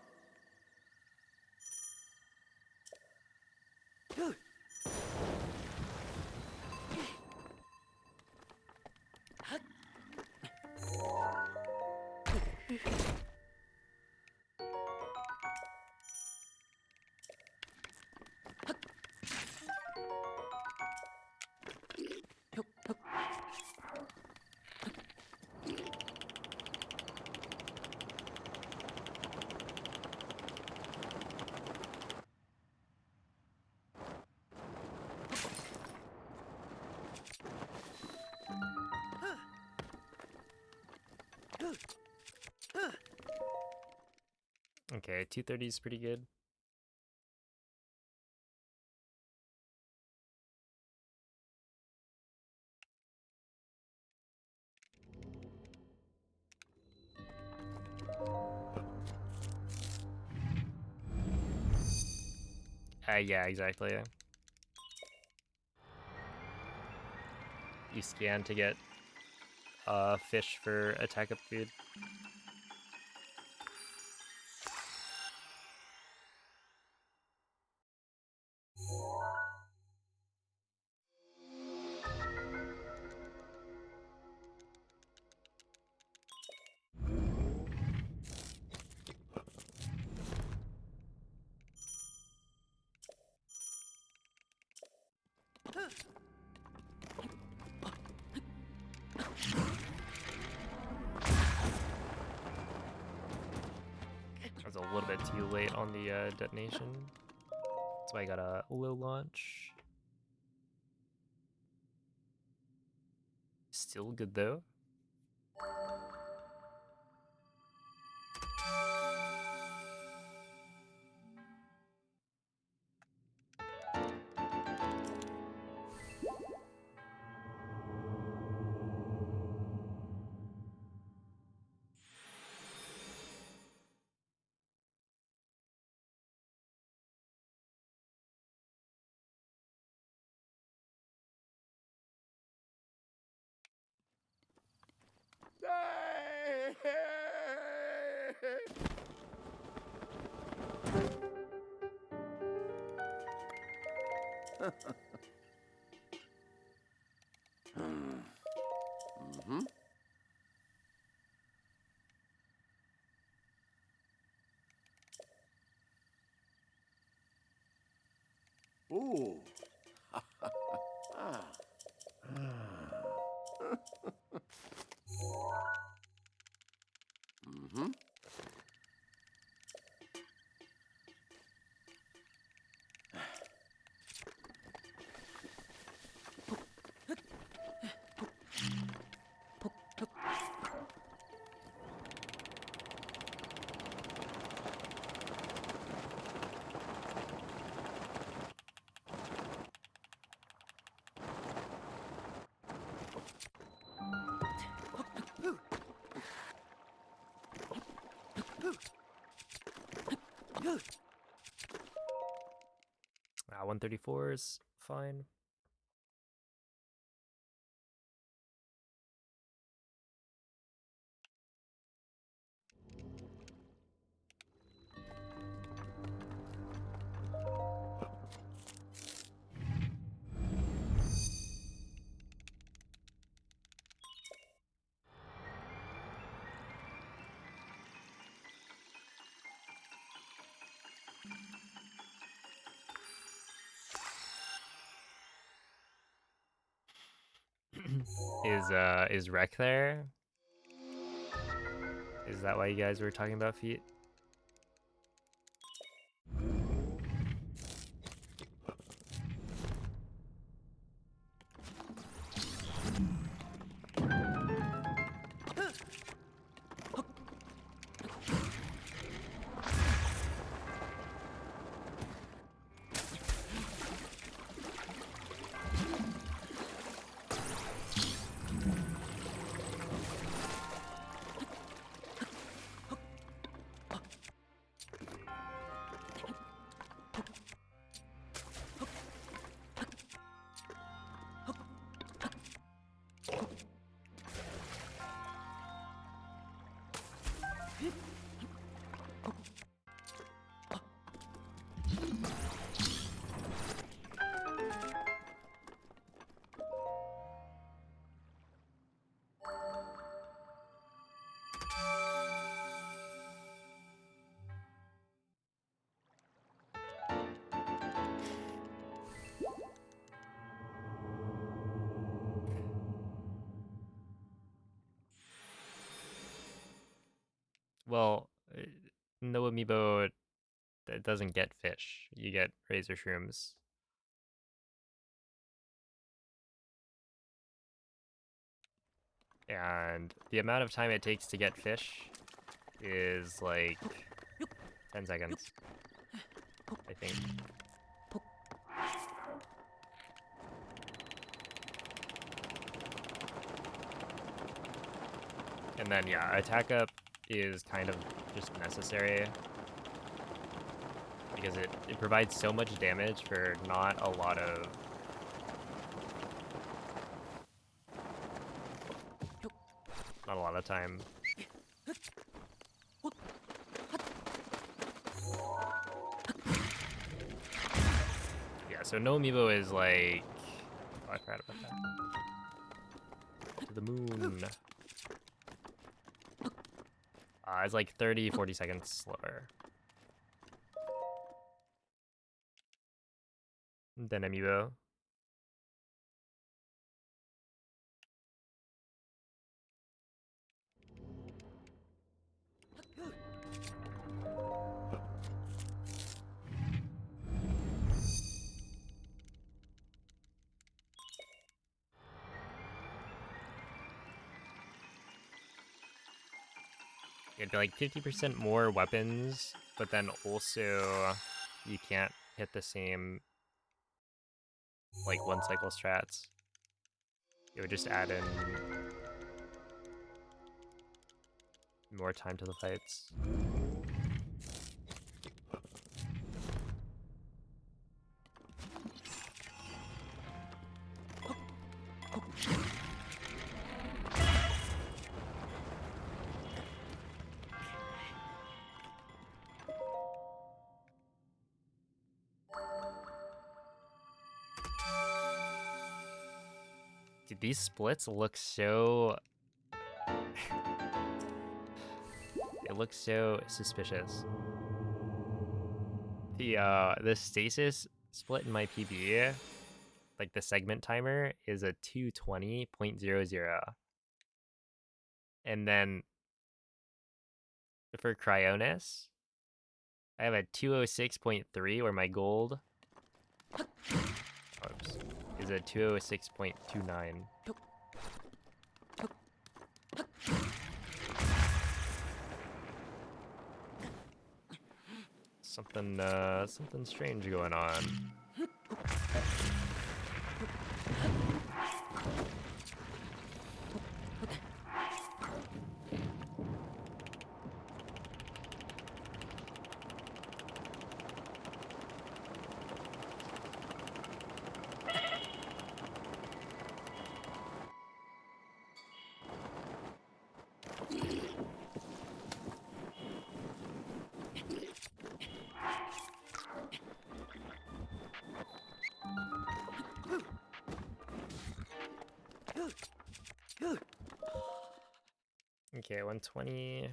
Okay, 230 is pretty good. Yeah, exactly. You scan to get fish for attack up food. I was a little bit too late on the detonation. That's why I got a low launch. Still good though. Mm-hmm. Ooh. Ah. Mm-hmm. Ah, 134 is fine. Is Rec there? Is that why you guys were talking about feet? Well, no amiibo that doesn't get fish. You get razor shrooms. And the amount of time it takes to get fish is like 10 seconds, I think. And then, yeah, attack up is kind of just necessary. because it provides so much damage for not a lot of time. Yeah, so no amiibo is like, oh, I forgot about that. To the moon. It's like 30-40 seconds slower than amiibo. It'd be like 50% more weapons, but then also you can't hit the same like one cycle strats. It would just add in more time to the fights. Dude, these splits look so... It looks so suspicious. The stasis split in my PB, like the segment timer, is a 220.00. And then for Cryonis, I have a 206.3 where my gold oops, is a 206.29. Something strange going on. Okay, 120.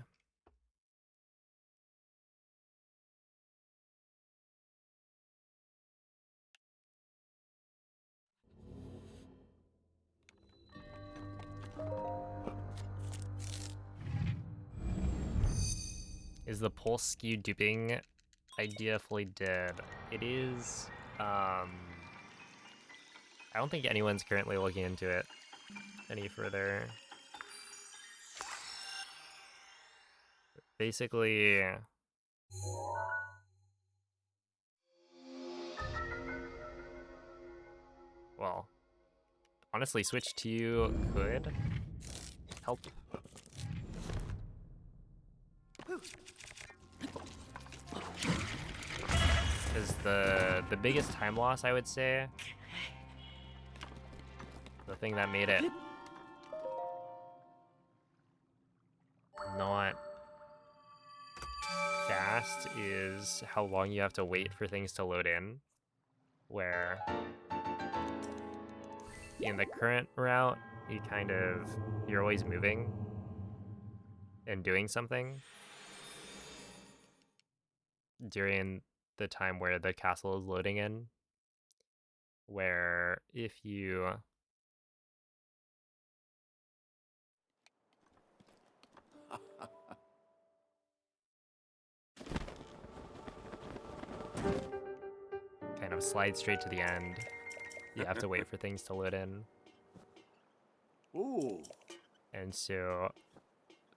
Is the pulse skew duping idea fully dead? It is. I don't think anyone's currently looking into it any further. Basically, well, honestly, switch to could help. Because the biggest time loss, I would say, the thing that made it not fast is how long you have to wait for things to load in, where in the current route, you're always moving and doing something during the time where the castle is loading in, where if you kind of slide straight to the end, you have to wait for things to load in. Ooh. And so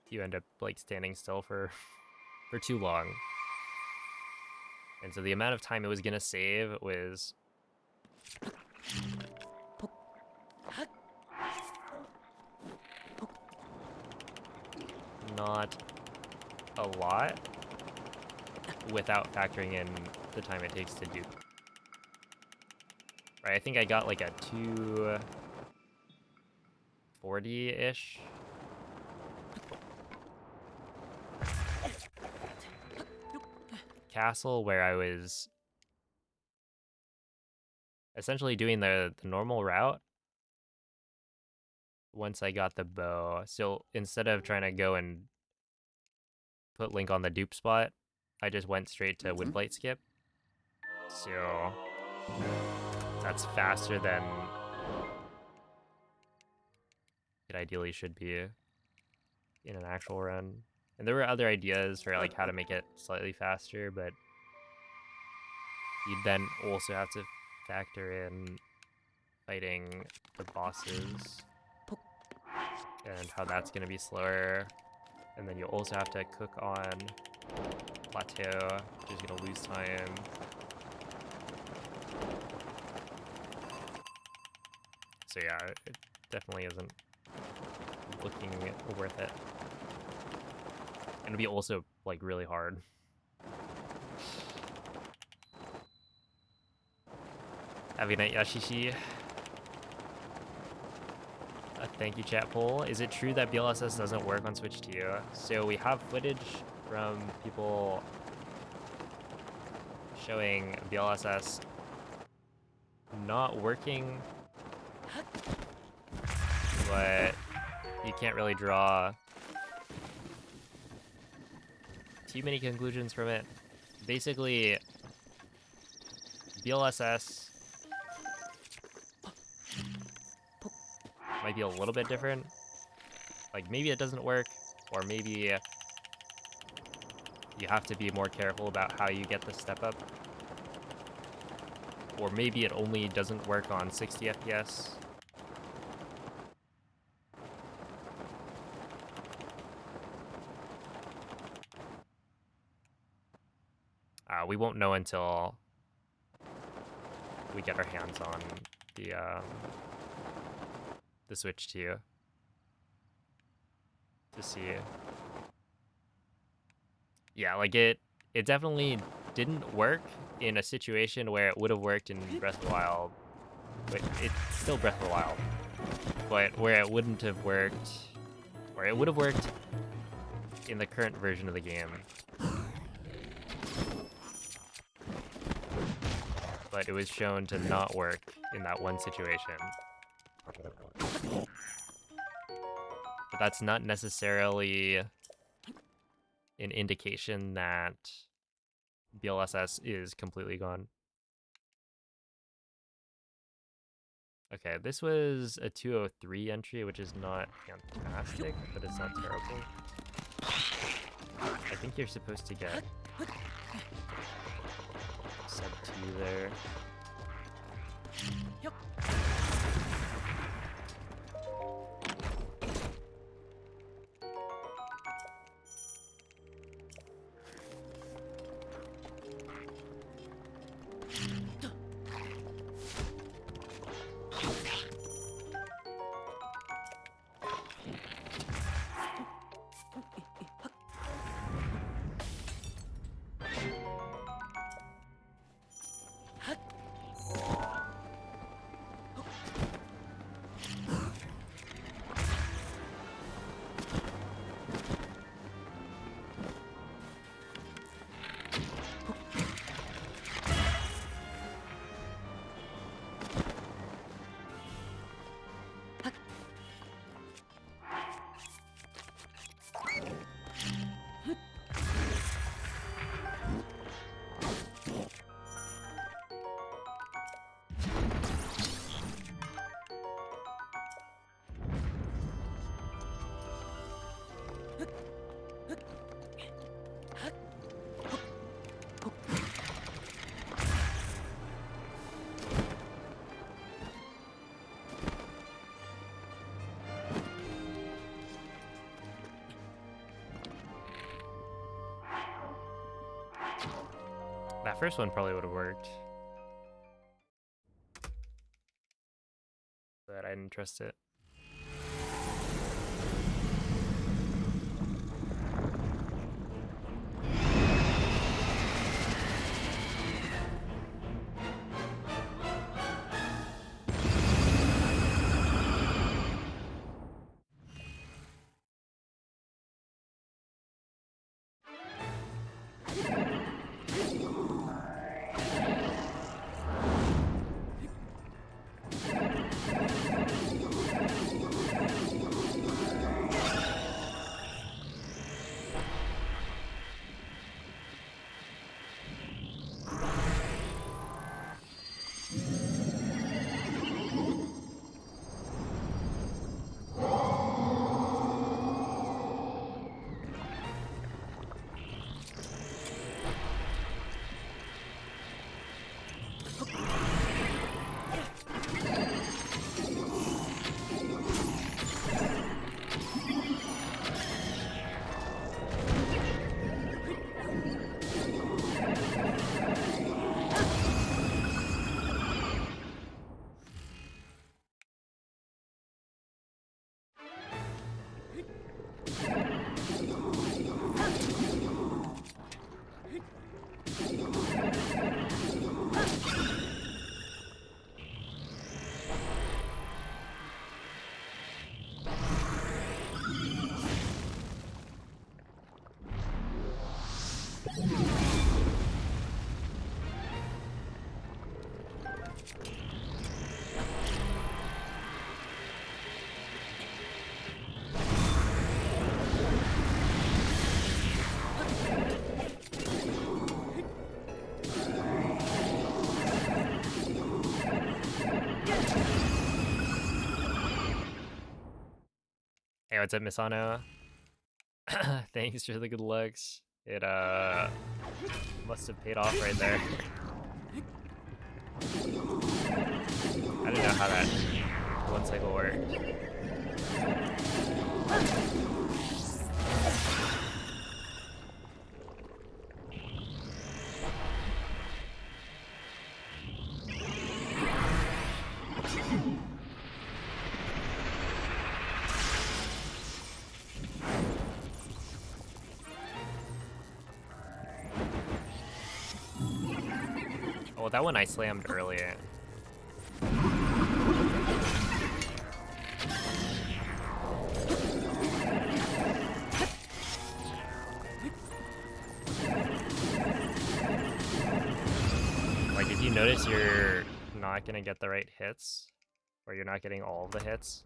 you end up like standing still for too long. And so the amount of time it was gonna save was not a lot without factoring in the the time it takes to dupe. Right, I think I got like a 240-ish. Castle where I was essentially doing the normal route once I got the bow. So instead of trying to go and put Link on the dupe spot, I just went straight to Woodblight skip. So that's faster than it ideally should be in an actual run. And there were other ideas for like how to make it slightly faster, but you'd then also have to factor in fighting the bosses and how that's going to be slower. And then you'll also have to cook on Plateau, which is going to lose time. So yeah, it definitely isn't looking worth it. And it'll be also like really hard. Have a good night, Yashishi. Thank you, chat poll. Is it true that BLSS doesn't work on Switch 2? So we have footage from people showing BLSS not working, but you can't really draw too many conclusions from it. Basically, BLSS might be a little bit different. Like maybe it doesn't work, or maybe you have to be more careful about how you get the step up. Or maybe it only doesn't work on 60 FPS. We won't know until we get our hands on the Switch 2 to see. Yeah, like it definitely didn't work in a situation where it would have worked in Breath of the Wild. But it's still Breath of the Wild. But where it wouldn't have worked, or it would have worked in the current version of the game. But it was shown to not work in that one situation. But that's not necessarily an indication that BLSS is completely gone. Okay, this was a 203 entry, which is not fantastic, but it's not terrible. I think you're supposed to get sub 2 there. That first one probably would have worked. But I didn't trust it. Hey, what's up, Misano? Thanks for the good looks. It must have paid off right there. I don't know how that one cycle worked. Oh, that one I slammed earlier. Like, if you notice you're not gonna get the right hits, or you're not getting all of the hits,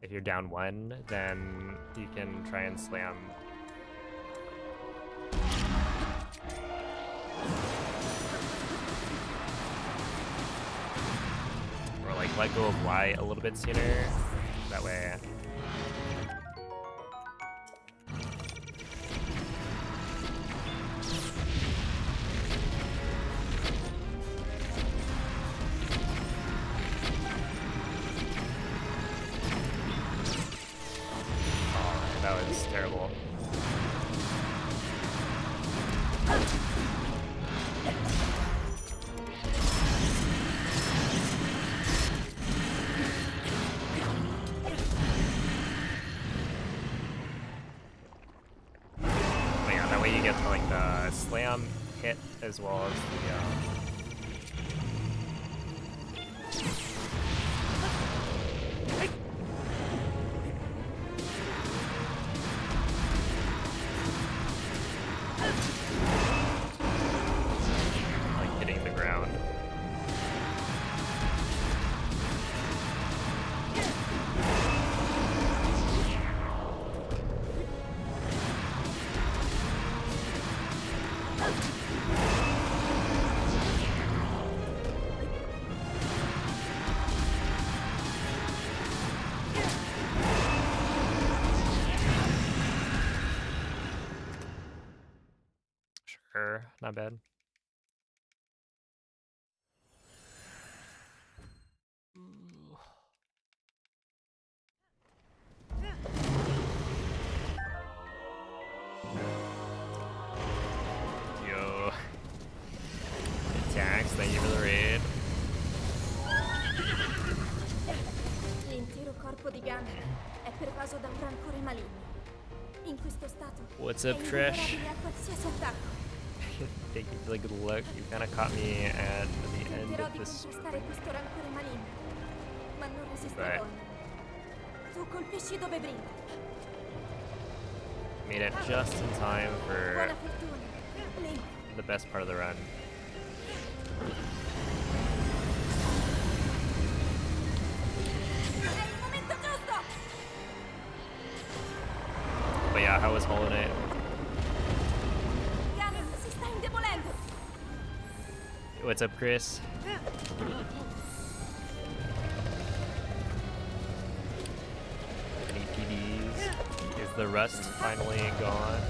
if you're down one, then you can try and slam. Or like let go of Y a little bit sooner. That way. Oh, that was terrible. But yeah, that way you get to like the slam hit as well as the like hitting the ground. Sure, not bad. Yo. Attacks, thank you for the raid. L'intero corpo di gambe è pervaso da un rancore maligno. In questo stato What's è up, Trish? invulnerabile a qualsiasi attacco. Thank you for the good luck. You kind of caught me at the end Tenterò of di this. contrastare questo rancore maligno, ma non resisterò. Tu colpisci dove brilla. Made it just in time for Buona fortuna, Link. the best part of the run. È il momento giusto! But yeah, how was Hollow Knight? Ganon si sta indebolendo. What's up, Chris? Any PDs? Is the rust finally gone?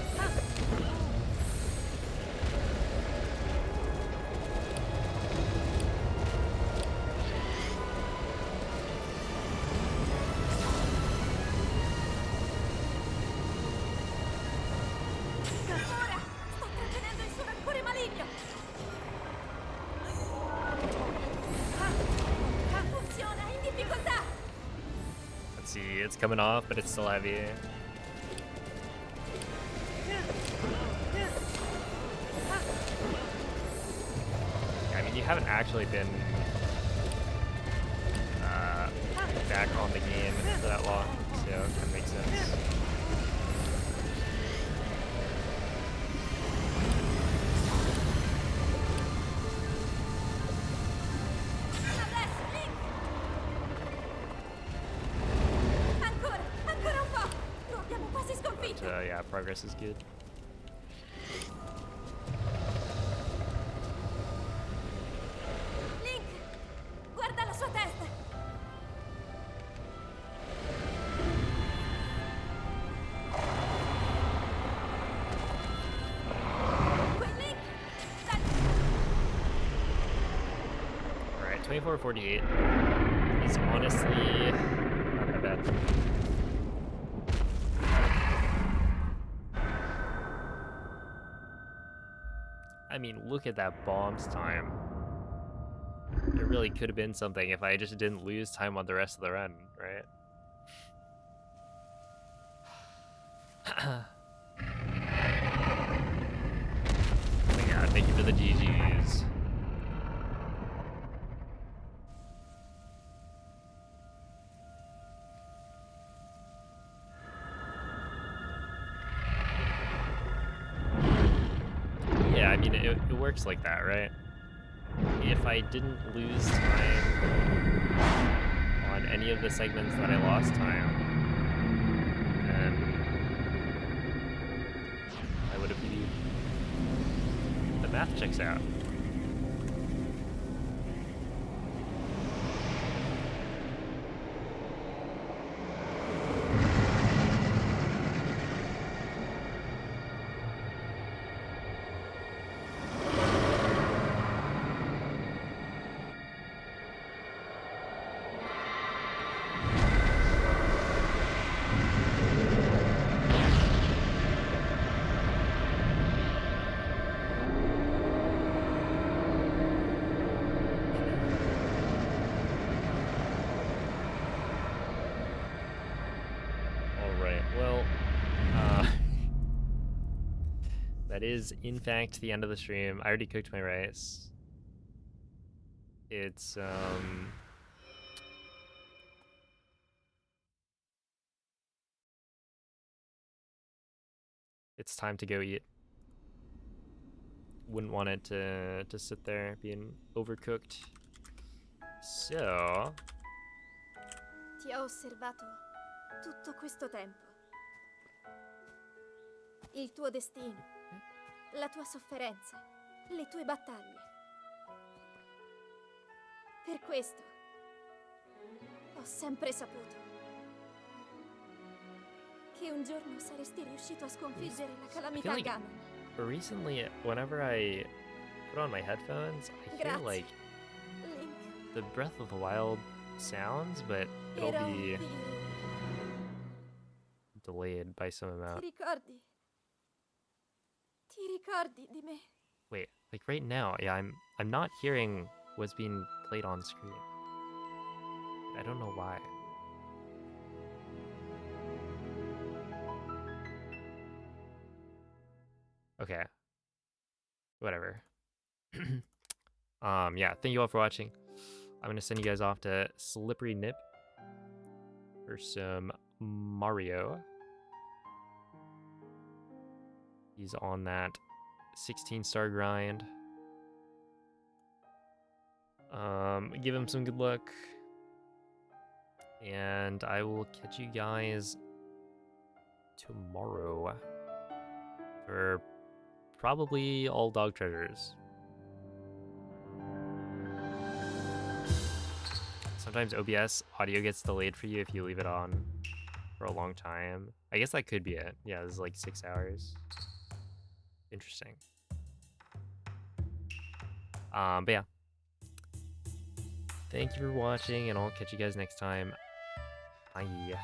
Ora sta trattenendo il suo rancore maligno. Funziona, è in difficoltà. Let's see, it's coming off, but it's still heavy. I mean, you haven't actually been back on the game for that long, so it kind of makes sense. Adesso, Link. Ancora un po'. Lo abbiamo quasi But sconfitto. yeah, progress is good. Link, guarda la sua testa. 2448 is honestly not that bad. I mean, look at that bombs time. It really could have been something if I just didn't lose time on the rest of the run, right? Oh my god, thank you for the GGs. Yeah, I mean, it works like that, right? If I didn't lose time on any of the segments that I lost time, then I would have beat. The math checks out. That is, in fact, the end of the stream. I already cooked my rice. It's time to go eat. Wouldn't want it to sit there being overcooked. So, Ti ho osservato tutto questo tempo. Il tuo destino, la tua sofferenza, le tue battaglie. Per questo ho sempre saputo che un giorno saresti riuscito a sconfiggere la calamità like Ganon. recently, whenever I put on my headphones, I hear Grazie, like Link. the Breath of the Wild sounds, but it'll Ero be di... delayed by some Ti amount. ricordi? Ti ricordi di me? Wait, like right now, yeah, I'm not hearing what's being played on screen. I don't know why. Okay. Whatever. Yeah, thank you all for watching. I'm gonna send you guys off to Slippery Nip for some Mario. He's on that 16-star grind. Give him some good luck. And I will catch you guys tomorrow for probably all dog treasures. Sometimes OBS audio gets delayed for you if you leave it on for a long time. I guess that could be it. Yeah, this is like 6 hours. Interesting. But yeah. Thank you for watching, and I'll catch you guys next time. Bye.